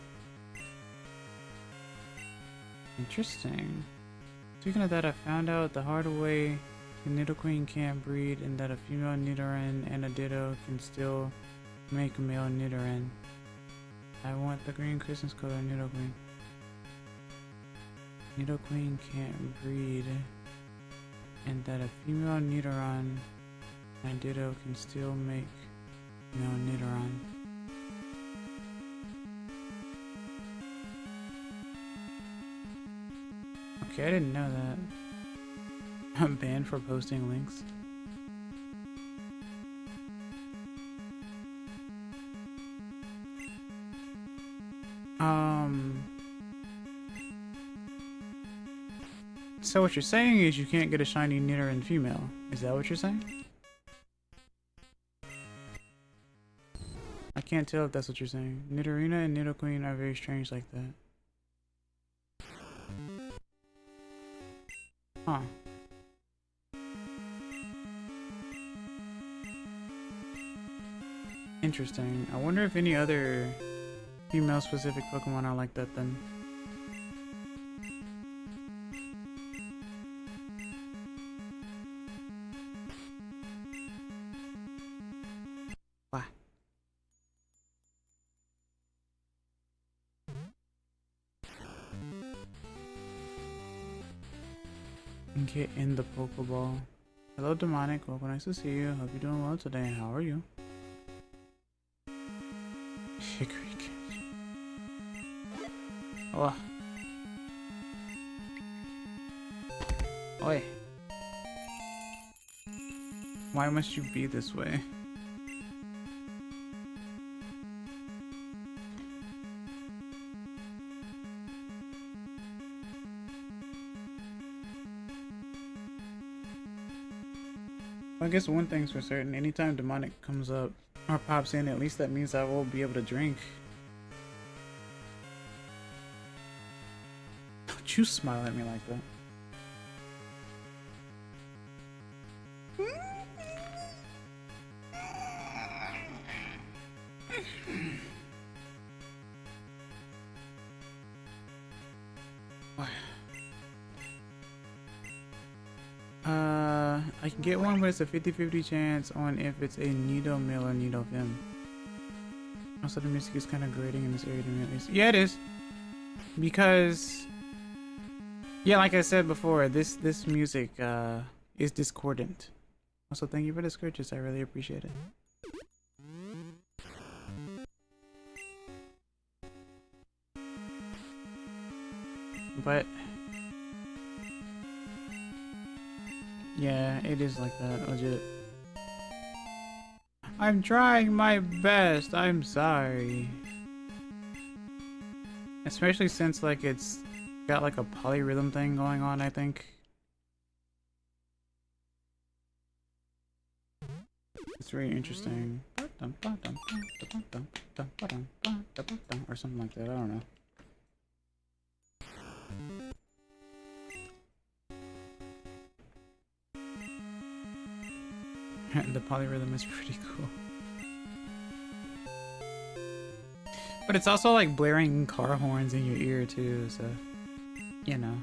Interesting. Speaking of that, I found out the hard way the Nidoqueen can't breed and that a female Nidoran and a Ditto can still make a male Nidoran. I want the green Christmas color Nidoqueen. Nidoqueen can't breed and that a female Nidoran and Ditto can still make male Nidoran. Okay, I didn't know that. I'm banned for posting links. So what you're saying is you can't get a shiny Nidoran female. Is that what you're saying? I can't tell if that's what you're saying. Nidorina and Nidoqueen are very strange like that. Huh. Interesting. I wonder if any other female specific Pokemon are like that then. Get in the Pokeball. Hello, Demonic. Welcome. Nice to see you. Hope you're doing well today. How are you? Hickory. Oh. Oi. Why must you be this way? I guess one thing's for certain, anytime Demonic comes up or pops in, at least that means I will be able to drink. Don't you smile at me like that. I can get one, but it's a 50-50 chance on if it's a Nido male or Nido fem. Also, the music is kind of grating in this area to me at least. Yeah, it is. Because, yeah, like I said before, this music is discordant. Also, thank you for the scourges. I really appreciate it. But yeah, it is like that, legit. I'm trying my best, I'm sorry. Especially since like it's got like a polyrhythm thing going on, I think. It's very interesting. Or something like that, I don't know. The polyrhythm is pretty cool. But it's also like blaring car horns in your ear too, so you know.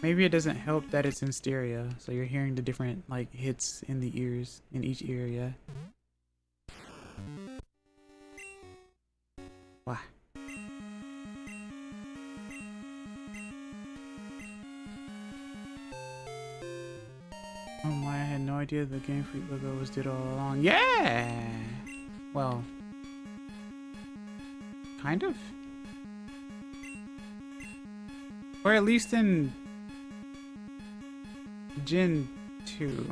Maybe it doesn't help that it's in stereo, so you're hearing the different like hits in the ears, in each ear, yeah. Wow. Oh my, I had no idea the Game Freak logo was did all along. Yeah! Well, kind of. Or at least in Gen 2.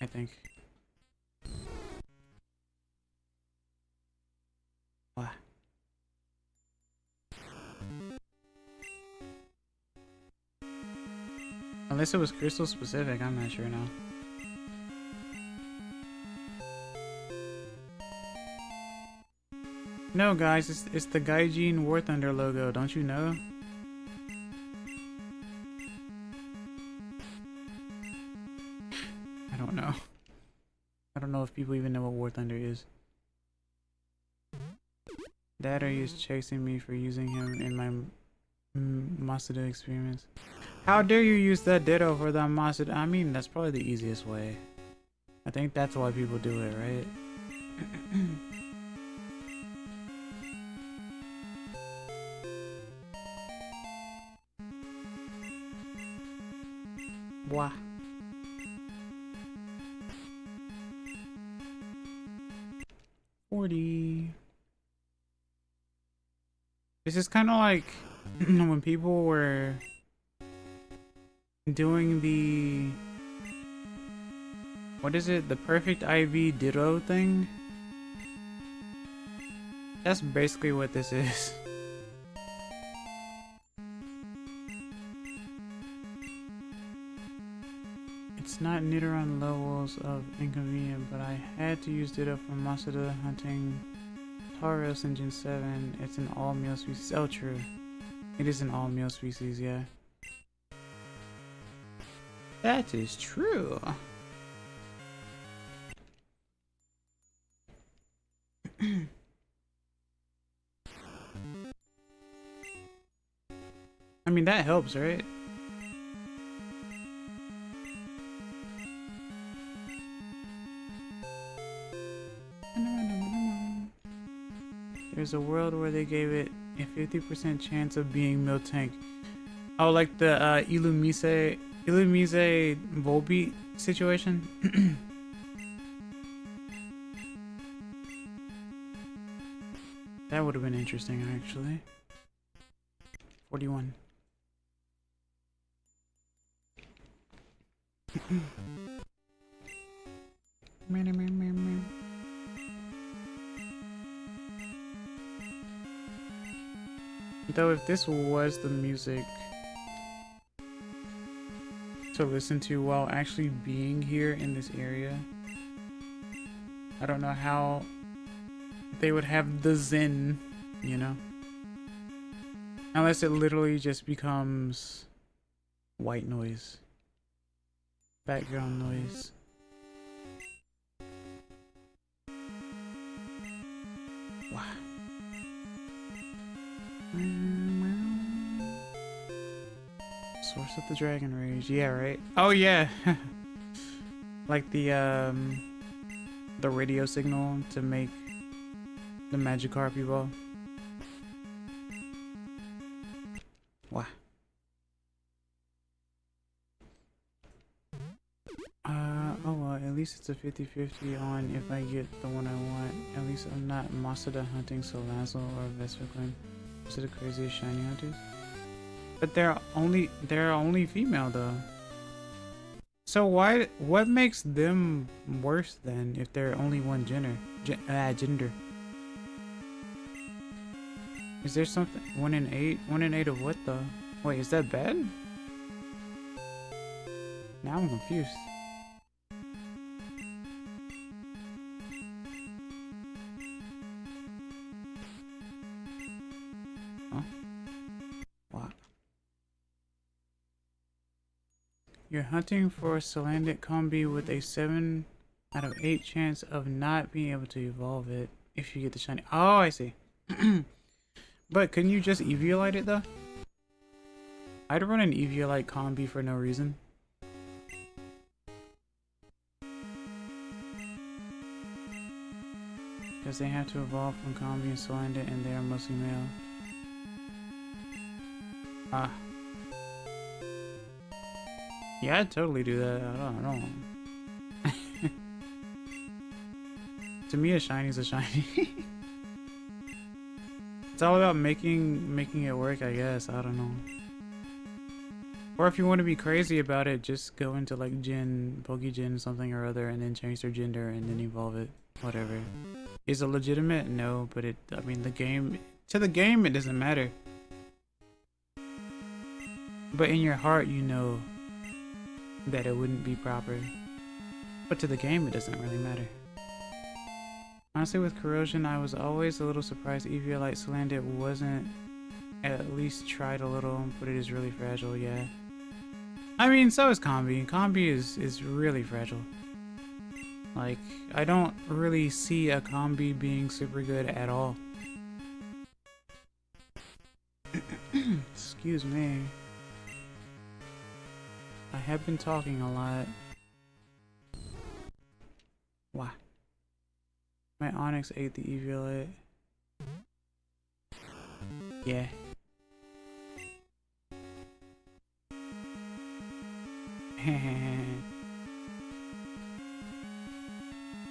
I think. What? Unless it was crystal specific, I'm not sure now. No guys, it's the Gaijin War Thunder logo, don't you know? I don't know. I don't know if people even know what War Thunder is. Dad is chasing me for using him in my Masuda experiments. How dare you use that Ditto for the Masuda? I mean, that's probably the easiest way. I think that's why people do it, right? Wah. 40. This is kind of like when people were doing the, what is it, the perfect IV ditto thing. That's basically what this is. It's not Nidoran levels of inconvenient, but I had to use Ditto for Masada hunting Tauros in Gen 7. It's an all-male species. Oh, true. It is an all-male species, yeah. That is true. I mean, that helps, right? There's a world where they gave it a 50% chance of being Miltank. Oh, like the Illumise Volbeat situation? That would have been interesting, actually. 41. Though if this was the music to listen to while actually being here in this area, I don't know how they would have the zen, you know? Unless it literally just becomes white noise. Background noise. Wow. Source of the Dragon Rage. Yeah, right? Oh yeah. Like the radio signal to make the Magikarp evolve. Wow. Oh well, at least it's a 50-50 on if I get the one I want. At least I'm not Masada hunting Salazzle or Vespiquen. Those are the craziest shiny hunters. But they're only female though. So what makes them worse then if they're only one gender? Gender. Is there something 1 in 8? 1 in 8 of what though? Wait, is that bad? Now I'm confused. Huh? What? You're hunting for a Salandit combi with a 7 out of 8 chance of not being able to evolve it if you get the shiny. Oh, I see. But couldn't you just Eviolite it though? I'd run an Eviolite combi for no reason. Because they have to evolve from combi and Salandit and they are mostly male. Ah. Yeah, I'd totally do that. I don't know. To me, a shiny's a shiny. It's all about making it work, I guess. I don't know. Or if you want to be crazy about it, just go into like Pokegen something or other, and then change their gender and then evolve it. Whatever. Is it legitimate? No, but I mean, the game it doesn't matter. But in your heart, you know that it wouldn't be proper. But to the game, it doesn't really matter. Honestly, with Corrosion, I was always a little surprised Eviolite Salandit wasn't at least tried a little, but it is really fragile, yeah. I mean, so is Combi. Combi is really fragile. Like, I don't really see a Combi being super good at all. Excuse me. I have been talking a lot. Why? My Onyx ate the Eviolite. Yeah.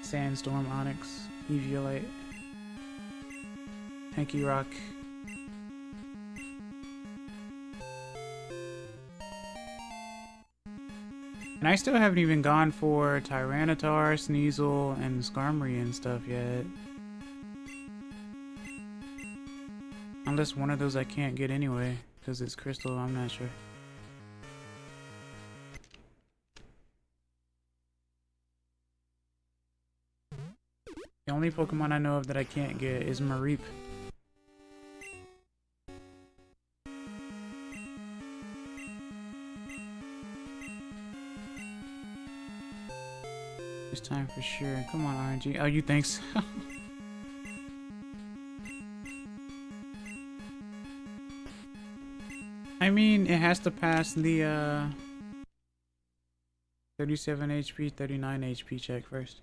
Sandstorm Onyx Eviolite. Hanky Rock. And I still haven't even gone for Tyranitar, Sneasel, and Skarmory and stuff yet. Unless one of those I can't get anyway, because it's Crystal, I'm not sure. The only Pokemon I know of that I can't get is Mareep. This time for sure. Come on, RNG. Oh, you think so? I mean, it has to pass the 37 HP, 39 HP check first.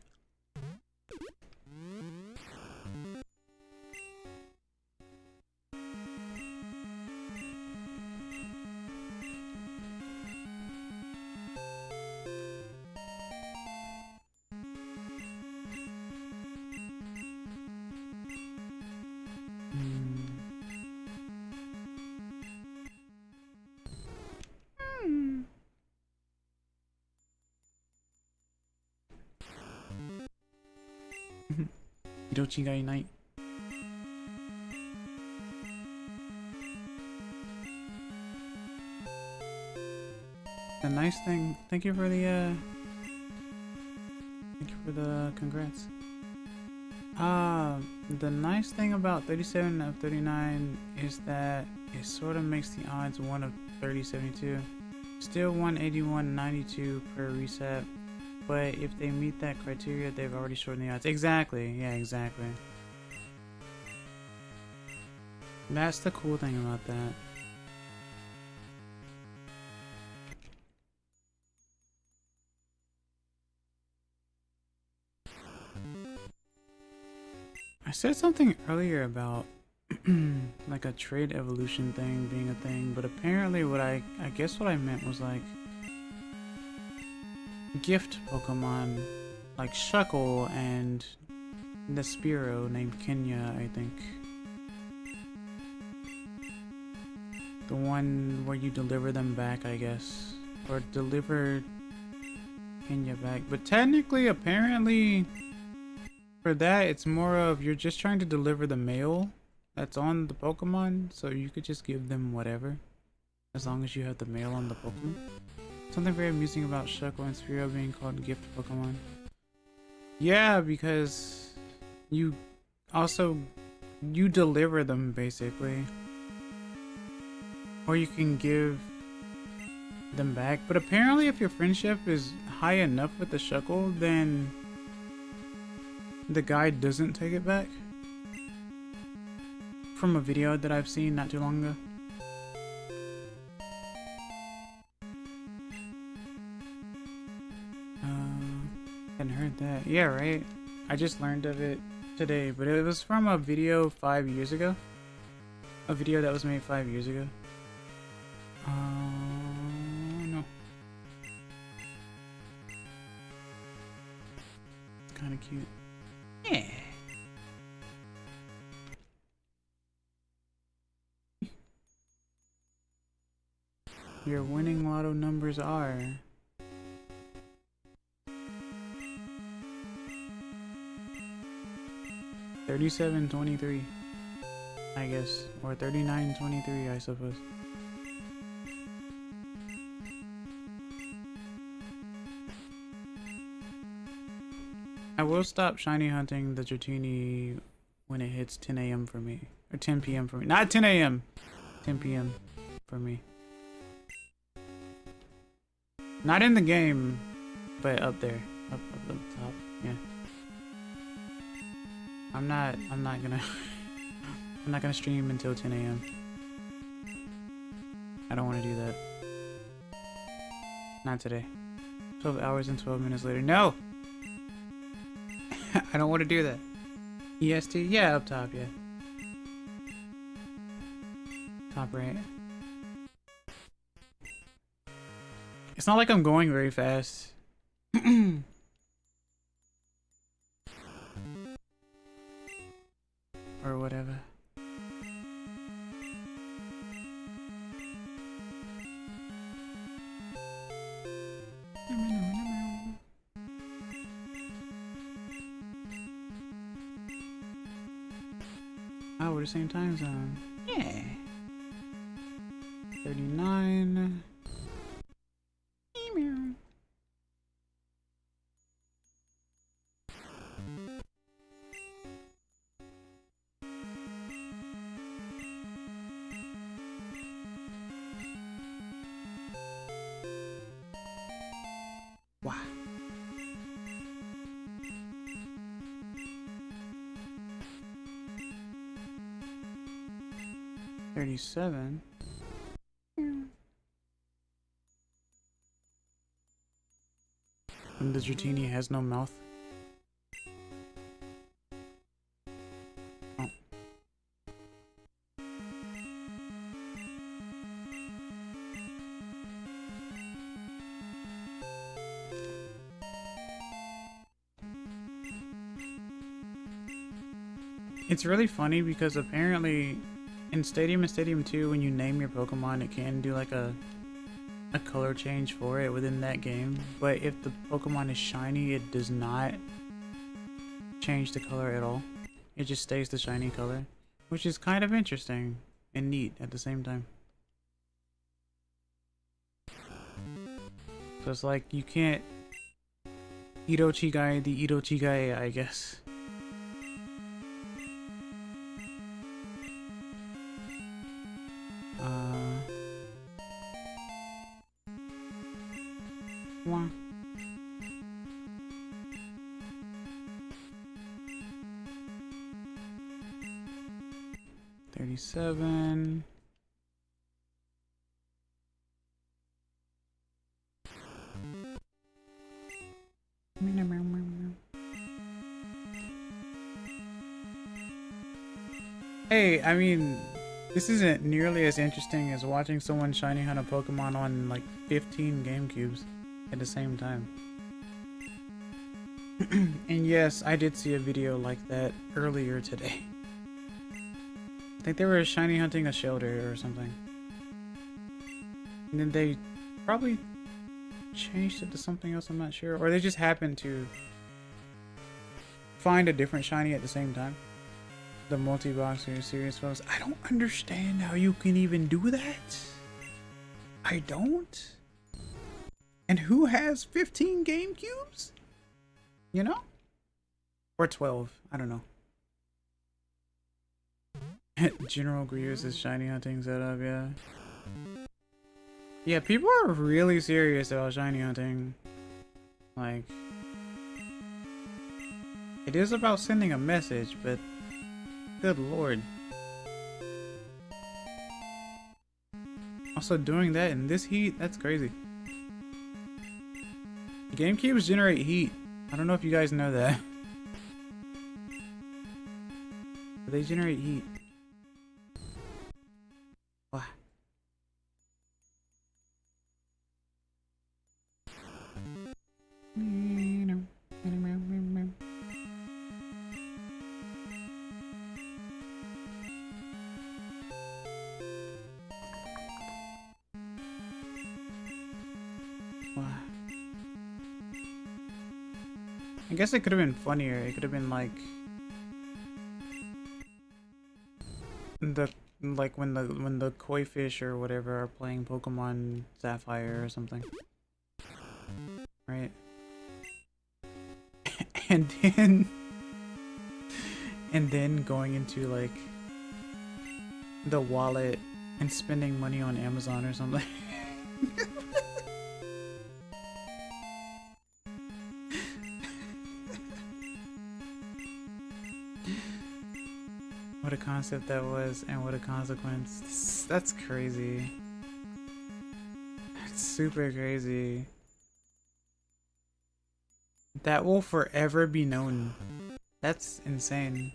Hirochigai Knight. The nice thing, thank you for the congrats. The nice thing about 37 of 39 is that it sort of makes the odds 1 of 3072. Still 181.92 per reset. But if they meet that criteria, they've already shortened the odds. Exactly. Yeah, exactly. That's the cool thing about that. I said something earlier about like a trade evolution thing being a thing, but apparently what I guess what I meant was like gift Pokemon like Shuckle and the Spearow named Kenya, I think. The one where you deliver them back, I guess. Or deliver Kenya back. But technically, apparently, for that, it's more of you're just trying to deliver the mail that's on the Pokemon, so you could just give them whatever. As long as you have the mail on the Pokemon. Something very amusing about Shuckle and Spearow being called gift Pokemon. Yeah, because you deliver them basically. Or you can give them back. But apparently if your friendship is high enough with the Shuckle, then the guy doesn't take it back. From a video that I've seen not too long ago. Hadn't heard that. Yeah, right? I just learned of it today, but it was from a video 5 years ago. A video that was made 5 years ago. No. It's kind of cute. Yeah. Your winning lotto numbers are 3723, I guess, or 3923, I suppose. I will stop shiny hunting the Dratini when it hits 10 a.m. for me, or 10 p.m. for me. Not 10 a.m. 10 p.m. for me. Not in the game, but up there, up the top. Yeah. I'm not gonna stream until 10 a.m. I don't want to do that. Not today. 12 hours and 12 minutes later. No! I don't want to do that. EST? Yeah, up top, yeah. Top right. It's not like I'm going very fast. Or whatever. the same time zone. Yeah. 39. Meow. Wow. 37. And the Dratini has no mouth. Oh. It's really funny because apparently in Stadium and Stadium 2, when you name your Pokemon, it can do like a color change for it within that game. But if the Pokemon is shiny, it does not change the color at all. It just stays the shiny color, which is kind of interesting and neat at the same time. So it's like you can't Irochigai the Irochigai, I guess. Wah. $37. Hey, I mean, this isn't nearly as interesting as watching someone shiny hunt a Pokemon on like 15 GameCubes at the same time. And yes, I did see a video like that earlier today. I think they were shiny hunting a shelter or something. And then they probably changed it to something else, I'm not sure. Or they just happened to find a different shiny at the same time. The multi-boxer series folks. I don't understand how you can even do that. I don't. And who has 15 GameCubes? You know? Or 12. I don't know. General Grievous' shiny hunting setup, yeah. Yeah, people are really serious about shiny hunting. Like, it is about sending a message, but good lord. Also doing that in this heat, that's crazy. GameCubes generate heat. I don't know if you guys know that. But they generate heat. Wow. I guess it could have been funnier. It could have been like when the koi fish or whatever are playing Pokemon Sapphire or something, right? and then going into like the wallet and spending money on Amazon or something. What a concept that was, and what a consequence. That's crazy. That's super crazy. That will forever be known. That's insane.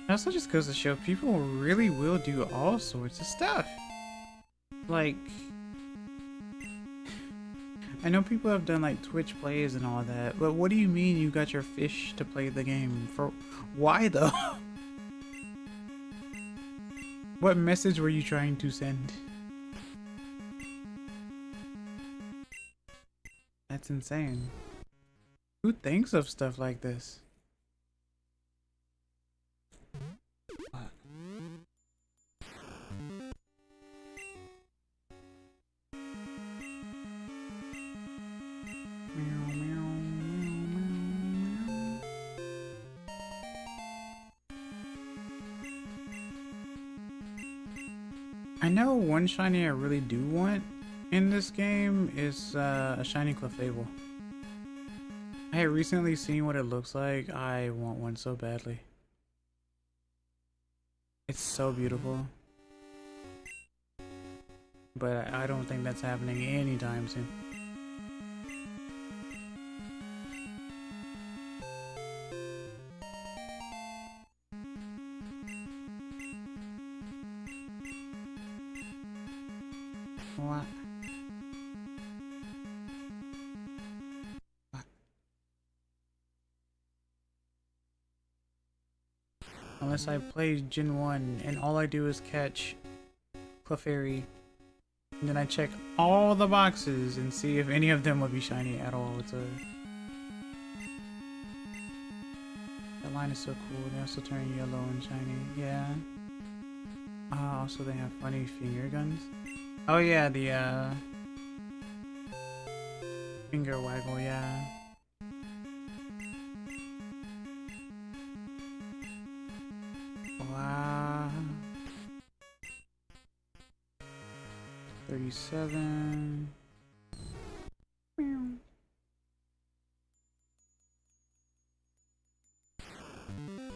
It also just goes to show people really will do all sorts of stuff. Like, I know people have done like Twitch plays and all that, but what do you mean you got your fish to play the game? For why though? What message were you trying to send? That's insane. Who thinks of stuff like this? What? Meow, meow, meow, meow. I know one shiny I really do want in this game is a shiny Clefable. I had recently seen what it looks like. I want one so badly. It's so beautiful. But I don't think that's happening anytime soon. What? Unless I play Gen 1 and all I do is catch Clefairy, and then I check all the boxes and see if any of them would be shiny at all. It's a... That line is so cool. They also turn yellow and shiny. Yeah. Also they have funny finger guns. Oh yeah, the finger waggle, yeah. Wow. 37. Meow.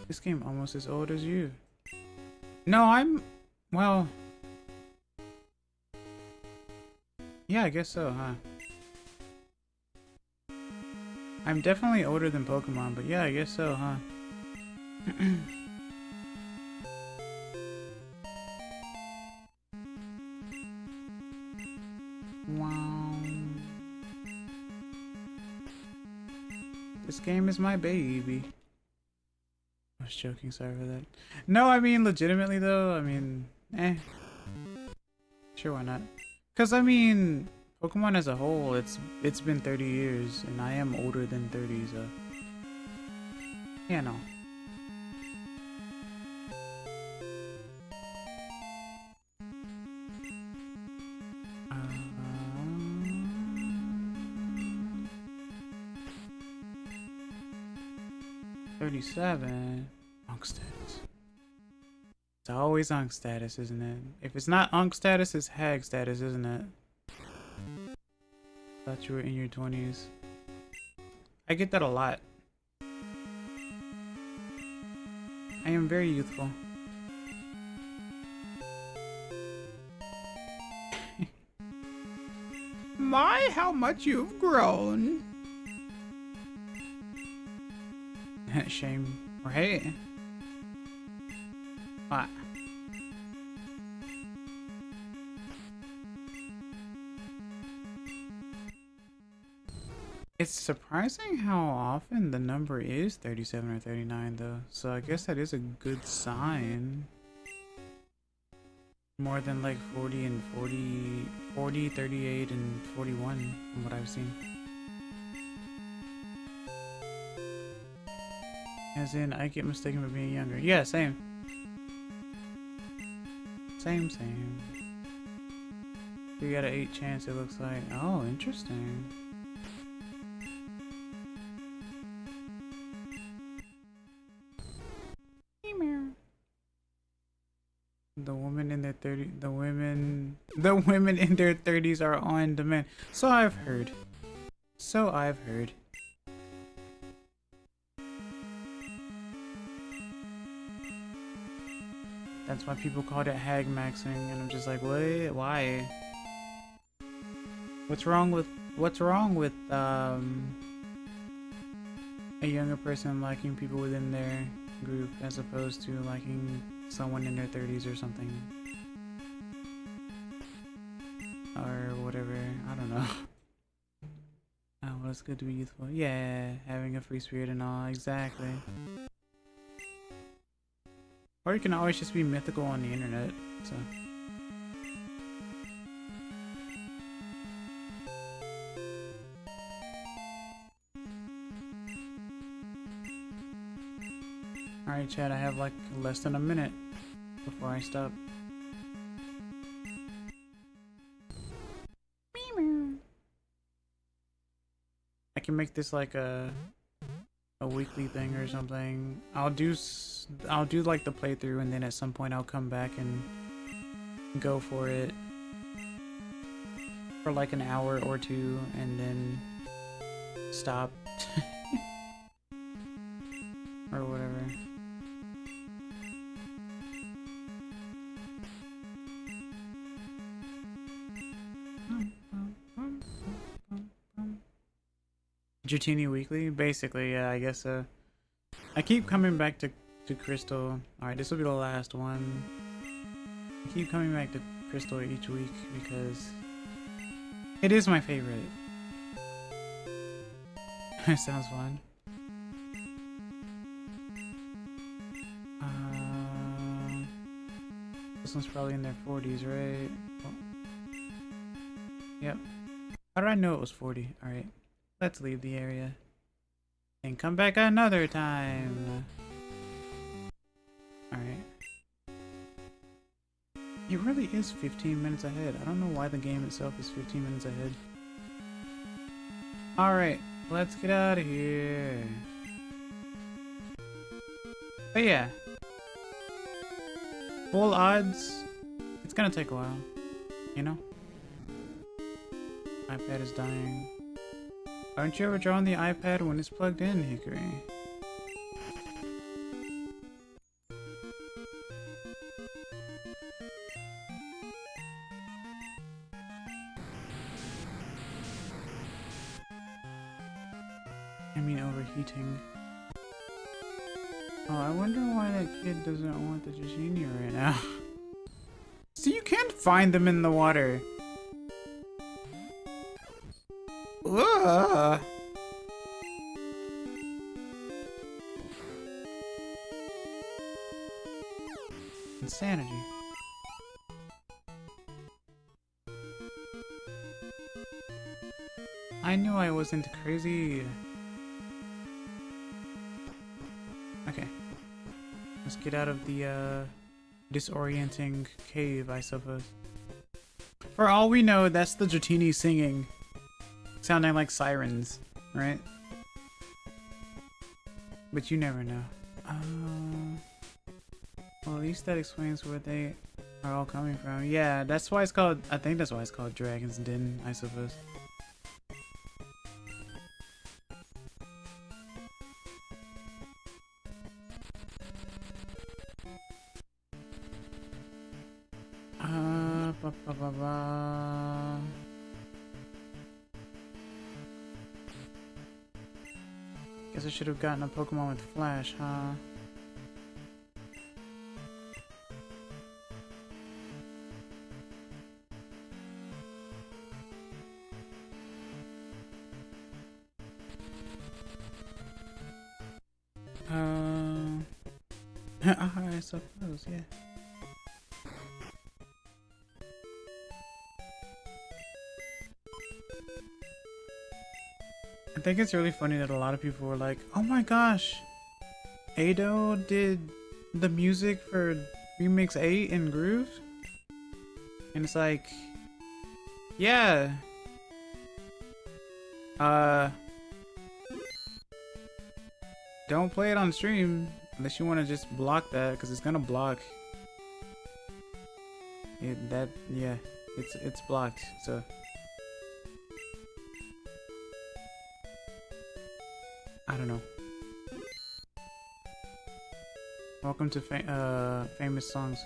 This game almost as old as you. No, I'm... Well... Yeah, I guess so, huh? I'm definitely older than Pokemon, but yeah, I guess so, huh? Wow. This game is my baby. I was joking, sorry for that. No, I mean, legitimately though, I mean, sure, why not? Because, I mean, Pokemon as a whole, it's been 30 years, and I am older than 30, so... Yeah, no. $37. Unk status. It's always Unk status, isn't it? If it's not Unk status, it's Hag status, isn't it? Thought you were in your 20s. I get that a lot. I am very youthful. My, how much you've grown. Shame, right? What? It's surprising how often the number is 37 or 39 though, so I guess that is a good sign. More than like 40 and 40, 38 and 41 from what I've seen. As in, I get mistaken for being younger. Yeah, same. Same. We got an 8 chance, it looks like. Oh, interesting. The women in their 30s, the women in their 30s are on demand. So I've heard. That's why people called it hag maxing, and I'm just like, what? Why? What's wrong with a younger person liking people within their group as opposed to liking someone in their 30s or something? Or whatever, I don't know. Oh, well, it's good to be youthful. Yeah, having a free spirit and all, exactly. Or you can always just be mythical on the internet, so. Alright, Chad, I have like less than a minute before I stop. I can make this like a weekly thing or something. I'll do like the playthrough, and then at some point I'll come back and go for it for like an hour or two, and then stop or whatever. Dratini weekly? Basically, yeah, I guess so. I keep coming back to Crystal. Alright, this will be the last one. I keep coming back to Crystal each week because it is my favorite. Sounds fun. This one's probably in their 40s, right? Oh. Yep. How did I know it was 40? Alright. Let's leave the area and come back another time. Alright. It really is 15 minutes ahead. I don't know why the game itself is 15 minutes ahead. Alright, let's get out of here. But yeah. Full odds, it's gonna take a while, you know? iPad is dying. Aren't you ever drawing the iPad when it's plugged in, Hickory? I mean overheating. Oh, I wonder why that kid doesn't want the Dratini right now. So you can't find them in the water. Ugh. Insanity. I knew I wasn't crazy. Okay. Let's get out of the disorienting cave, I suppose. For all we know, that's the Dratini singing. Sounding like sirens, right? But you never know. Well, at least that explains where they are all coming from. Yeah, that's why it's called, I think that's why it's called Dragon's Den, I suppose. Guess I should have gotten a Pokemon with Flash, huh? I suppose, yeah. I think it's really funny that a lot of people were like, oh my gosh, Ado did the music for Remix 8 in Groove? And it's like, yeah. Don't play it on stream unless you want to just block that, because it's gonna block it. Yeah, it's blocked, so. I don't know. Welcome to famous songs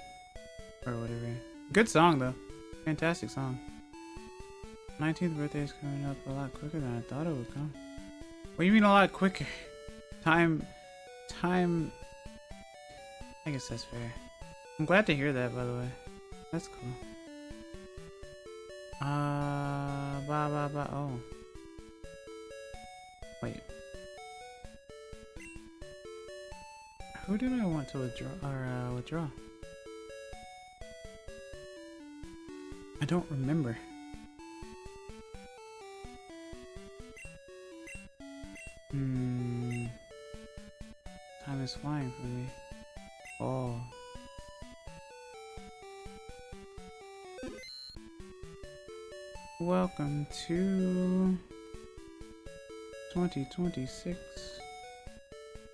or whatever. Good song though. Fantastic song. 19th birthday is coming up a lot quicker than I thought it would come. What do you mean a lot quicker? Time. I guess that's fair. I'm glad to hear that, by the way. That's cool. Oh. Wait. Who did I want to withdraw? I don't remember. Time is flying for me. Welcome to 2026.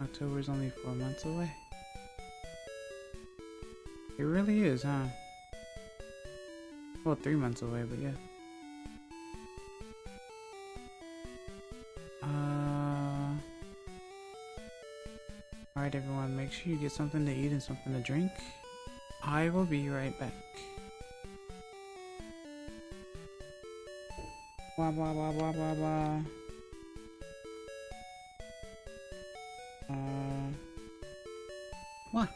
October is only 4 months away. It really is, huh? Well, 3 months away, but yeah. Alright everyone, make sure you get something to eat and something to drink. I will be right back. Blah blah blah blah blah blah. What?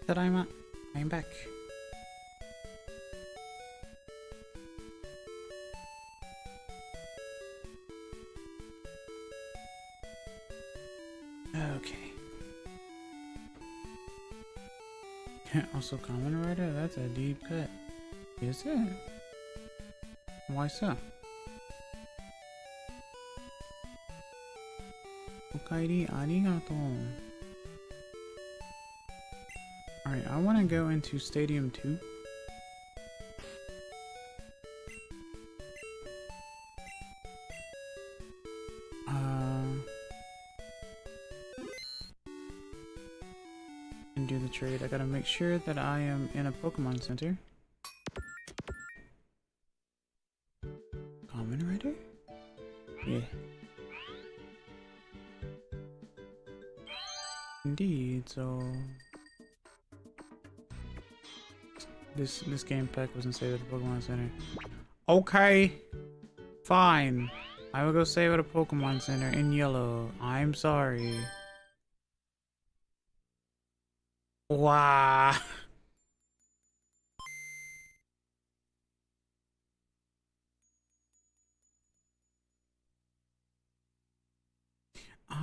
Tadaima, I'm back. Okay. Also, Kamen Rider, that's a deep cut. Is it? Why so? Okairi arigato. Alright, I want to go into Stadium 2. And do the trade. I gotta make sure that I am in a Pokemon Center. Kamen Rider? Yeah. Indeed, so... This game pack wasn't saved at the Pokemon Center. Okay! Fine. I will go save at a Pokemon Center in yellow. I'm sorry. Wow.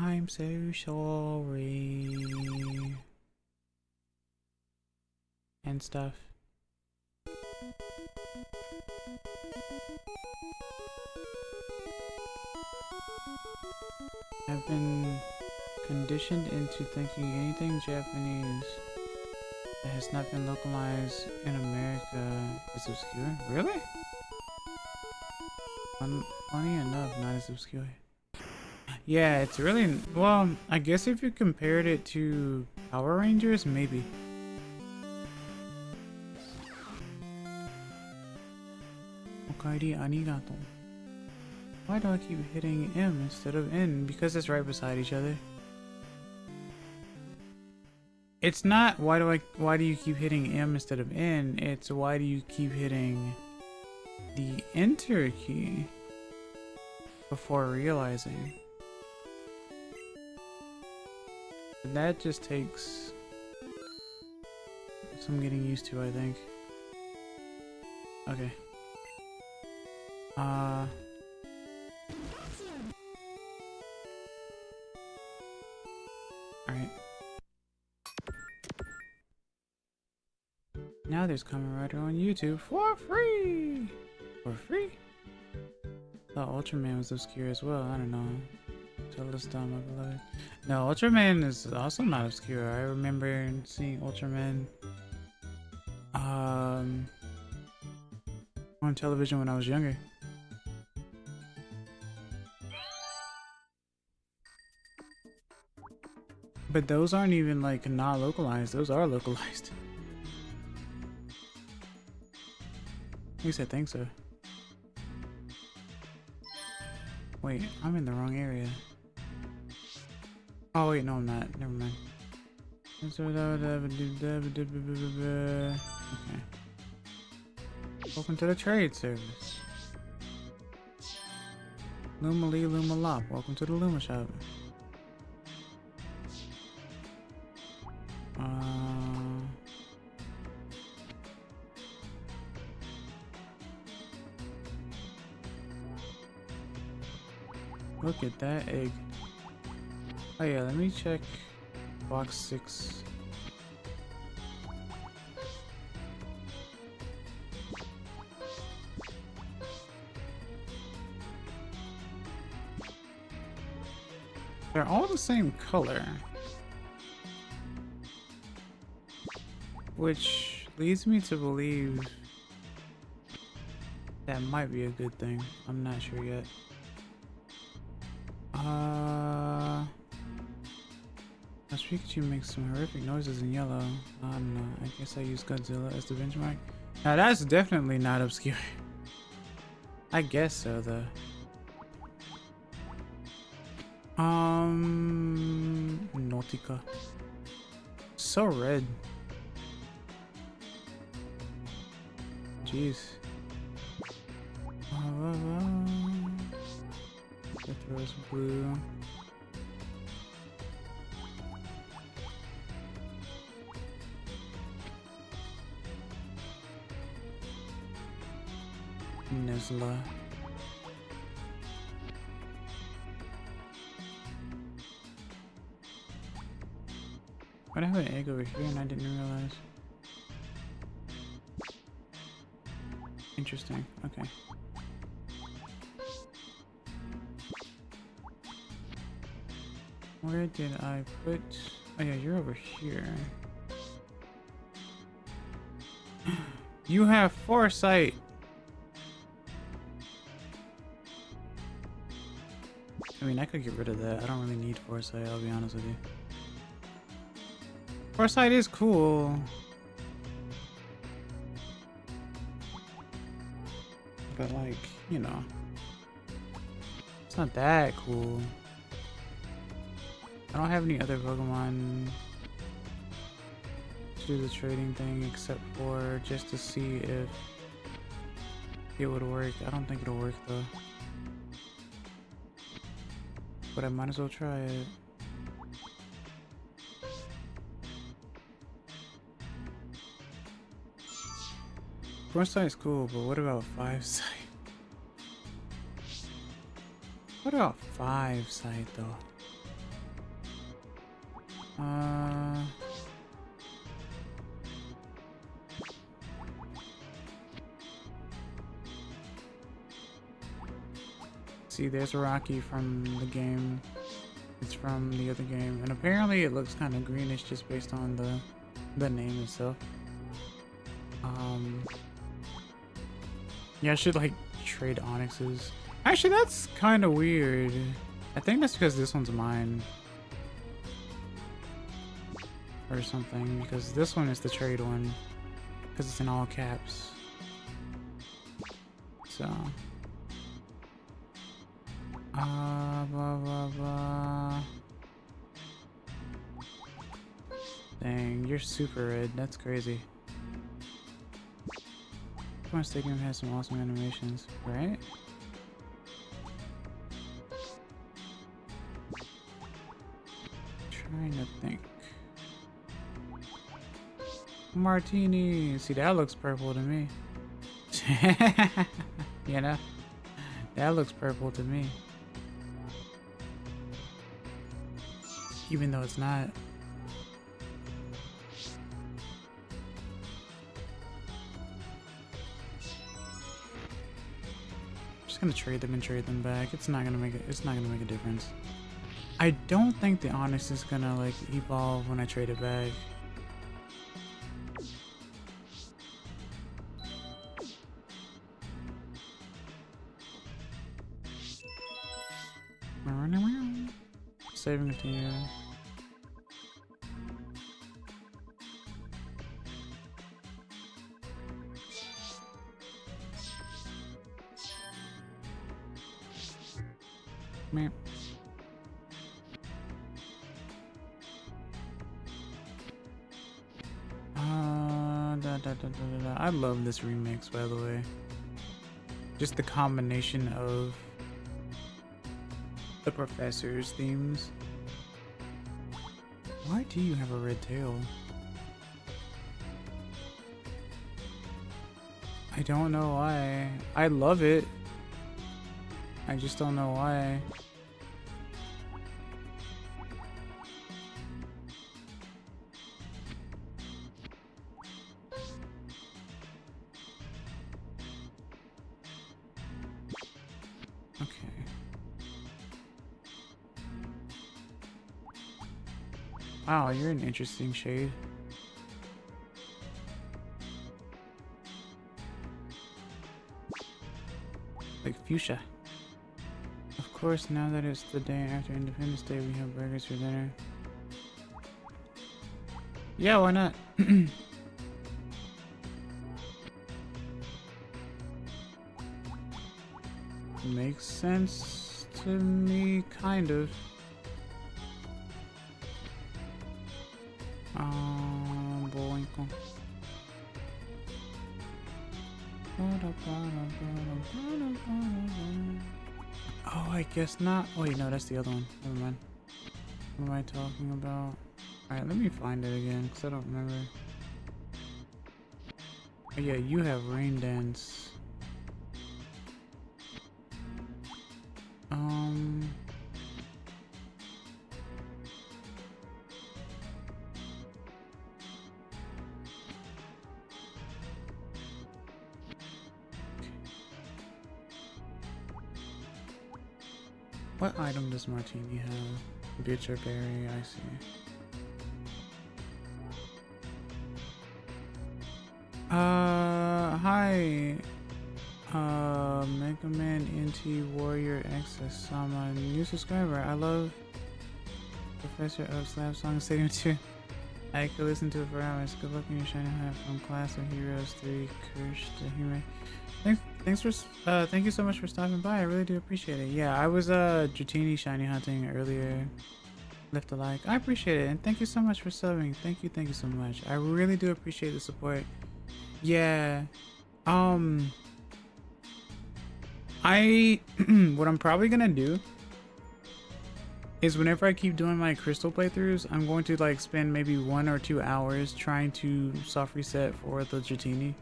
I'm so sorry. And stuff. I've been conditioned into thinking anything Japanese that has not been localized in America is obscure. Really? Funny enough, not as obscure. Yeah, it's really, well, I guess if you compared it to Power Rangers, maybe. Okairi arigato. Why do I keep hitting M instead of N? Because it's right beside each other. It's not why do you keep hitting M instead of N, it's why do you keep hitting the enter key before realizing. And that just takes some getting used to, I think. Okay. Alright. Now there's Kamen Rider on YouTube for free! For free? Thought Ultraman was obscure as well, I don't know. Tell us down, my beloved. No, Ultraman is also not obscure. I remember seeing Ultraman on television when I was younger. But those aren't even like not localized, those are localized. At least I think so. Wait, I'm in the wrong area. Oh wait, no I'm not. Never mind. Okay. Welcome to the trade service. Luma Lee, Luma Lop. Welcome to the Luma shop. Look at that egg. Oh yeah, let me check box 6. They're all the same color. Which leads me to believe that might be a good thing. I'm not sure yet. This Pikachu makes some horrific noises in yellow. I don't know. I guess I use Godzilla as the benchmark. Now that's definitely not obscure. I guess so though. Nautica. So red. Jeez. Rose blue. Nizla. Why do I have an egg over here and I didn't realize? Interesting. Okay. Where did I put... Oh yeah, you're over here. You have foresight! I mean, I could get rid of that. I don't really need foresight, I'll be honest with you. Foresight is cool. But like, you know. It's not that cool. I don't have any other Pokemon to do the trading thing except for just to see if it would work. I don't think it'll work though. But I might as well try it. Foresight is cool, but what about 5-sight? What about 5-sight though? See, there's Rocky from the game. It's from the other game, and apparently it looks kind of greenish just based on the name itself. Yeah, I should like trade onyxes. Actually, that's kind of weird. I think that's because this one's mine. Or something, because this one is the trade one. Because it's in all caps. So. Blah, blah, blah. Dang, you're super red. That's crazy. Pokemon Stadium has some awesome animations, right? Trying to think. Martini. See, that looks purple to me. You know? That looks purple to me. Even though it's not. Gonna trade them and trade them back. It's not gonna make it. It's not gonna make a difference. I don't think the Onyx is gonna like evolve when I trade it back. Saving continue. Man. I love this remix, by the way. Just the combination of the professor's themes. Why do you have a red tail? I don't know why. I love it. I just don't know why. Okay. Wow, you're an interesting shade. Like fuchsia. Of course, now that it's the day after Independence Day, we have burgers for dinner. Yeah, why not? Makes sense to me, kind of. Boinkle. Oh, I guess not. Oh, wait, no, that's the other one. Never mind. What am I talking about? Alright, let me find it again, because I don't remember. Oh, yeah, you have Rain Dance. What item does Martini have? Bitch or berry, I see. Hi. Mega Man NT Warrior XS Sama, new subscriber. I love Professor of Slab Song Stadium 2. I could listen to it for hours. Good luck in your shiny hat from Class of Heroes 3 Curse to Human. Thank you so much for stopping by. I really do appreciate it. Yeah, I was Dratini shiny hunting earlier. Left a like. I appreciate it, and thank you so much for subbing. Thank you so much. I really do appreciate the support. Yeah. What I'm probably gonna do is whenever I keep doing my crystal playthroughs, I'm going to like spend maybe 1 or 2 hours trying to soft reset for the Dratini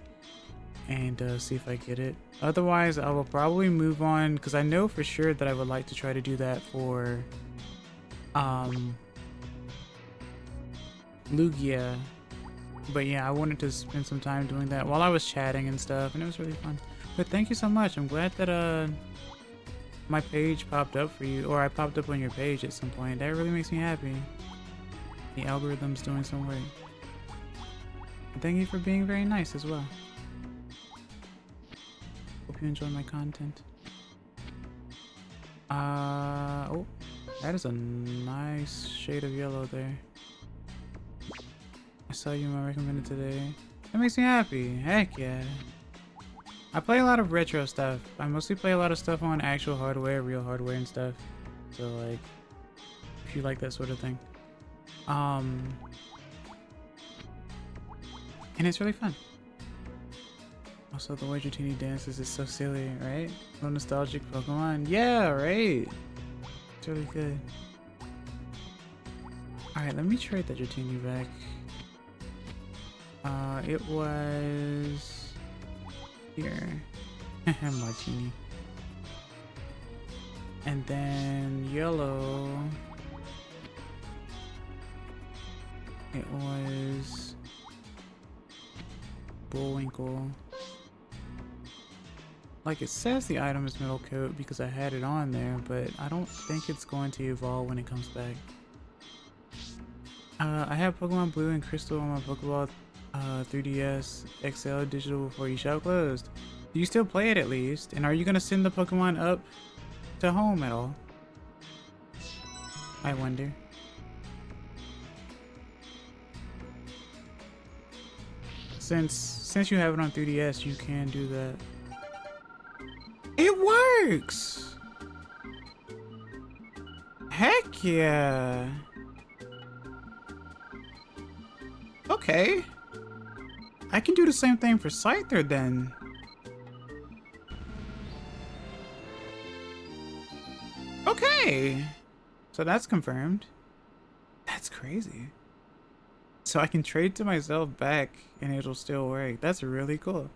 and see if I get it. Otherwise, I will probably move on, because I know for sure that I would like to try to do that for Lugia. But yeah, I wanted to spend some time doing that while I was chatting and stuff, and it was really fun. But thank you so much. I'm glad that my page popped up for you, or I popped up on your page at some point. That really makes me happy. The algorithm's doing some work. And thank you for being very nice as well. Hope you enjoy my content. Oh, that is a nice shade of yellow there. I saw you in my recommended today. That makes me happy. Heck yeah. I play a lot of retro stuff. I mostly play a lot of stuff on actual hardware, real hardware and stuff. So like, if you like that sort of thing. And it's really fun. Also, the way Dratini dances is so silly, right? So nostalgic Pokemon. Yeah, right. It's really good. Alright, let me trade that Dratini back. It was here. Martini. And then yellow. It was Bullwinkle. Like it says the item is metal coat because I had it on there, but I don't think it's going to evolve when it comes back. I have Pokemon Blue and Crystal on my Pokeball 3DS XL digital before eShop closed. Do you still play it at least? And are you gonna send the Pokemon up to home at all? I wonder. Since you have it on 3DS, you can do that. It works! Heck yeah! Okay. I can do the same thing for Scyther then. Okay. So that's confirmed. That's crazy. So I can trade to myself back and it'll still work. That's really cool.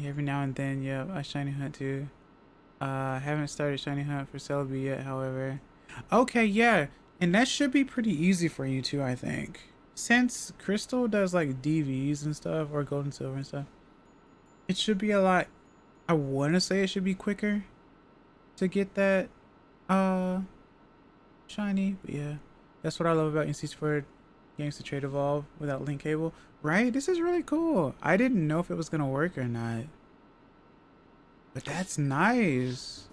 Every now and then, yeah, I shiny hunt too. I haven't started shiny hunt for Celebi yet, however. Okay, yeah. And that should be pretty easy for you too, I think. Since Crystal does like DVs and stuff, or Gold and Silver and stuff, it should be a lot, I want to say it should be quicker to get that shiny. But yeah, that's what I love about NC4 games to trade evolve without link cable. Right? This is really cool. I didn't know if it was going to work or not. But that's nice.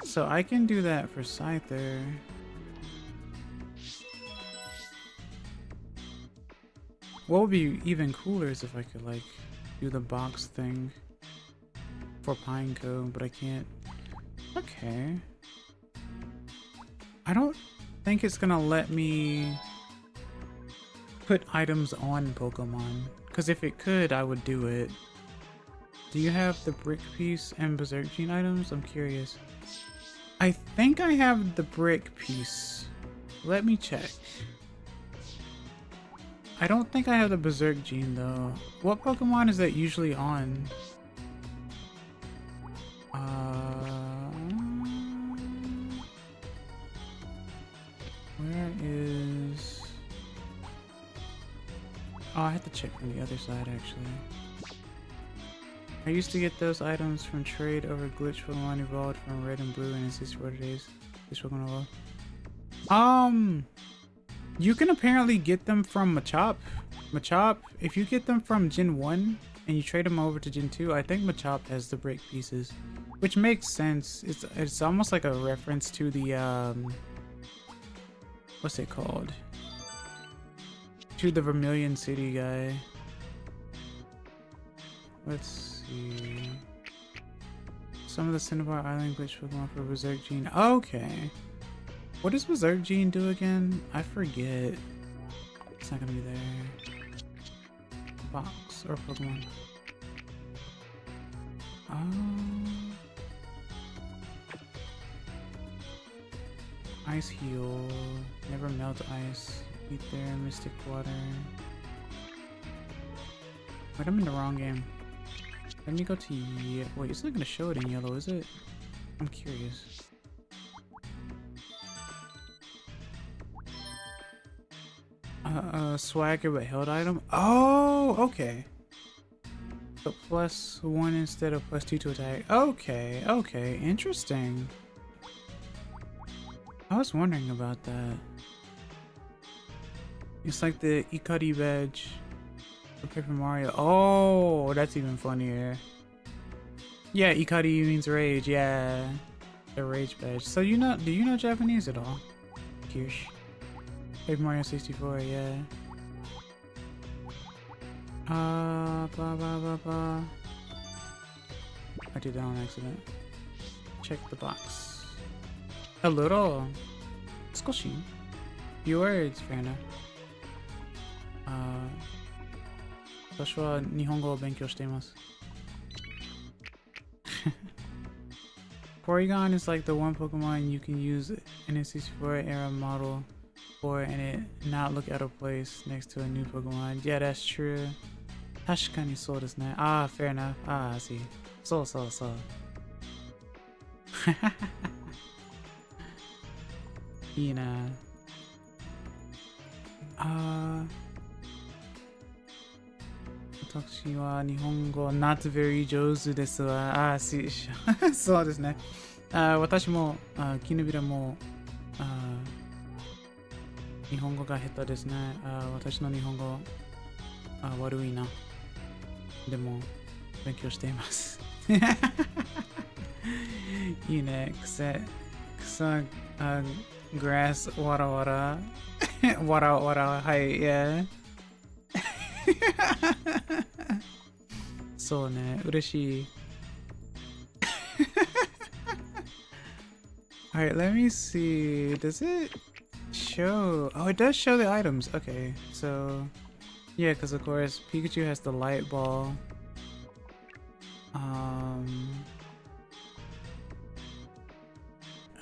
So I can do that for Scyther. What would be even cooler is if I could like do the box thing for Pineco, but I can't. Okay. I don't think it's gonna let me put items on Pokemon, because if it could, I would do it. Do you have the Brick Piece and Berserk Gene items? I'm curious. I think I have the Brick Piece. Let me check. I don't think I have the Berserk Gene though. What Pokemon is that usually on? Where is... Oh, I have to check from the other side actually. I used to get those items from trade over glitch Pokemon evolved from red and blue in NC4 days. This Pokemon evolved. You can apparently get them from Machop. Machop, if you get them from Gen 1 and you trade them over to Gen 2, I think Machop has the Brick Pieces. Which makes sense. It's almost like a reference to the what's it called? To the Vermilion City guy. Let's see. Some of the Cinnabar Island glitch Pokemon for Berserk Gene. Okay. What does Berserk Gene do again? I forget. It's not gonna be there. Box or Pokemon. Ice Heal. Never melt ice. Eat there. Mystic Water. Wait, I'm in the wrong game. Let me go to wait, it's not gonna show it in yellow, is it? I'm curious. Swagger but held item. Oh, okay. But +1 instead of +2 to attack. Okay, okay, interesting. I was wondering about that. It's like the Ikari badge for Paper Mario. Oh, that's even funnier. Yeah, Ikari means rage. Yeah, the rage badge. So you know, do you know Japanese at all? Kirsch. Paper Mario 64. Yeah. Blah blah blah blah. I did that on accident. Check the box. A little. 少し. Few words, fair enough. 私は日本語を勉強しています。Porygon is like the one Pokemon you can use an N64 era model for and it not look out of place next to a new Pokemon. Yeah, that's true. 確かにそうですね。Ah, fair enough. Ah, I see. そうそうそう。いいな。私は日本語 not very 上手ですわ。そうですね。私も、キヌビラも、日本語が下手ですね。私の日本語、悪いな。でも、勉強しています。いいね。草、grass, わらわら。わらわら、はい、yeah. そうね、嬉しい。Alright, let me see. Does it show? Oh, it does show the items. Okay, so yeah, because of course Pikachu has the light ball.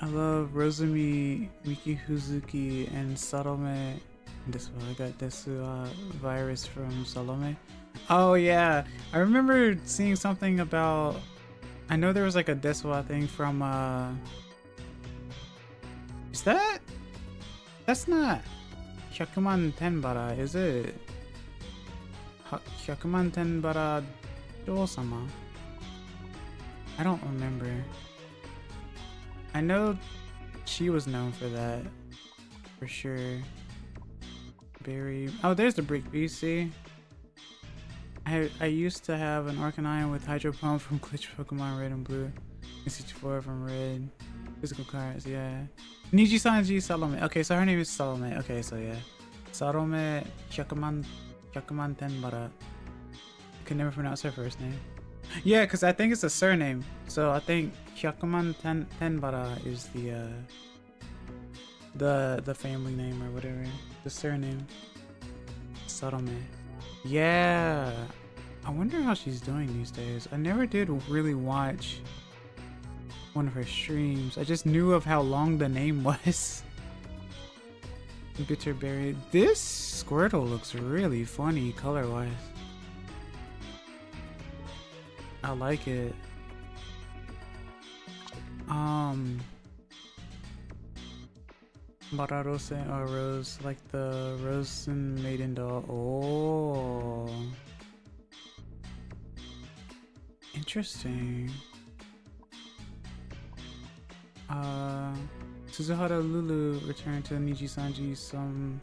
I love Rosemi, Miki Huzuki, and Salome. This one, I got this virus from Salome. Oh yeah, I remember seeing something about. I know there was like a Deswa thing from. Is that? That's not Hyakuman Tenbara, is it? Hyakuman Tenbara Do-sama? I don't remember. I know she was known for that, for sure. Berry. Oh, there's the Brick Beast, see? I used to have an Arcanine with Hydro Pump from Glitch Pokemon Red and Blue. And 64 from Red. Physical cards, yeah. Niji-sanji Salome. Okay, so her name is Salome. Okay, so yeah. Salome Hyakuman Tenbara. I can never pronounce her first name. Yeah, because I think it's a surname. So I think Hyakuman Tenbara is the family name or whatever. The surname. Salome. Yeah. I wonder how she's doing these days. I never did really watch one of her streams. I just knew of how long the name was. Bitterberry. This Squirtle looks really funny color-wise. I like it. Bararose or Rose, like the Rose and Maiden doll. Oh. Interesting. Suzuhara Lulu returned to Niji-sanji some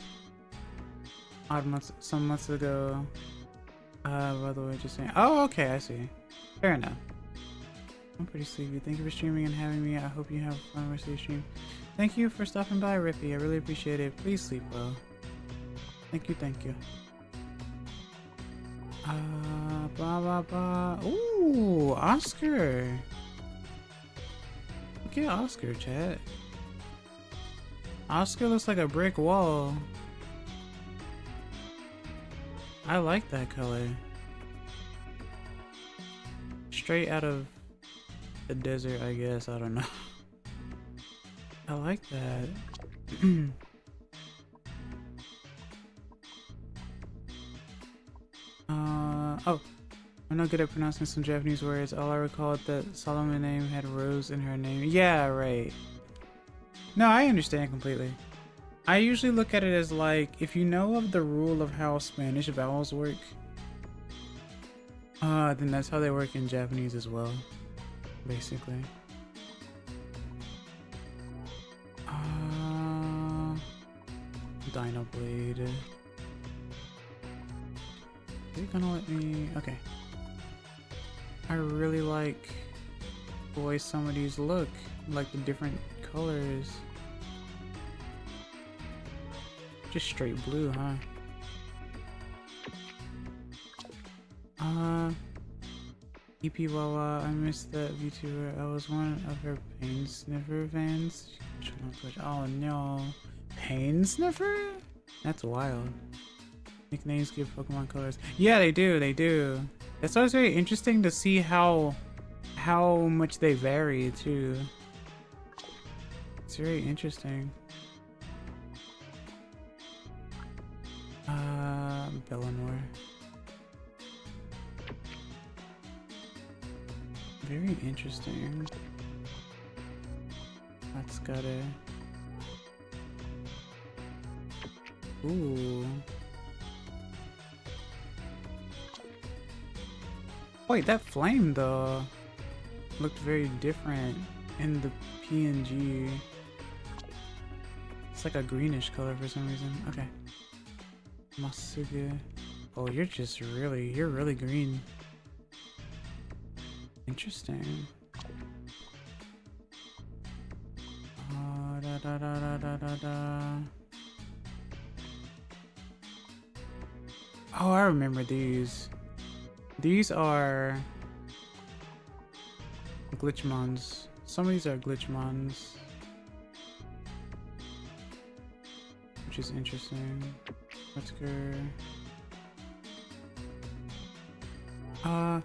months ago. By the way, just saying. Oh, okay, I see. Fair enough. I'm pretty sleepy. Thank you for streaming and having me. I hope you have fun the rest of your stream. Thank you for stopping by, Rippy. I really appreciate it. Please sleep well. Thank you, thank you. Blah blah blah. Ooh, Oscar. Look at Oscar, chat. Oscar looks like a brick wall. I like that color. Straight out of the desert, I guess. I don't know. I like that. Oh, I'm not good at pronouncing some Japanese words. All I recall that Solomon name had Rose in her name. Yeah, right. No, I understand completely. I usually look at it as like, if you know of the rule of how Spanish vowels work, then that's how they work in Japanese as well, basically. Dino Blade. Is it gonna let me? Okay. I really like the way some of these look, like the different colors. Just straight blue, huh? EP Wawa, I missed that VTuber. I was one of her pain sniffer fans. Oh no. Pain sniffer? That's wild. Nicknames give Pokemon colors. Yeah, they do, they do. That's always very interesting to see how much they vary too. It's very interesting. Bellinor. Very interesting. That's got a... Ooh. Wait, that flame though looked very different in the PNG. It's like a greenish color for some reason. Okay. Masuge. Oh, you're really green. Interesting. Oh, I remember these. These are Glitchmons. Some of these are Glitchmons, which is interesting. Let's go. I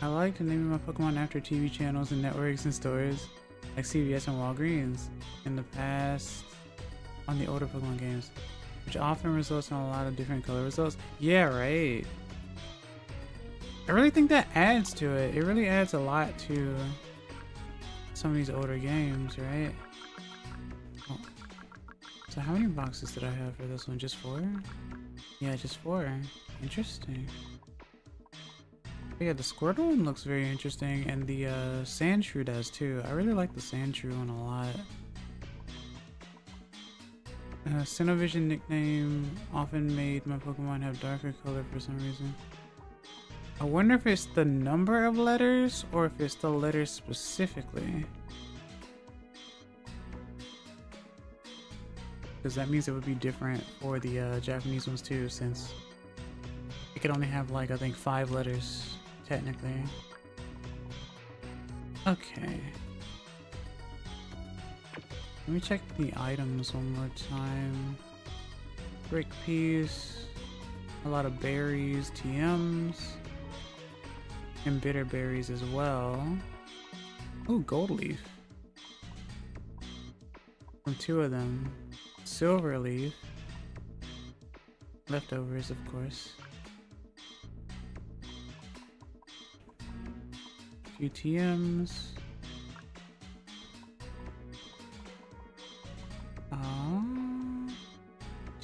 like to name my Pokemon after TV channels and networks and stores like CVS and Walgreens in the past on the older Pokemon games, which often results in a lot of different color results. Yeah, right. I really think that adds to it. It really adds a lot to some of these older games, right? Oh. So how many boxes did I have for this one? Just 4? Yeah, just 4. Interesting. But yeah, the Squirtle one looks very interesting, and the Sandshrew does too. I really like the Sandshrew one a lot. Cenovision nickname often made my Pokemon have darker color for some reason. I wonder if it's the number of letters or if it's the letters specifically. Because that means it would be different for the Japanese ones too, since it could only have like, I think 5 letters technically. Okay. Let me check the items one more time. Brick piece, a lot of berries, TMs, and bitter berries as well. Oh, gold leaf. From 2 of them. Silver leaf. Leftovers, of course. A few TMs.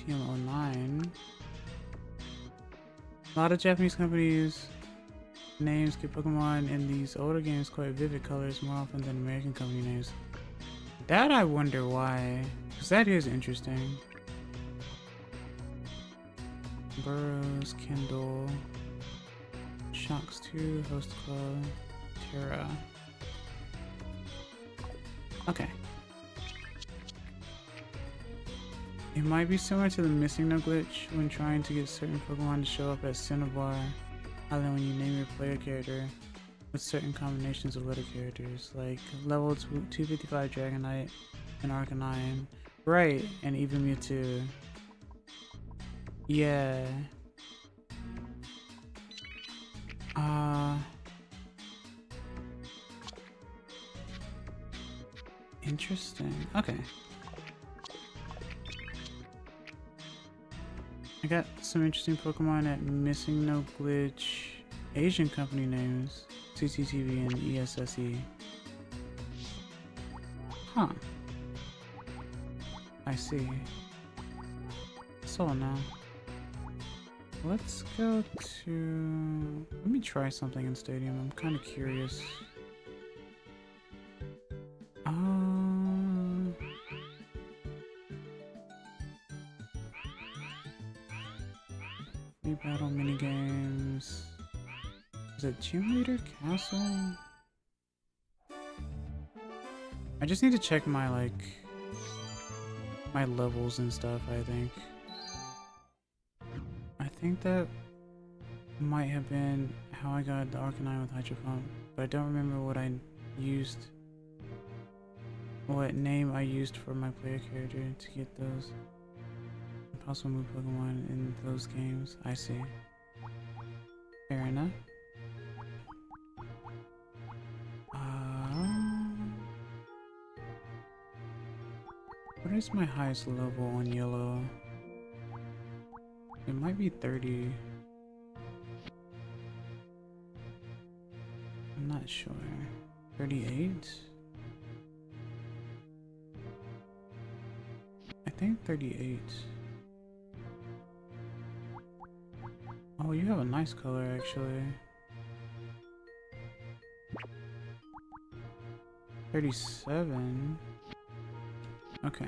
TM09. A lot of Japanese companies names give Pokemon in these older games quite vivid colors more often than American company names. That I wonder why, because that is interesting. Burrows, Kindle, Shocks 2, Host Club, Terra. Okay. It might be similar to the Missing No glitch when trying to get certain Pokemon to show up at Cinnabar Island when you name your player character with certain combinations of letter characters, like level 255 Dragonite and Arcanine. Right, and even Mewtwo. Yeah. Interesting. Okay. I got some interesting Pokemon at Missing No glitch Asian company names, CCTV and ESSE. Huh. I see. castle now. Let's go to... Let me try something in Stadium. I'm kind of curious. Free battle minigames. Is it Gym Leader Castle? I just need to check my, like, my levels and stuff, I think. I think that might have been how I got the Arcanine with Hydro Pump, but I don't remember what I used, what name I used for my player character to get those impossible move Pokemon in those games. I see. Fair enough. What is my highest level on yellow? It might be 30. I'm not sure. 38? I think 38. Oh, you have a nice color actually. 37? Okay.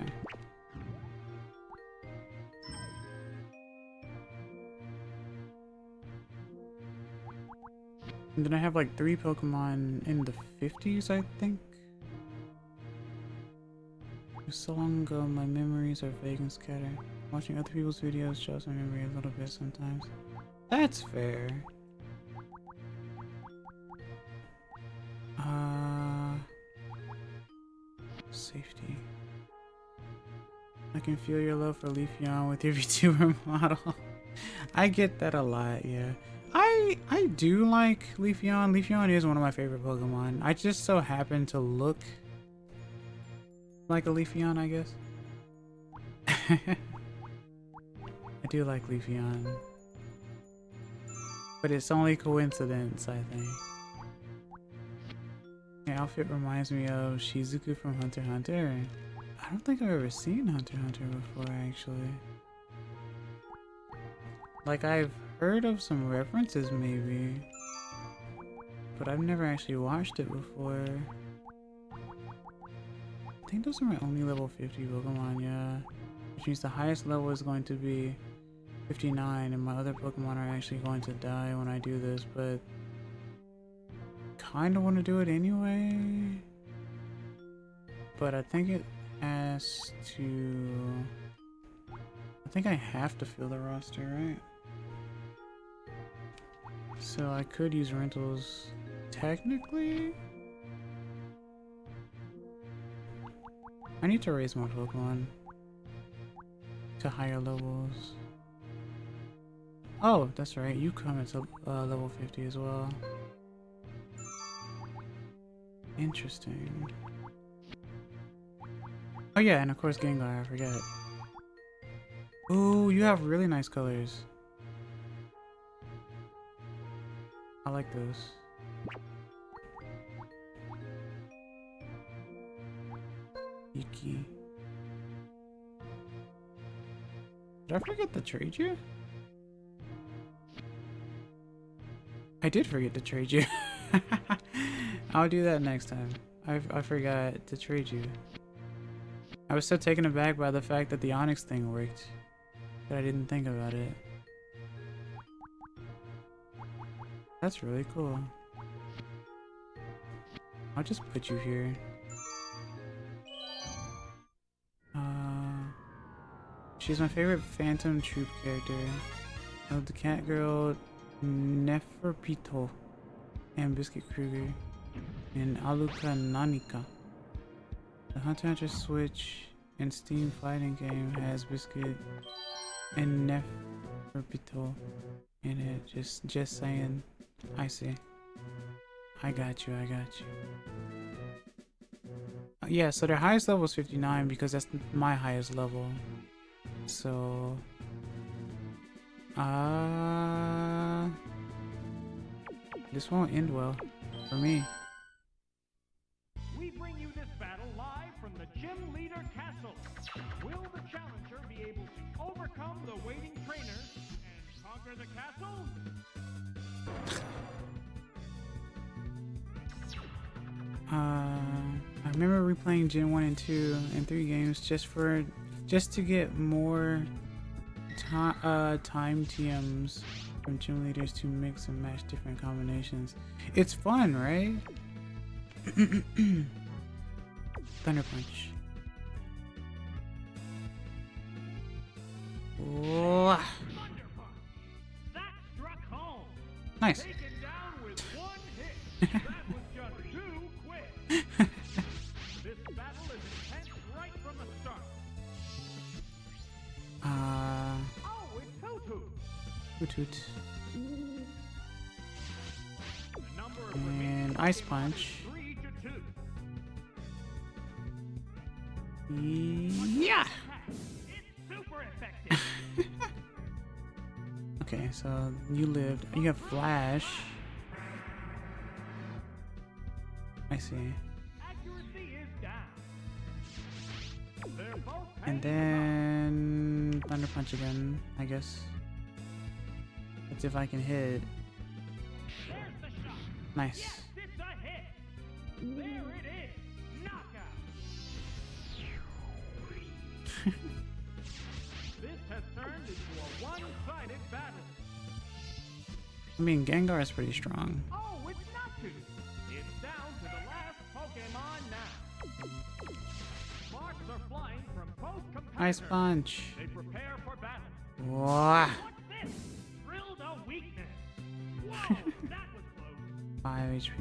And then I have like 3 Pokemon in the 50s, I think. It was so long ago, my memories are vague and scattered. Watching other people's videos shows my memory a little bit sometimes. That's fair. Safety. I can feel your love for Leafeon with your VTuber model. I get that a lot, yeah. I do like Leafeon. Leafeon is one of my favorite Pokemon. I just so happen to look like a Leafeon, I guess. I do like Leafeon. But it's only coincidence, I think. Your outfit reminds me of Shizuku from Hunter x Hunter. I don't think I've ever seen Hunter x Hunter before, actually. Like, I've heard of some references, maybe. But I've never actually watched it before. I think those are my only level 50 Pokemon, yeah. Which means the highest level is going to be 59, and my other Pokemon are actually going to die when I do this, but... kinda want to do it anyway. But I think it has to... I think I have to fill the roster, right? So I could use rentals technically. I need to raise more Pokemon to higher levels. Oh, that's right. You come at level 50 as well. Interesting. Oh yeah, and of course Gengar, I forget. Ooh, you have really nice colors. I like those. Yuki. Did I forget to trade you? I did forget to trade you. I'll do that next time. I forgot to trade you. I was so taken aback by the fact that the Onyx thing worked that I didn't think about it. That's really cool. I'll just put you here. She's my favorite Phantom Troop character. The Cat Girl, Neferpito, and Biscuit Kruger, and Aluka Nanika. The Hunter x Hunter Switch and Steam fighting game has Biscuit and Neferpito in it. Just saying. I see. I got you. Yeah, so their highest level is 59 because that's my highest level. So this won't end well for me. We bring you this battle live from the Gym Leader Castle. Will the challenger be able to overcome come the waiting trainers and conquer the castle? I remember replaying Gen 1 and 2 and 3 games just to get more time TMs from gym leaders to mix and match different combinations. It's fun, right? Thunder Punch. Whoa. That struck home. Nice. Taken down with one hit. That was just too quick. This battle is intense right from the start. Oh, it's Tutu. Hoot. The number of And Ice Punch. 3-2. Yeah. It's super effective. Okay, so you lived. You have Flash. I see. Accuracy is down. They're both And then Thunder Punch again, I guess. That's if I can hit. There's the shot. Nice. Yes, it's a hit. There it is. Knockout. This has turned into a one-sided battle. I mean, Gengar is pretty strong. Oh, it's not to. It's down to the last Pokemon now. Sparks are flying from both competitors. Ice Punch. They prepare for battle. Whoa. What's this? Drilled a weakness. Whoa, that was close. 5 HP.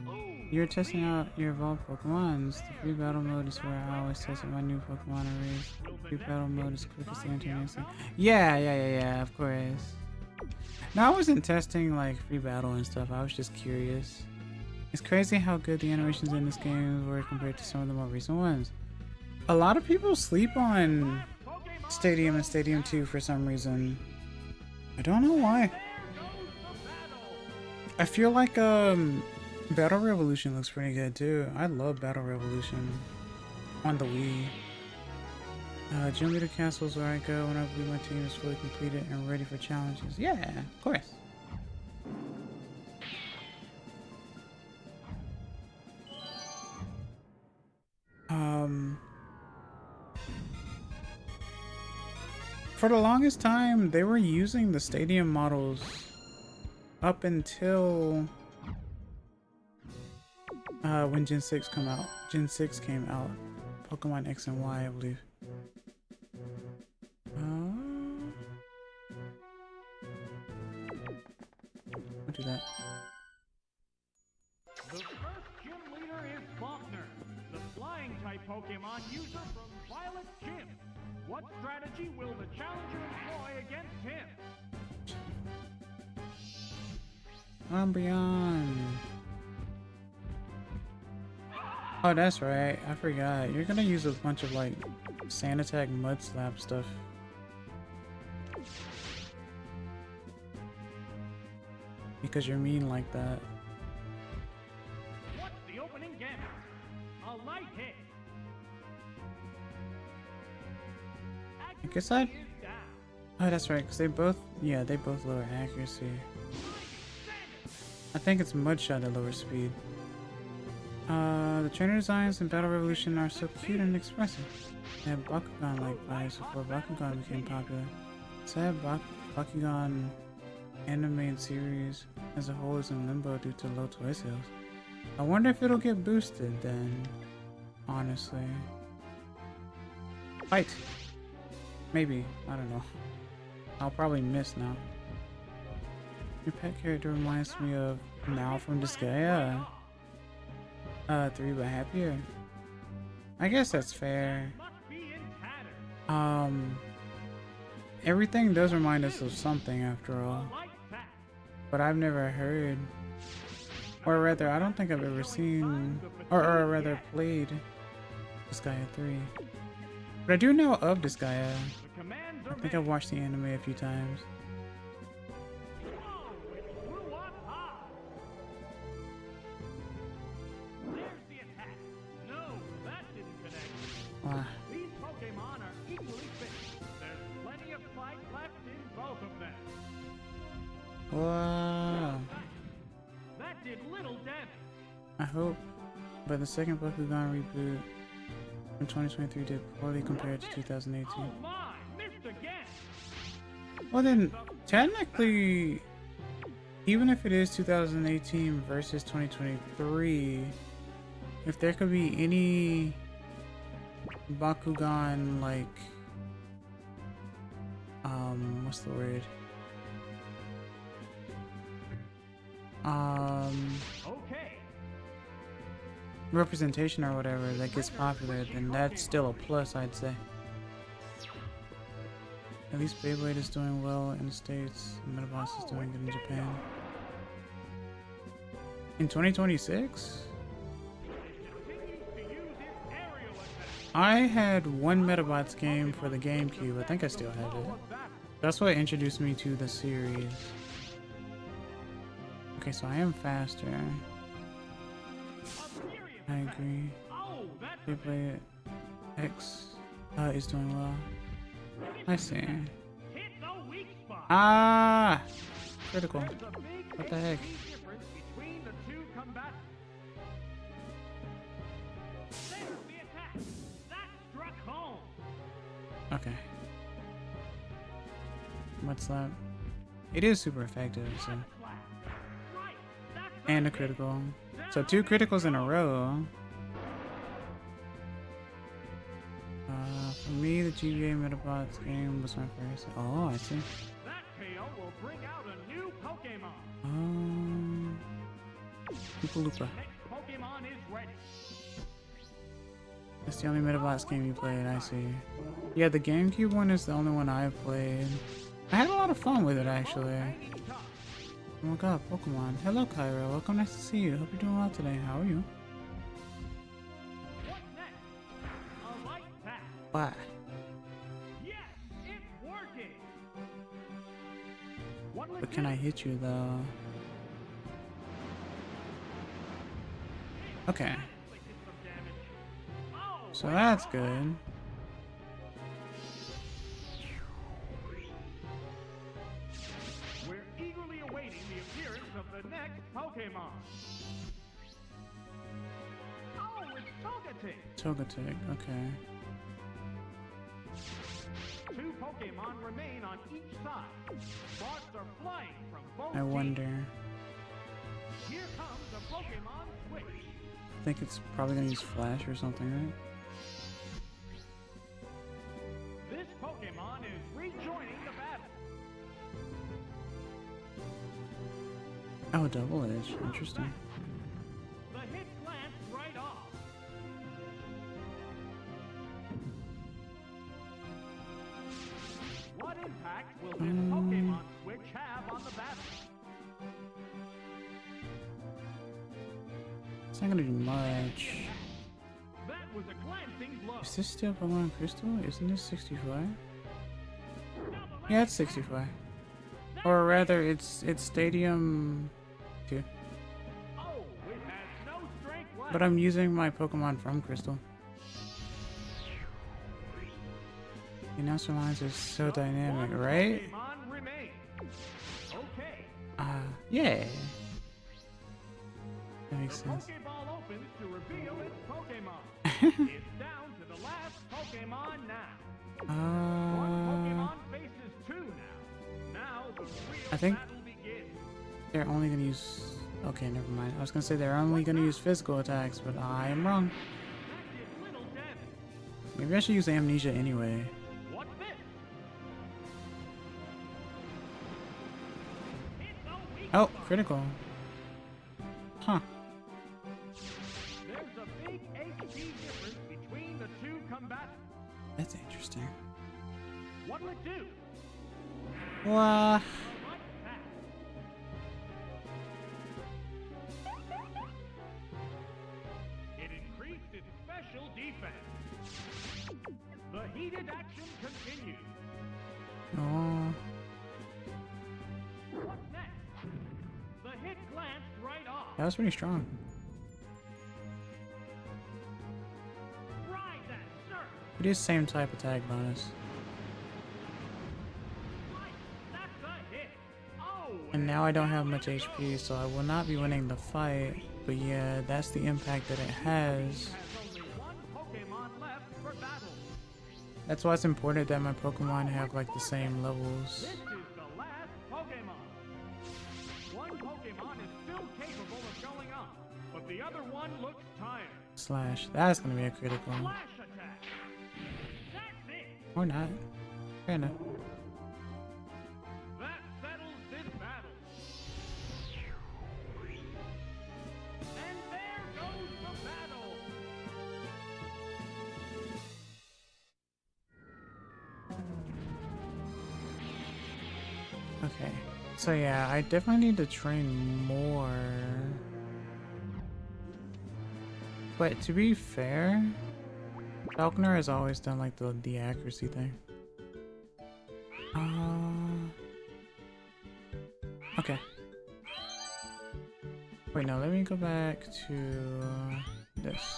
Ooh, You're testing out your evolved Pokemons. The free battle mode is where I always test my new Pokemon arrays. Free battle mode is quickest to enter instant. Yeah, of course. No, I wasn't testing like free battle and stuff. I was just curious. It's crazy how good the animations in this game were compared to some of the more recent ones. A lot of people sleep on Stadium and Stadium 2 for some reason. I don't know why. I feel like Battle Revolution looks pretty good too. I love Battle Revolution on the Wii. Gym Leader Castle is where I go when I believe my team is fully completed and ready for challenges. Yeah, of course. For the longest time, they were using the stadium models up until when Gen 6 came out. Gen 6 came out. Pokemon X and Y, I believe. I'll do that. The first gym leader is Faulkner, the flying type Pokemon user from Violet Gym. What strategy will the challenger employ against him? Umbreon. Oh, that's right. I forgot. You're gonna use a bunch of like Sand Attack, Mud Slap stuff. Because you're mean like that. What's the opening gambit? A light hit. I guess I'd... Oh, that's right, because they both lower accuracy. I think it's Mudshot that lowers speed. The trainer designs in Battle Revolution are so cute and expressive. They had Bakugan-like vibes before Bakugan became popular. Sad Bakugan animated series as a whole is in limbo due to low toy sales. I wonder if it'll get boosted then, honestly. Fight! Maybe, I don't know. I'll probably miss now. Your pet character reminds me of Mal from Disgaea. 3 but happier. I guess that's fair. Everything does remind us of something after all. But I've never heard, or rather, I don't think I've ever seen, or rather played Disgaea 3. But I do know of Disgaea. I think I've watched the anime a few times. These Pokemon are equally fit. There's plenty of did little damage. I hope, but the second Bakugan reboot from 2023 did poorly compared to 2018. Oh my, missed again. Well then, technically, even if it is 2018 versus 2023, if there could be any Bakugan, like, what's the word? Okay. Representation or whatever that gets popular, then that's still a plus, I'd say. At least Beyblade is doing well in the States, and Metaboss is doing good in Japan. In 2026? I had one Metabots game for the GameCube. I think I still have it. That's what introduced me to the series. Okay, so I am faster. I agree. Beyblade X is doing well. I see. Ah! Critical. What the heck? Okay. What's that? It is super effective, so. And a critical. So 2 criticals in a row. For me, the GBA Metabots game was my first. Oh, I see. That KO will bring out a new Pokemon. Koopa Loopa. Next Pokemon is ready. That's the only Metabots game you played, I see. Yeah, the GameCube one is the only one I've played. I had a lot of fun with it, actually. Oh my god, Pokemon. Hello, Kyra. Welcome, nice to see you. Hope you're doing well today. How are you? What's next? A light pack. Why? Yes, it's working. What'll But it can do? I hit you, though? Okay. Inflicted some damage. Oh, So that's good. we're eagerly awaiting the appearance of the next Pokemon. Oh, it's Togetic. Togetic, okay. 2 Pokemon remain on each side. Sparks are flying from both I teams. wonder. Here comes a Pokemon switch. I think it's probably gonna use Flash or something, right? This Pokemon is rejoining the battle. Oh, Double Edge. Interesting. The hit glanced right off. What impact will this Pokemon switch have on the battle? It's not gonna do much. That was a glancing blow. Is this still Pokemon Crystal? Isn't this 65? Yeah, it's 65. Or rather, it's Stadium 2. Oh, it has no strength left. But I'm using my Pokemon from Crystal. The announcer lines are so dynamic, One right? Pokemon remains. Okay. Yeah. That The makes sense. Pokeball opens to reveal its Pokemon. It's down to the last Pokemon now. One Pokemon faces 2 now. Now the real I think battle begins. they're only gonna use. Okay, never mind. I was gonna say they're only gonna use physical attacks, but I am wrong. That did little damage. Maybe I should use Amnesia anyway. What's this? It's a weak Oh, spot. critical. Huh. There's a big HP difference between the 2 combatants. That's interesting. What'll it do? Well, A light attack. It increased its special defense. The heated action continues. oh. What's next? The hit glanced right off. That was pretty strong. Ride that surf. It is same type attack bonus. Right, that's a hit. Oh, And now I don't have much HP, so I will not be winning the fight. But yeah, that's the impact that it has. That's why it's important that my Pokemon have like the same levels. This is the last Pokémon. One Pokémon is still capable of showing up, but the other one looks tired. Slash. That's gonna be a critical. Flash attack. That's it. Or not. Fair enough. That settles this battle. And there goes the battle. Okay. So yeah, I definitely need to train more. But to be fair, Falconer has always done like the accuracy thing. Okay. Wait, no, let me go back to this.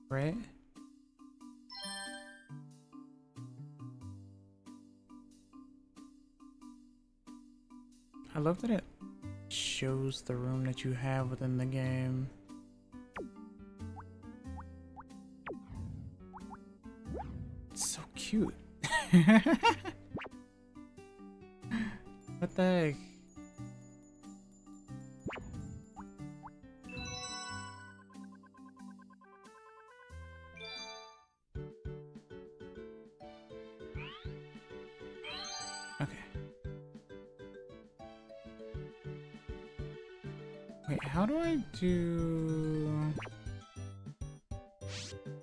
Right? I love that it shows the room that you have within the game. It's so cute. What the heck? Okay. Wait, how do I do...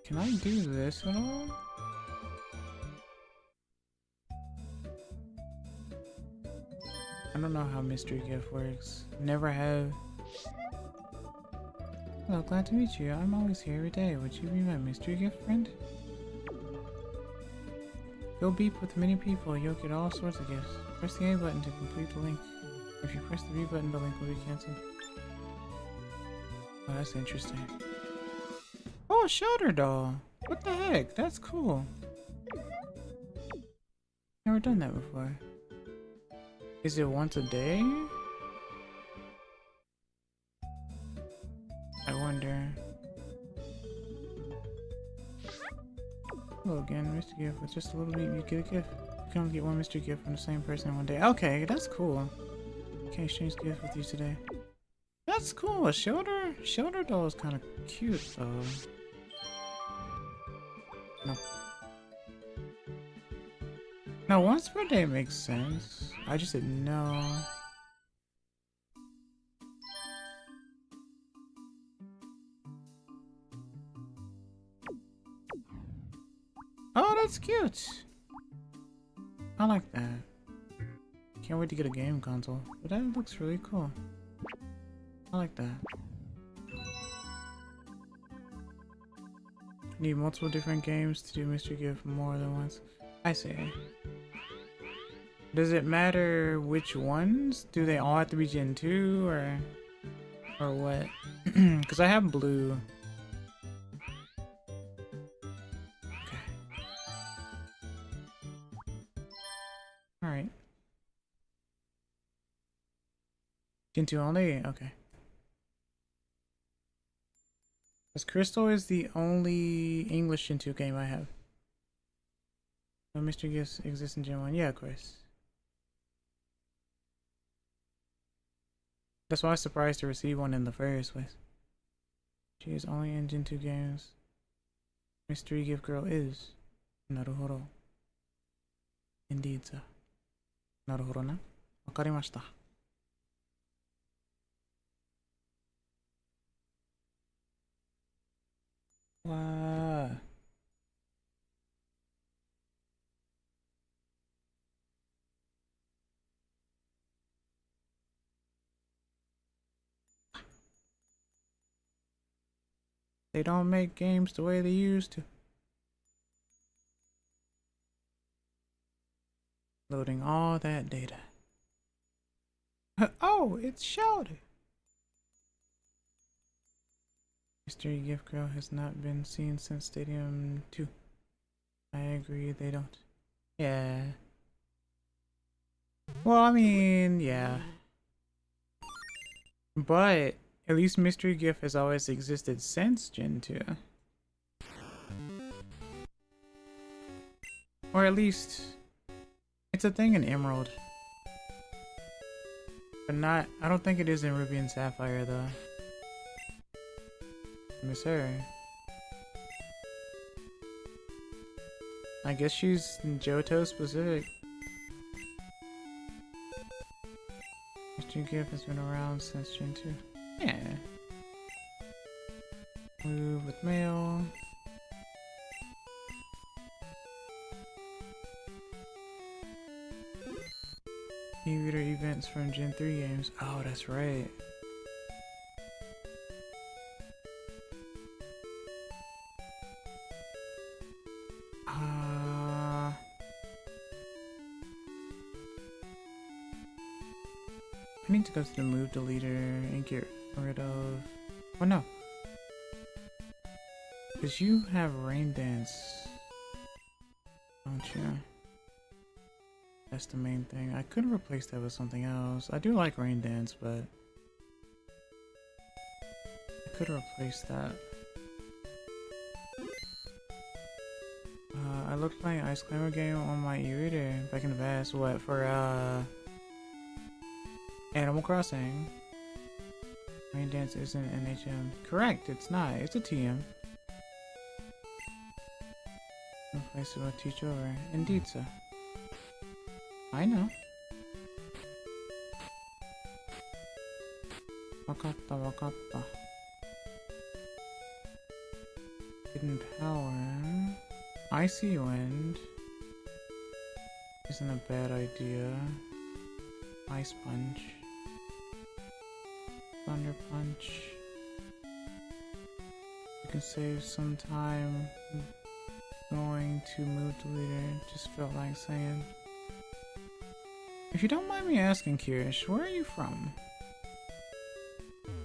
Can I do this at all? I don't know how mystery gift works. Never have. Hello, glad to meet you. I'm always here every day. Would you be my mystery gift friend? Go beep with many people. You'll get all sorts of gifts. Press the A button to complete the link. If you press the B button, the link will be cancelled. Oh, that's interesting. Oh, a shelter doll. What the heck? That's cool. Never done that before. Is it once a day? I wonder. Hello again, Mr. Gift. With just a little bit, you get a gift. You can only get one mystery gift from the same person in one day. Okay, that's cool. Okay, exchange gift with you today. That's cool. A shelter doll is kind of cute, though. No. Now, once per day makes sense. I just didn't know. Oh, that's cute. I like that. Can't wait to get a game console. But that looks really cool. I like that. Need multiple different games to do mystery gift more than once. I see. Does it matter which ones? Do they all have to be Gen 2 or what? Because I have blue. Okay. Alright. Gen 2 only? Okay. Because Crystal is the only English Gen 2 game I have. No mystery gifts exist in Gen 1. Yeah, of course. That's why I was surprised to receive one in the first place. She is only in Gen 2 games. Mystery gift girl is. Naruhodo. Indeed, sir. Naruhodo na. Wakarimashita. Wow. They don't make games the way they used to. Loading all that data. Oh, it's Shouty. Mystery Gift Girl has not been seen since Stadium 2. I agree, they don't. Yeah. Well, I mean, yeah. But at least Mystery Gift has always existed since Gen 2. Or at least it's a thing in Emerald. But not, I don't think it is in Ruby and Sapphire though. Miss her. I guess she's Johto specific. Mystery Gift has been around since Gen 2. Yeah. Move with mail. E-reader events from Gen 3 games. Oh, that's right. I need to go to the move deleter and get rid of... Oh no. Because you have Rain Dance, don't you? That's the main thing. I could replace that with something else. I do like Rain Dance, but I could replace that. I looked playing Ice Climber game on my e-reader back in the past. What, for Animal Crossing? Rain Dance isn't an HM. Correct, it's not. It's a TM. Replace it with Teach Over. Indeed, sir. I know. Wakatta, wakatta. Hidden Power. Icy Wind isn't a bad idea. Ice Punch. Thunder Punch. You can save some time going to move deleter. Just felt like saying. If you don't mind me asking, Kirish, where are you from?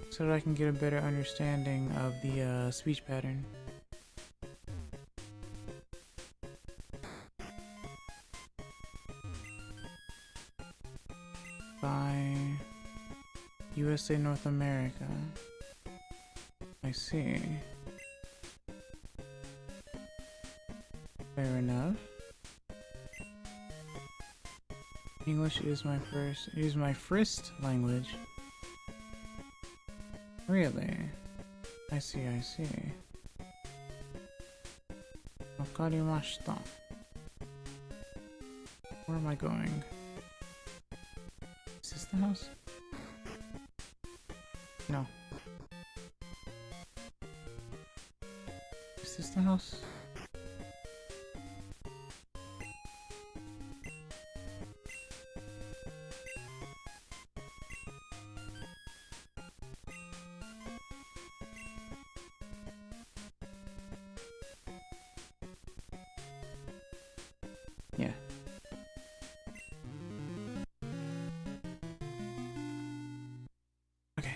So that I can get a better understanding of the speech pattern. By USA North America. I see. Fair enough. English is my first language. Really? I see, I see. Wakarimashita. Where am I going? Is this the house? No. Is this the house? Yeah. Okay.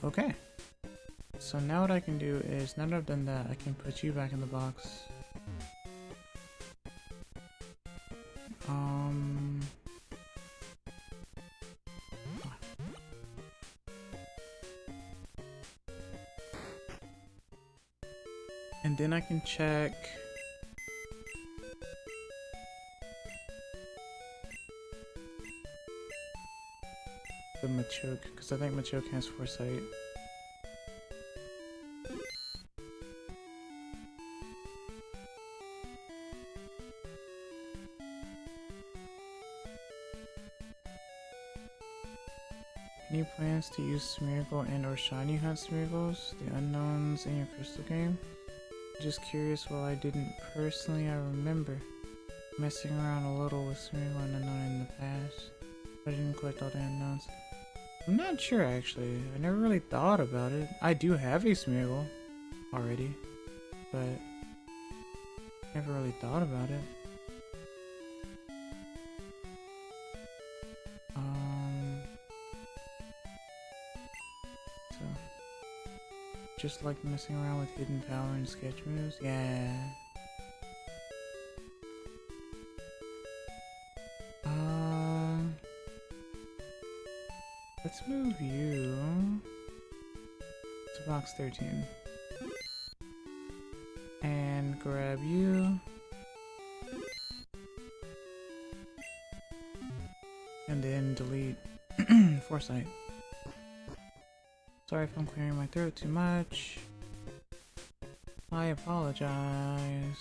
Okay. So now what I can do is, now that I've done that, I can put you back in the box. And then I can check the Machoke, because I think Machoke has Foresight. Any plans to use Smeargle and or Shiny Hunt Smeargles, the unknowns in your crystal game? Just curious, while I didn't personally, I remember messing around a little with Smeargle and Unknown in the past, but I didn't collect all the unknowns. I'm not sure actually, I never really thought about it. I do have a Smeargle already, but never really thought about it. just like messing around with hidden power and sketch moves? Yeah. Let's move you to box 13. And grab you. And then delete Foresight. Sorry if I'm clearing my throat too much. I apologize.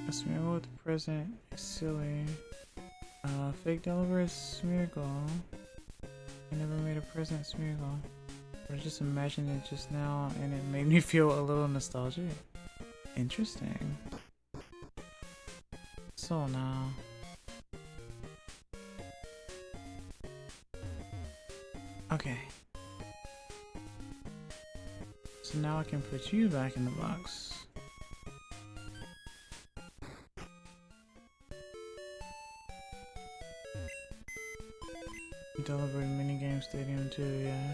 A Smeargle with the present is silly. Fake Delaware is Smeargle. I never made a present Smeargle. But I just imagined it just now and it made me feel a little nostalgic. Interesting. So now. Okay. So now I can put you back in the box. Delaware minigame stadium too, yeah.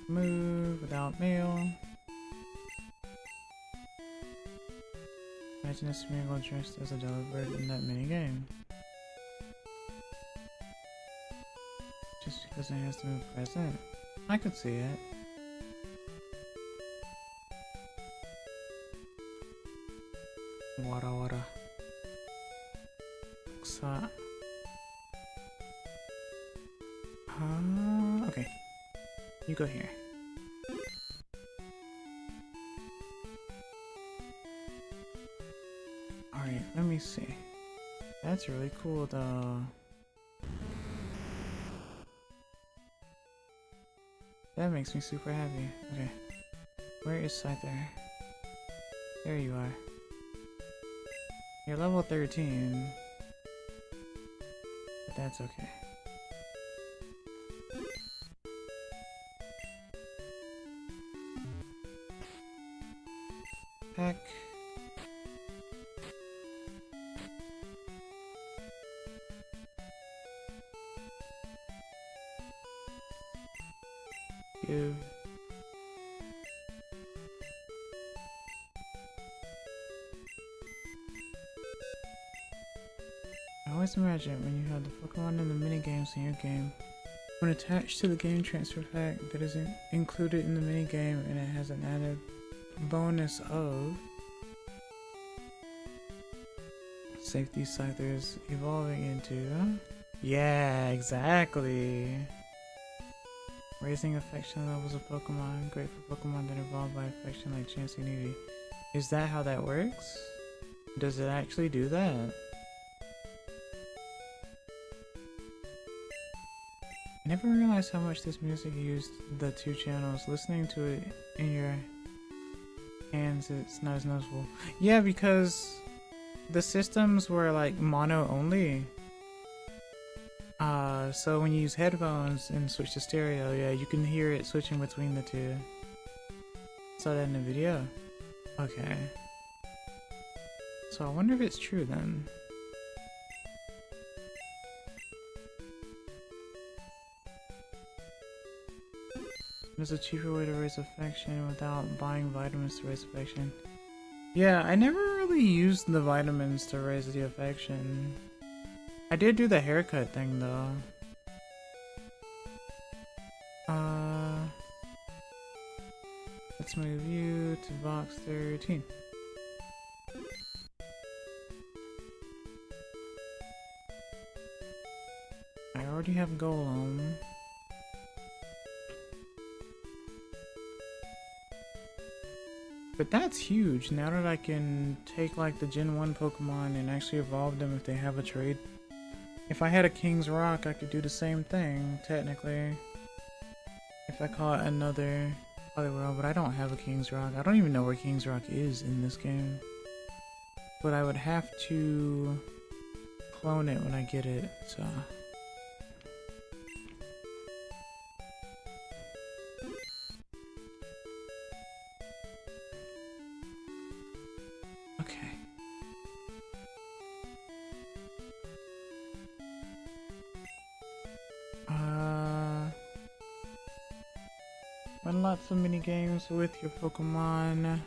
Move without mail. Imagine a Smeargle dressed as a Delaware in that minigame. Just because it has to move present. I could see it. Wara. Okay. You go here. Alright, let me see. That's really cool though. That makes me super happy. Okay. Where is Scyther? There you are. You're level 13, but that's okay. Heck. Give. I always imagine when you have the Pokemon in the minigames in your game, when attached to the game transfer pack that isn't included in the minigame and it has an added bonus of safety Scythers evolving into. Yeah, exactly. Raising affection levels of Pokemon, great for Pokemon that evolve by affection like Chansey and Eevee. Is that how that works? Does it actually do that? I never realized how much this music used the two channels. Listening to it in your hands, it's not as noticeable. Yeah, because the systems were like mono only. So when you use headphones and switch to stereo, yeah, you can hear it switching between the two. Saw that in the video. Okay. So I wonder if it's true then. There's a cheaper way to raise affection without buying vitamins to raise affection. Yeah, I never really used the vitamins to raise the affection. I did do the haircut thing though. Let's move you to box 13. I already have Golem. But that's huge, now that I can take like the Gen 1 Pokemon and actually evolve them if they have a trade. If I had a King's Rock, I could do the same thing, technically. If I caught another Poliwhirl, but I don't have a King's Rock. I don't even know where King's Rock is in this game. but I would have to clone it when I get it, so. Okay. Run lots of mini games with your Pokemon,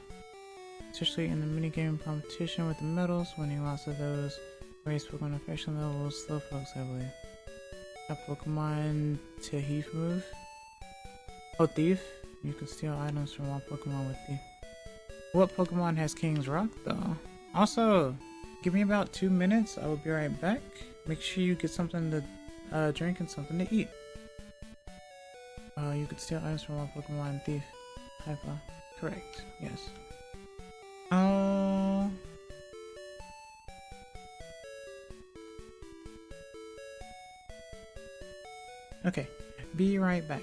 especially in the mini game competition with the medals. Winning lots of those raise Pokemon affection levels, Slowpokes heavily. A Pokemon Thief move. Oh, Thief. You can steal items from all Pokemon with Thief. What Pokemon has King's Rock though? Also, give me about 2 minutes. I will be right back. Make sure you get something to drink and something to eat. You could steal items from all Pokemon Thief. Hyper. Correct. Yes. Okay. Be right back.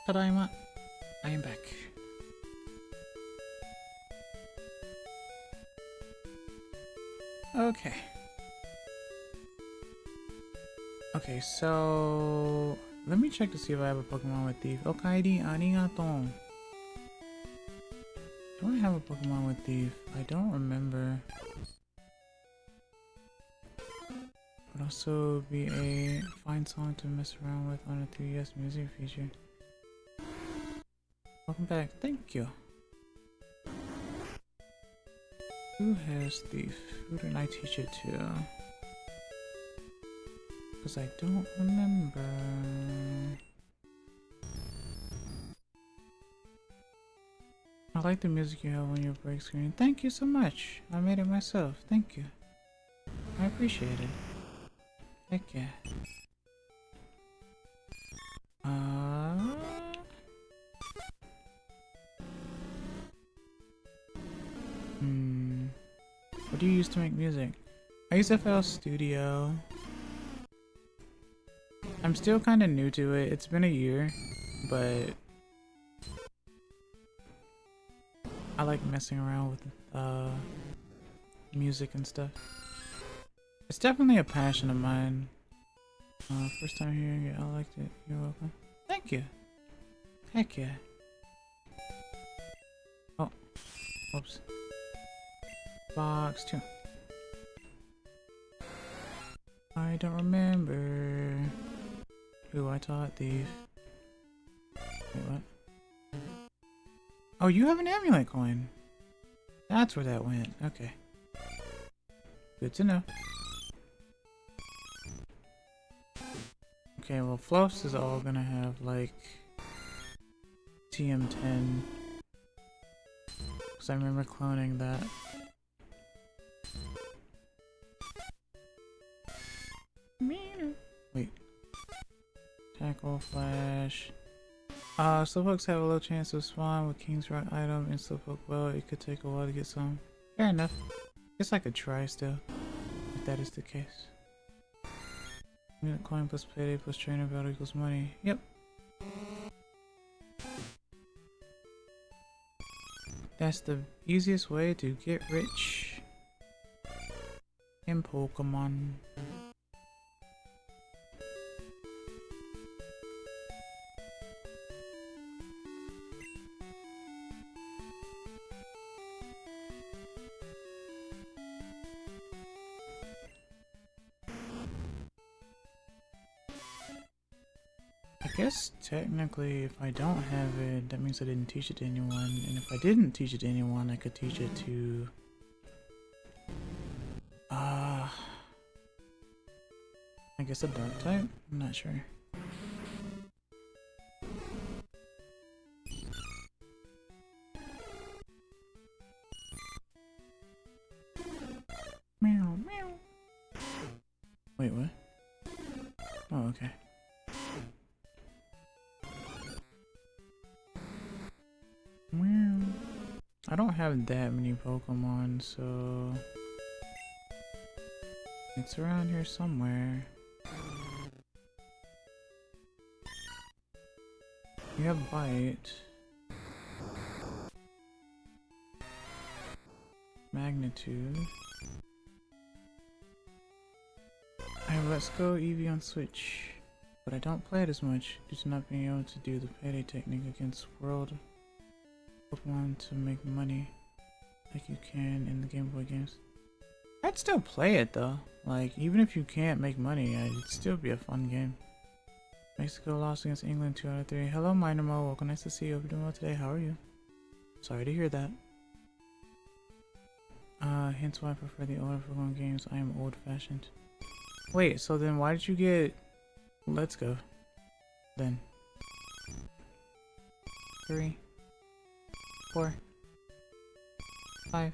Tadaima, I am back. Okay. Okay, so let me check to see if I have a Pokemon with Thief. Okairi, arigato. Do I have a Pokemon with Thief? I don't remember. Would also be a fine song to mess around with on a 3DS music feature. Welcome back. Thank you. Who has Thief? Who did I teach it to? Because I don't remember. I like the music you have on your break screen. Thank you so much. I made it myself. Thank you. I appreciate it. Heck yeah. What do you use to make music? I use FL Studio. I'm still kind of new to it. It's been a year, but I like messing around with music and stuff. It's definitely a passion of mine. First time hearing it, I liked it. You're welcome. Thank you. Heck yeah. Oh, oops. Box 2. I don't remember who I taught thief. Wait, what? Oh, you have an amulet coin. That's where that went. Okay. Good to know. Okay, well, Fluffs is all gonna have like TM10. Because I remember cloning that. Wait. Tackle, flash. Slowpokes have a low chance of spawn with King's Rock item in Slowpoke well. It could take a while to get some. Fair enough. Guess I could try still, if that is the case. Unit coin plus payday plus trainer battle equals money. Yep. That's the easiest way to get rich in Pokemon. I guess technically if I don't have it, that means I didn't teach it to anyone. And if I didn't teach it to anyone, I could teach it to... I guess a dark type? I'm not sure. Meow, meow. Wait, what? Oh, okay. I don't have that many Pokemon, so it's around here somewhere. You have Bite, Magnitude. I have Let's Go Eevee on Switch, but I don't play it as much due to not being able to do the payday technique against World Pokemon to make money like you can in the Game Boy games. I'd still play it though. Like, even if you can't make money, it'd still be a fun game. Mexico lost against England 2 out of 3. Hello, Minor Mo. Welcome. Nice to see you. Hope you're doing well today. How are you? Sorry to hear that. Hence why I prefer the older Pokemon games. I am old-fashioned. Wait, so then why did you get Let's Go then? 3, 4, 5.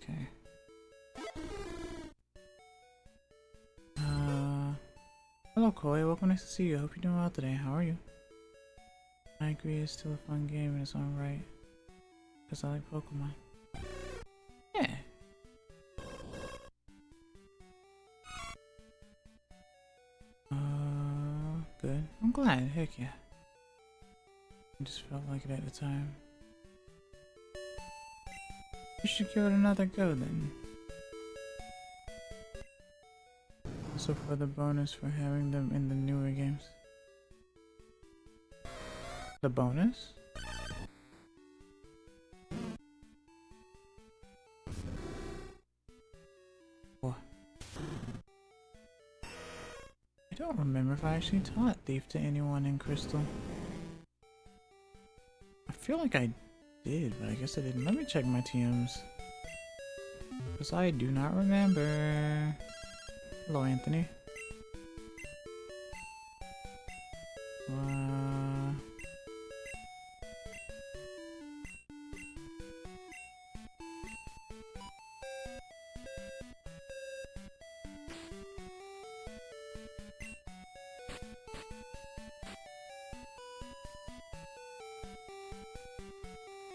Okay. Hello Koi, welcome, nice to see you. Hope you're doing well today. How are you? I agree, it's still a fun game in its own right. Because I like Pokemon. Yeah. Good. I'm glad, heck yeah. I just felt like it at the time. You should give it another go then. Also for the bonus for having them in the newer games. The bonus? What? I don't remember if I actually taught Thief to anyone in Crystal. I feel like I did, but I guess I didn't. Let me check my TMs. Because I do not remember. Hello, Anthony.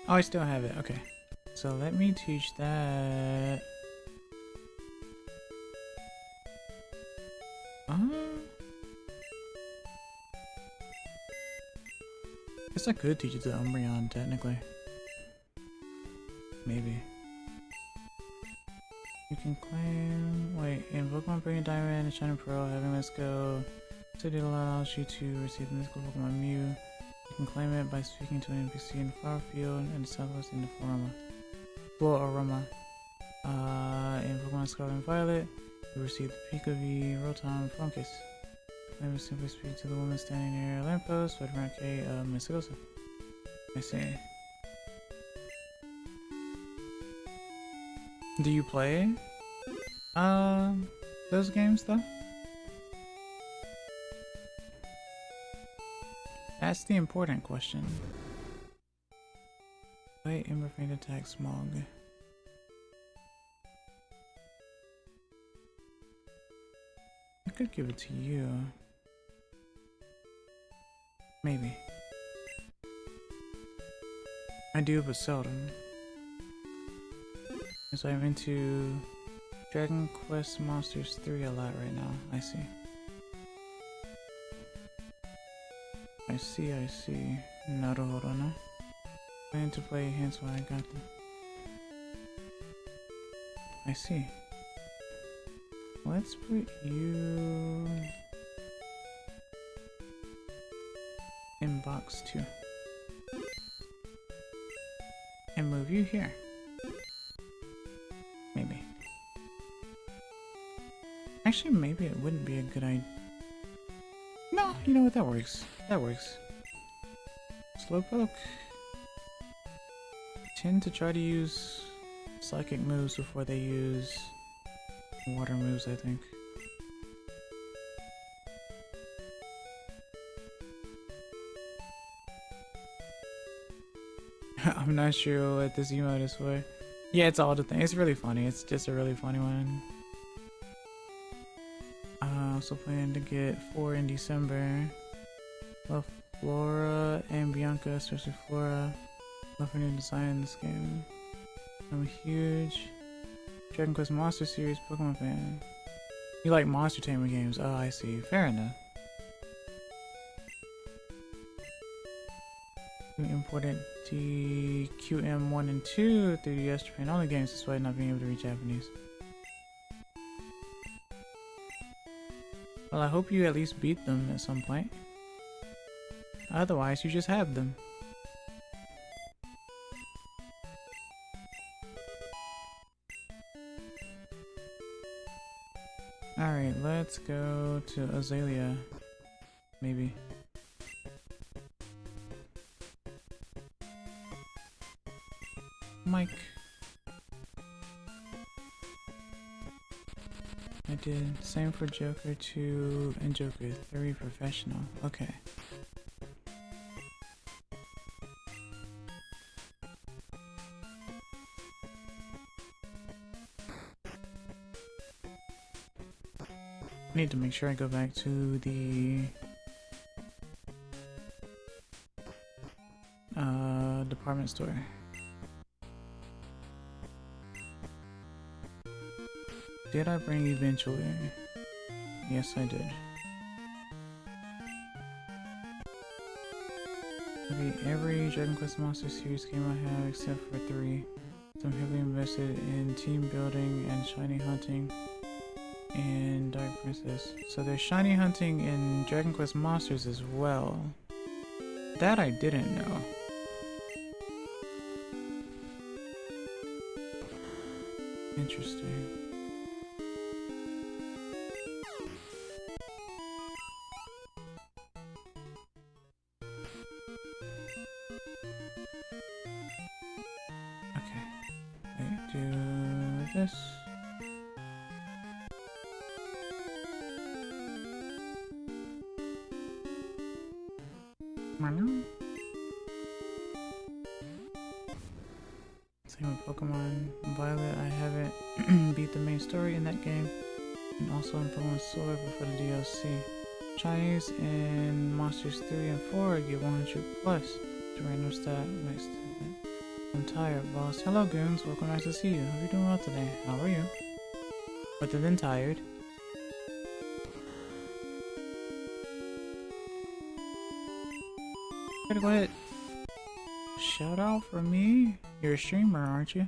Oh, I still have it. Okay. So let me teach that. Guess I could teach it to Umbreon, technically. Maybe. You can claim. Wait, in Pokemon Brilliant Diamond and Shining Pearl, having Let's Go City allows you to receive the mythical Pokemon Mew. You can claim it by speaking to an NPC in Flower Field and southwest in the Floroma. In Pokemon Scarlet and Violet, you receive the Pikachu Rotom Funkus. Claim it simply speak to the woman standing near a lamppost with around K of Mysticosa. I see. Do you play those games though? That's the important question. Wait, Ember Faint attack Smog. I could give it to you. Maybe. I do, but seldom. So I'm into Dragon Quest Monsters 3 a lot right now. I see. I see. Naruhodo no. Plan to play hence when I got them. I see. Let's put you in box 2. And move you here. Maybe. Actually, maybe it wouldn't be a good idea. No, you know what? That works. That works. Slowpoke. Tend to try to use psychic moves before they use water moves, I think. I'm not sure what this emote is for. Yeah, it's all the thing. It's really funny. It's just a really funny one. I also plan to get 4 in December. Love Flora and Bianca, especially Flora. Love her new design in this game. I'm a huge Dragon Quest Monster Series Pokemon fan. You like Monster Tamer games? Oh, I see. Fair enough. We imported DQM 1 and 2 through US Japan only games despite not being able to read Japanese. Well, I hope you at least beat them at some point. Otherwise, you just have them. Alright, let's go to Azalea. Maybe. Mike. I did. Same for Joker 2 and Joker 3 Professional. Okay. I need to make sure I go back to the department store. Did I bring eventually? Yes, I did. Okay, every Dragon Quest Monster series game I have except for 3. So I'm heavily invested in team building and shiny hunting and Dark Princess. So there's shiny hunting in Dragon Quest Monsters as well. That I didn't know. Interesting. This. Same with Pokemon Violet. I haven't beat the main story in that game, and also in Pokemon Sword before the DLC. Chinese in Monsters 3 and 4 get 100 plus. The random stat next to it. I'm tired, boss. Hello, goons. Welcome, nice to see you. Hope you're doing well today. How are you? Other than tired. Gotta go ahead. Shout out for me. You're a streamer, aren't you?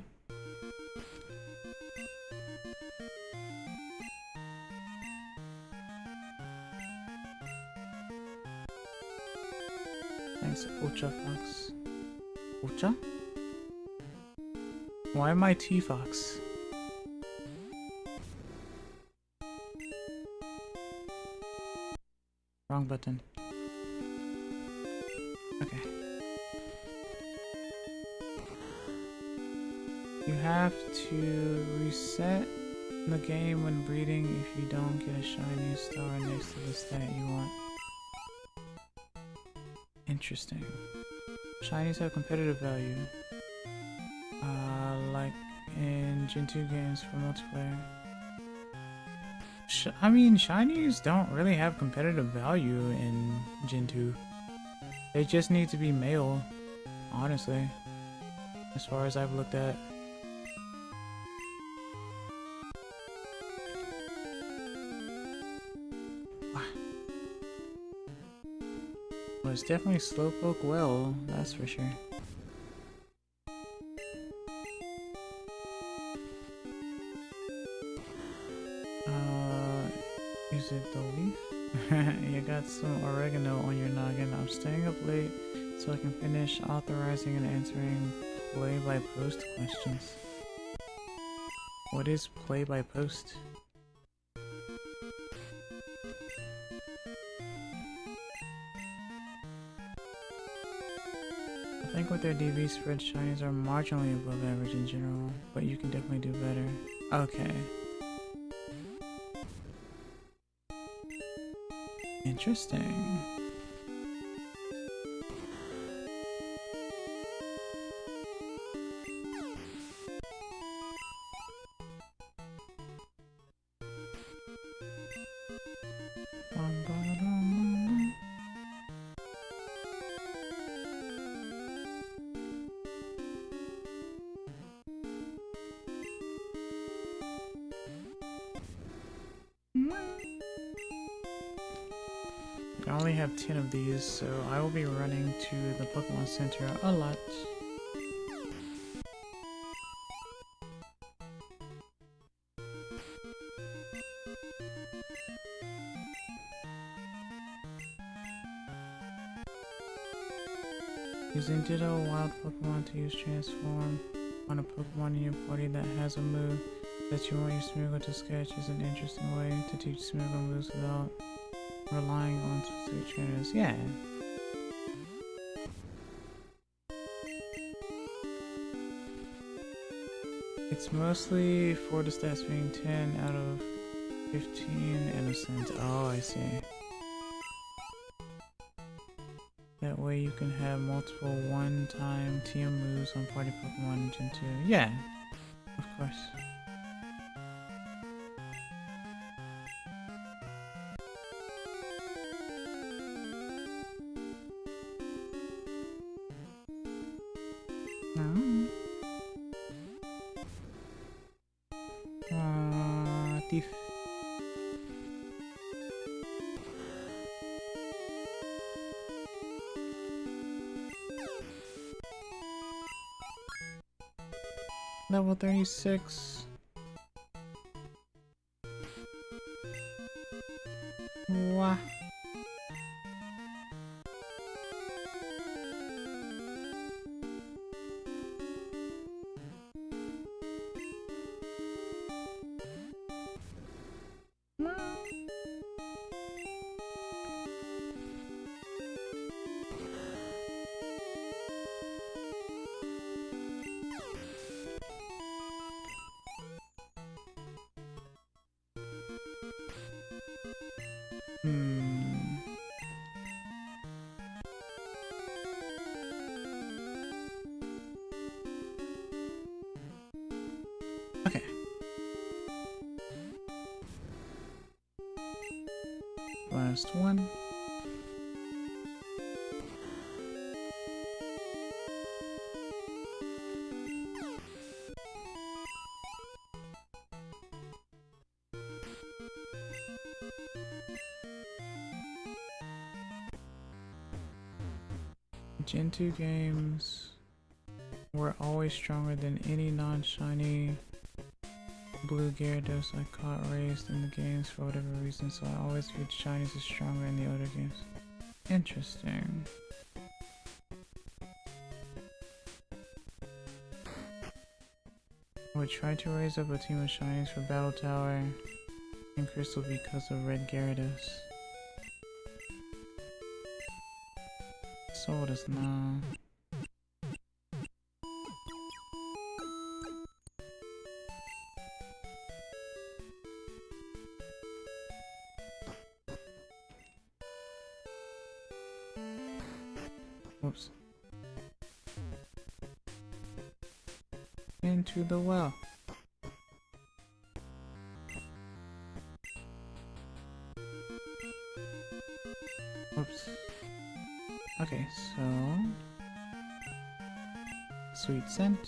Thanks, Ocha Fox. Ocha? Why am I T-Fox? Wrong button. Okay. You have to reset the game when breeding if you don't get a shiny star next to the stat you want. Interesting. Shinies have competitive value. Like in Gen 2 games for multiplayer. I mean, shinies don't really have competitive value in Gen 2. They just need to be male, honestly, as far as I've looked at. Well, it's definitely Slowpoke well, that's for sure. Is it the leaf? You got some oregano on your noggin. I'm staying up late so I can finish authorizing and answering play-by-post questions. What is play-by-post? I think with their DV spread, shinies are marginally above average in general, but you can definitely do better. Okay. Interesting. I only have 10 of these, so I will be running to the Pokemon Center a lot. Using Ditto Wild Pokemon to use Transform on a Pokemon in your party that has a move that you want your Smeargle to sketch is an interesting way to teach Smeargle moves without relying on specific trainers. Yeah. It's mostly for the stats being 10 out of 15 innocent. Oh, I see. That way you can have multiple one-time TM moves on party Pokemon in Gen 2. Yeah, of course. Thief. Level 36. Wow. Okay. Last one. Gen 2 games were always stronger than any non-shiny blue Gyarados I caught raised in the games for whatever reason, so I always viewed shinies as stronger in the older games. Interesting. I would try to raise up a team of shinies for Battle Tower and Crystal because of Red Gyarados. So does now. Whoops. Into the well. Whoops. Okay, so sweet scent.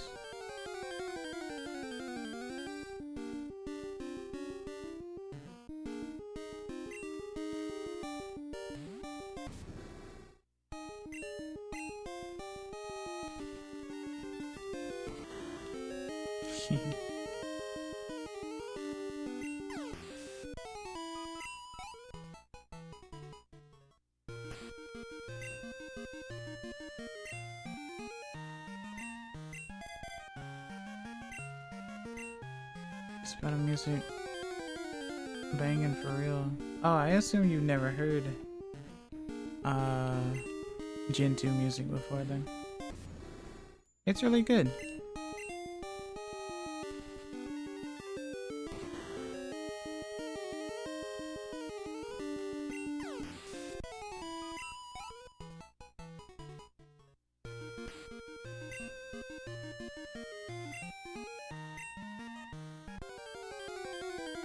Spell music banging for real. Oh, I assume you've never heard Gen 2 music before then. It's really good.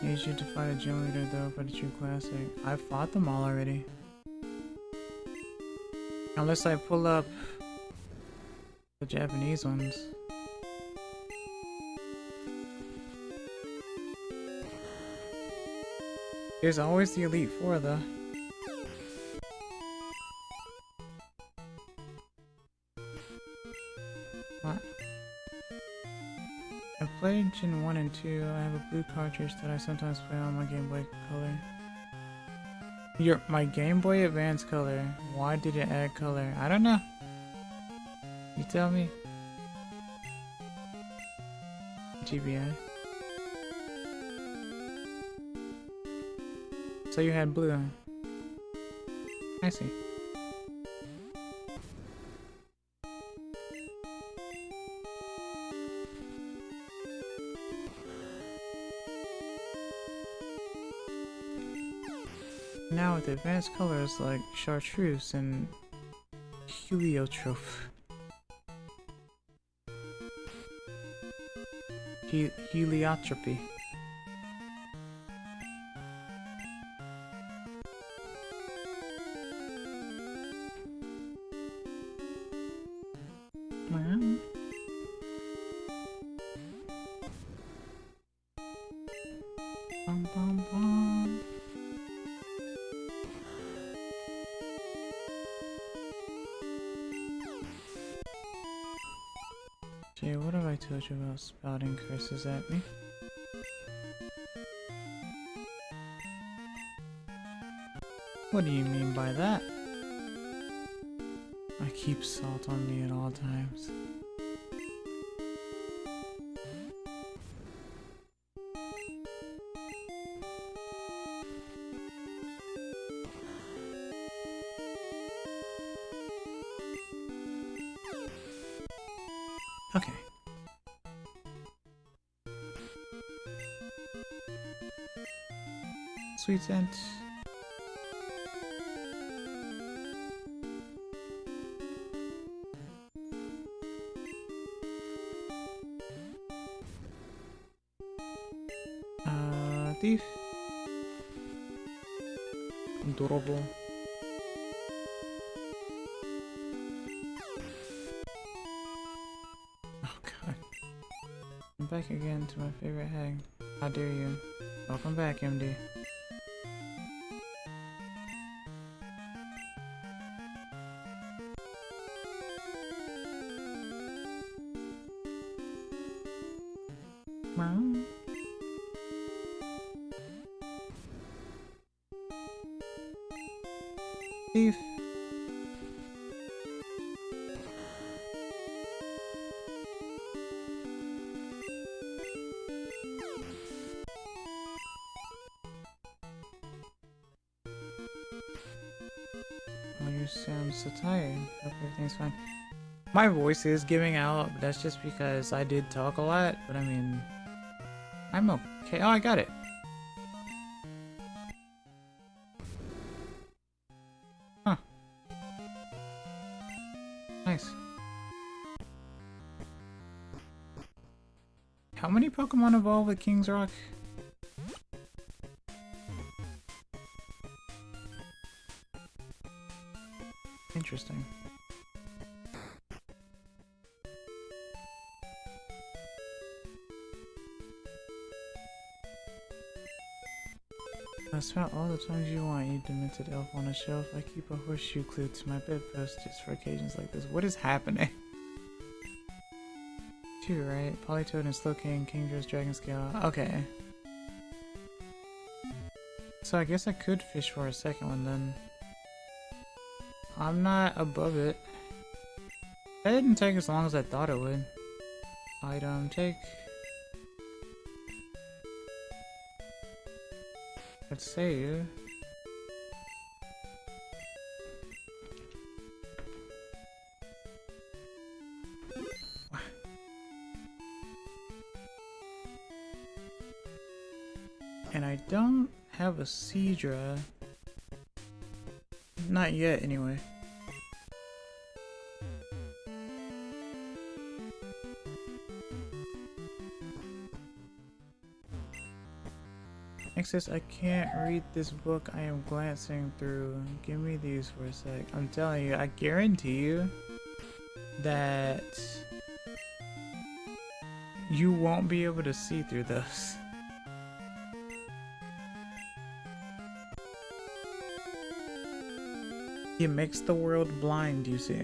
Need you to fight a gym leader though for the true classic. I've fought them all already. Unless I pull up the Japanese ones. There's always the Elite Four though. What? I've played Gen 1 and 2. I have a blue cartridge that I sometimes play on my Game Boy Color. My Game Boy Advance Color. Why did it add color? I don't know. You tell me. GBI. So you had blue. I see. Now with advanced colors like chartreuse and heliotrope. Heliotropy. Bum, bum, bum. Jay, what have I told you about spouting curses at me? What do you mean by that? I keep salt on me at all times. Okay. Sweet scent. Thief. Adorable. I'm back again to my favorite hag. How dare you? Welcome back, MD. Thief. Oh, you sound so tired. Hope everything's fine. My voice is giving out, but that's just because I did talk a lot. But I mean, I'm okay. Oh, I got it. Huh. Nice. How many Pokemon evolve at King's Rock? Interesting. I spent all the times you want, you demented elf on a shelf. I keep a horseshoe glued to my bedpost just for occasions like this. What is happening? Two, right? Polytoad and Slowking, Kingdress, Dragon Scale. Okay. So I guess I could fish for a second one then. I'm not above it. That didn't take as long as I thought it would. Item, take. Let's save. And I don't have a Seadra. Not yet, anyway. Next says, I can't read this book I am glancing through. Give me these for a sec. I'm telling you, I guarantee you that you won't be able to see through those. He makes the world blind, you see.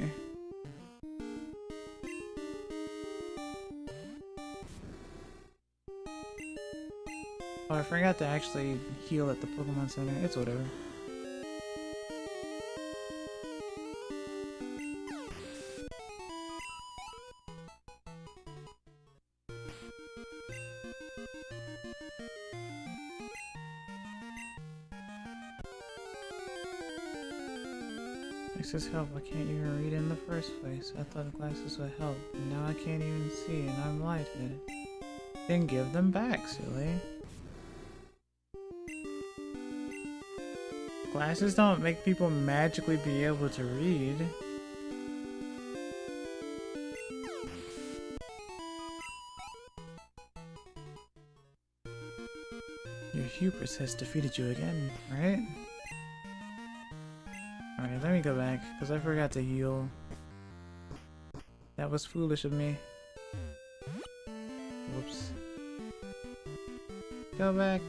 Oh, I forgot to actually heal at the Pokemon Center. It's whatever. Glasses help. I can't even read in the first place. I thought the glasses would help, and now I can't even see, and I'm lightheaded. Then give them back, silly. Glasses don't make people magically be able to read. Your hubris has defeated you again, right? Alright, let me go back, because I forgot to heal. That was foolish of me. Whoops. Go back.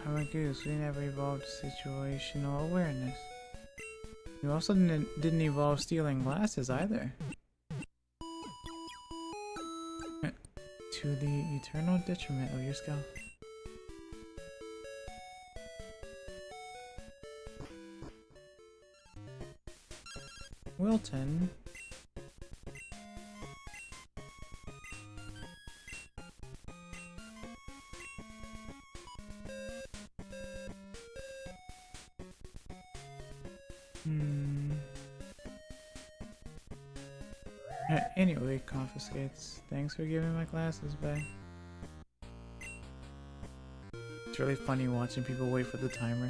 I'm a goose. We never evolved situational awareness. You also didn't evolve stealing glasses either. To the eternal detriment of your skull. Wilton. Anyway, confiscates. Thanks for giving my glasses back. It's really funny watching people wait for the timer.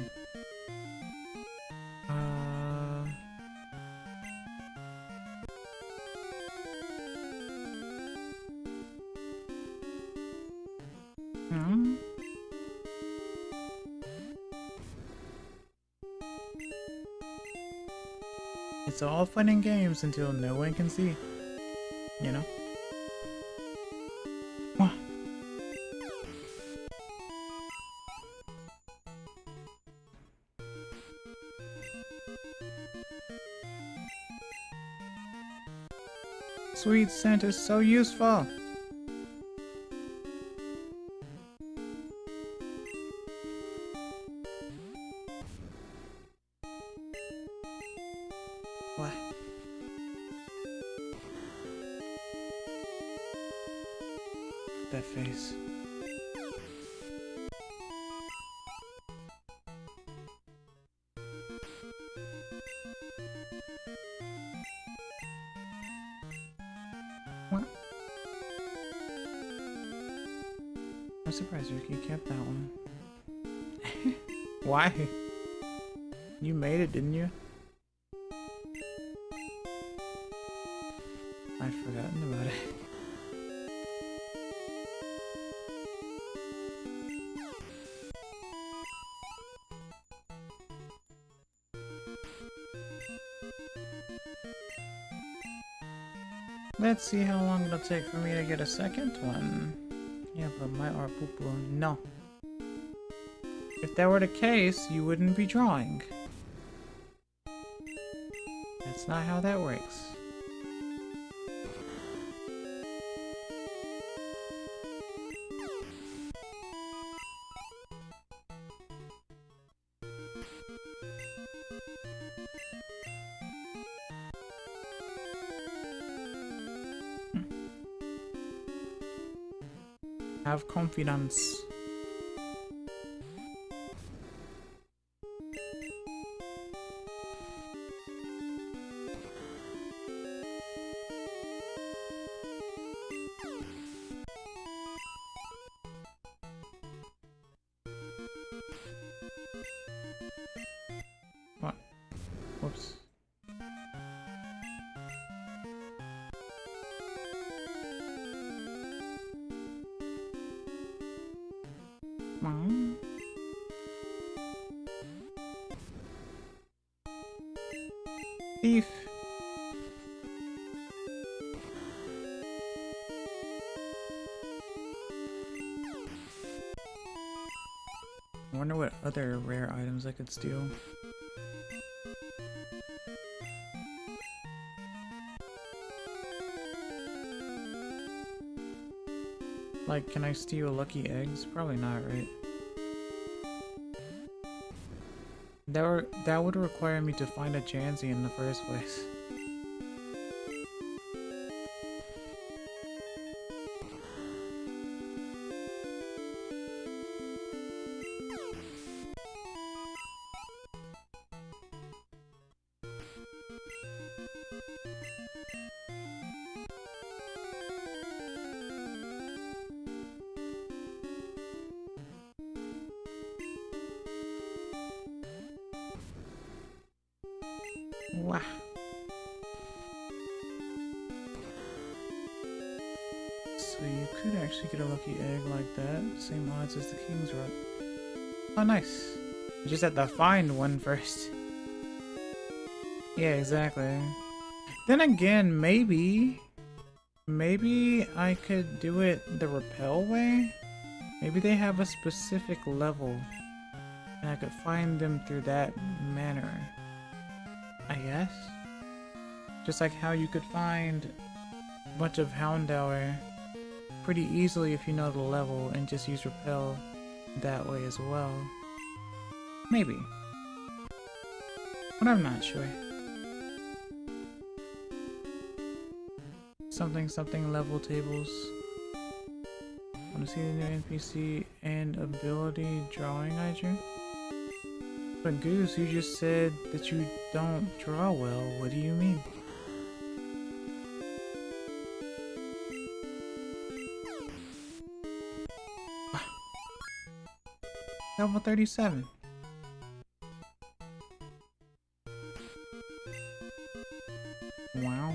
It's all fun and games until no one can see. You know? Sweet scent is so useful. What? That face. What? I'm surprised Ricky kept that one. Why? You made it, didn't you? I'd forgotten about it. Let's see how long it'll take for me to get a second one. Yeah, but my art poo-poo, no. If that were the case, you wouldn't be drawing. That's not how that works. Have confidence. What? Whoops. Thief. I wonder what other rare items I could steal. Like, can I steal lucky eggs? Probably not, right? That would require me to find a Chansey in the first place. Wow. So you could actually get a lucky egg like that. Same odds as the King's Rock. Oh, nice. You just have to find one first. Yeah, exactly. Then again, maybe I could do it the repel way? Maybe they have a specific level, and I could find them through that manner. I guess? Just like how you could find a bunch of Houndour pretty easily if you know the level and just use repel that way as well. Maybe. But I'm not sure. Something level tables. Want to see the new NPC and ability drawing I drew? But Goose, you just said that you don't draw well. What do you mean? Level 37. Wow.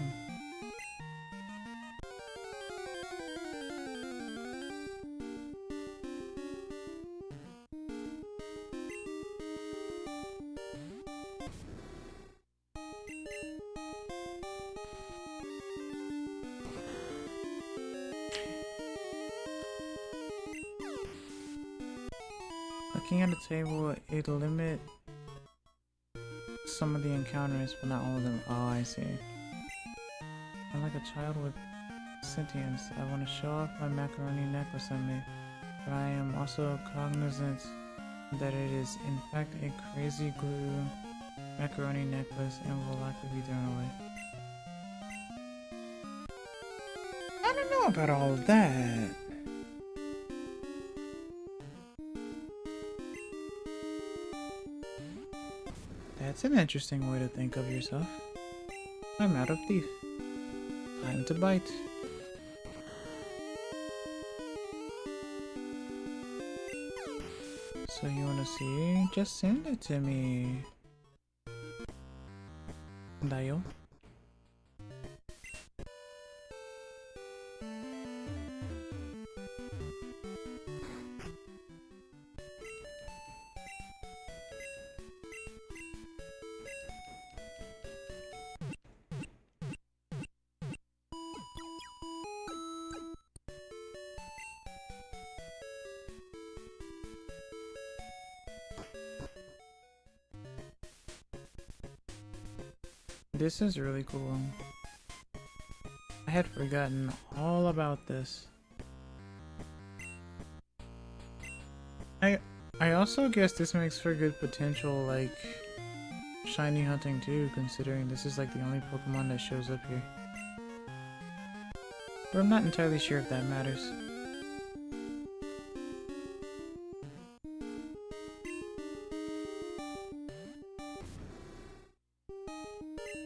Looking at the table, it limit some of the encounters, but not all of them. Oh, I see. I'm like a child with sentience. I want to show off my macaroni necklace I made, but I am also cognizant that it is in fact a crazy glue macaroni necklace and will likely be thrown away. I don't know about all of that. That's an interesting way to think of yourself. I'm out of teeth. Time to bite. So you wanna see? Just send it to me. Dayo. This is really cool. I had forgotten all about this. I also guess this makes for good potential, like, shiny hunting too, considering this is like the only Pokemon that shows up here. But I'm not entirely sure if that matters.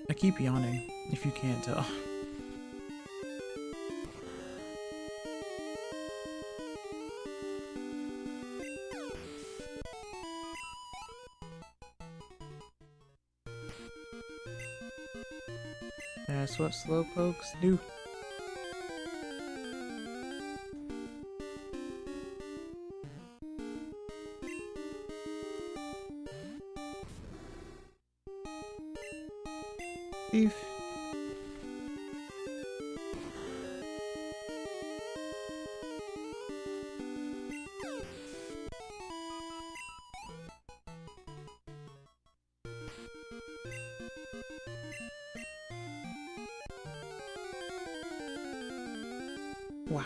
I keep yawning, if you can't tell. That's what slowpokes do. Thief. Wow.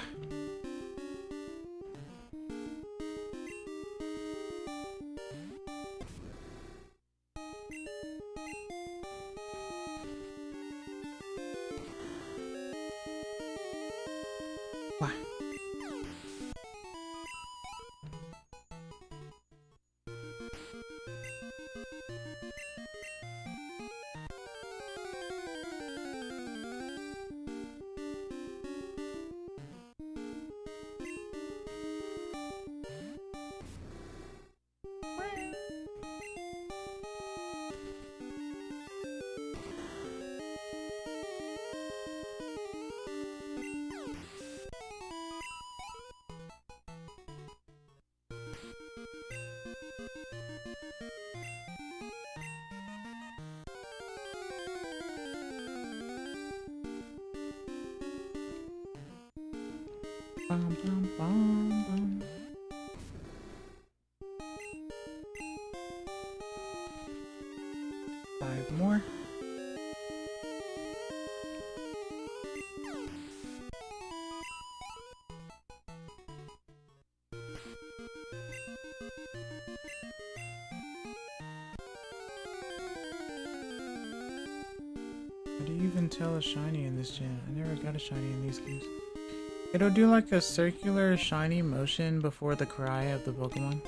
Wow. Bum, bum, bum, bum. Five more. How do you even tell a shiny in this gen? I never got a shiny in these games. It'll do like a circular shiny motion before the cry of the Pokemon.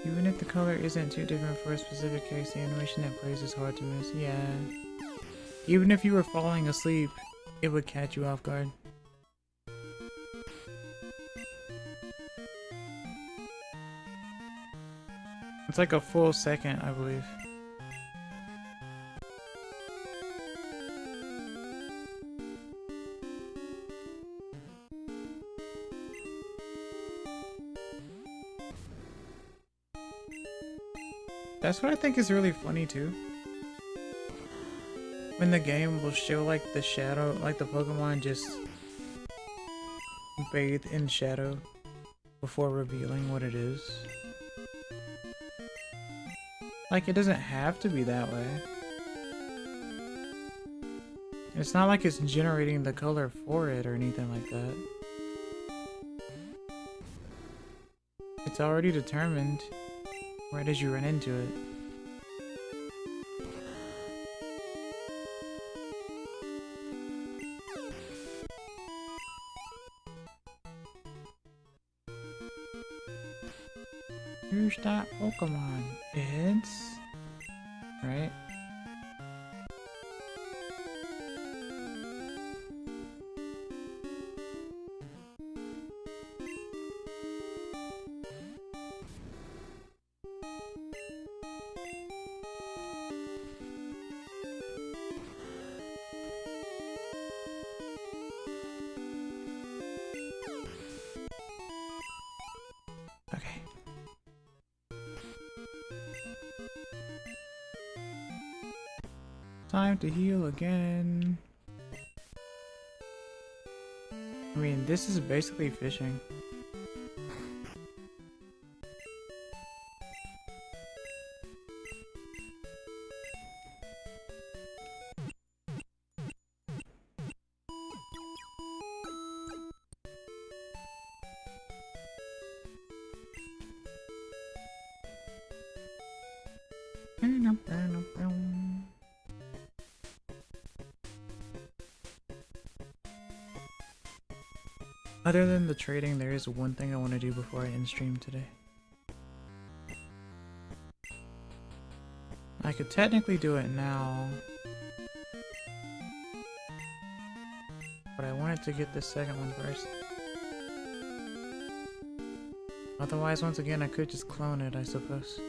Even if the color isn't too different for a specific case, the animation that plays is hard to miss. Yeah. Even if you were falling asleep, it would catch you off guard. It's like a full second, I believe. That's what I think is really funny too. When the game will show like the shadow, like the Pokemon just bathe in shadow before revealing what it is. Like, it doesn't have to be that way. It's not like it's generating the color for it or anything like that. It's already determined right as you run into it. Who's that Pokemon? It's... right? Okay. Time to heal again. I mean, this is basically fishing. Other than the trading, there is one thing I want to do before I end stream today. I could technically do it now, but I wanted to get this second one first. Otherwise, once again, I could just clone it, I suppose.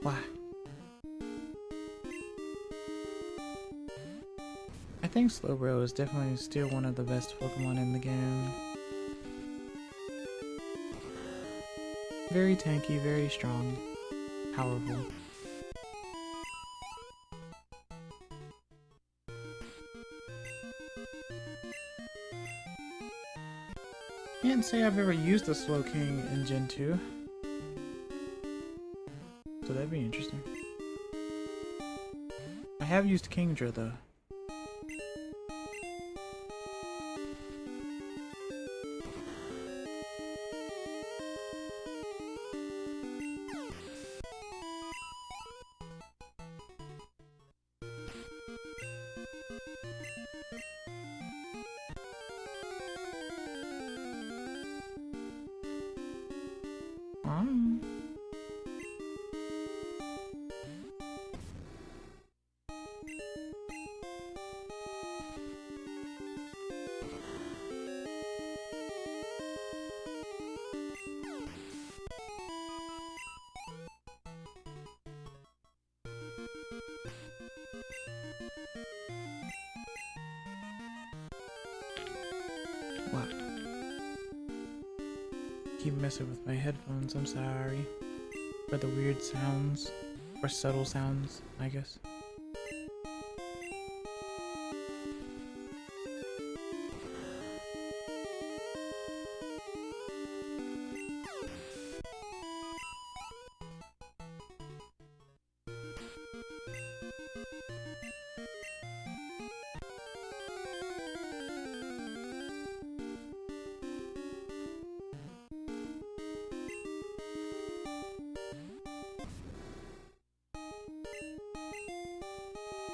Wow. I think Slowbro is definitely still one of the best Pokemon in the game. Very tanky, very strong, powerful. Can't say I've ever used the Slowking in Gen 2. So that'd be interesting. I have used Kingdra though. What? keep messing with my headphones. I'm sorry for the weird sounds, or subtle sounds, I guess.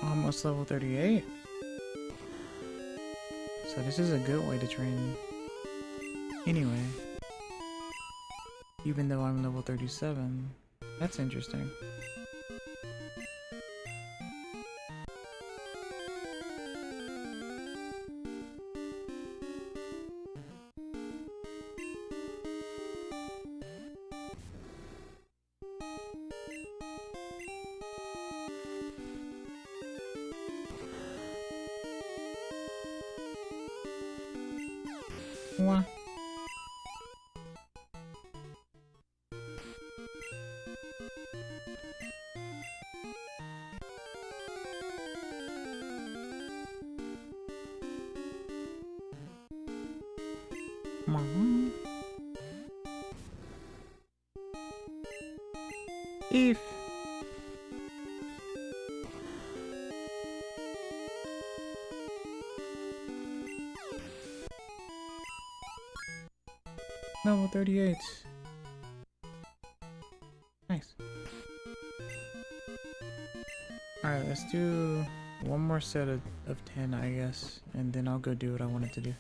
Almost level 38. So this is a good way to train. Anyway. Even though I'm level 37. That's interesting. Wah. Mom. If level 38. Nice. Alright, let's do one more set of 10, I guess, and then I'll go do what I wanted to do.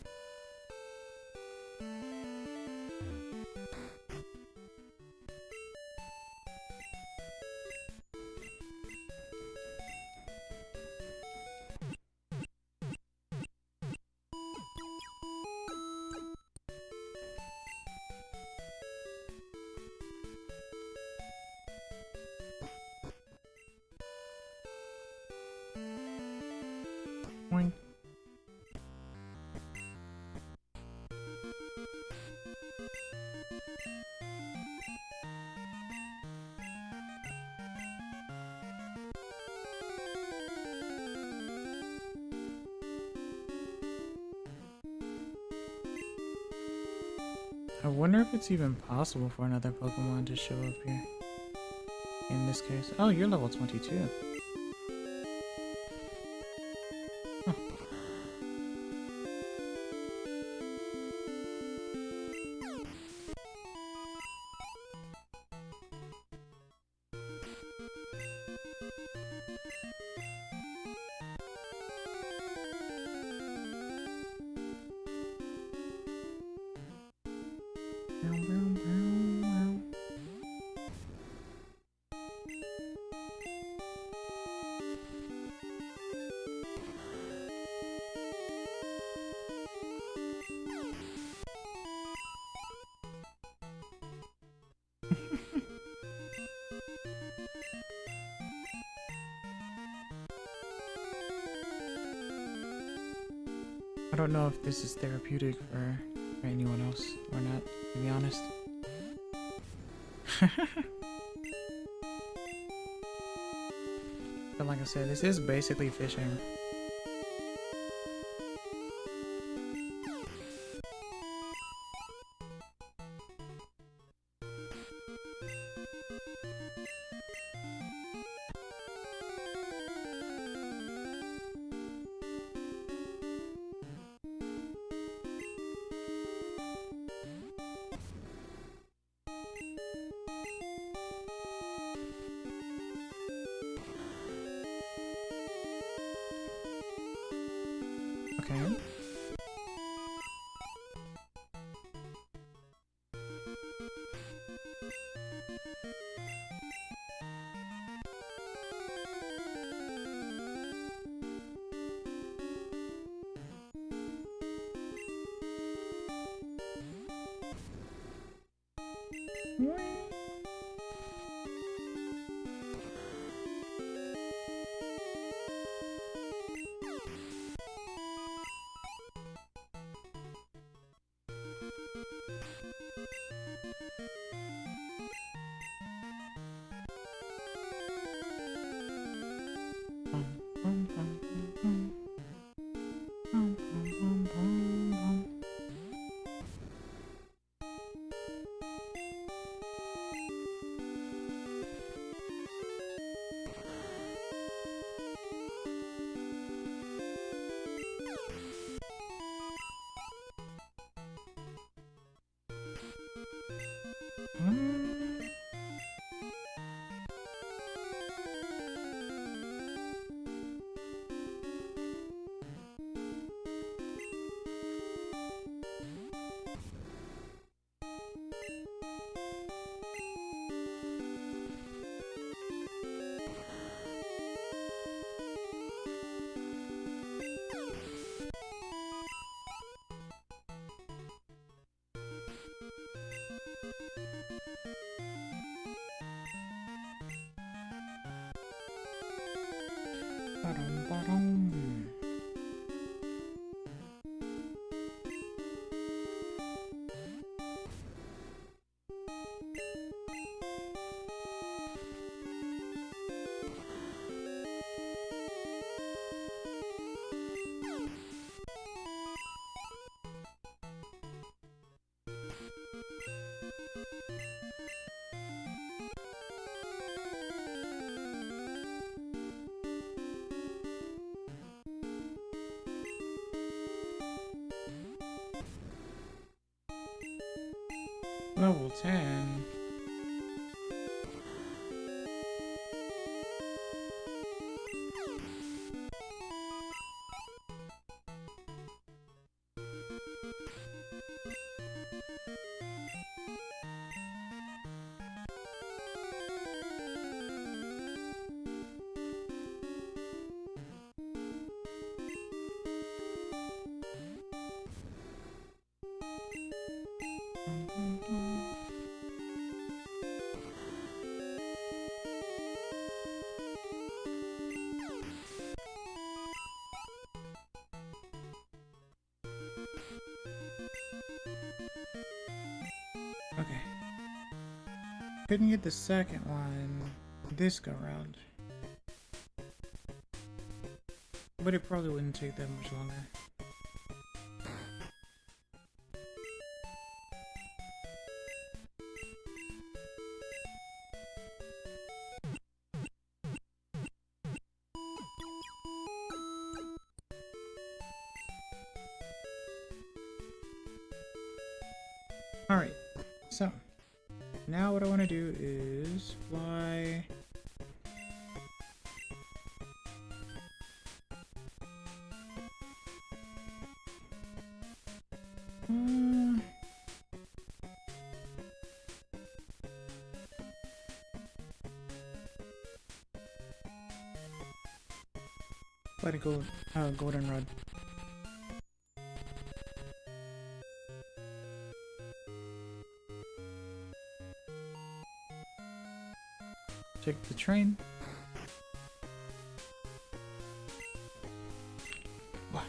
Boing. I wonder if it's even possible for another Pokemon to show up here. In this case. Oh, you're level 22. Huh. I don't know if this is therapeutic for anyone else or not, to be honest. But like I said, this is basically fishing. Okay. Ba-dum. Level 10. Okay. Couldn't get the second one this go round. But it probably wouldn't take that much longer. Alright, so now what I want to do is fly let it go goldenrod. Check the train. What?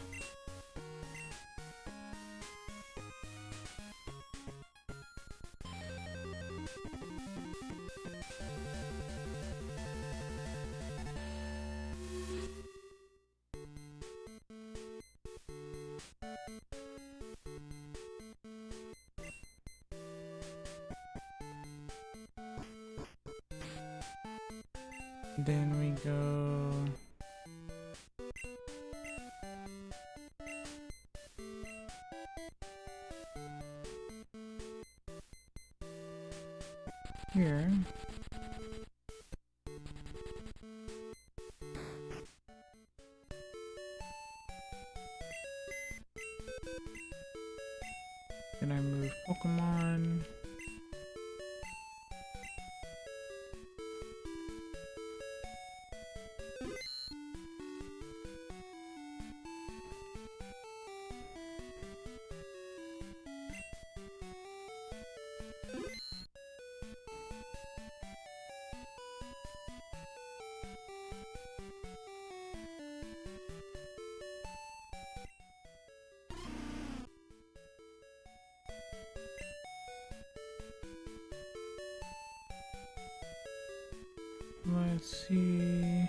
Then we go here. Then I move Pokemon. Let's see.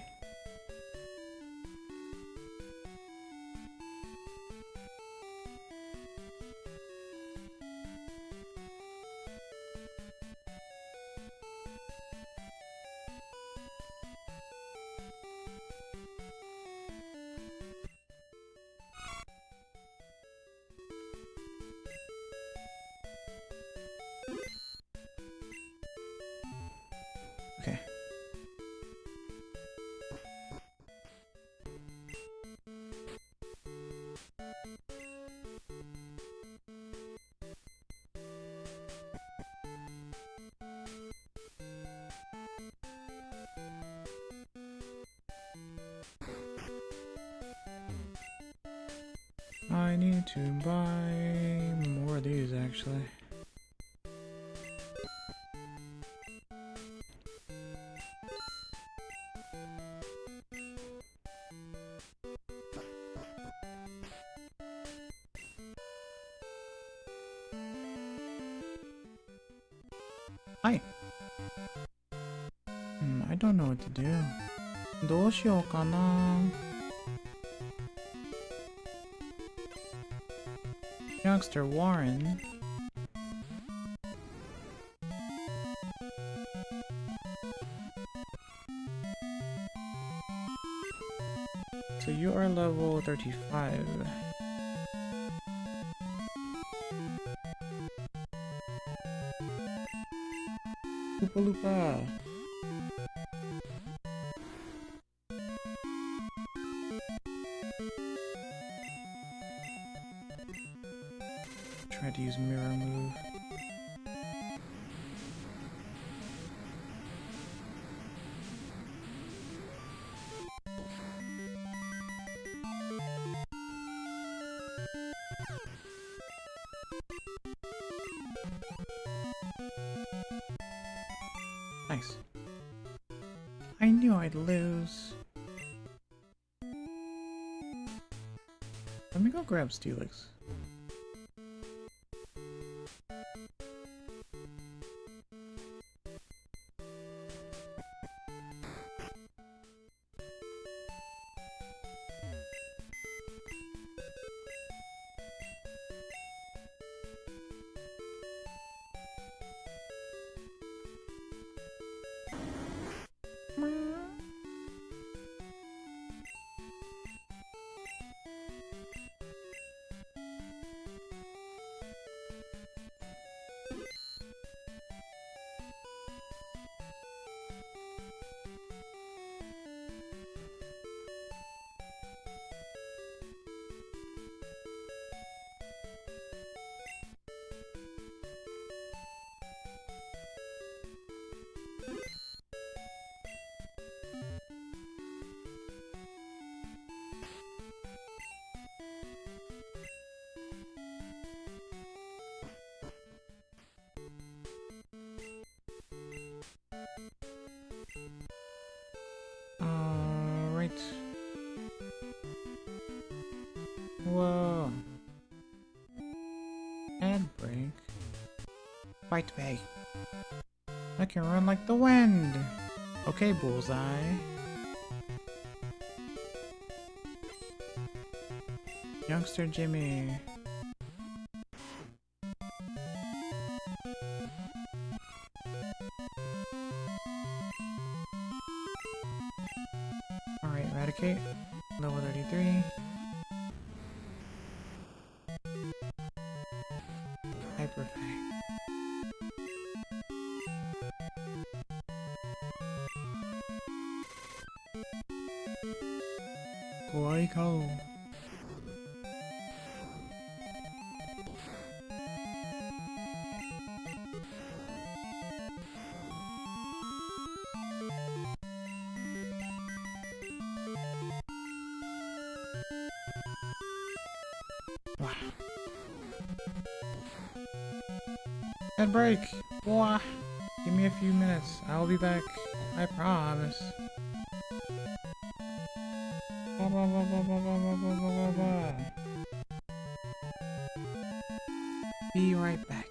Okay. I need to buy more of these actually. Hi. I don't know what to do. どうしようかな. Youngster Warren. So you are level 35. Lupa Lupa. Try to use mirror move. Nice. I knew I'd lose. Let me go grab Steelix. Alright. Whoa. And break. Fight me. I can run like the wind. Okay, Bullseye. Youngster Jimmy. Alright, Eradicate. Level 33. Hyper Fang. Guayco. Wow. Head break! Wah. Give me a few minutes. I'll be back. I promise. Ba, ba, ba, ba, ba, ba, ba, ba, ba, ba. Be right back.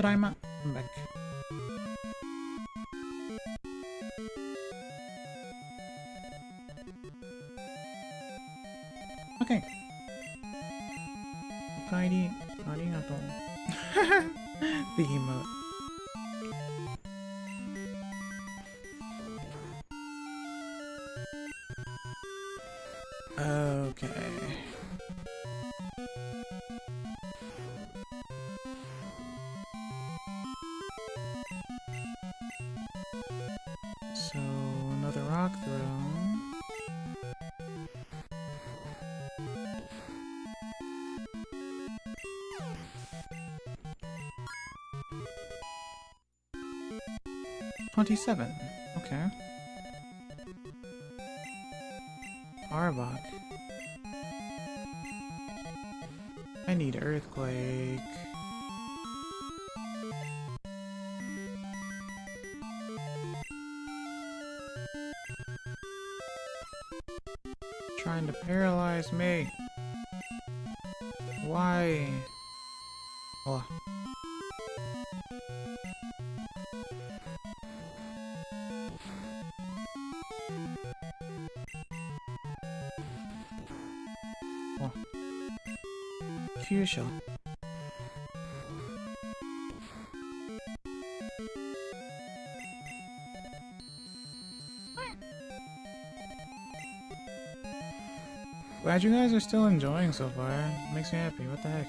Tadaima. I'm back. Okay. Okaeri. Arigato. The emote. Okay. So, another rock throw. $27. Okay. Arbok. I need earthquake. Trying to paralyze me. Why? Oh. Oh. Q-shell. Glad you guys are still enjoying so far. Makes me happy. What the heck?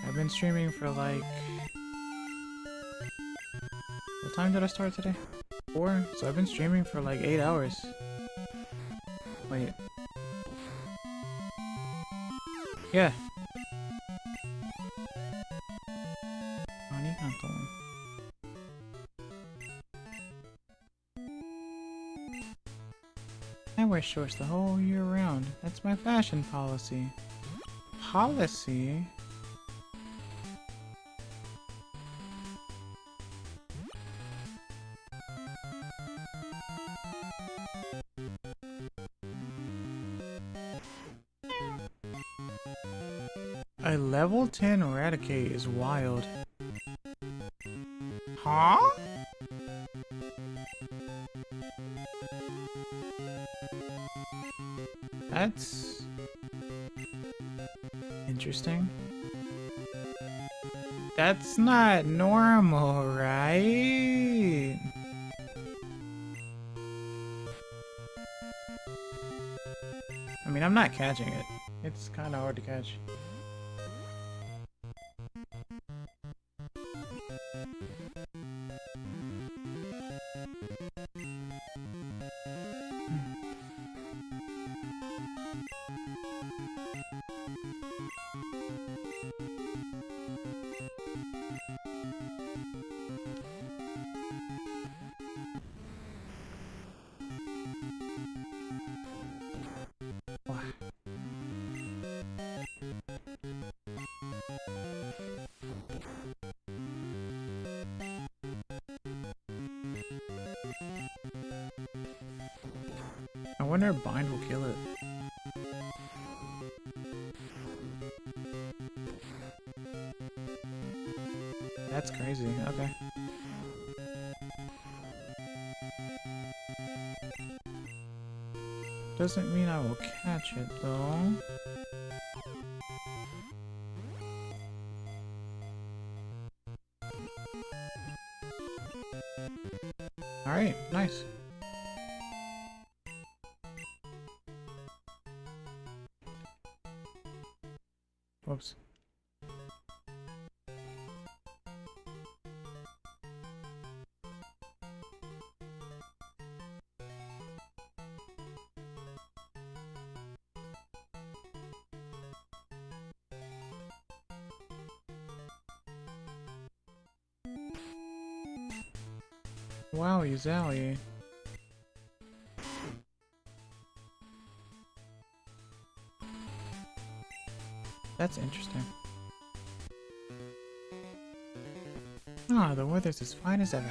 I've been streaming for like... What time did I start today? 4? So I've been streaming for like 8 hours. Wait. Yeah. Arigato. I wear shorts the whole year round. That's my fashion policy. Policy? A level 10 Eradicate is wild. Huh? That's interesting. That's not normal, right? I mean, I'm not catching it. It's kind of hard to catch. I wonder if bind will kill it. That's crazy. Okay. Doesn't mean I will catch it though. Alright, nice. Whoops. Wowie zowie. That's interesting. Ah, the weather's as fine as ever.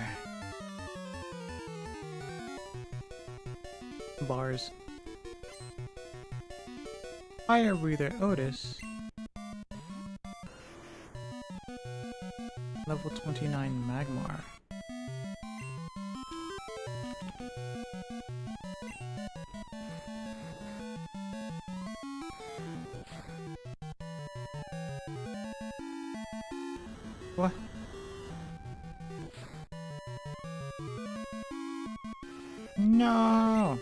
Bars. Fire breather Otis. Level 29 Magmar. What? No!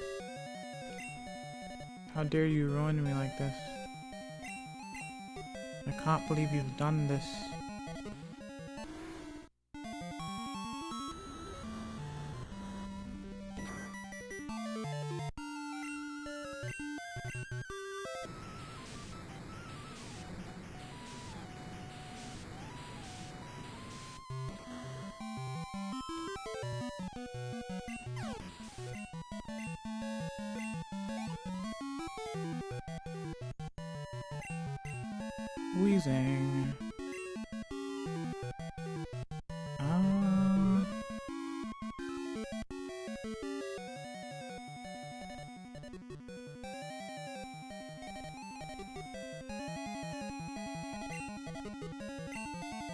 How dare you ruin me like this? I can't believe you've done this. Wheezing.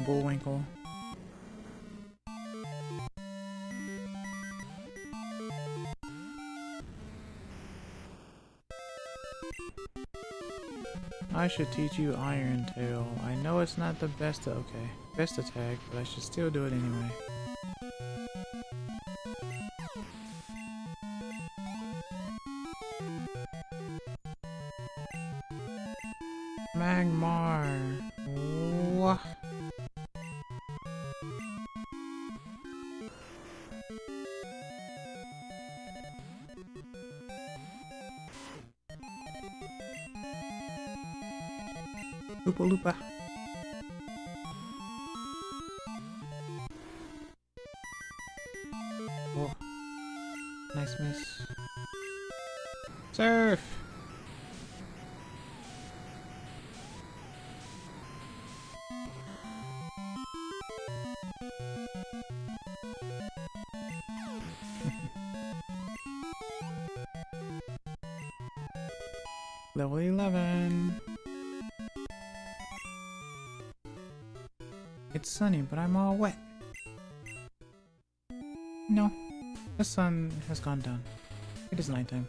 Bullwinkle. I should teach you Iron Tail. I know it's not the best attack, but I should still do it anyway. Magmar. What? Loopa Loopa. Oh, nice miss. Surf! Level 11. It's sunny, but I'm all wet. No, the sun has gone down. It is nighttime.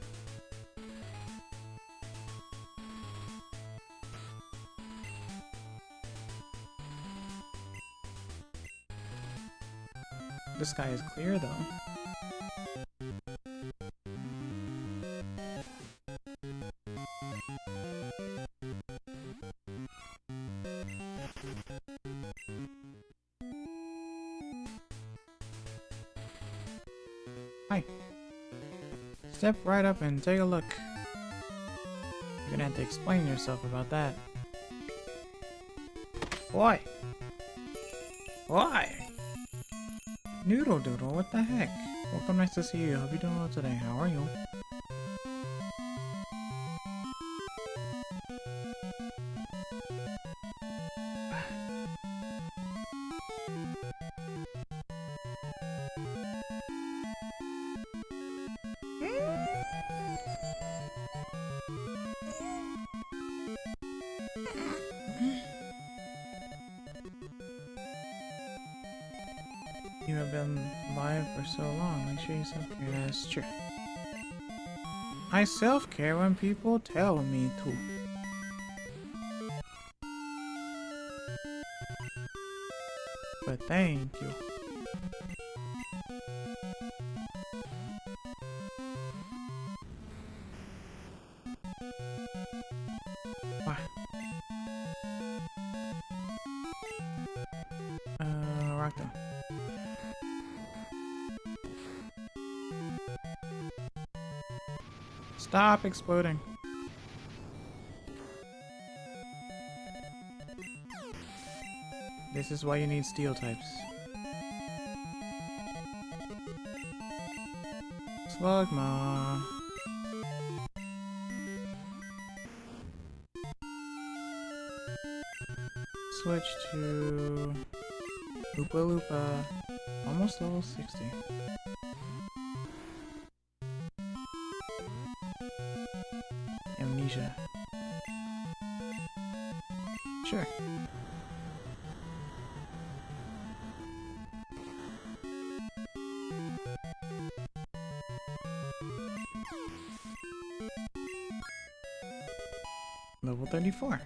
The sky is clear though. Hi. Step right up and take a look. You're gonna have to explain yourself about that. Why? Why? Noodle Doodle, what the heck? Welcome, nice to see you. Hope you're doing well today. How are you? You have been live for so long. Make sure you self-care. That's true. I self-care when people tell me to. But thank you. Wow. Rock them. Stop exploding. This is why you need steel types. Slugma. Switch to Loopa Loopa. Almost level 60. Amnesia. Sure. Level 34.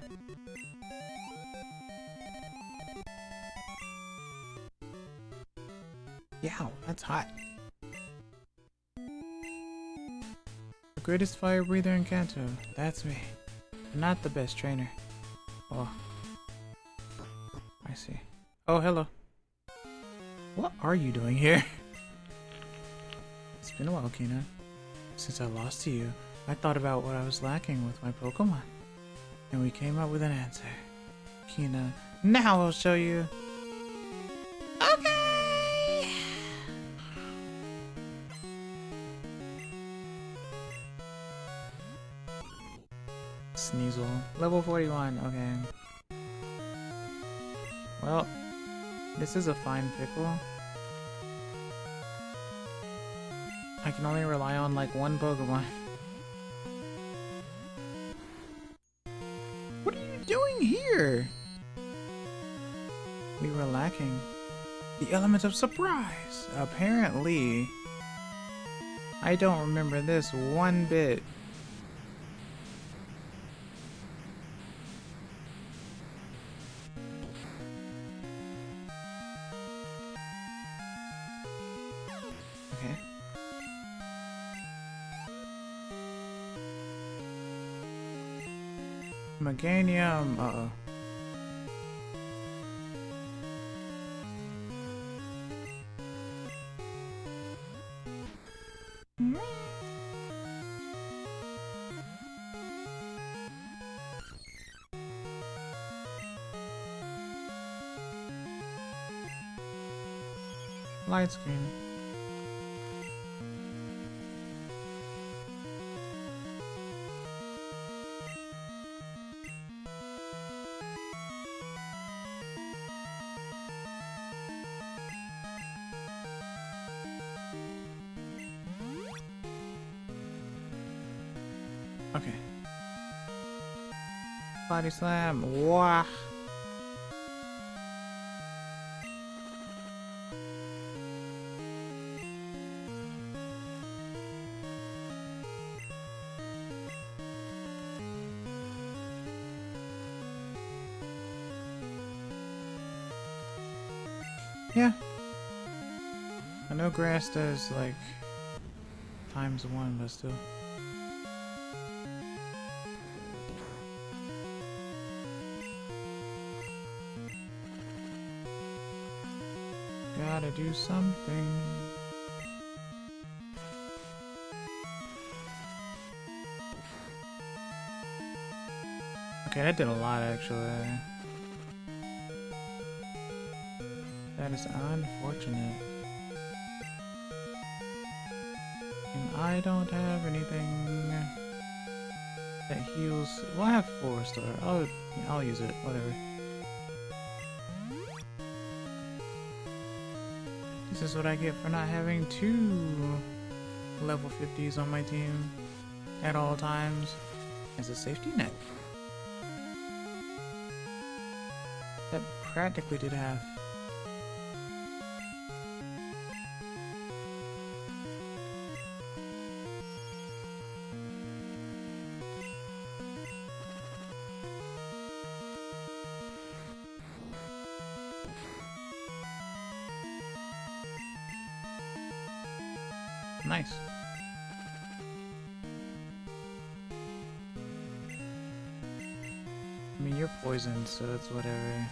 Yow, that's hot. The greatest fire breather in Kanto. That's me. But not the best trainer. Oh. I see. Oh, hello. What are you doing here? It's been a while, Kina. Since I lost to you, I thought about what I was lacking with my Pokemon. And we came up with an answer. Kina, now I'll show you. Okay! Sneasel. Level 41, okay. Well, this is a fine pickle. I can only rely on like one Pokemon. What are you doing here? We were lacking the element of surprise. Apparently, I don't remember this one bit. Okay. Meganium. Uh-oh. Light screen. Okay. Body slam. Wah. Yeah. I know grass does like ×1, but still. Gotta do something. Okay, that did a lot actually. That is unfortunate. And I don't have anything that heals. Well, I have 4 star. I'll use it. Whatever. This is what I get for not having 2 level 50s on my team at all times as a safety net. That practically did half. Nice. I mean, you're poisoned, so it's whatever.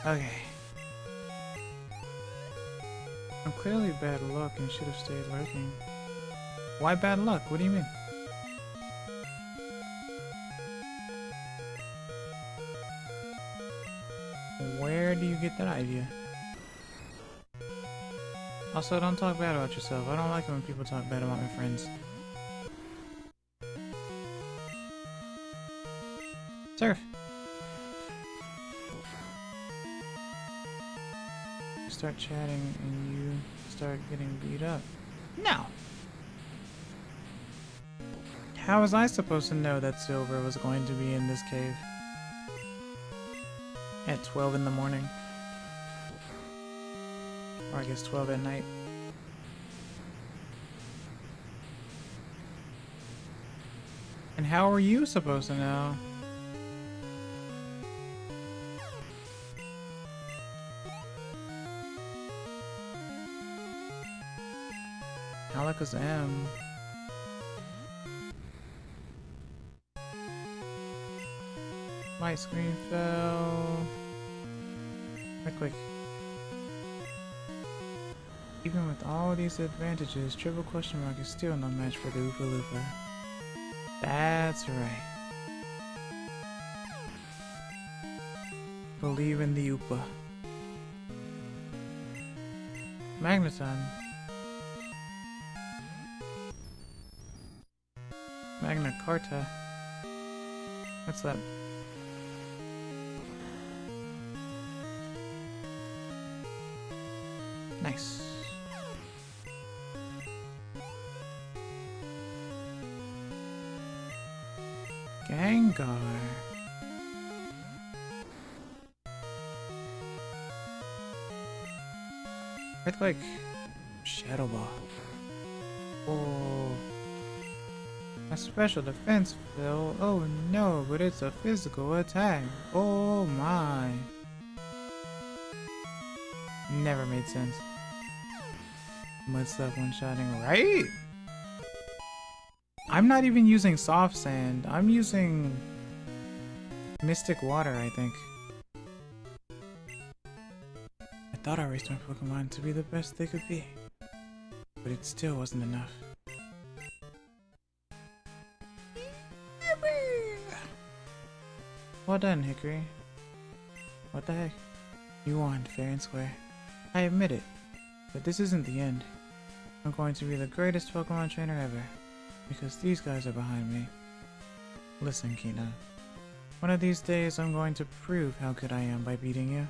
Okay. I'm clearly bad luck and should have stayed lurking. Why bad luck? What do you mean? Where do you get that idea? Also, don't talk bad about yourself. I don't like it when people talk bad about my friends. Surf! You start chatting and you start getting beat up. No! How was I supposed to know that Silver was going to be in this cave? at 12 in the morning. Or I guess 12 at night. And how are you supposed to know? Alakazam. My screen fell. Quick. Even with all these advantages, triple question mark is still no match for the Oopa Loopa. That's right. Believe in the Oopa. Magneton. Magna Carta. What's that? Nice. Gengar. Earthquake. Shadow Ball. Oh. A special defense, Phil. Oh no, but it's a physical attack. Oh my. Never made sense. Mud stuff one-shotting, right? I'm not even using soft sand. I'm using mystic water, I think. I thought I raised my Pokemon to be the best they could be, but it still wasn't enough. Well done, Hickory. What the heck? You won, fair and square. I admit it, but this isn't the end. I'm going to be the greatest Pokemon trainer ever, because these guys are behind me. Listen, Kina. One of these days, I'm going to prove how good I am by beating you.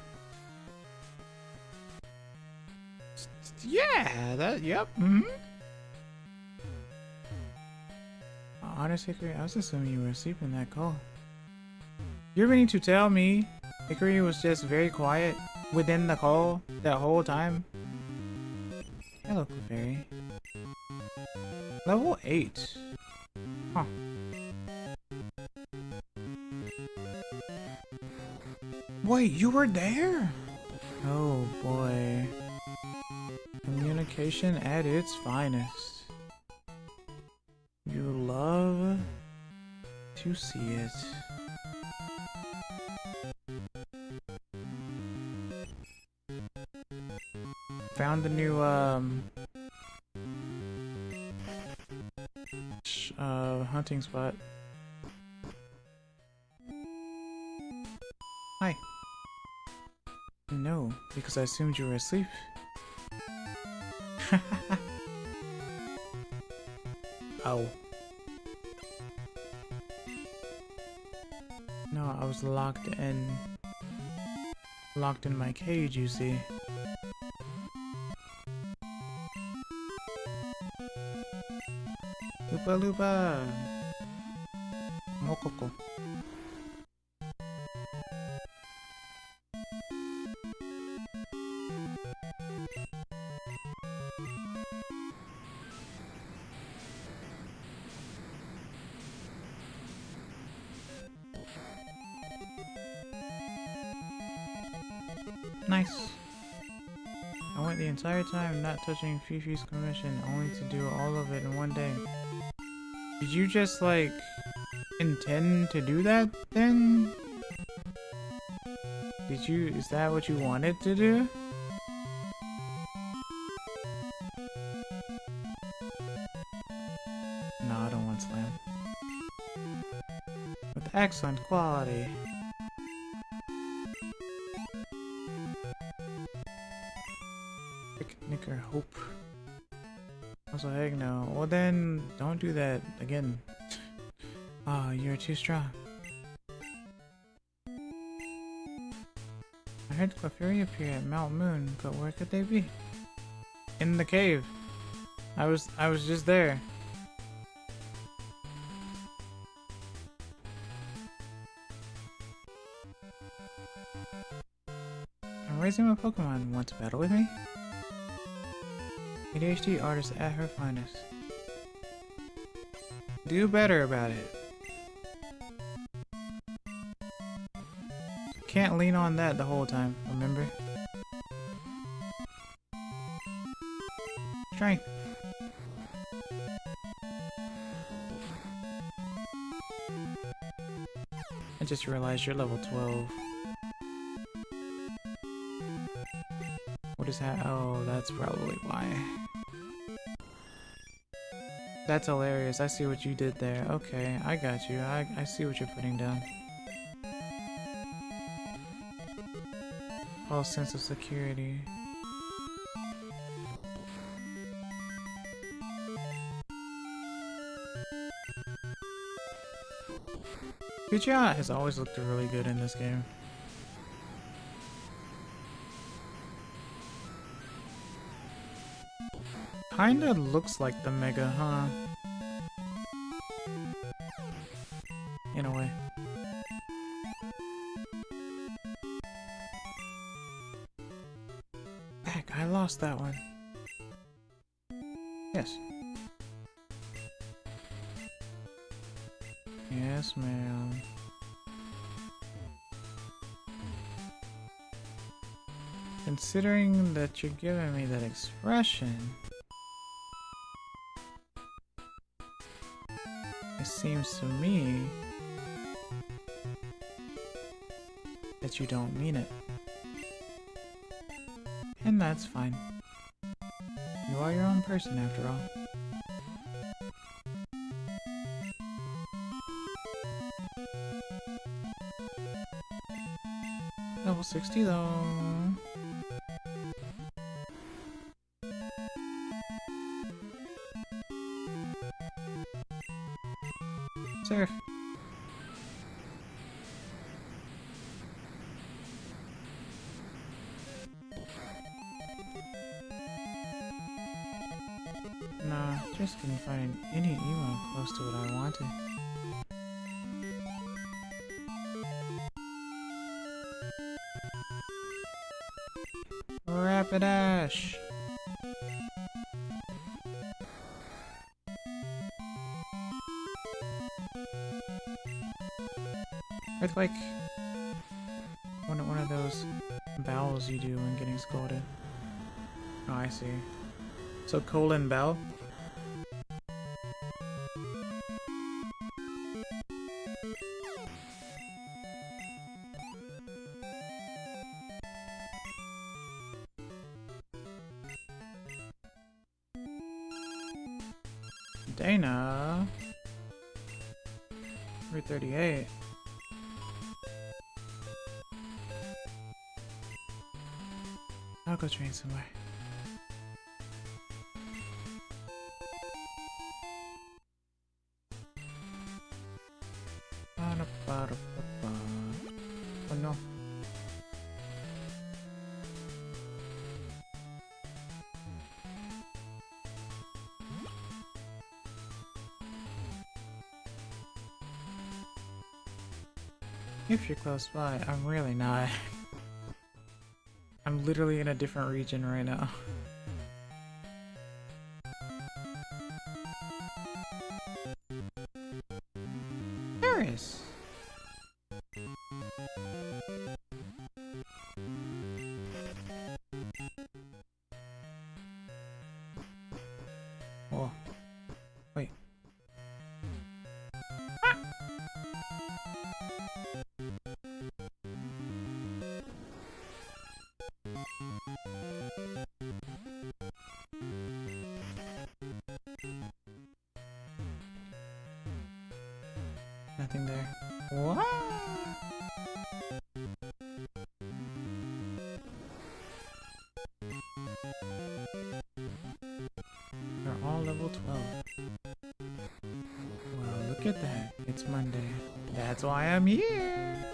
Yeah, yep. Honest, Hickory, I was assuming you were asleep in that call. You're meaning to tell me Hickory was just very quiet within the call that whole time? Hello, Clefairy. Level 8. Huh. Wait, you were there? Oh boy. Communication at its finest. You love to see it. Found the new hunting spot. Hi. No, because I assumed you were asleep. Oh. No, I was locked in my cage, you see. Lupa Lupa! Mokoko. Nice. I went the entire time not touching Fifi's commission, only to do all of it in one day. Did you just, like, intend to do that, then? Is that what you wanted to do? No, I don't want Slam. With excellent quality. Picnicker Hope. Also, heck no. Well then, don't do that again. Oh, you're too strong. I heard Clefairy appear at Mount Moon, but where could they be? In the cave. I was just there. Raising my Pokemon. Want to battle with me? ADHD artist at her finest. Do better about it. Can't lean on that the whole time, remember? Strength. I just realized you're level 12. What is that? Oh, that's probably why. That's hilarious. I see what you did there. Okay, I got you. I see what you're putting down. False sense of security. Pidgeot has always looked really good in this game. Kinda looks like the Mega, huh? In a way. Heck, I lost that one. Yes. Yes, ma'am. Considering that you're giving me that expression, it seems to me that you don't mean it. And that's fine. You are your own person after all. Level 60 though. Surf. Nah, just couldn't find any emo close to what I wanted. Rapidash! Earthquake! One of those bowels you do when getting scolded. Oh, I see. So colon bell? Dana. Route 38. I'll go train somewhere. Oh no. If you're close by, I'm really not. I'm literally in a different region right now. Paris! Oh. Wait. Nothing there. What? They're all level 12. Well, look at that. It's Monday. That's why I'm here.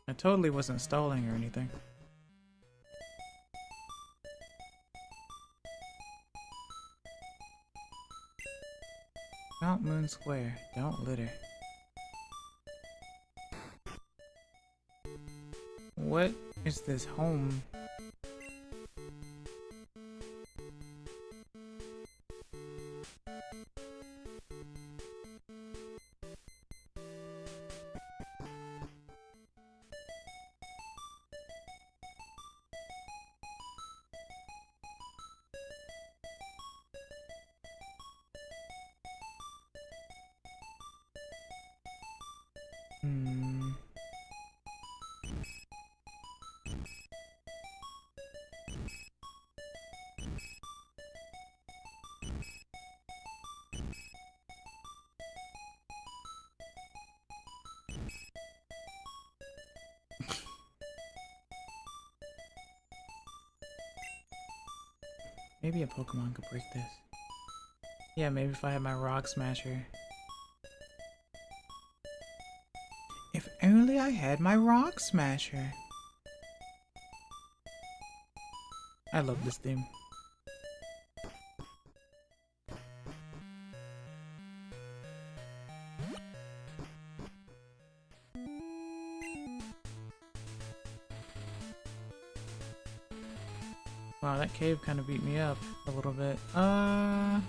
I totally wasn't stalling or anything. Mount Moon Square. Don't litter. What is this home? Maybe a Pokemon could break this. Yeah, maybe if I had my Rock Smasher. If only I had my Rock Smasher. I love this theme. Wow, that cave kind of beat me up a little bit. I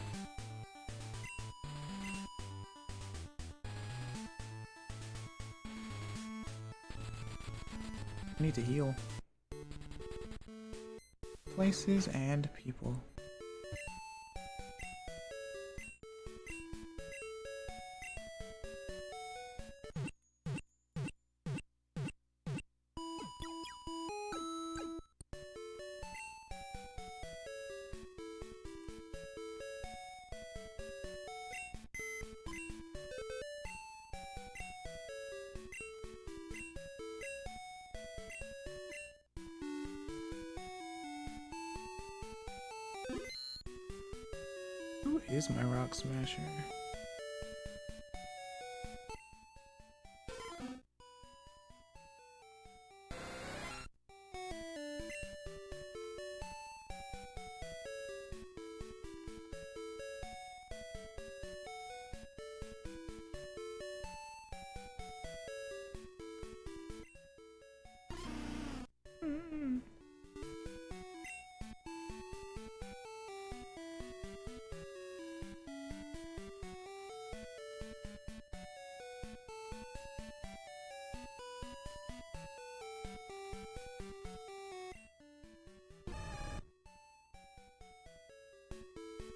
need to heal. Places and people. Who is my Rock Smasher?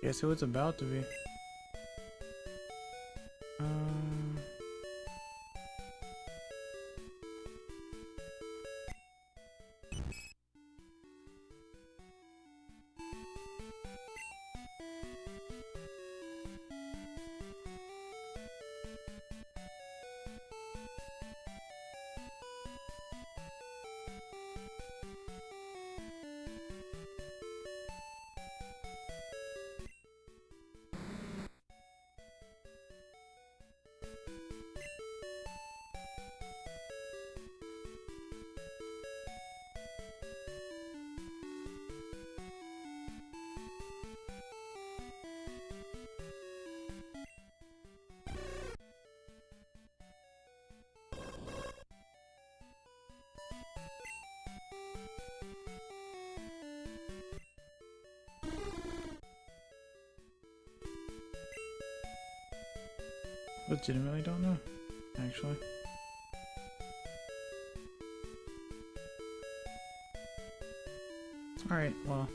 Guess who it's about to be. Legitimately don't know, actually. Alright, well.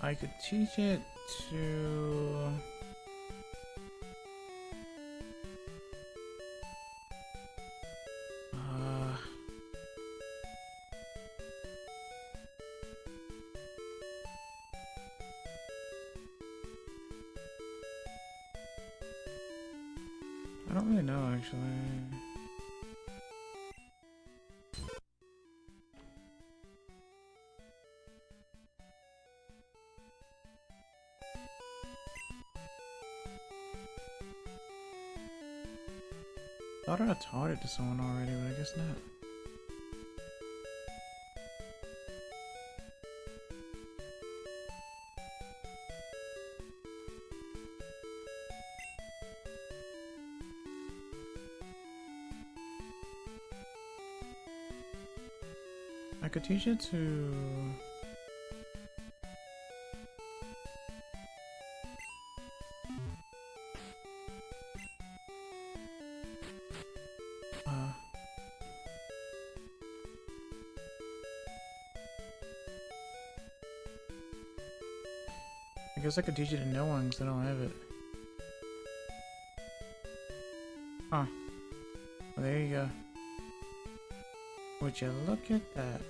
I could teach it to... I don't really know, actually. Thought I taught it to someone already, but I guess not. I could teach it to... I guess I could teach it to no one because I don't have it. Huh. Well, there you go. Would you look at that?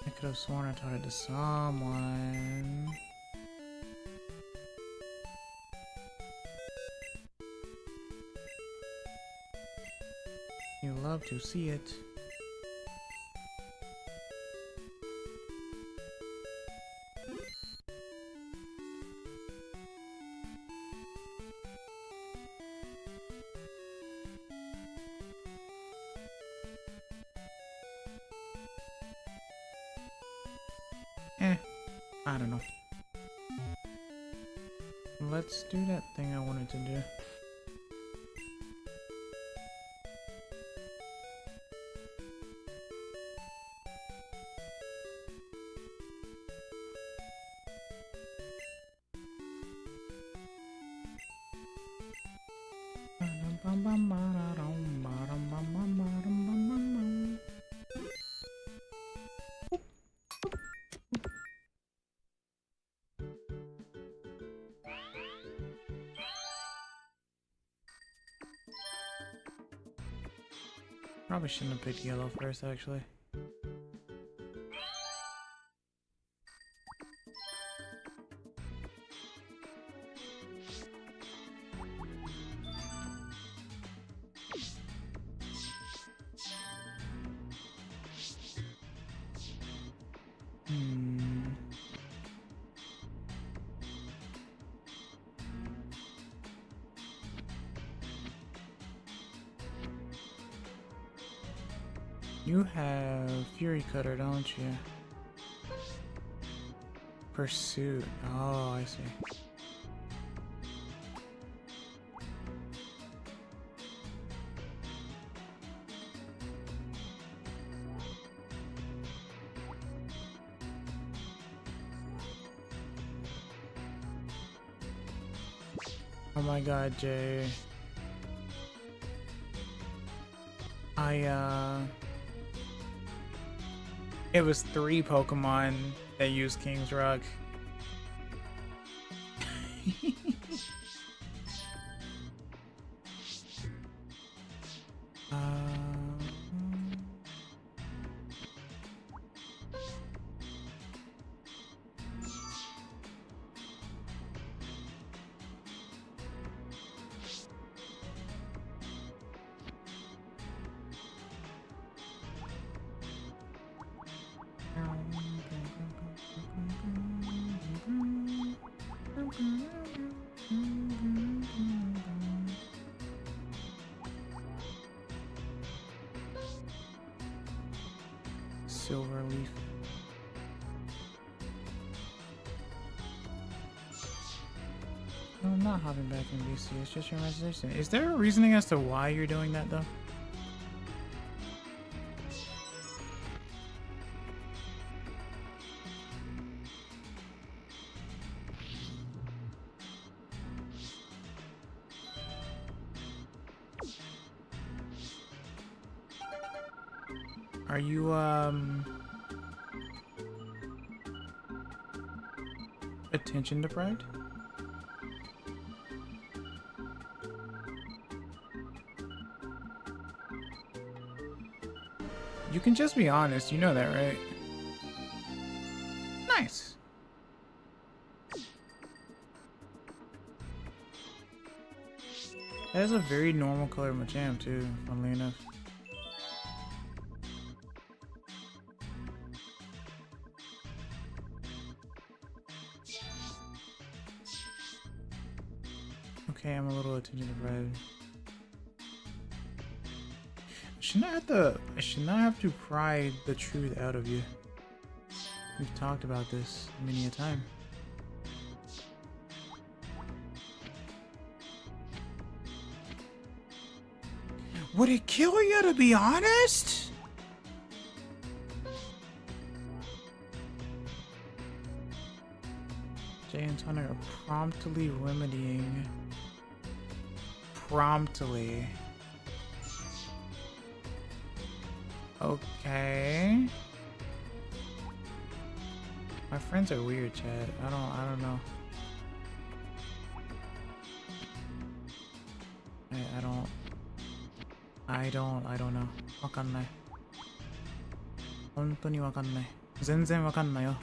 I could have sworn I taught it to someone. You love to see it. I don't know. Let's do that thing I wanted to do. Probably shouldn't have picked yellow first, actually. You have Fury Cutter, don't you? Pursuit. Oh, I see. Oh my god, Jay. It was 3 Pokemon that used King's Rock. Silver Leaf. No, I'm not hopping back in DC, it's just your imagination. Is there a reasoning as to why you're doing that though? Are you, attention deprived? You can just be honest, you know that, right? Nice. That is a very normal color Machamp too, funnily enough. Okay, I'm a little attention deprived. I should not have to pry the truth out of you. We've talked about this many a time. Would it kill you, to be honest? Jay and Tony are promptly remedying. Promptly. Okay. My friends are weird, Chad. I don't know. I don't know. わかんない。本当にわかんない。全然わかんないよ。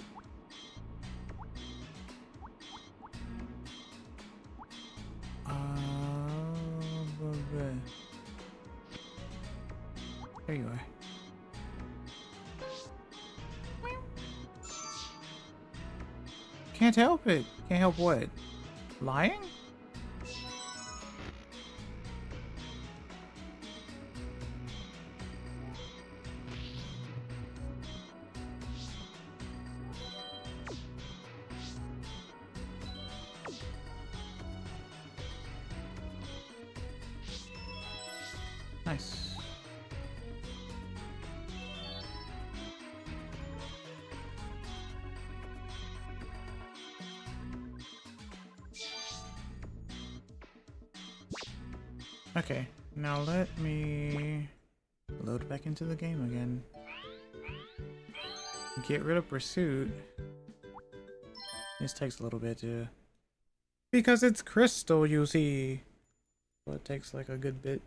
There you are. Can't help it. Can't help what? Lying? Nice. Okay, now let me load back into the game again. Get rid of pursuit. This takes a little bit too. Because it's crystal, you see. So it takes like a good bit.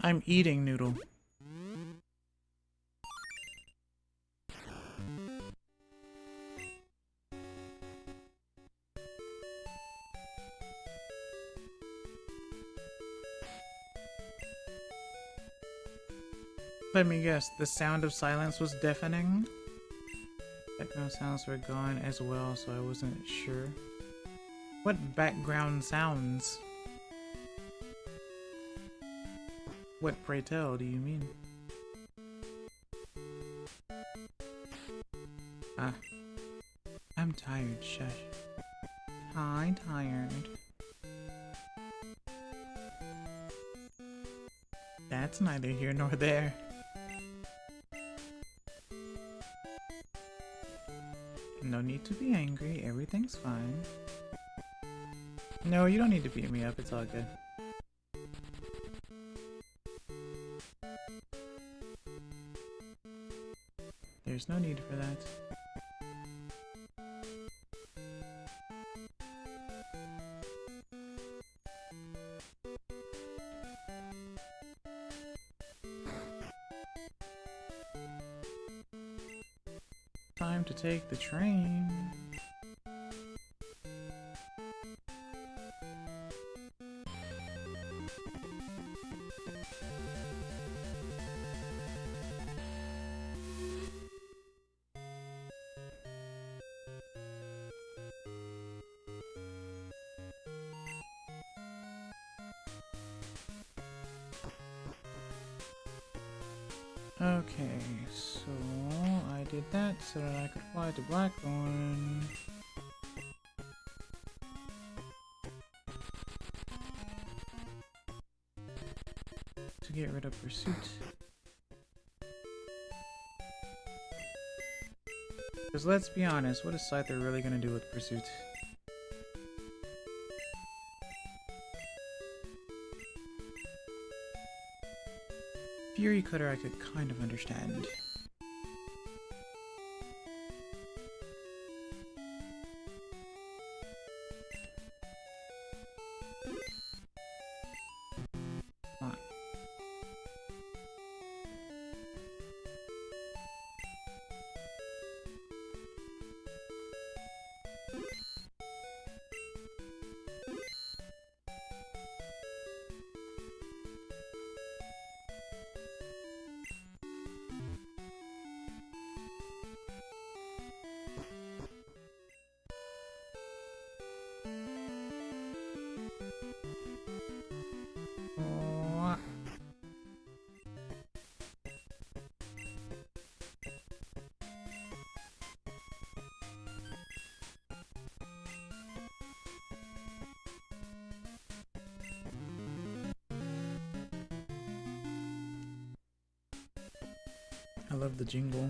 I'm eating noodle. Let me guess, the sound of silence was deafening? Background sounds were gone as well, so I wasn't sure. What background sounds? What, pray tell, do you mean? Ah. I'm tired, shush. I'm tired. That's neither here nor there. No need to be angry, everything's fine. No, you don't need to beat me up, it's all good. There's no need for that. Time to take the train. Okay, so I did that so that I could fly to Blackthorn. To get rid of pursuit. Because let's be honest, what is Scyther really gonna do with Pursuit? Fury Cutter I could kind of understand. I love the jingle.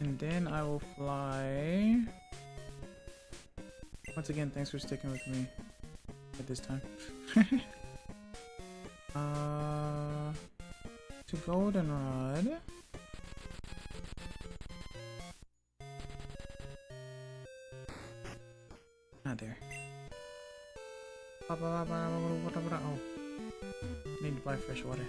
And then I will fly. Once again, thanks for sticking with me at this time. To Goldenrod. Not there. Oh, need to buy fresh water.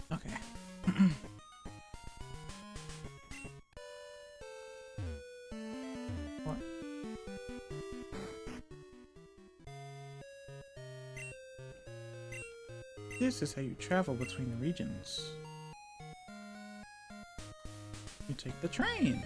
Okay. What? This is how you travel between the regions. You take the train.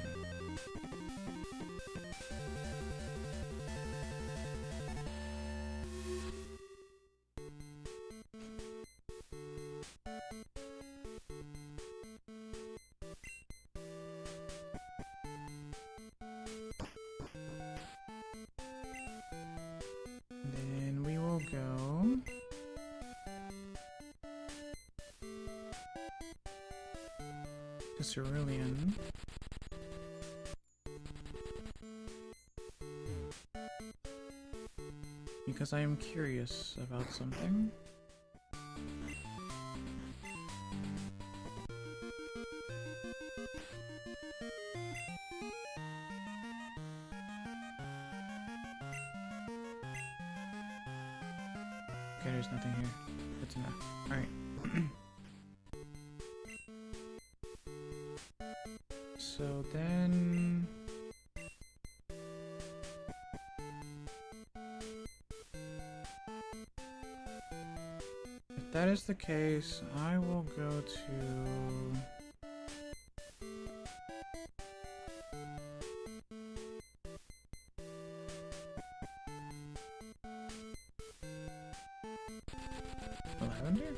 Then we will go to Cerulean. Because I am curious about something. Okay, there's nothing here. Good to know. Alright. So then... if that is the case, I will go to... Lavender?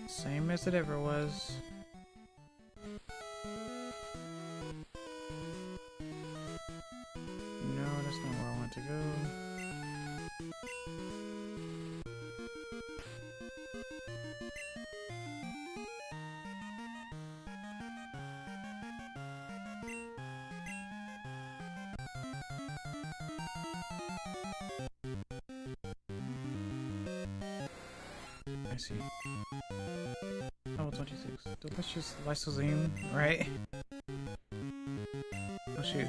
Same as it ever was. No, that's not where I want to go. I see. Level 26. Delicious lysosine, right? Oh shoot.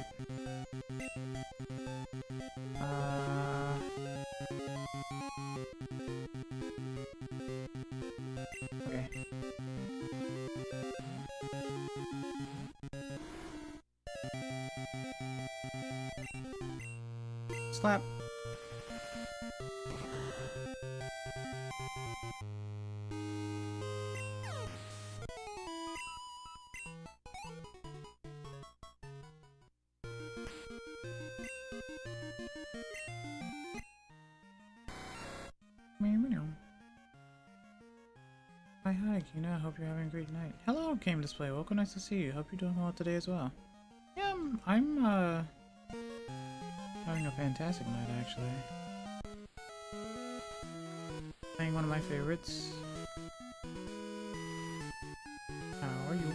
Okay. Slap. Hi, Kina. Hope you're having a great night. Hello, Game Display. Welcome. Nice to see you. Hope you're doing well today as well. Yeah, I'm having a fantastic night, actually. Playing one of my favorites. How are you?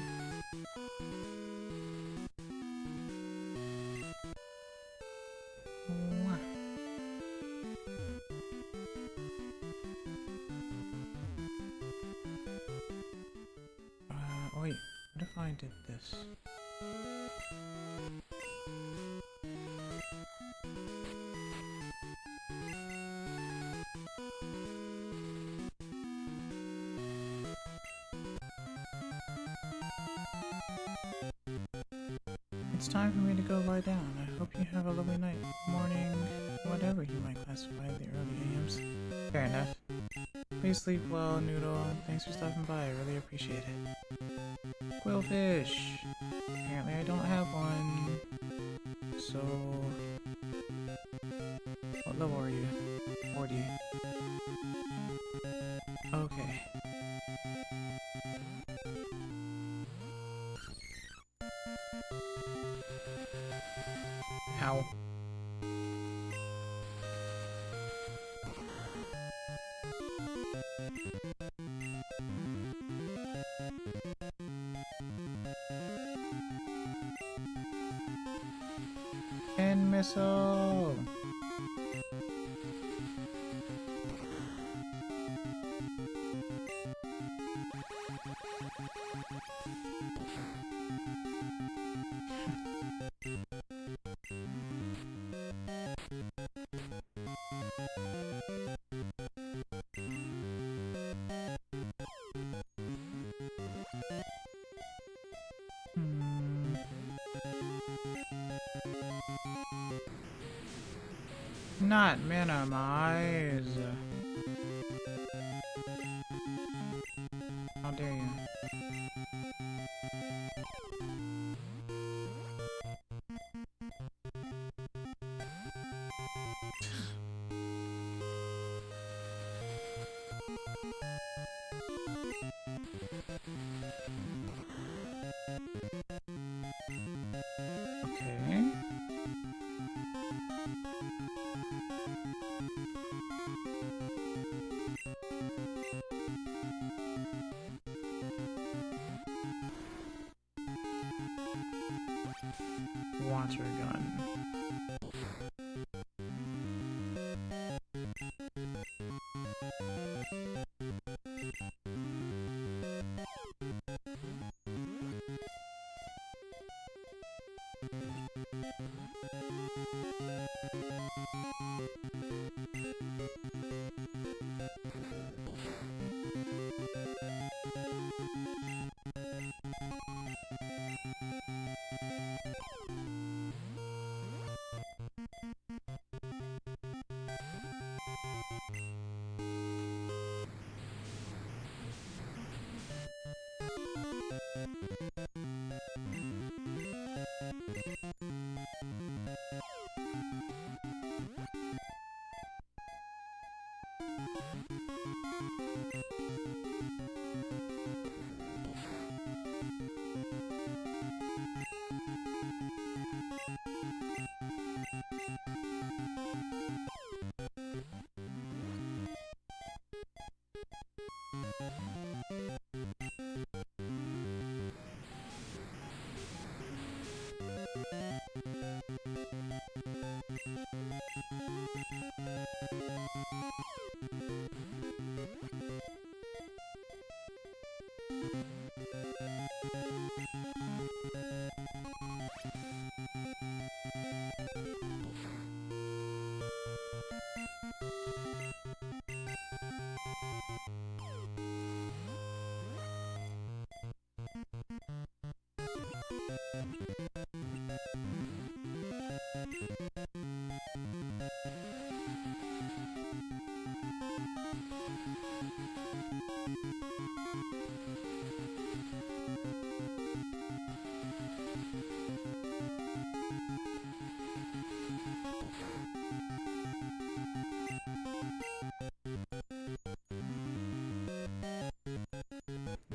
Wait, what if I did this? It's time for me to go lie down. I hope you have a lovely night, morning, whatever you might classify the early AMs. Fair enough. Please sleep well, Noodle. Thanks for stopping by. I really appreciate it. Quillfish! Apparently I don't have one. So... what level are you? 40. Okay. Ow. And missile. Not minimize. How dare you? Okay. Water gun.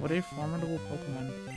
What a formidable Pokemon.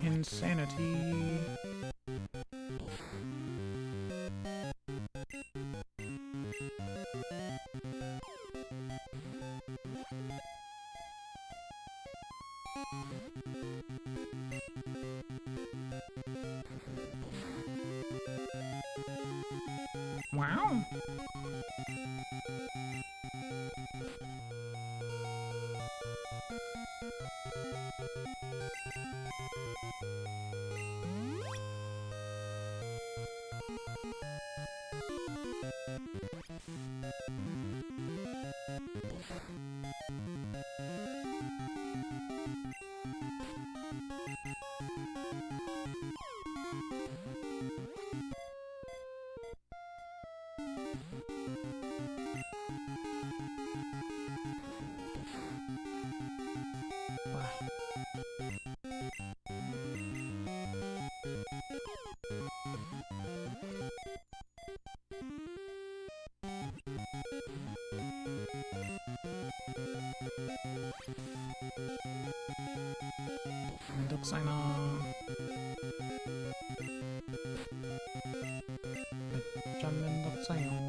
Insanity. Wow. 면독사이나 짠 면독사요.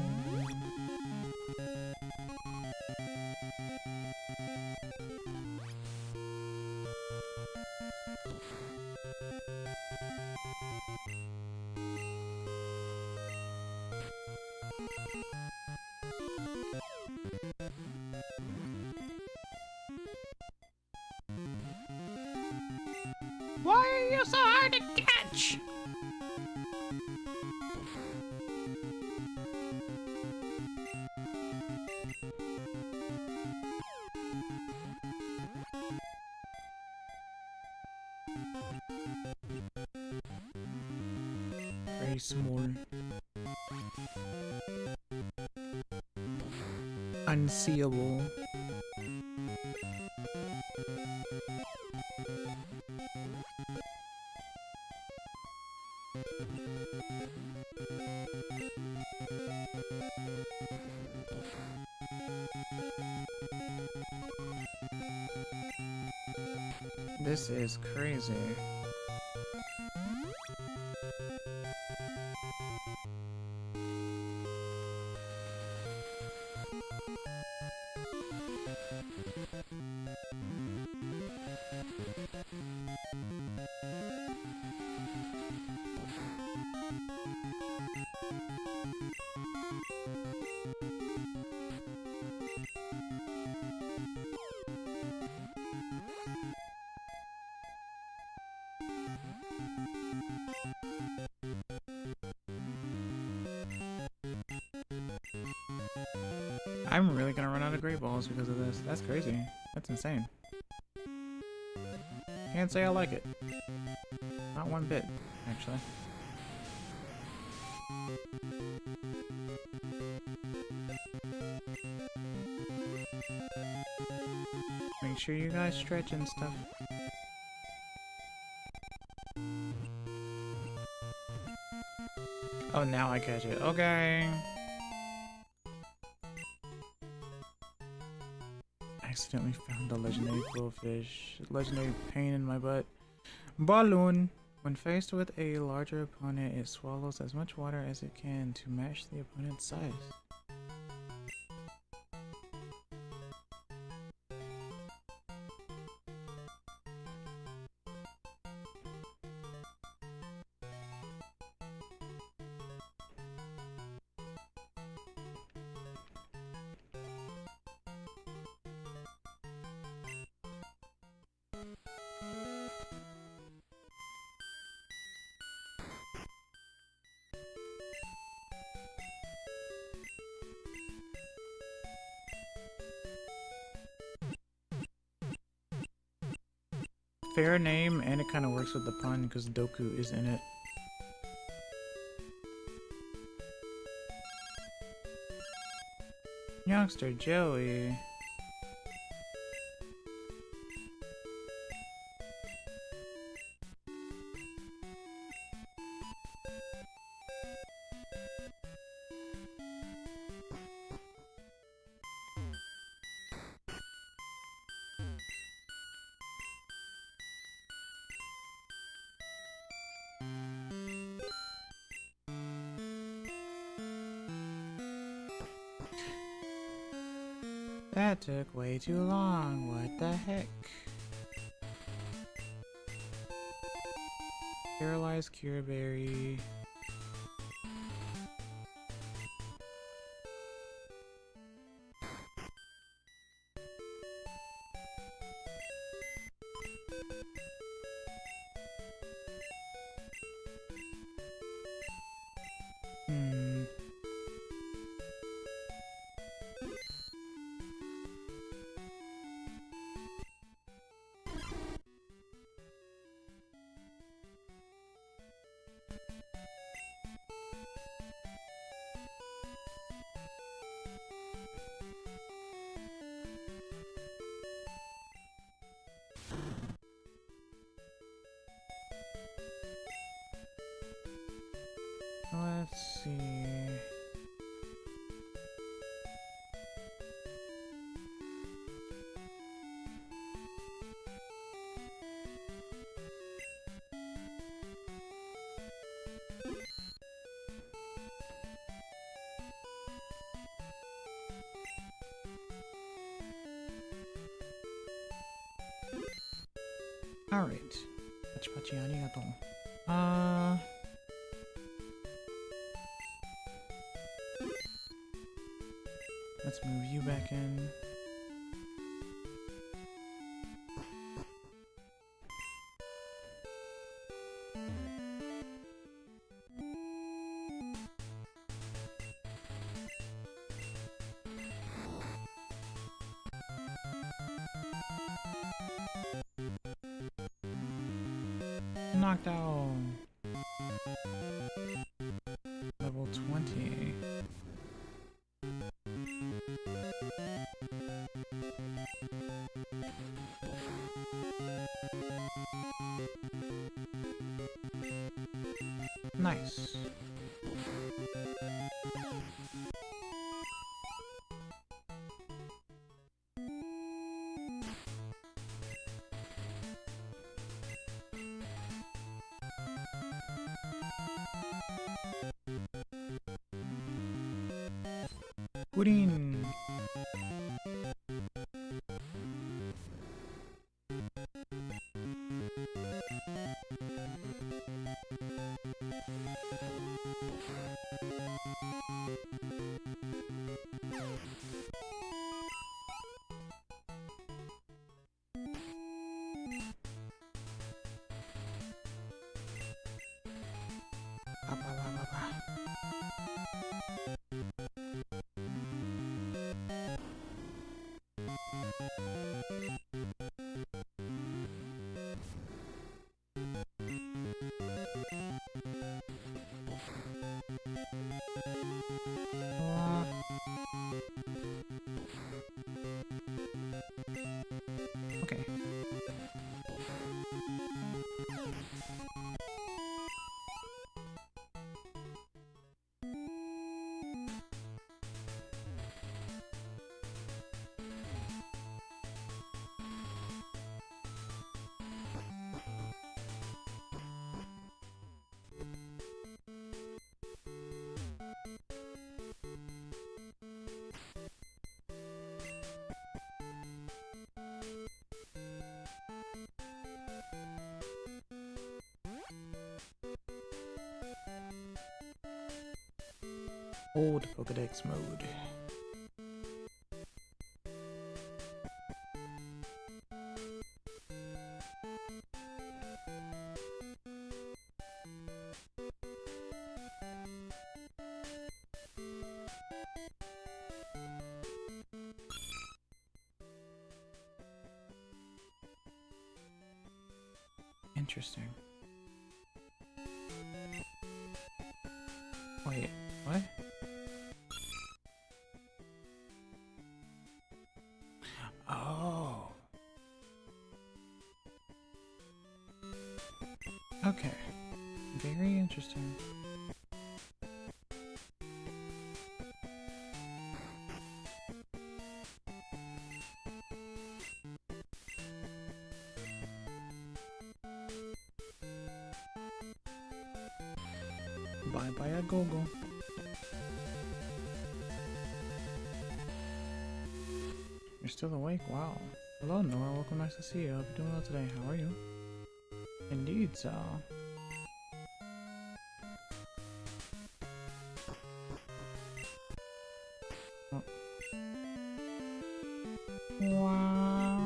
Why are you so hard to catch? Very small. unseeable. This is crazy. I'm really gonna run out of great balls because of this. That's crazy. That's insane. Can't say I like it. Not one bit, actually. Make sure you guys stretch and stuff. Oh, now I catch it. Okay. Accidentally found a legendary quillfish. Legendary pain in my butt. Balloon. When faced with a larger opponent, it swallows as much water as it can to match the opponent's size. Fair name, and it kind of works with the pun because Doku is in it. Youngster Joey. That took way too long. What the heck? Paralyzed Cure Berry. Let's see. All right. Pachi arigato. Let's move you back in. Knocked out. Level 20. Nice. Pudding. Okay. Old Pokédex mode. Interesting. Wait, what? Oh. Okay. Very interesting. Bye bye a go-go. You're still awake? Wow. Hello, Nora. Welcome. Nice to see you. I hope you're doing well today. How are you? Indeed, so. Oh. Wow.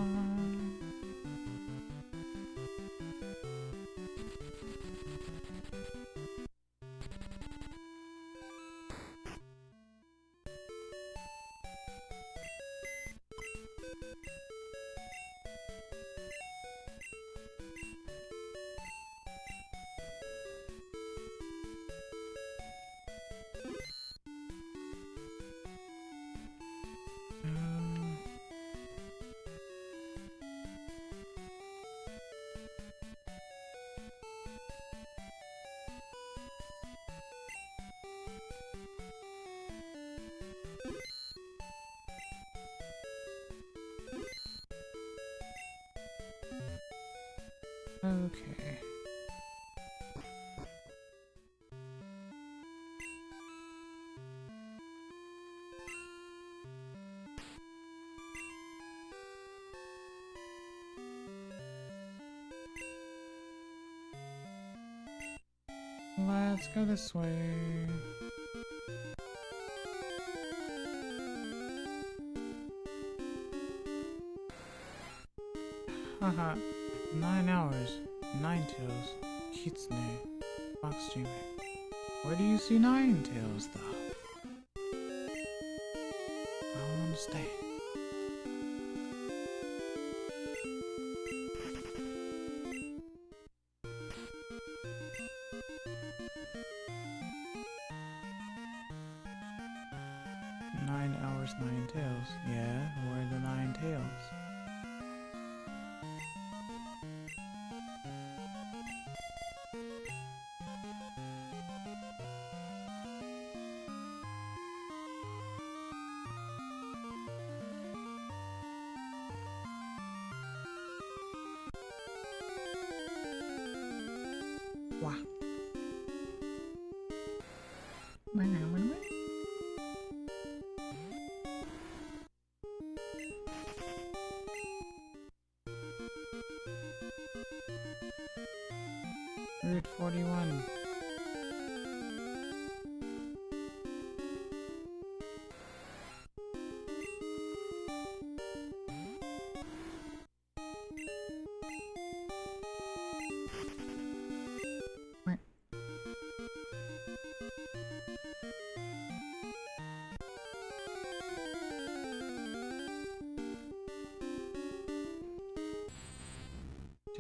Okay. Let's go this way. Haha. 9 hours. 9 tails. Kitsune. Foxvtuber. Where do you see 9 tails, though? I don't understand. Nine hours, 9 tails. Yeah, where are the 9 tails? Wow. Route 41.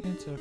Tentacle.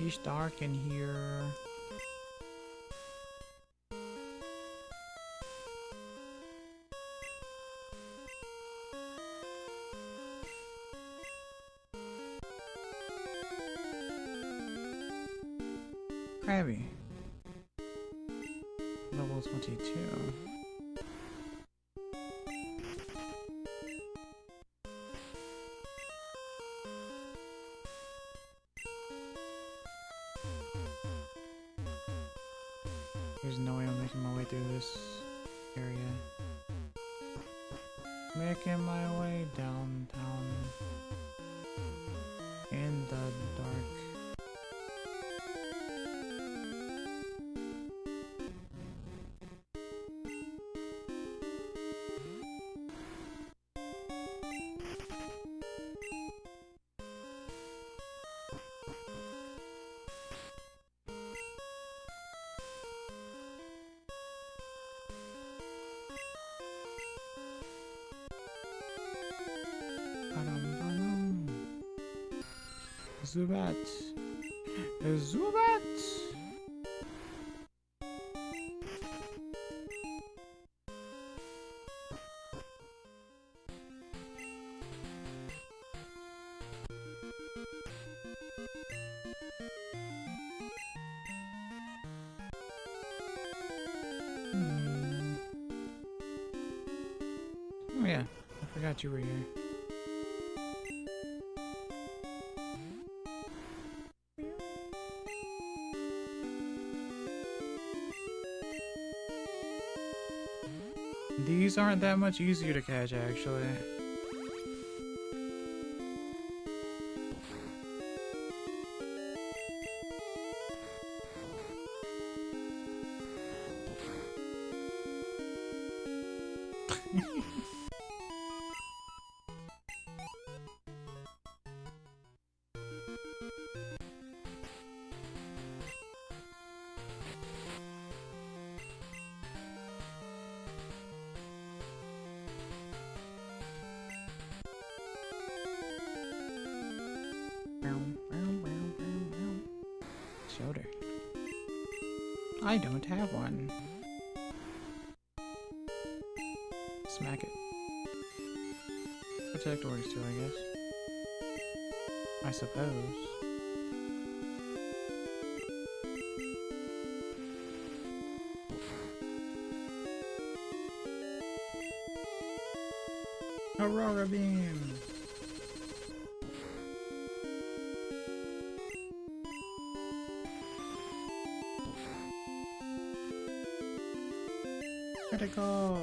It's dark in here. Krabby. Level 22. There's no way I'm making my way through this area. Making my way downtown in the dark. Zubat! Zubat! Oh yeah, I forgot you were here. These aren't that much easier to catch, actually. Shoulder. I don't have one. Smack it. Protect orders too, I guess. I suppose. Aurora beam. Critical.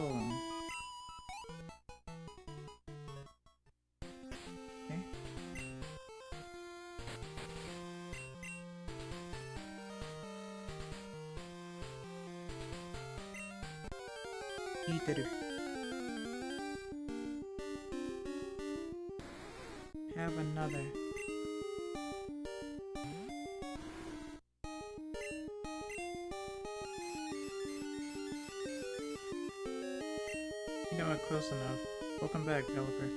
Okay. Eater. Have another. You know what? Close enough. Welcome back, Pelipper.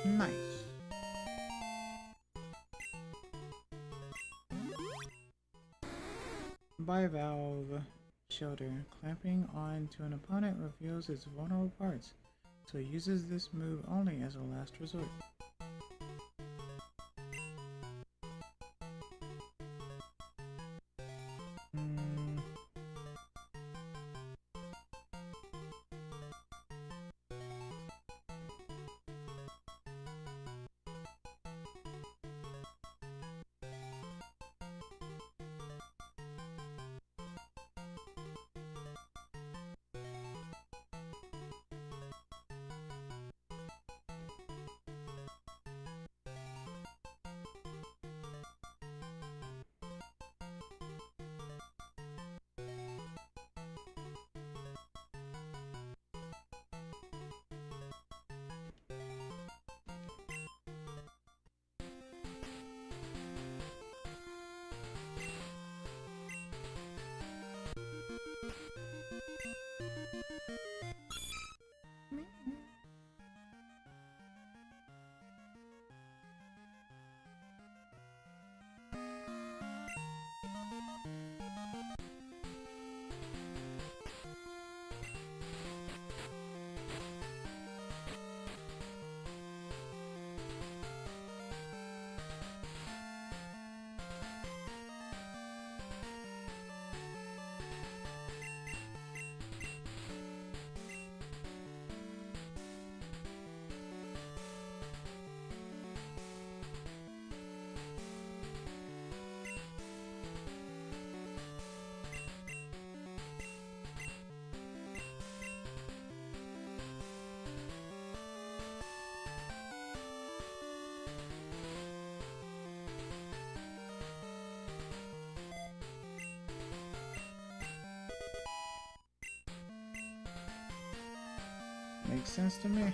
Nice. Bivalve Shelter. Clamping onto an opponent reveals its vulnerable parts, so it uses this move only as a last resort. Makes sense to me.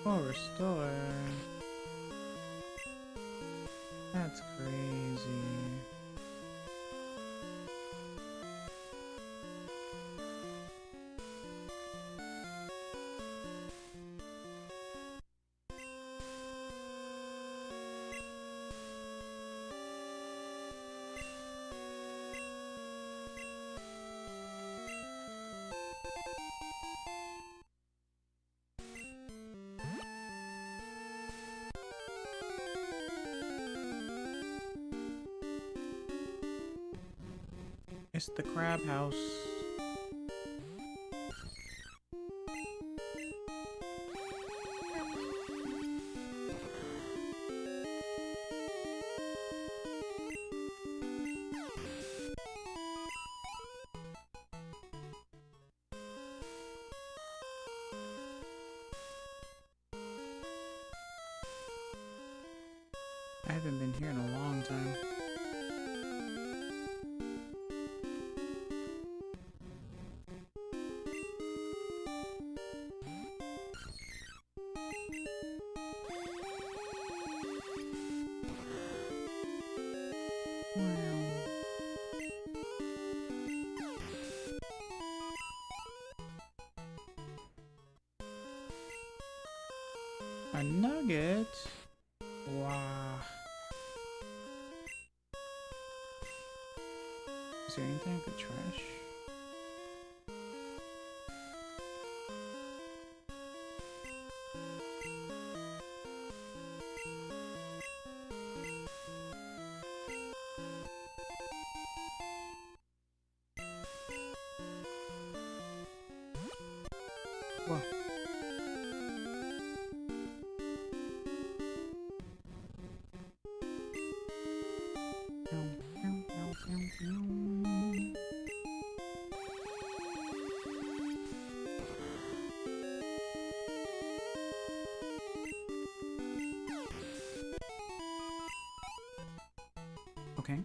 Oh, restore. That's crazy. It's the crab house. I haven't been here in a long time. A nugget? Wow. Is there anything I could trash? Whoa. Okay.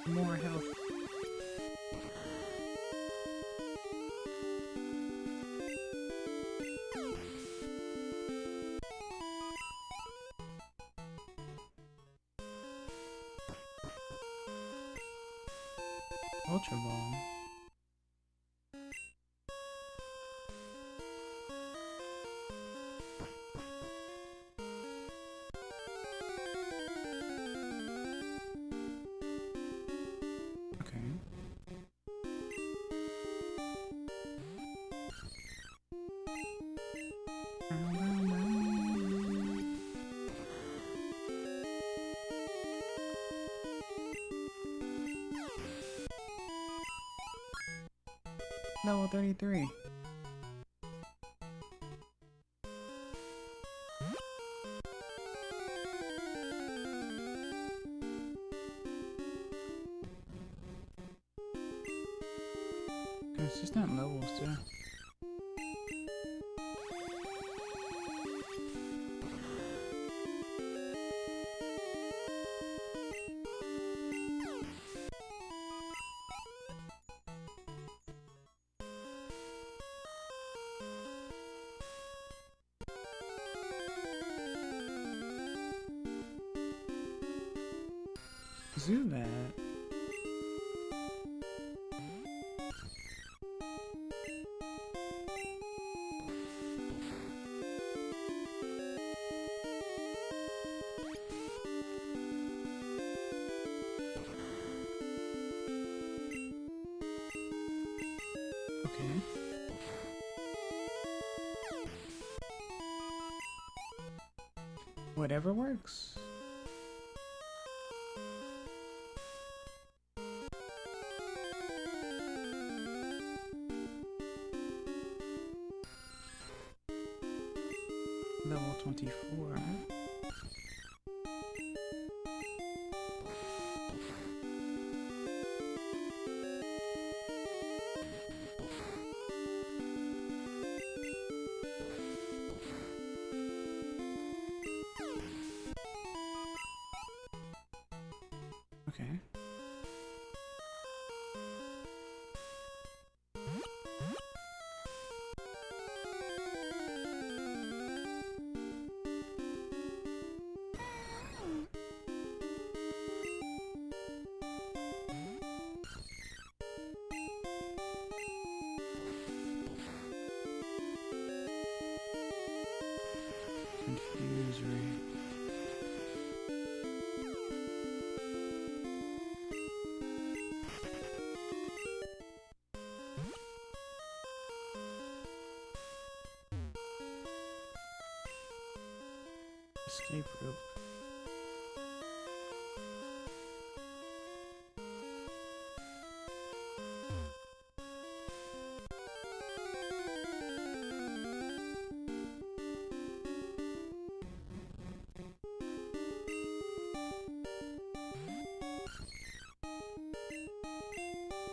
More health. Ultra Ball. Okay. Level 33. Consistent levels too. Zubat. Okay. Whatever works. Level 24. Okay. Confusory. Escape rope.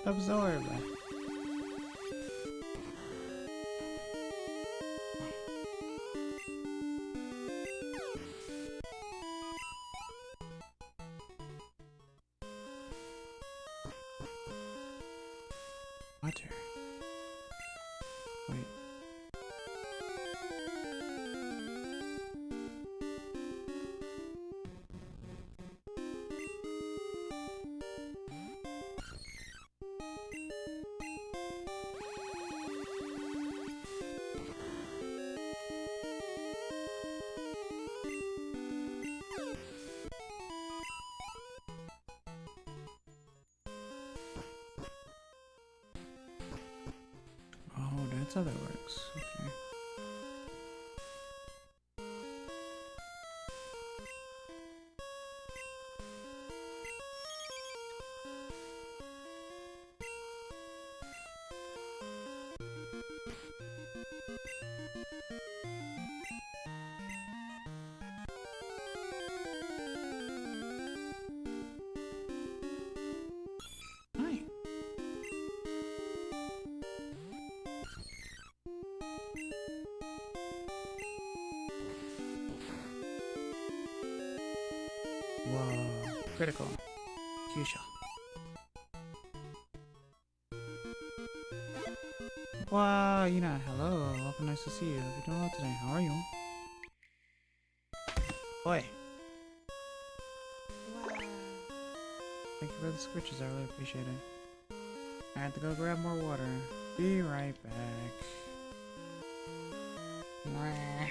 Absorb. Water. Wait. Oh, that's how that works. Okay. Whoa. Critical. Kyusha. Wow, Ina, hello. Welcome, nice to see you. Hope you're doing well today. How are you? Oi. Thank you for the scritches, I really appreciate it. I have to go grab more water. Be right back. Mwah.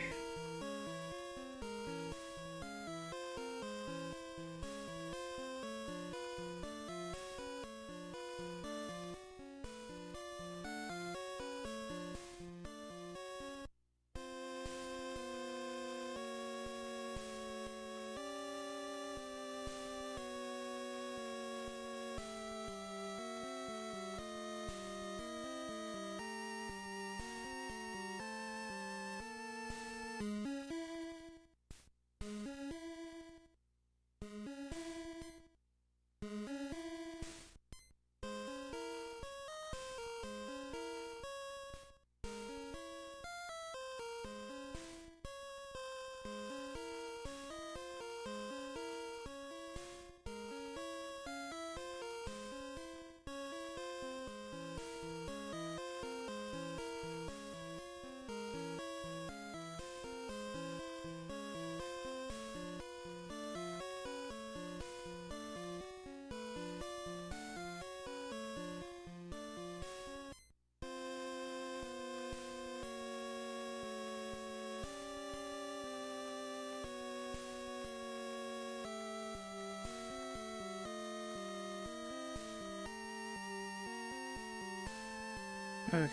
Okay.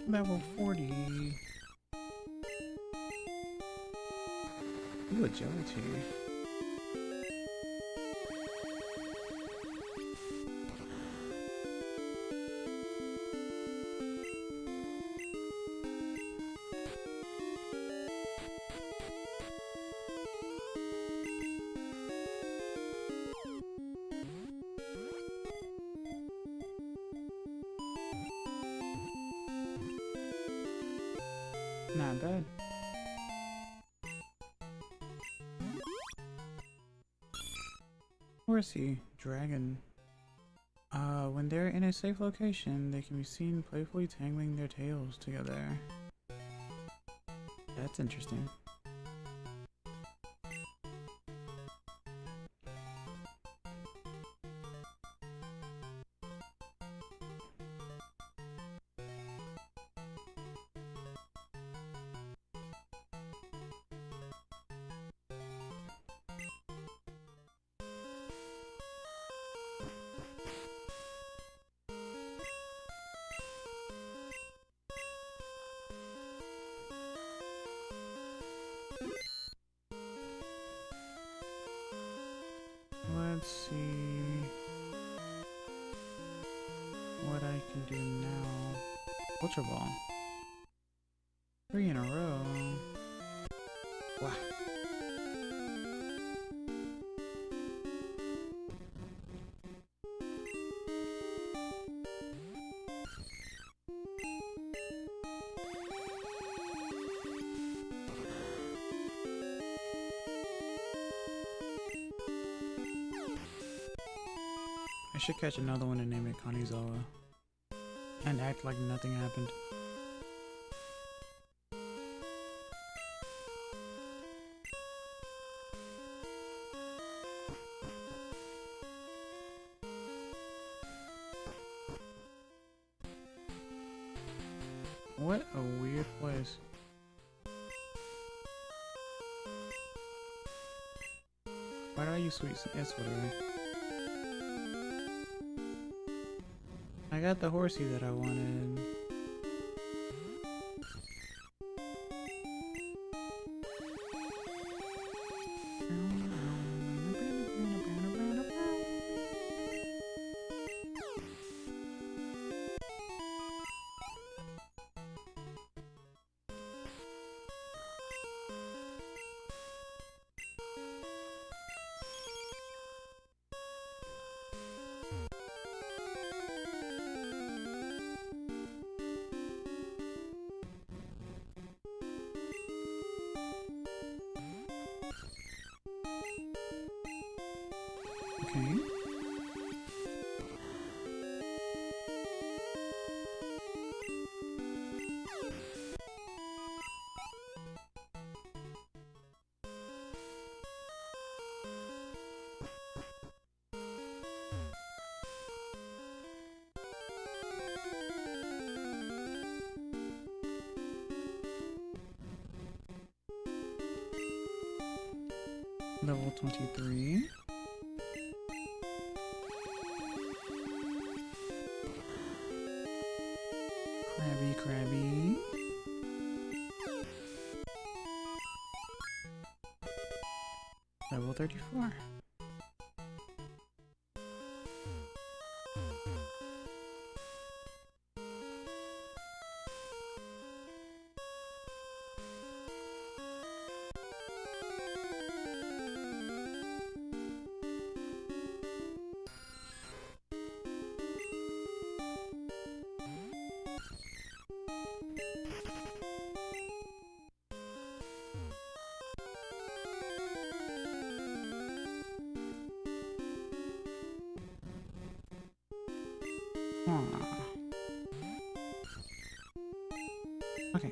Level 40. Ooh, agility. Not bad. Where is he? Dragon. When they're in a safe location, they can be seen playfully tangling their tails together. That's interesting. Let's see what I can do now. Ultra Ball. 3 in a row. Wow. I should catch another one and name it Kanizawa. And act like nothing happened. What a weird place. Why do I use sweets? It's whatever. I got the horsey that I wanted. Okay. Level 23. Crabby. Level 34. Okay.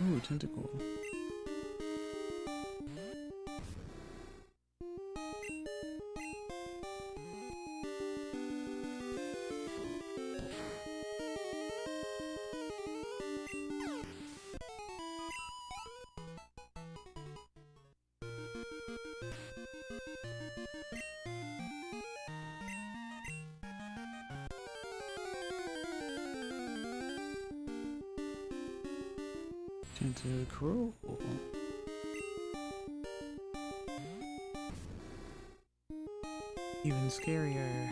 Ooh, tentacle. Tentacruel. Even scarier.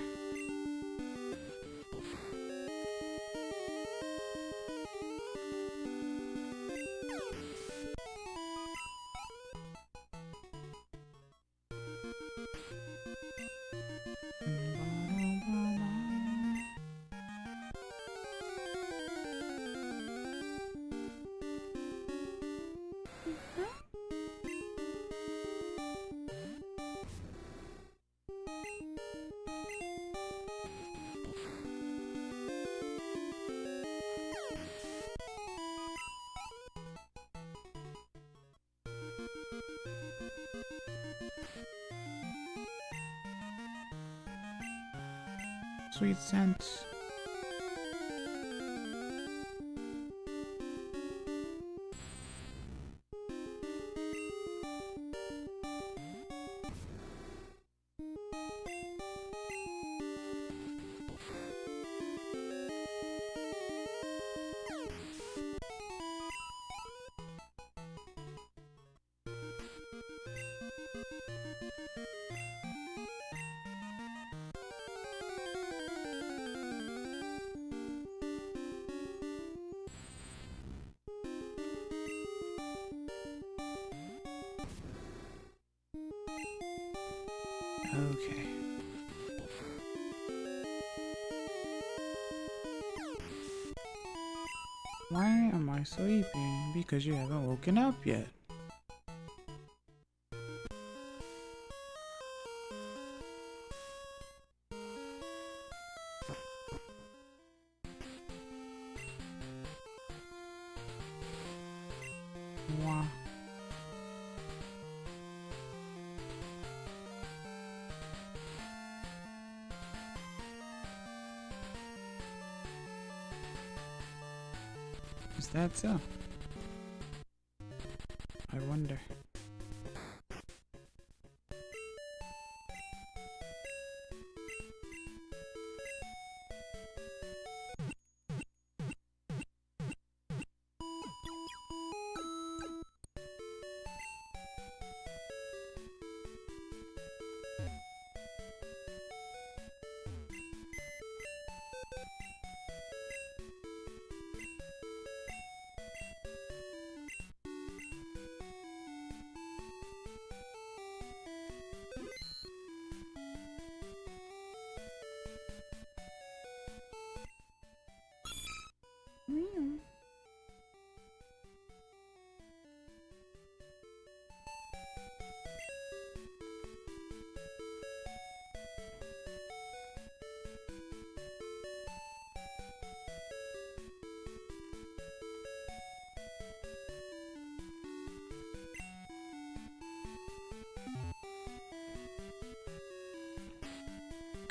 sweet scent. Okay. Why am I sleeping? Because you haven't woken up yet. Wow. Is that so? I wonder.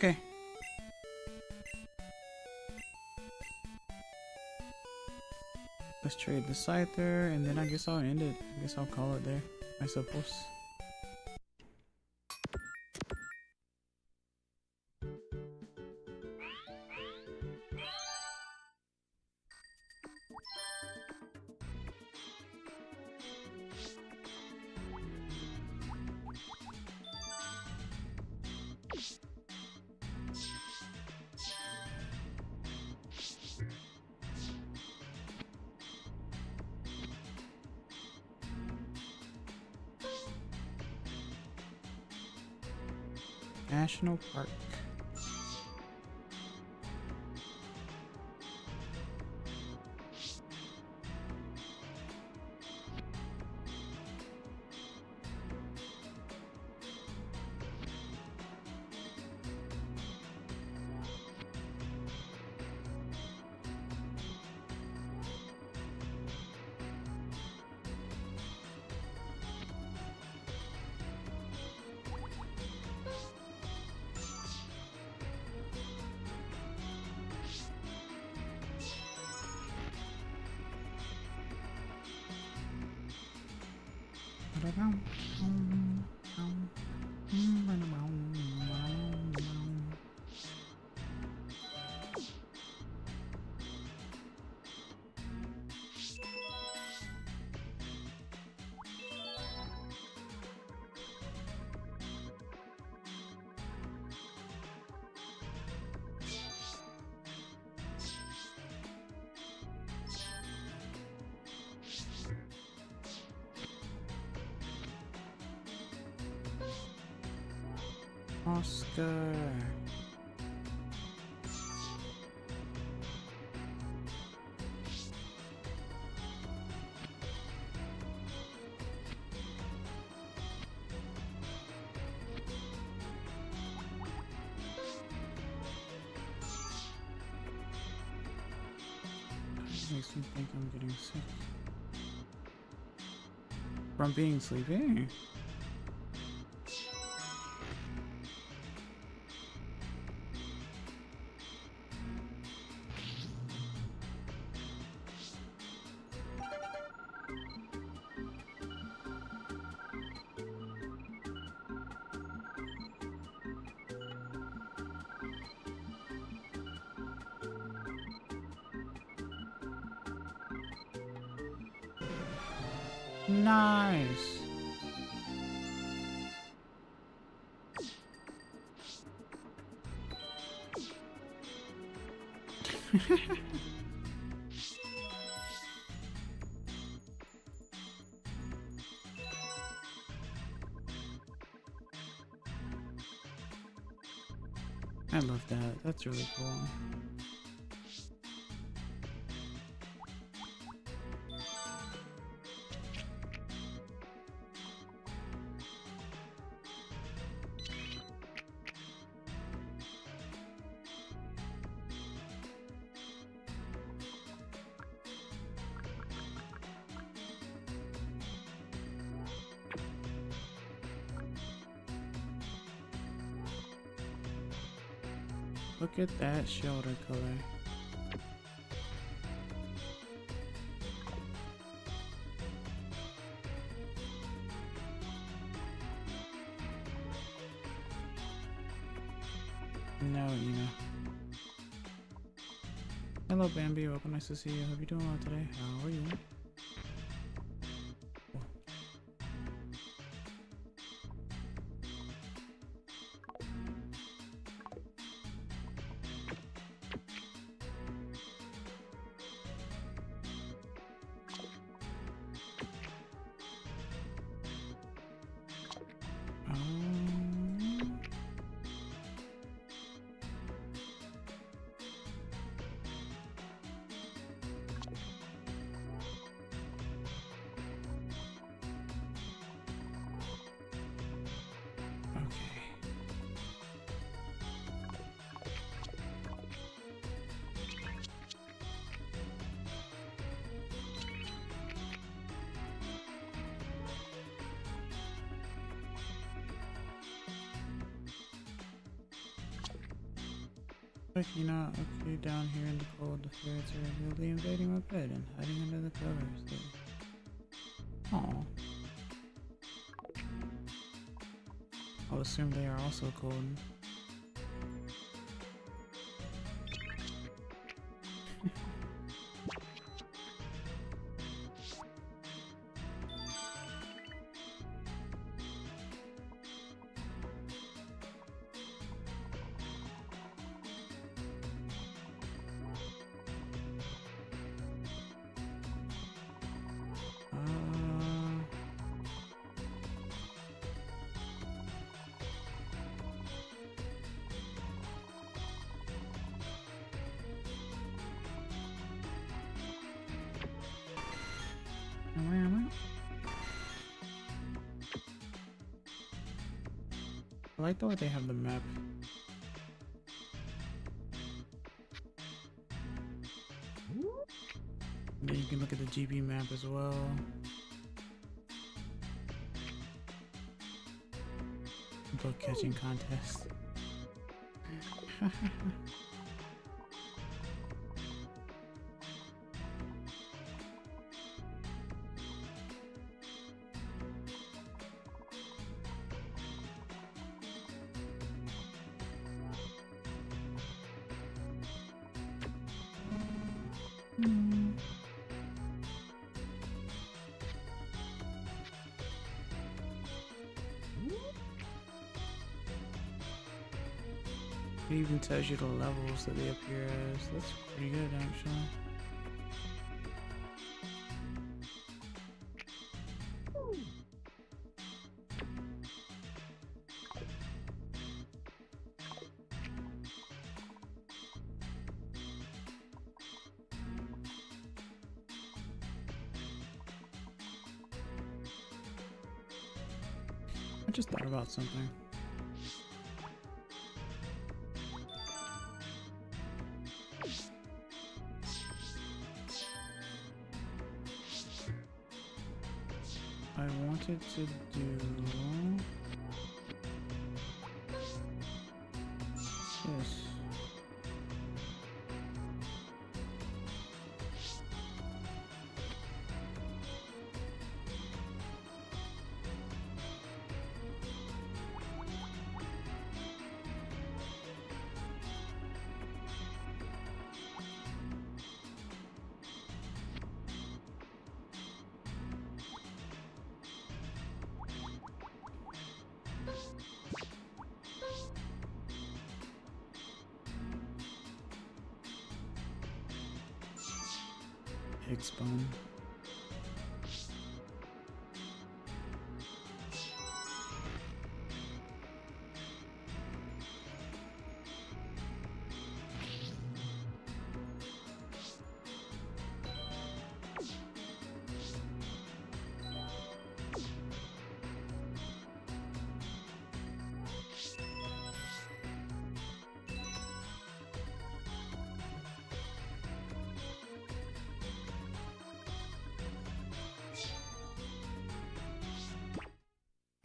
Okay. Let's trade the Scyther, and then I guess I'll end it. I guess I'll call it there, I suppose. National Park. Oscar. Makes me think I'm getting sick from being sleepy. Nice. I love that. That's really cool. Look at that shoulder color. No, Ina. Hello, Bambi. Welcome. Nice to see you. Hope you're doing well today. How are you? You know, okay, down here in the cold, the ferrets are really invading my bed and hiding under the covers. Aww. I'll assume they are also cold. I like the way they have the map. Then you can look at the GB map as well. Book catching contest. It even tells you the levels that they appear as. That's pretty good, actually. I just thought about something. I wanted to do this. pig spawn.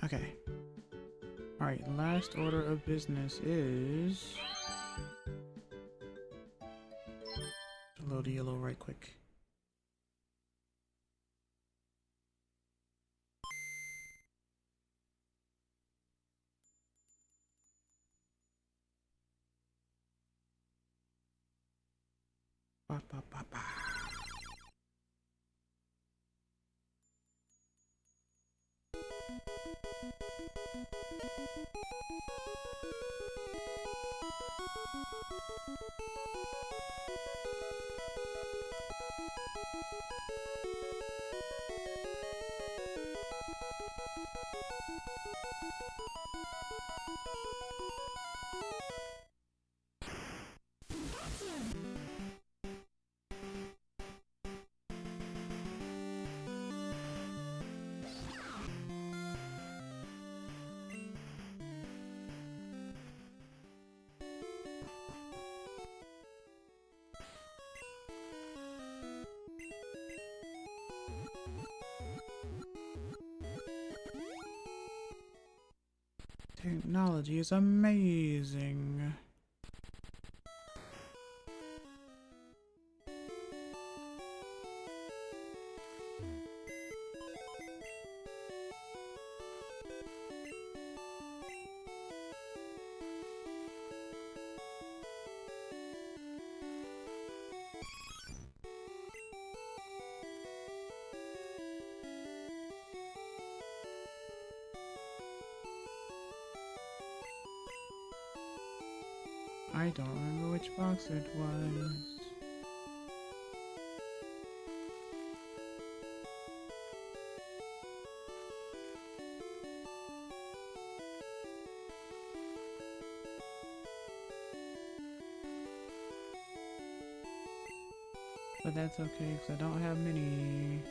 Okay. Alright, last order of business is... Load the yellow right quick. Ba, ba, ba, ba. Technology is amazing. I don't remember which box it was. But that's okay, because I don't have many.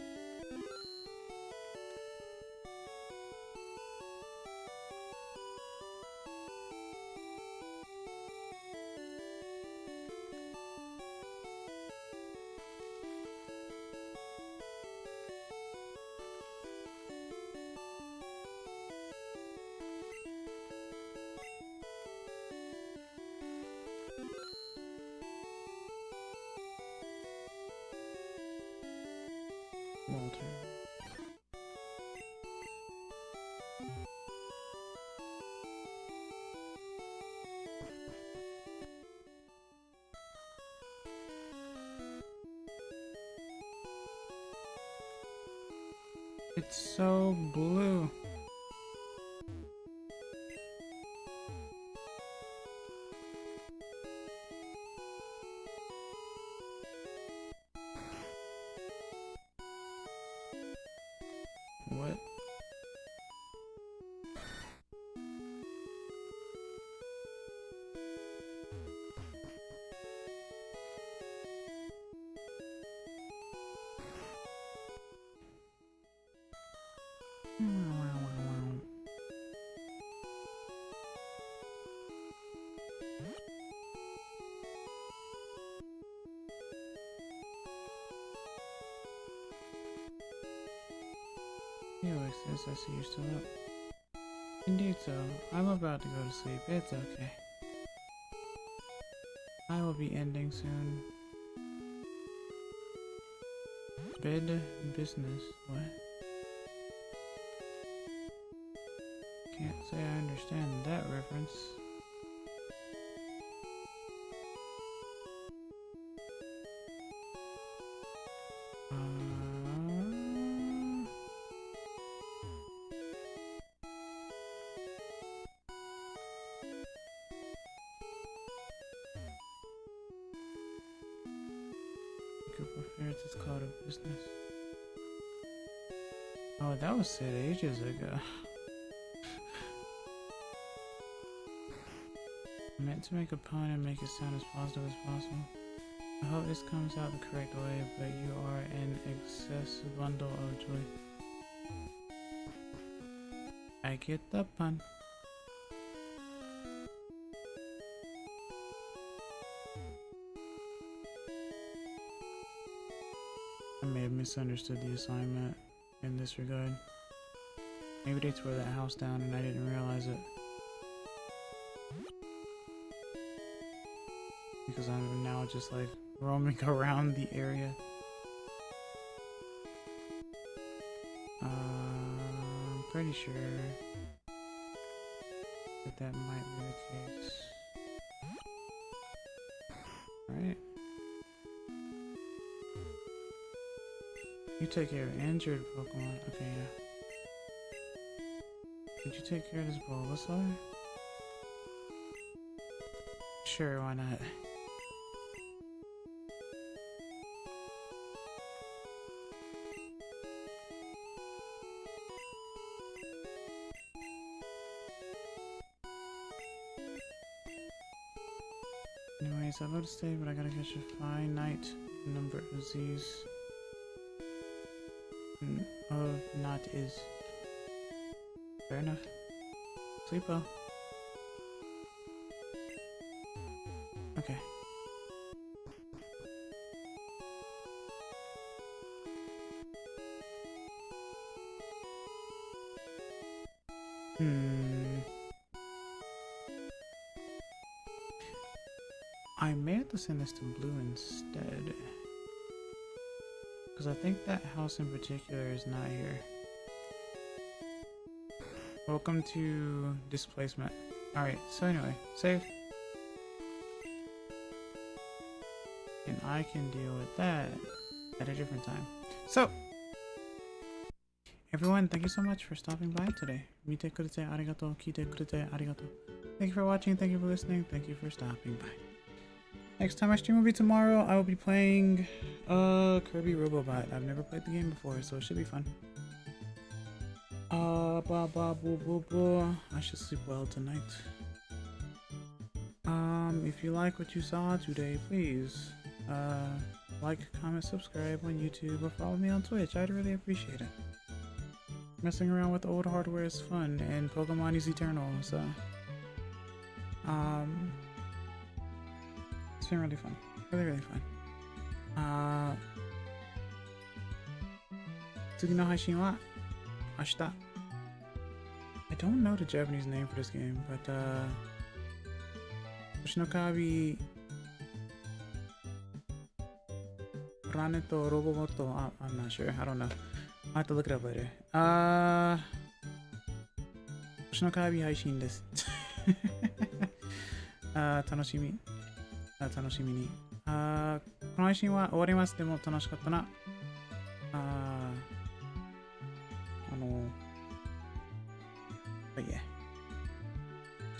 Walter. It's so blue. What? Anyway, sis, I see you're still up. Indeed so. I'm about to go to sleep. It's okay. I will be ending soon. Bed business. What? Can't say I understand that reference. group of ferrets is called a business. Oh, that was said ages ago. I meant to make a pun and make it sound as positive as possible. I hope this comes out the correct way, but you are an excessive bundle of joy. I get the pun. I may have misunderstood the assignment in this regard. Maybe they tore that house down and I didn't realize it. Because I'm now just like roaming around the area. I'm pretty sure that might be the case. Alright. You take care of injured Pokemon. Okay, yeah. Could you take care of this Bulbasaur? Sure, why not? Anyways, I'd love to stay, but I gotta catch a finite number of Z's. Of not is. Fair enough. Sleep well. Okay. I may have to send this to Blue instead. Because I think that house in particular is not here. Welcome to displacement. Alright, so anyway, save. And I can deal with that at a different time. So, everyone, thank you so much for stopping by today. Mite kurete arigato, kite kurete arigato. Thank you for watching, thank you for listening, thank you for stopping by. Next time I stream will be tomorrow. I will be playing Kirby Robobot. I've never played the game before, so it should be fun. I should sleep well tonight. If you like what you saw today, please like, comment, subscribe on YouTube, or follow me on Twitch. I'd really appreciate it. Messing around with old hardware is fun, and Pokemon is eternal, so it's been really fun. Really fun. 次の配信は明日. I don't know the Japanese name for this game, but Hoshinokabi Planet or Robobot. I'm not sure. I don't know. I'll have to look it up later. Hoshinokabi 配信です。楽しみに。この配信は終わります。でも楽しかったな。But yeah.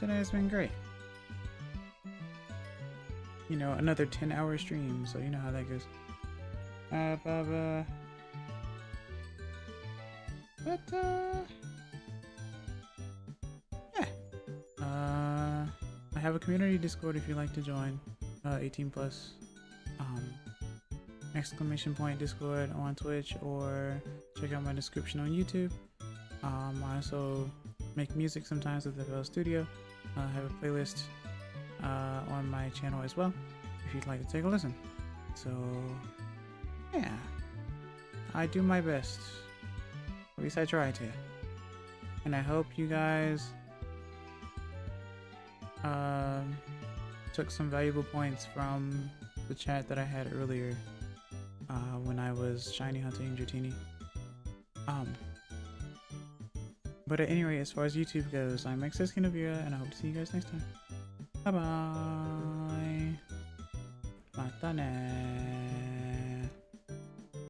Today has been great. You know, another 10-hour stream, so you know how that goes. Yeah. I have a community Discord if you'd like to join. 18 plus. Exclamation point Discord on Twitch, or check out my description on YouTube. I also make music sometimes with the FL Studio. I have a playlist on my channel as well if you'd like to take a listen. So yeah, I do my best. At least I try to. And I hope you guys took some valuable points from the chat that I had earlier when I was shiny hunting Dratini. But at any rate, as far as YouTube goes, I'm Kina Vira, and I hope to see you guys next time. Bye bye. Mata ne.